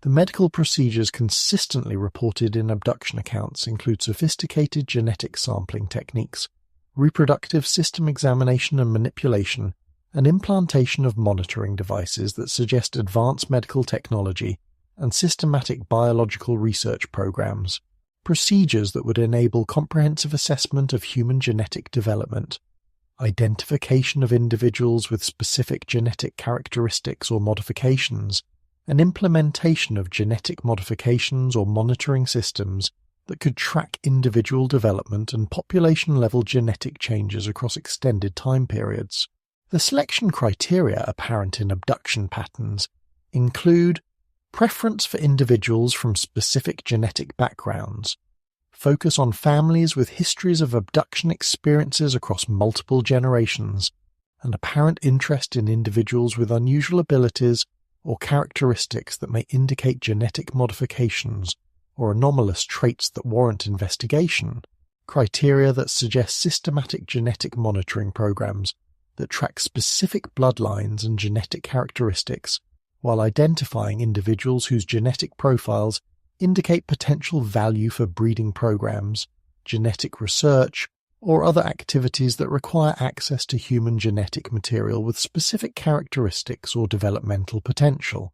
Speaker 1: The medical procedures consistently reported in abduction accounts include sophisticated genetic sampling techniques, reproductive system examination and manipulation, and implantation of monitoring devices that suggest advanced medical technology and systematic biological research programs, procedures that would enable comprehensive assessment of human genetic development, identification of individuals with specific genetic characteristics or modifications, and implementation of genetic modifications or monitoring systems that could track individual development and population-level genetic changes across extended time periods. The selection criteria apparent in abduction patterns include preference for individuals from specific genetic backgrounds, focus on families with histories of abduction experiences across multiple generations, and apparent interest in individuals with unusual abilities or characteristics that may indicate genetic modifications or anomalous traits that warrant investigation, criteria that suggest systematic genetic monitoring programs that track specific bloodlines and genetic characteristics while identifying individuals whose genetic profiles indicate potential value for breeding programs, genetic research, or other activities that require access to human genetic material with specific characteristics or developmental potential.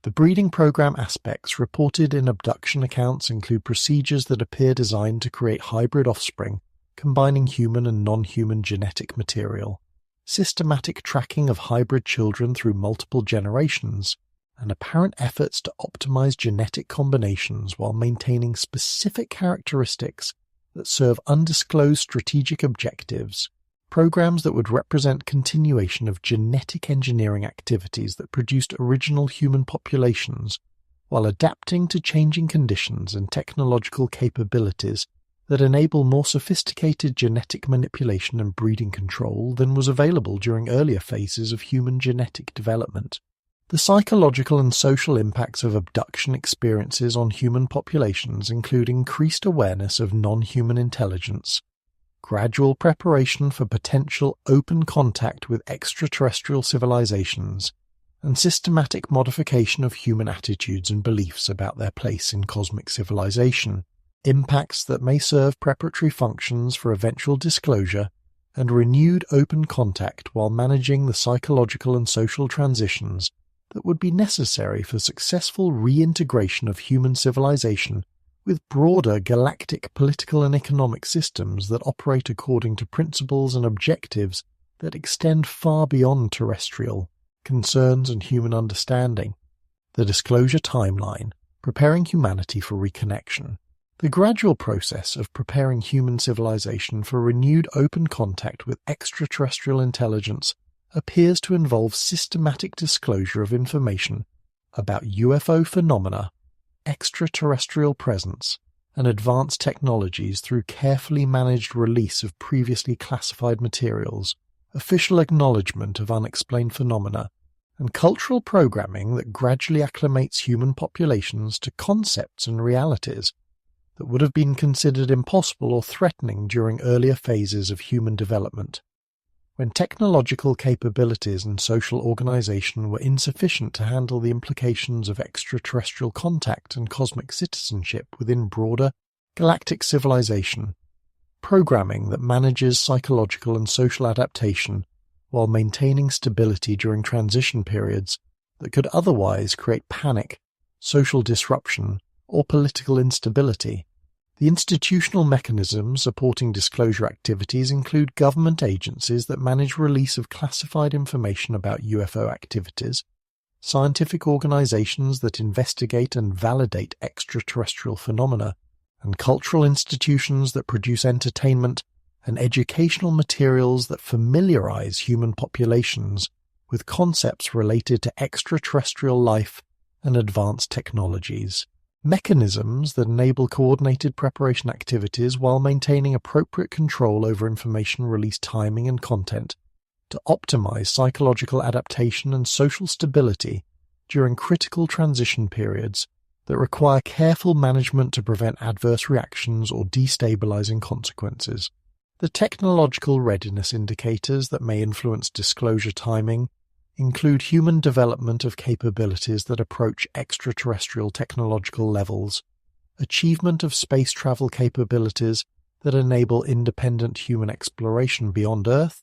Speaker 1: The breeding program aspects reported in abduction accounts include procedures that appear designed to create hybrid offspring, combining human and non-human genetic material, systematic tracking of hybrid children through multiple generations, and apparent efforts to optimize genetic combinations while maintaining specific characteristics that serve undisclosed strategic objectives, programs that would represent continuation of genetic engineering activities that produced original human populations while adapting to changing conditions and technological capabilities that enable more sophisticated genetic manipulation and breeding control than was available during earlier phases of human genetic development. The psychological and social impacts of abduction experiences on human populations include increased awareness of non-human intelligence, gradual preparation for potential open contact with extraterrestrial civilizations, and systematic modification of human attitudes and beliefs about their place in cosmic civilization, impacts that may serve preparatory functions for eventual disclosure and renewed open contact while managing the psychological and social transitions that would be necessary for successful reintegration of human civilization with broader galactic political and economic systems that operate according to principles and objectives that extend far beyond terrestrial concerns and human understanding. The disclosure timeline preparing humanity for reconnection. The gradual process of preparing human civilization for renewed open contact with extraterrestrial intelligence appears to involve systematic disclosure of information about UFO phenomena, extraterrestrial presence, and advanced technologies through carefully managed release of previously classified materials, official acknowledgement of unexplained phenomena, and cultural programming that gradually acclimates human populations to concepts and realities that would have been considered impossible or threatening during earlier phases of human development, when technological capabilities and social organization were insufficient to handle the implications of extraterrestrial contact and cosmic citizenship within broader galactic civilization. Programming that manages psychological and social adaptation while maintaining stability during transition periods that could otherwise create panic, social disruption, or political instability. The institutional mechanisms supporting disclosure activities include government agencies that manage release of classified information about UFO activities, scientific organizations that investigate and validate extraterrestrial phenomena, and cultural institutions that produce entertainment and educational materials that familiarize human populations with concepts related to extraterrestrial life and advanced technologies. Mechanisms that enable coordinated preparation activities while maintaining appropriate control over information release timing and content to optimize psychological adaptation and social stability during critical transition periods that require careful management to prevent adverse reactions or destabilizing consequences. The technological readiness indicators that may influence disclosure timing include human development of capabilities that approach extraterrestrial technological levels, achievement of space travel capabilities that enable independent human exploration beyond Earth,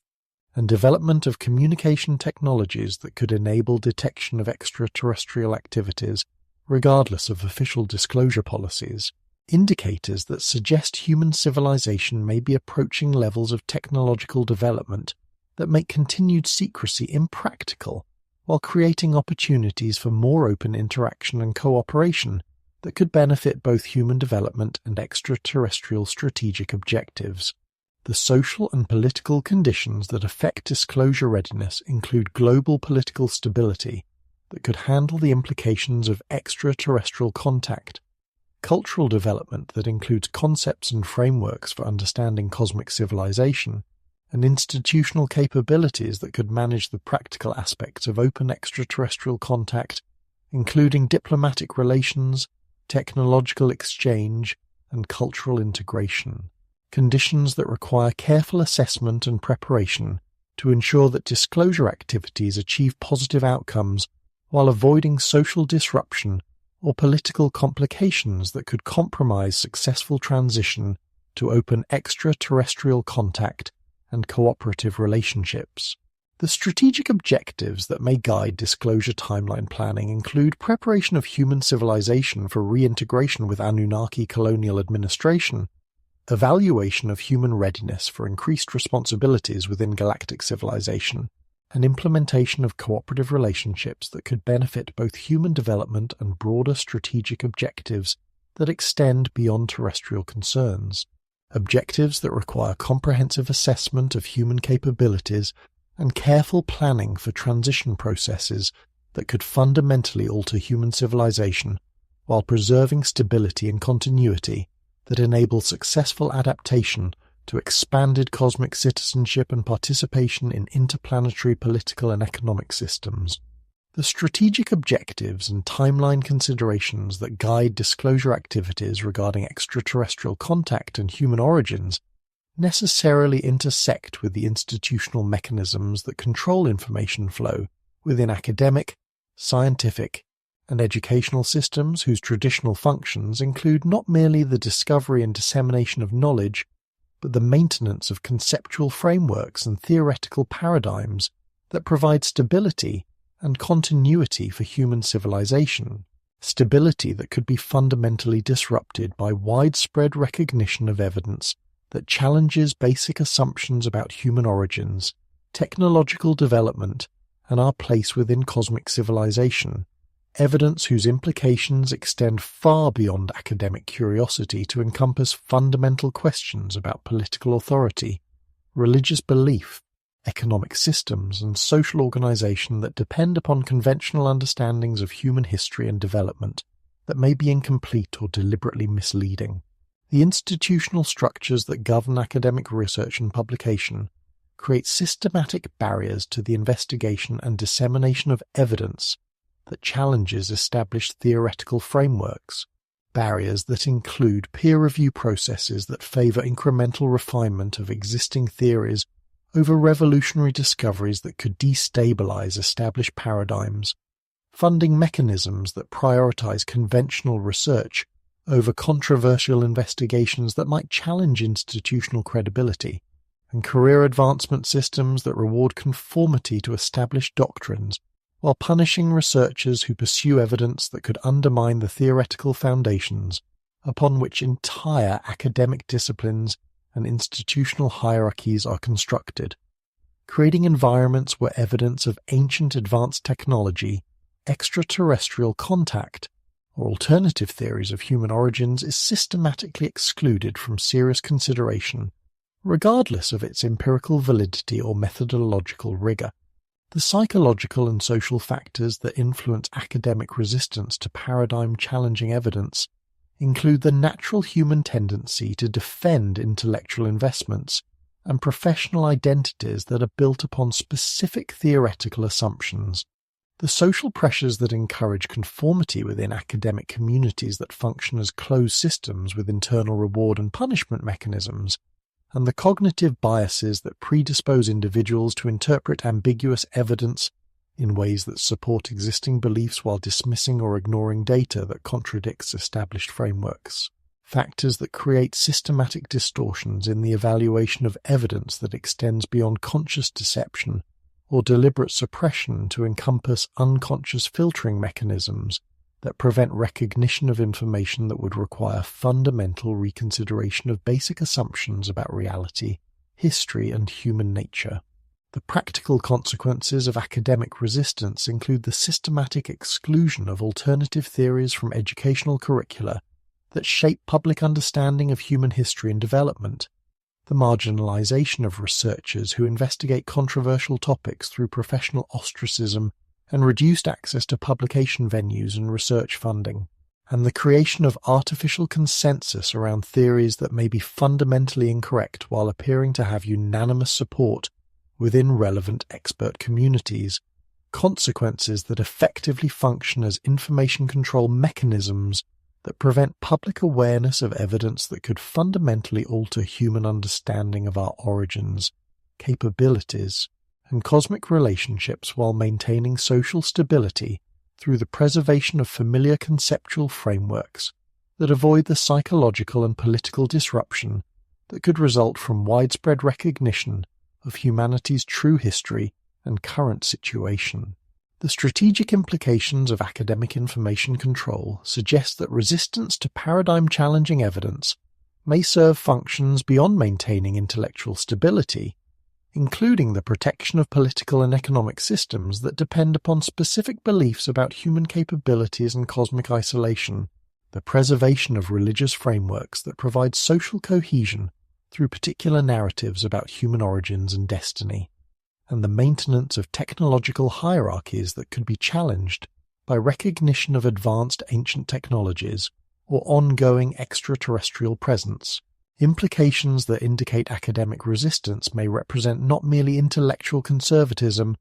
Speaker 1: and development of communication technologies that could enable detection of extraterrestrial activities regardless of official disclosure policies. Indicators that suggest human civilization may be approaching levels of technological development that make continued secrecy impractical, while creating opportunities for more open interaction and cooperation that could benefit both human development and extraterrestrial strategic objectives. The social and political conditions that affect disclosure readiness include global political stability that could handle the implications of extraterrestrial contact, cultural development that includes concepts and frameworks for understanding cosmic civilization, and institutional capabilities that could manage the practical aspects of open extraterrestrial contact, including diplomatic relations, technological exchange, and cultural integration. Conditions that require careful assessment and preparation to ensure that disclosure activities achieve positive outcomes while avoiding social disruption or political complications that could compromise successful transition to open extraterrestrial contact and cooperative relationships. The strategic objectives that may guide disclosure timeline planning include preparation of human civilization for reintegration with Anunnaki colonial administration, evaluation of human readiness for increased responsibilities within galactic civilization, and implementation of cooperative relationships that could benefit both human development and broader strategic objectives that extend beyond terrestrial concerns. Objectives that require comprehensive assessment of human capabilities and careful planning for transition processes that could fundamentally alter human civilization while preserving stability and continuity that enable successful adaptation to expanded cosmic citizenship and participation in interplanetary political and economic systems. The strategic objectives and timeline considerations that guide disclosure activities regarding extraterrestrial contact and human origins necessarily intersect with the institutional mechanisms that control information flow within academic, scientific, and educational systems whose traditional functions include not merely the discovery and dissemination of knowledge, but the maintenance of conceptual frameworks and theoretical paradigms that provide stability and continuity for human civilization, stability that could be fundamentally disrupted by widespread recognition of evidence that challenges basic assumptions about human origins, technological development, and our place within cosmic civilization, evidence whose implications extend far beyond academic curiosity to encompass fundamental questions about political authority, religious belief, economic systems, and social organization that depend upon conventional understandings of human history and development that may be incomplete or deliberately misleading. The institutional structures that govern academic research and publication create systematic barriers to the investigation and dissemination of evidence that challenges established theoretical frameworks, barriers that include peer review processes that favor incremental refinement of existing theories over revolutionary discoveries that could destabilize established paradigms, funding mechanisms that prioritize conventional research over controversial investigations that might challenge institutional credibility, and career advancement systems that reward conformity to established doctrines while punishing researchers who pursue evidence that could undermine the theoretical foundations upon which entire academic disciplines and institutional hierarchies are constructed, creating environments where evidence of ancient advanced technology, extraterrestrial contact, or alternative theories of human origins is systematically excluded from serious consideration, regardless of its empirical validity or methodological rigor. The psychological and social factors that influence academic resistance to paradigm-challenging evidence include the natural human tendency to defend intellectual investments and professional identities that are built upon specific theoretical assumptions, the social pressures that encourage conformity within academic communities that function as closed systems with internal reward and punishment mechanisms, and the cognitive biases that predispose individuals to interpret ambiguous evidence in ways that support existing beliefs while dismissing or ignoring data that contradicts established frameworks. Factors that create systematic distortions in the evaluation of evidence that extends beyond conscious deception or deliberate suppression to encompass unconscious filtering mechanisms that prevent recognition of information that would require fundamental reconsideration of basic assumptions about reality, history, and human nature. The practical consequences of academic resistance include the systematic exclusion of alternative theories from educational curricula that shape public understanding of human history and development, the marginalization of researchers who investigate controversial topics through professional ostracism and reduced access to publication venues and research funding, and the creation of artificial consensus around theories that may be fundamentally incorrect while appearing to have unanimous support within relevant expert communities, consequences that effectively function as information control mechanisms that prevent public awareness of evidence that could fundamentally alter human understanding of our origins, capabilities, and cosmic relationships while maintaining social stability through the preservation of familiar conceptual frameworks that avoid the psychological and political disruption that could result from widespread recognition of humanity's true history and current situation. The strategic implications of academic information control suggest that resistance to paradigm-challenging evidence may serve functions beyond maintaining intellectual stability, including the protection of political and economic systems that depend upon specific beliefs about human capabilities and cosmic isolation, the preservation of religious frameworks that provide social cohesion through particular narratives about human origins and destiny, and the maintenance of technological hierarchies that could be challenged by recognition of advanced ancient technologies or ongoing extraterrestrial presence. Implications that indicate academic resistance may represent not merely intellectual conservatism,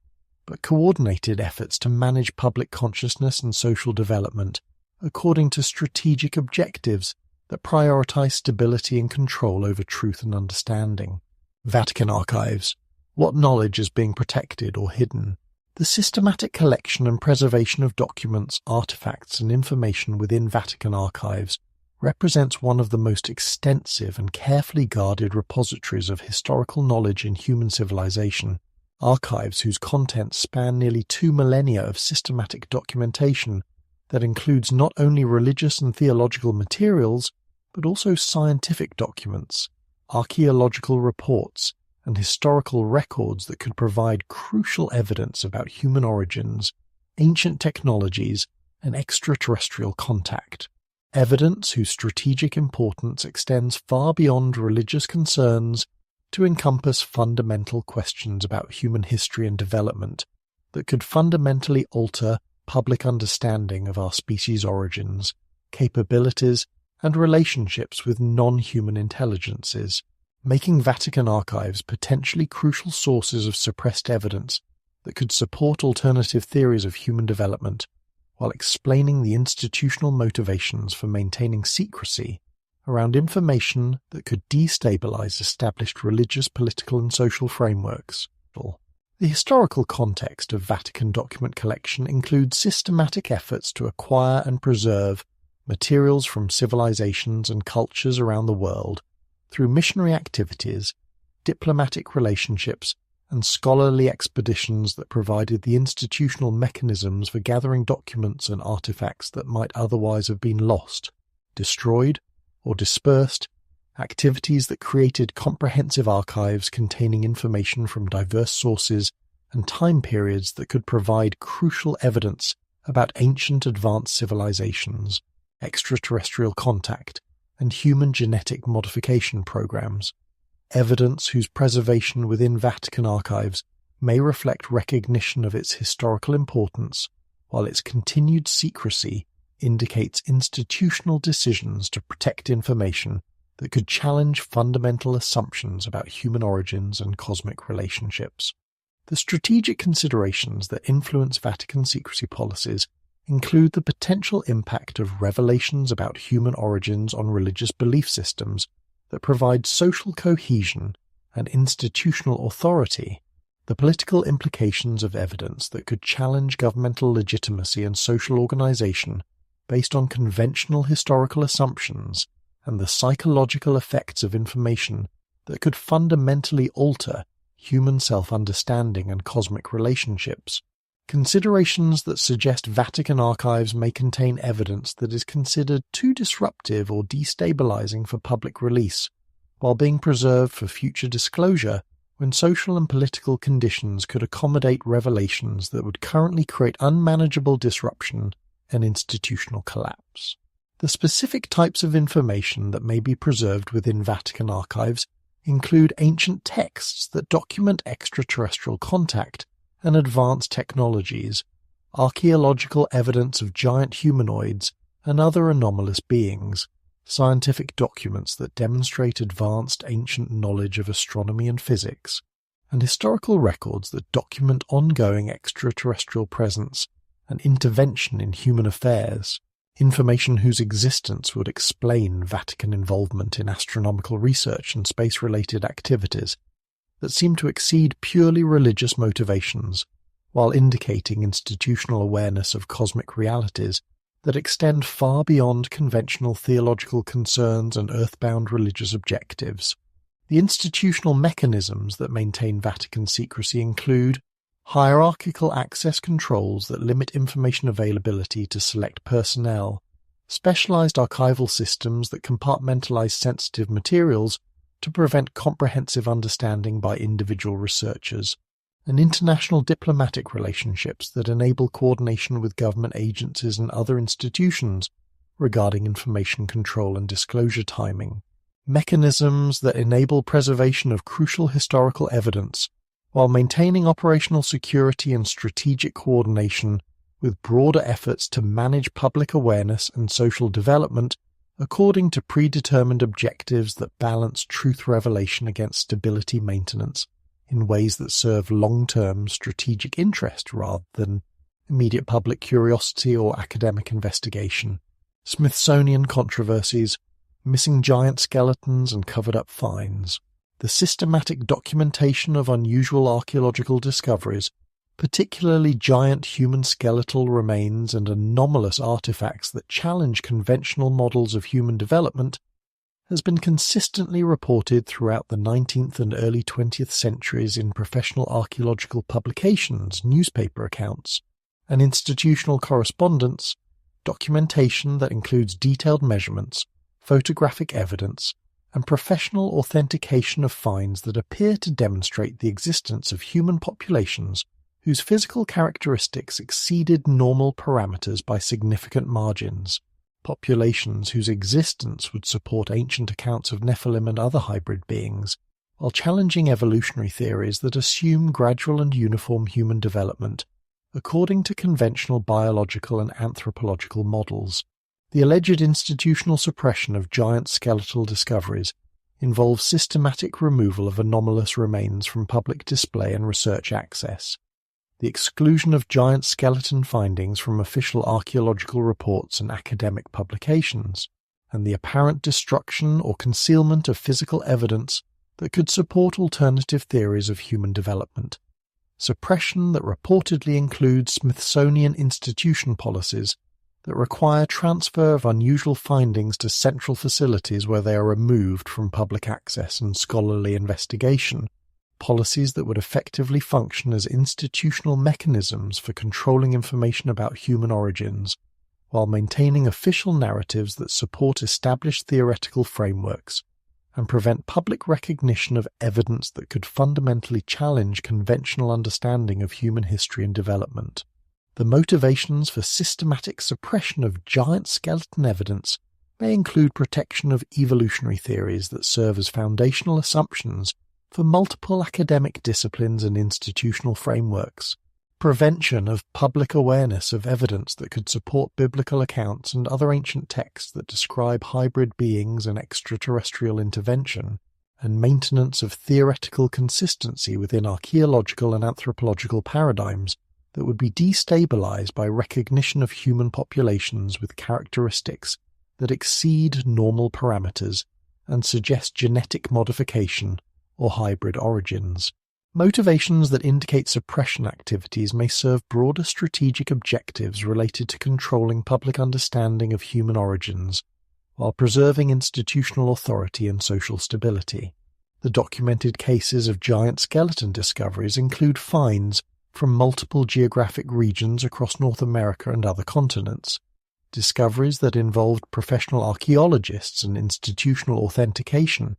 Speaker 1: but coordinated efforts to manage public consciousness and social development according to strategic objectives that prioritize stability and control over truth and understanding. Vatican archives. What knowledge is being protected or hidden? The systematic collection and preservation of documents, artifacts, and information within Vatican archives represents one of the most extensive and carefully guarded repositories of historical knowledge in human civilization. Archives whose contents span nearly 2 millennia of systematic documentation that includes not only religious and theological materials, but also scientific documents, archaeological reports, and historical records that could provide crucial evidence about human origins, ancient technologies, and extraterrestrial contact. Evidence whose strategic importance extends far beyond religious concerns to encompass fundamental questions about human history and development that could fundamentally alter public understanding of our species' origins, capabilities, and relationships with non-human intelligences, making Vatican archives potentially crucial sources of suppressed evidence that could support alternative theories of human development, while explaining the institutional motivations for maintaining secrecy around information that could destabilize established religious, political, and social frameworks. The historical context of Vatican document collection includes systematic efforts to acquire and preserve materials from civilizations and cultures around the world through missionary activities, diplomatic relationships, and scholarly expeditions that provided the institutional mechanisms for gathering documents and artifacts that might otherwise have been lost, destroyed, or dispersed, activities that created comprehensive archives containing information from diverse sources and time periods that could provide crucial evidence about ancient advanced civilizations, extraterrestrial contact, and human genetic modification programs. Evidence whose preservation within Vatican archives may reflect recognition of its historical importance, while its continued secrecy indicates institutional decisions to protect information that could challenge fundamental assumptions about human origins and cosmic relationships. The strategic considerations that influence Vatican secrecy policies include the potential impact of revelations about human origins on religious belief systems that provide social cohesion and institutional authority, the political implications of evidence that could challenge governmental legitimacy and social organization based on conventional historical assumptions, and the psychological effects of information that could fundamentally alter human self-understanding and cosmic relationships. Considerations that suggest Vatican archives may contain evidence that is considered too disruptive or destabilizing for public release, while being preserved for future disclosure when social and political conditions could accommodate revelations that would currently create unmanageable disruption and institutional collapse. The specific types of information that may be preserved within Vatican archives include ancient texts that document extraterrestrial contact and advanced technologies, archaeological evidence of giant humanoids and other anomalous beings, scientific documents that demonstrate advanced ancient knowledge of astronomy and physics, and historical records that document ongoing extraterrestrial presence and intervention in human affairs, information whose existence would explain Vatican involvement in astronomical research and space-related activities that seem to exceed purely religious motivations, while indicating institutional awareness of cosmic realities that extend far beyond conventional theological concerns and earthbound religious objectives. The institutional mechanisms that maintain Vatican secrecy include hierarchical access controls that limit information availability to select personnel, specialized archival systems that compartmentalize sensitive materials to prevent comprehensive understanding by individual researchers, and international diplomatic relationships that enable coordination with government agencies and other institutions regarding information control and disclosure timing, mechanisms that enable preservation of crucial historical evidence while maintaining operational security and strategic coordination with broader efforts to manage public awareness and social development according to predetermined objectives that balance truth revelation against stability maintenance in ways that serve long-term strategic interest rather than immediate public curiosity or academic investigation. Smithsonian controversies, missing giant skeletons and covered-up finds, the systematic documentation of unusual archaeological discoveries, particularly giant human skeletal remains and anomalous artifacts that challenge conventional models of human development, has been consistently reported throughout the 19th and early 20th centuries in professional archaeological publications, newspaper accounts, and institutional correspondence, documentation that includes detailed measurements, photographic evidence, and professional authentication of finds that appear to demonstrate the existence of human populations whose physical characteristics exceeded normal parameters by significant margins, populations whose existence would support ancient accounts of Nephilim and other hybrid beings, while challenging evolutionary theories that assume gradual and uniform human development according to conventional biological and anthropological models. The alleged institutional suppression of giant skeletal discoveries involves systematic removal of anomalous remains from public display and research access, the exclusion of giant skeleton findings from official archaeological reports and academic publications, and the apparent destruction or concealment of physical evidence that could support alternative theories of human development. Suppression that reportedly includes Smithsonian institution policies that require transfer of unusual findings to central facilities where they are removed from public access and scholarly investigation, policies that would effectively function as institutional mechanisms for controlling information about human origins, while maintaining official narratives that support established theoretical frameworks and prevent public recognition of evidence that could fundamentally challenge conventional understanding of human history and development. The motivations for systematic suppression of giant skeleton evidence may include protection of evolutionary theories that serve as foundational assumptions for multiple academic disciplines and institutional frameworks, prevention of public awareness of evidence that could support biblical accounts and other ancient texts that describe hybrid beings and extraterrestrial intervention, and maintenance of theoretical consistency within archaeological and anthropological paradigms that would be destabilized by recognition of human populations with characteristics that exceed normal parameters and suggest genetic modification or hybrid origins. Motivations that indicate suppression activities may serve broader strategic objectives related to controlling public understanding of human origins, while preserving institutional authority and social stability. The documented cases of giant skeleton discoveries include finds from multiple geographic regions across North America and other continents, discoveries that involved professional archaeologists and institutional authentication,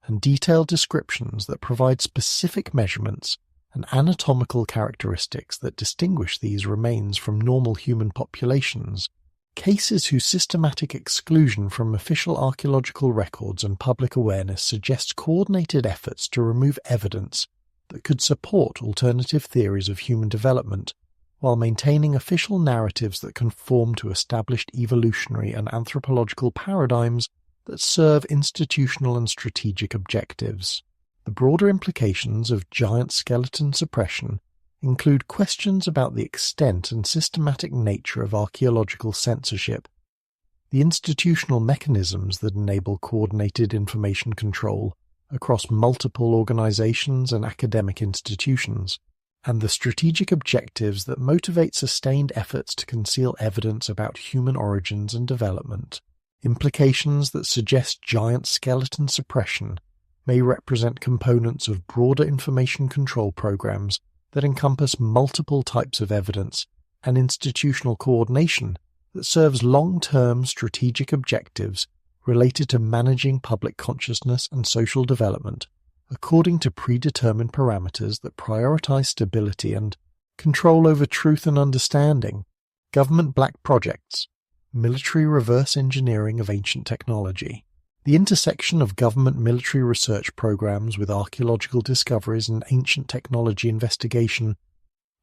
Speaker 1: and detailed descriptions that provide specific measurements and anatomical characteristics that distinguish these remains from normal human populations, cases whose systematic exclusion from official archaeological records and public awareness suggests coordinated efforts to remove evidence that could support alternative theories of human development, while maintaining official narratives that conform to established evolutionary and anthropological paradigms that serve institutional and strategic objectives. The broader implications of giant skeleton suppression include questions about the extent and systematic nature of archaeological censorship, the institutional mechanisms that enable coordinated information control across multiple organizations and academic institutions, and the strategic objectives that motivate sustained efforts to conceal evidence about human origins and development. Implications that suggest giant skeleton suppression may represent components of broader information control programs that encompass multiple types of evidence and institutional coordination that serves long-term strategic objectives related to managing public consciousness and social development according to predetermined parameters that prioritize stability and control over truth and understanding. Government black projects, military reverse engineering of ancient technology. The intersection of government military research programs with archaeological discoveries and ancient technology investigation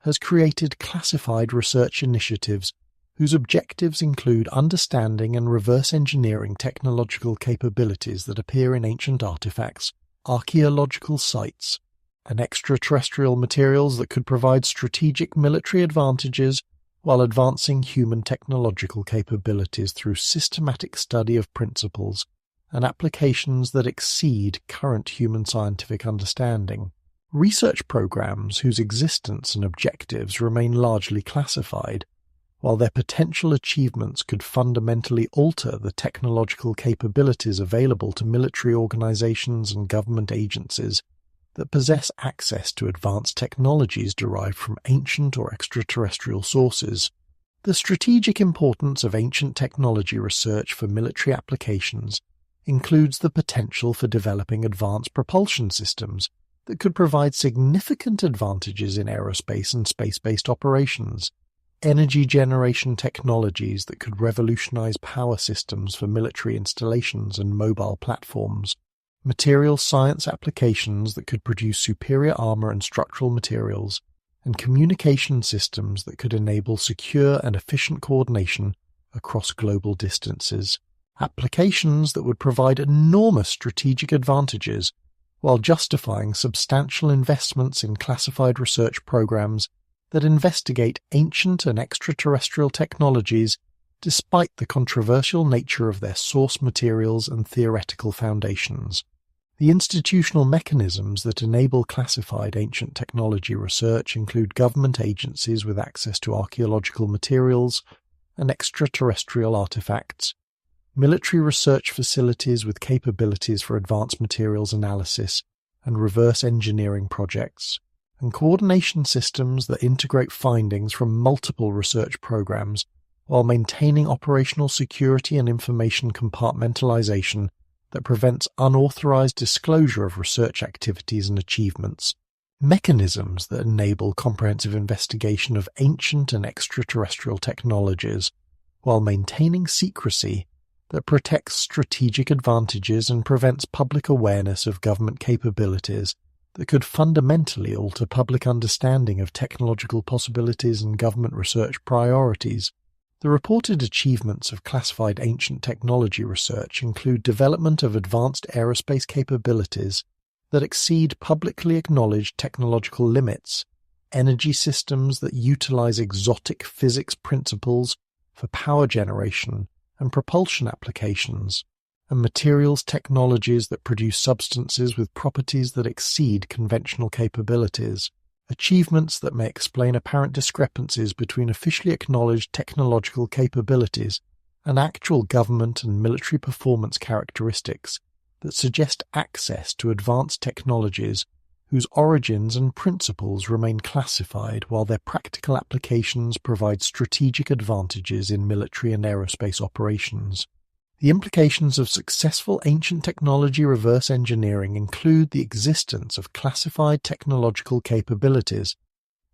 Speaker 1: has created classified research initiatives whose objectives include understanding and reverse engineering technological capabilities that appear in ancient artifacts, archaeological sites, and extraterrestrial materials that could provide strategic military advantages while advancing human technological capabilities through systematic study of principles and applications that exceed current human scientific understanding. Research programs whose existence and objectives remain largely classified, while their potential achievements could fundamentally alter the technological capabilities available to military organizations and government agencies that possess access to advanced technologies derived from ancient or extraterrestrial sources. The strategic importance of ancient technology research for military applications includes the potential for developing advanced propulsion systems that could provide significant advantages in aerospace and space-based operations, energy generation technologies that could revolutionize power systems for military installations and mobile platforms, material science applications that could produce superior armor and structural materials, and communication systems that could enable secure and efficient coordination across global distances. Applications that would provide enormous strategic advantages while justifying substantial investments in classified research programs that investigate ancient and extraterrestrial technologies despite the controversial nature of their source materials and theoretical foundations. The institutional mechanisms that enable classified ancient technology research include government agencies with access to archaeological materials and extraterrestrial artifacts, military research facilities with capabilities for advanced materials analysis and reverse engineering projects, and coordination systems that integrate findings from multiple research programs while maintaining operational security and information compartmentalization that prevents unauthorized disclosure of research activities and achievements, mechanisms that enable comprehensive investigation of ancient and extraterrestrial technologies while maintaining secrecy that protects strategic advantages and prevents public awareness of government capabilities that could fundamentally alter public understanding of technological possibilities and government research priorities. The reported achievements of classified ancient technology research include development of advanced aerospace capabilities that exceed publicly acknowledged technological limits, energy systems that utilize exotic physics principles for power generation and propulsion applications, and materials technologies that produce substances with properties that exceed conventional capabilities. Achievements that may explain apparent discrepancies between officially acknowledged technological capabilities and actual government and military performance characteristics that suggest access to advanced technologies whose origins and principles remain classified while their practical applications provide strategic advantages in military and aerospace operations. The implications of successful ancient technology reverse engineering include the existence of classified technological capabilities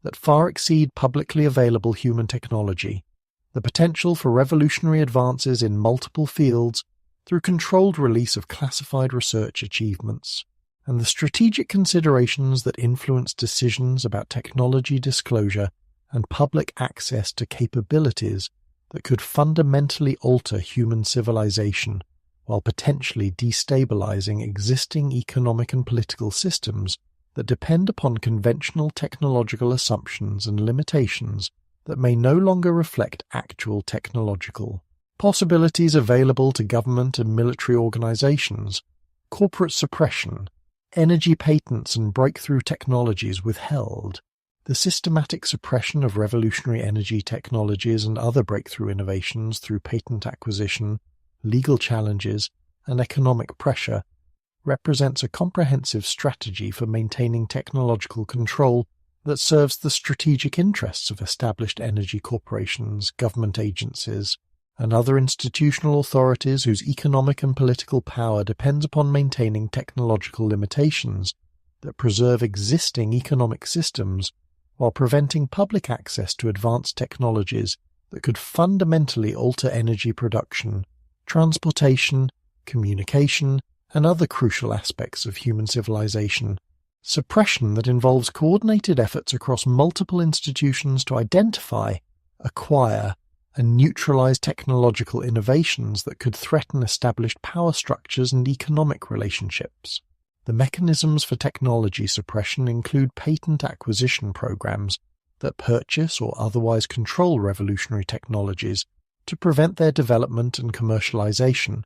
Speaker 1: that far exceed publicly available human technology, the potential for revolutionary advances in multiple fields through controlled release of classified research achievements, and the strategic considerations that influence decisions about technology disclosure and public access to capabilities that could fundamentally alter human civilization while potentially destabilizing existing economic and political systems that depend upon conventional technological assumptions and limitations that may no longer reflect actual technological possibilities available to government and military organizations, corporate suppression, energy patents and breakthrough technologies withheld, the systematic suppression of revolutionary energy technologies and other breakthrough innovations through patent acquisition, legal challenges, and economic pressure represents a comprehensive strategy for maintaining technological control that serves the strategic interests of established energy corporations, government agencies, and other institutional authorities whose economic and political power depends upon maintaining technological limitations that preserve existing economic systems while preventing public access to advanced technologies that could fundamentally alter energy production, transportation, communication, and other crucial aspects of human civilization. Suppression that involves coordinated efforts across multiple institutions to identify, acquire, and neutralize technological innovations that could threaten established power structures and economic relationships. The mechanisms for technology suppression include patent acquisition programs that purchase or otherwise control revolutionary technologies to prevent their development and commercialization,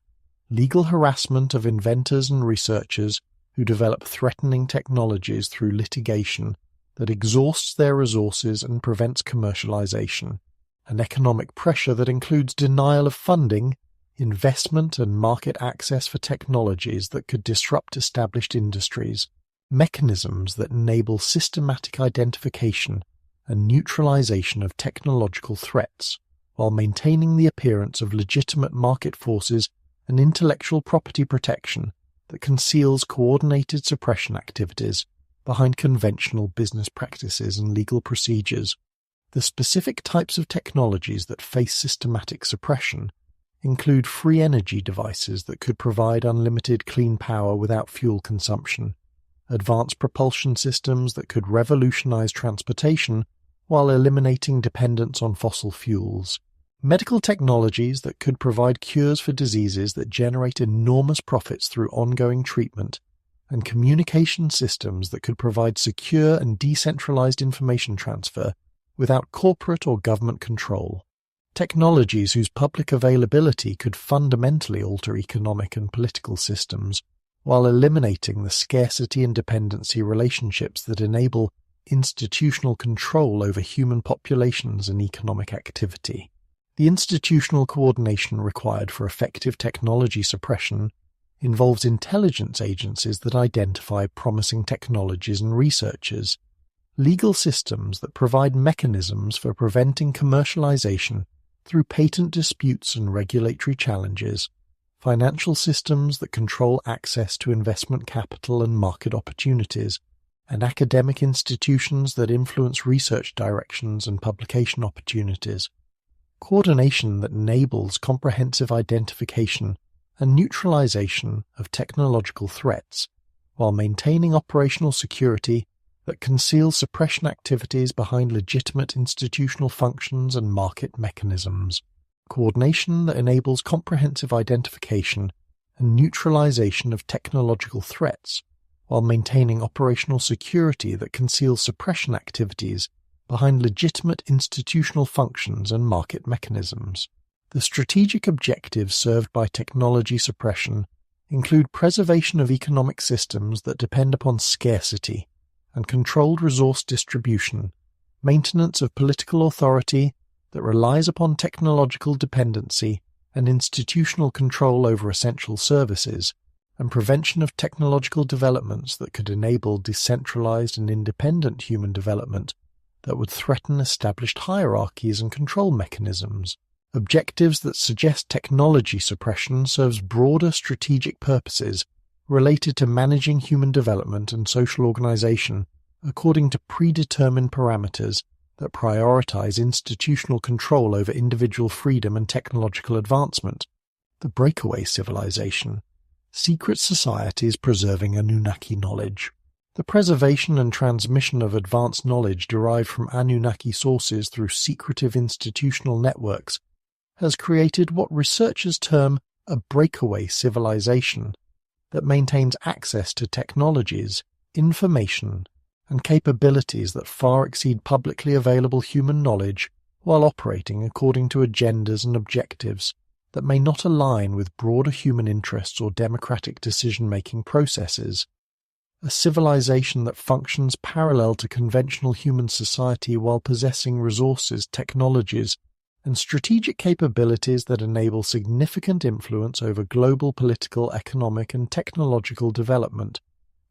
Speaker 1: legal harassment of inventors and researchers who develop threatening technologies through litigation that exhausts their resources and prevents commercialization, and economic pressure that includes denial of funding, investment and market access for technologies that could disrupt established industries, mechanisms that enable systematic identification and neutralization of technological threats, while maintaining the appearance of legitimate market forces and intellectual property protection that conceals coordinated suppression activities behind conventional business practices and legal procedures. The specific types of technologies that face systematic suppression include free energy devices that could provide unlimited clean power without fuel consumption, advanced propulsion systems that could revolutionize transportation while eliminating dependence on fossil fuels, medical technologies that could provide cures for diseases that generate enormous profits through ongoing treatment, and communication systems that could provide secure and decentralized information transfer without corporate or government control. Technologies whose public availability could fundamentally alter economic and political systems, while eliminating the scarcity and dependency relationships that enable institutional control over human populations and economic activity. The institutional coordination required for effective technology suppression involves intelligence agencies that identify promising technologies and researchers, legal systems that provide mechanisms for preventing commercialization through patent disputes and regulatory challenges, financial systems that control access to investment capital and market opportunities, and academic institutions that influence research directions and publication opportunities. Coordination that enables comprehensive identification and neutralization of technological threats, while maintaining operational security that conceals suppression activities behind legitimate institutional functions and market mechanisms. Coordination that enables comprehensive identification and neutralization of technological threats, while maintaining operational security that conceals suppression activities behind legitimate institutional functions and market mechanisms. The strategic objectives served by technology suppression include preservation of economic systems that depend upon scarcity and controlled resource distribution, maintenance of political authority that relies upon technological dependency and institutional control over essential services, and prevention of technological developments that could enable decentralized and independent human development that would threaten established hierarchies and control mechanisms. Objectives that suggest technology suppression serves broader strategic purposes related to managing human development and social organization according to predetermined parameters that prioritize institutional control over individual freedom and technological advancement. The breakaway civilization. Secret societies preserving Anunnaki knowledge. The preservation and transmission of advanced knowledge derived from Anunnaki sources through secretive institutional networks has created what researchers term a breakaway civilization that maintains access to technologies, information, and capabilities that far exceed publicly available human knowledge while operating according to agendas and objectives that may not align with broader human interests or democratic decision-making processes. A civilization that functions parallel to conventional human society while possessing resources, technologies, and strategic capabilities that enable significant influence over global political, economic, and technological development,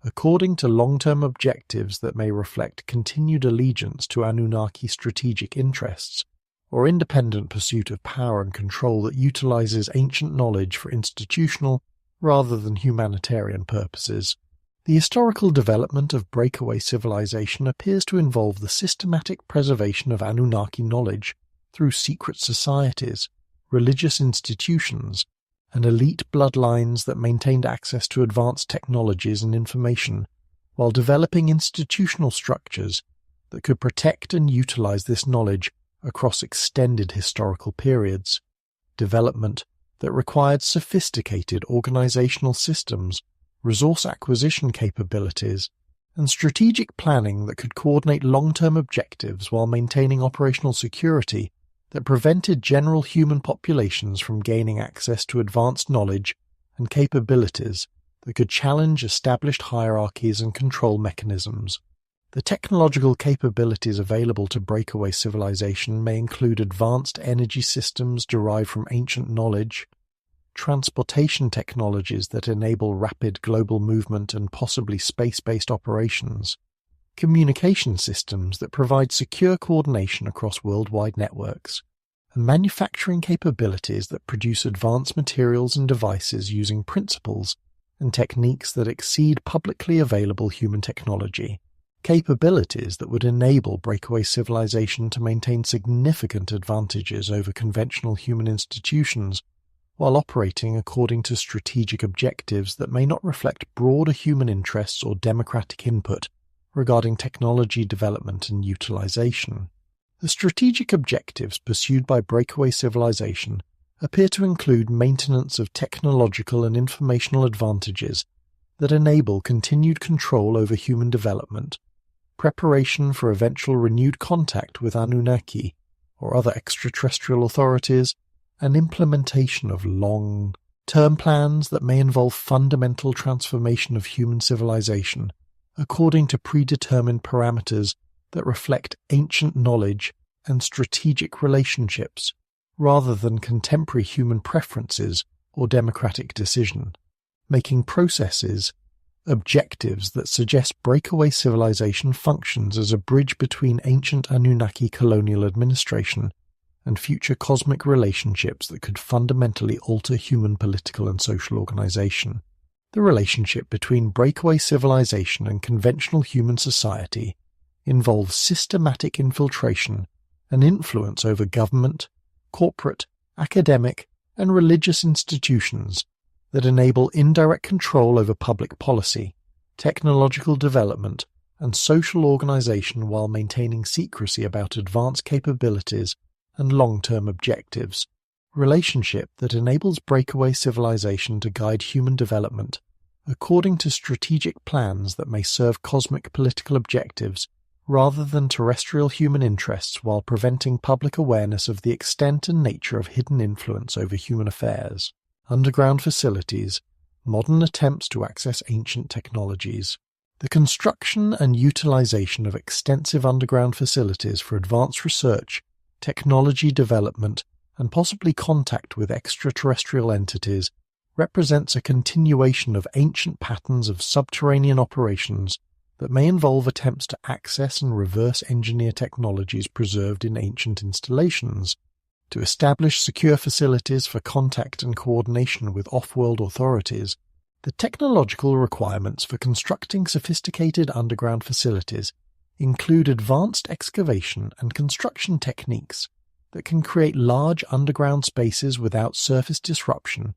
Speaker 1: according to long-term objectives that may reflect continued allegiance to Anunnaki strategic interests, or independent pursuit of power and control that utilizes ancient knowledge for institutional rather than humanitarian purposes. The historical development of breakaway civilization appears to involve the systematic preservation of Anunnaki knowledge through secret societies, religious institutions, and elite bloodlines that maintained access to advanced technologies and information, while developing institutional structures that could protect and utilize this knowledge across extended historical periods. Development that required sophisticated organizational systems, resource acquisition capabilities, and strategic planning that could coordinate long-term objectives while maintaining operational security that prevented general human populations from gaining access to advanced knowledge and capabilities that could challenge established hierarchies and control mechanisms. The technological capabilities available to breakaway civilization may include advanced energy systems derived from ancient knowledge, transportation technologies that enable rapid global movement and possibly space-based operations, communication systems that provide secure coordination across worldwide networks, and manufacturing capabilities that produce advanced materials and devices using principles and techniques that exceed publicly available human technology, capabilities that would enable breakaway civilization to maintain significant advantages over conventional human institutions while operating according to strategic objectives that may not reflect broader human interests or democratic input regarding technology development and utilization. The strategic objectives pursued by breakaway civilization appear to include maintenance of technological and informational advantages that enable continued control over human development, preparation for eventual renewed contact with Anunnaki or other extraterrestrial authorities, and implementation of long-term plans that may involve fundamental transformation of human civilization according to predetermined parameters that reflect ancient knowledge and strategic relationships rather than contemporary human preferences or democratic decision, making processes objectives that suggest breakaway civilization functions as a bridge between ancient Anunnaki colonial administration and future cosmic relationships that could fundamentally alter human political and social organization. The relationship between breakaway civilization and conventional human society involves systematic infiltration and influence over government, corporate, academic, and religious institutions that enable indirect control over public policy, technological development, and social organization while maintaining secrecy about advanced capabilities and long-term objectives. Relationship that enables breakaway civilization to guide human development according to strategic plans that may serve cosmic political objectives rather than terrestrial human interests while preventing public awareness of the extent and nature of hidden influence over human affairs. Underground facilities, modern attempts to access ancient technologies. The construction and utilization of extensive underground facilities for advanced research, technology development, and possibly contact with extraterrestrial entities represents a continuation of ancient patterns of subterranean operations that may involve attempts to access and reverse engineer technologies preserved in ancient installations, to establish secure facilities for contact and coordination with off-world authorities. The technological requirements for constructing sophisticated underground facilities include advanced excavation and construction techniques that can create large underground spaces without surface disruption,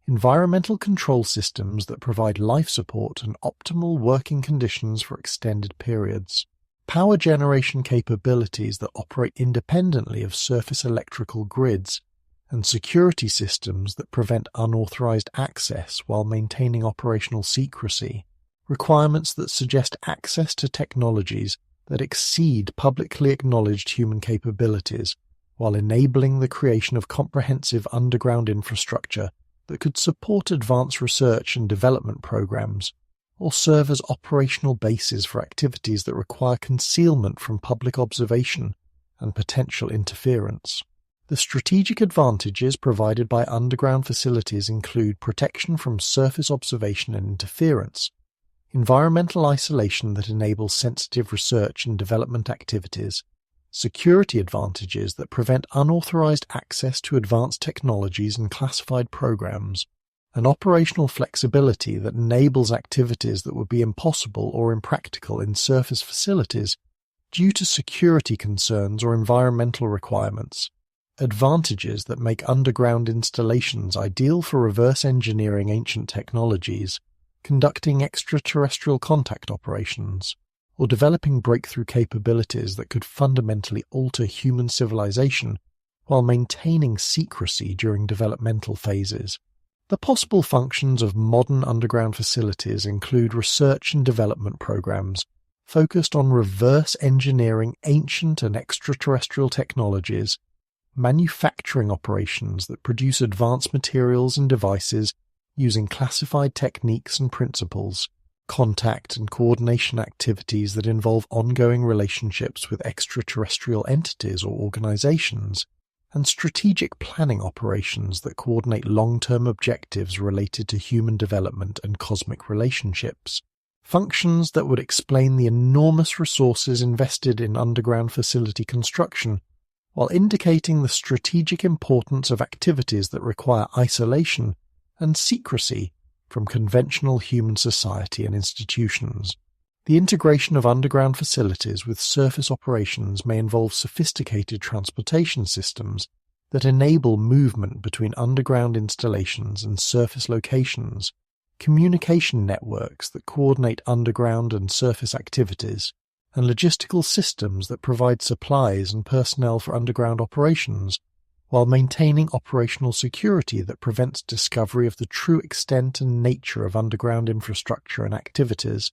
Speaker 1: environmental control systems that provide life support and optimal working conditions for extended periods, power generation capabilities that operate independently of surface electrical grids, and security systems that prevent unauthorized access while maintaining operational secrecy, requirements that suggest access to technologies that exceed publicly acknowledged human capabilities while enabling the creation of comprehensive underground infrastructure that could support advanced research and development programs, or serve as operational bases for activities that require concealment from public observation and potential interference. The strategic advantages provided by underground facilities include protection from surface observation and interference, environmental isolation that enables sensitive research and development activities, security advantages that prevent unauthorized access to advanced technologies and classified programs, and operational flexibility that enables activities that would be impossible or impractical in surface facilities due to security concerns or environmental requirements, advantages that make underground installations ideal for reverse engineering ancient technologies, conducting extraterrestrial contact operations, or developing breakthrough capabilities that could fundamentally alter human civilization while maintaining secrecy during developmental phases. The possible functions of modern underground facilities include research and development programs focused on reverse engineering ancient and extraterrestrial technologies, manufacturing operations that produce advanced materials and devices using classified techniques and principles, contact and coordination activities that involve ongoing relationships with extraterrestrial entities or organizations, and strategic planning operations that coordinate long-term objectives related to human development and cosmic relationships. Functions that would explain the enormous resources invested in underground facility construction, while indicating the strategic importance of activities that require isolation and secrecy from conventional human society and institutions. The integration of underground facilities with surface operations may involve sophisticated transportation systems that enable movement between underground installations and surface locations, communication networks that coordinate underground and surface activities, and logistical systems that provide supplies and personnel for underground operations, while maintaining operational security that prevents discovery of the true extent and nature of underground infrastructure and activities.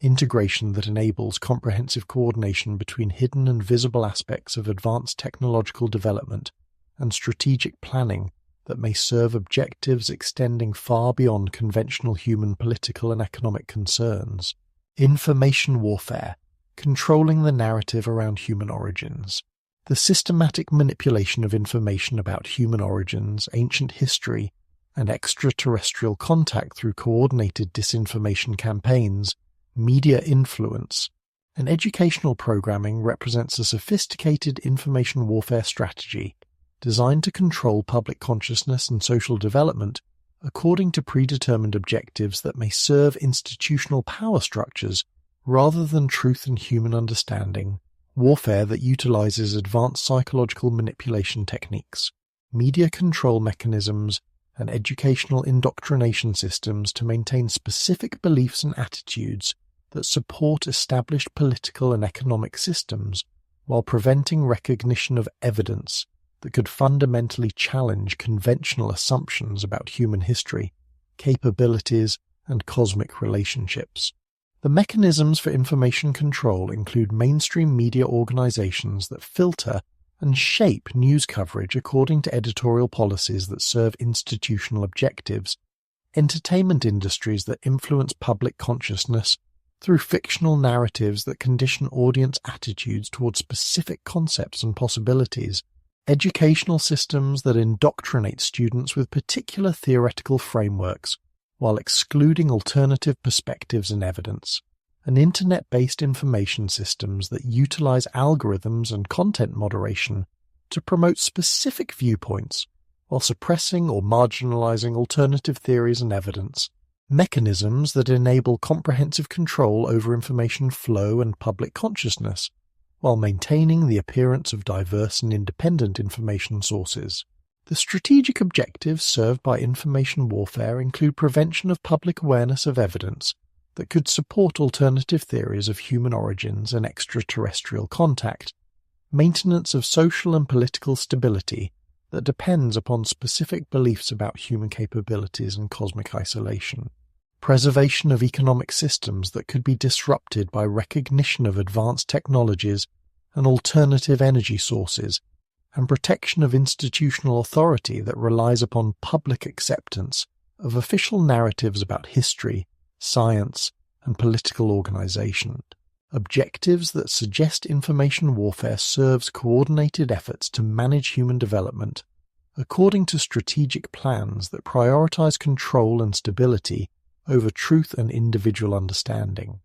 Speaker 1: Integration that enables comprehensive coordination between hidden and visible aspects of advanced technological development and strategic planning that may serve objectives extending far beyond conventional human political and economic concerns. Information warfare, controlling the narrative around human origins. The systematic manipulation of information about human origins, ancient history, and extraterrestrial contact through coordinated disinformation campaigns, media influence, and educational programming represents a sophisticated information warfare strategy designed to control public consciousness and social development according to predetermined objectives that may serve institutional power structures rather than truth and human understanding. Warfare that utilizes advanced psychological manipulation techniques, media control mechanisms, and educational indoctrination systems to maintain specific beliefs and attitudes that support established political and economic systems while preventing recognition of evidence that could fundamentally challenge conventional assumptions about human history, capabilities, and cosmic relationships. The mechanisms for information control include mainstream media organizations that filter and shape news coverage according to editorial policies that serve institutional objectives, entertainment industries that influence public consciousness through fictional narratives that condition audience attitudes toward specific concepts and possibilities, educational systems that indoctrinate students with particular theoretical frameworks while excluding alternative perspectives and evidence, and internet-based information systems that utilize algorithms and content moderation to promote specific viewpoints while suppressing or marginalizing alternative theories and evidence, mechanisms that enable comprehensive control over information flow and public consciousness, while maintaining the appearance of diverse and independent information sources. The strategic objectives served by information warfare include prevention of public awareness of evidence that could support alternative theories of human origins and extraterrestrial contact, maintenance of social and political stability that depends upon specific beliefs about human capabilities and cosmic isolation, preservation of economic systems that could be disrupted by recognition of advanced technologies and alternative energy sources, and protection of institutional authority that relies upon public acceptance of official narratives about history, science, and political organization. Objectives that suggest information warfare serves coordinated efforts to manage human development according to strategic plans that prioritize control and stability over truth and individual understanding.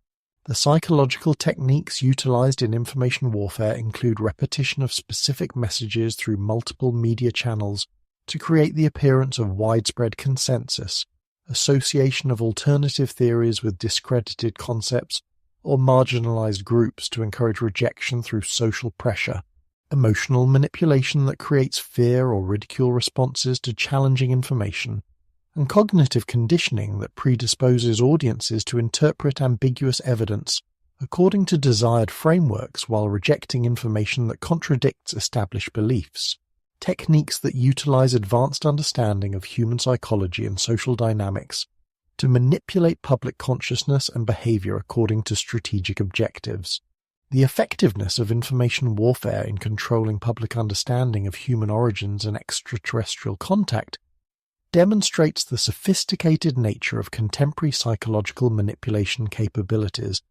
Speaker 1: The psychological techniques utilized in information warfare include repetition of specific messages through multiple media channels to create the appearance of widespread consensus, association of alternative theories with discredited concepts, or marginalized groups to encourage rejection through social pressure, emotional manipulation that creates fear or ridicule responses to challenging information, and cognitive conditioning that predisposes audiences to interpret ambiguous evidence according to desired frameworks while rejecting information that contradicts established beliefs. Techniques that utilize advanced understanding of human psychology and social dynamics to manipulate public consciousness and behavior according to strategic objectives. The effectiveness of information warfare in controlling public understanding of human origins and extraterrestrial contact demonstrates the sophisticated nature of contemporary psychological manipulation capabilities,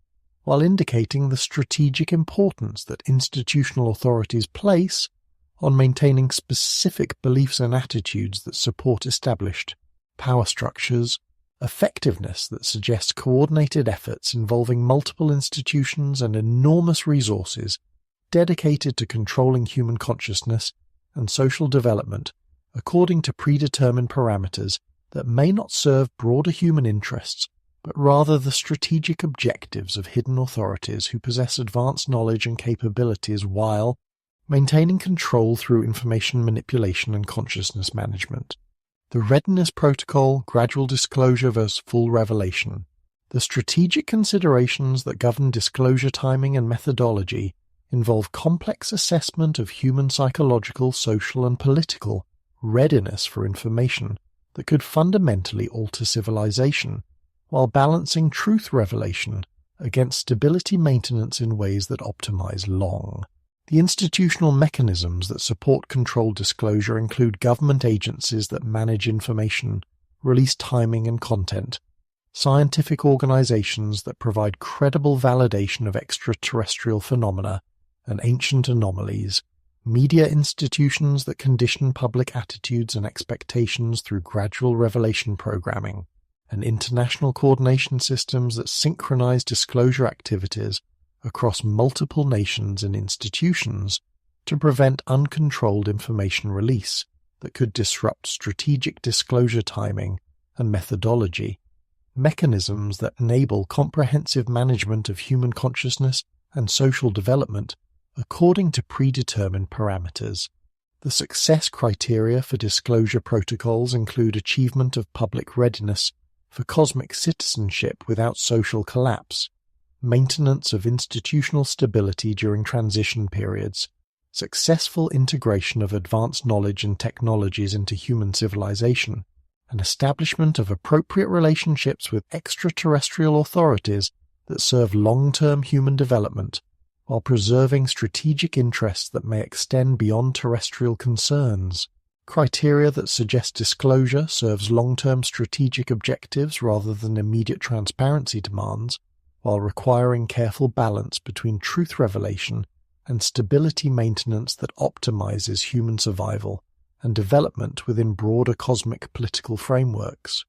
Speaker 1: while indicating the strategic importance that institutional authorities place on maintaining specific beliefs and attitudes that support established power structures, effectiveness that suggests coordinated efforts involving multiple institutions and enormous resources dedicated to controlling human consciousness and social development according to predetermined parameters that may not serve broader human interests, but rather the strategic objectives of hidden authorities who possess advanced knowledge and capabilities while maintaining control through information manipulation and consciousness management. The Readiness Protocol, gradual disclosure versus full revelation. The strategic considerations that govern disclosure timing and methodology involve complex assessment of human psychological, social, and political readiness for information that could fundamentally alter civilization, while balancing truth revelation against stability maintenance in ways that optimize long. The institutional mechanisms that support controlled disclosure include government agencies that manage information, release timing and content, scientific organizations that provide credible validation of extraterrestrial phenomena and ancient anomalies, media institutions that condition public attitudes and expectations through gradual revelation programming, and international coordination systems that synchronize disclosure activities across multiple nations and institutions to prevent uncontrolled information release that could disrupt strategic disclosure timing and methodology, mechanisms that enable comprehensive management of human consciousness and social development according to predetermined parameters. The success criteria for disclosure protocols include achievement of public readiness for cosmic citizenship without social collapse, maintenance of institutional stability during transition periods, successful integration of advanced knowledge and technologies into human civilization, and establishment of appropriate relationships with extraterrestrial authorities that serve long-term human development while preserving strategic interests that may extend beyond terrestrial concerns. Criteria that suggest disclosure serves long-term strategic objectives rather than immediate transparency demands, while requiring careful balance between truth revelation and stability maintenance that optimizes human survival and development within broader cosmic political frameworks.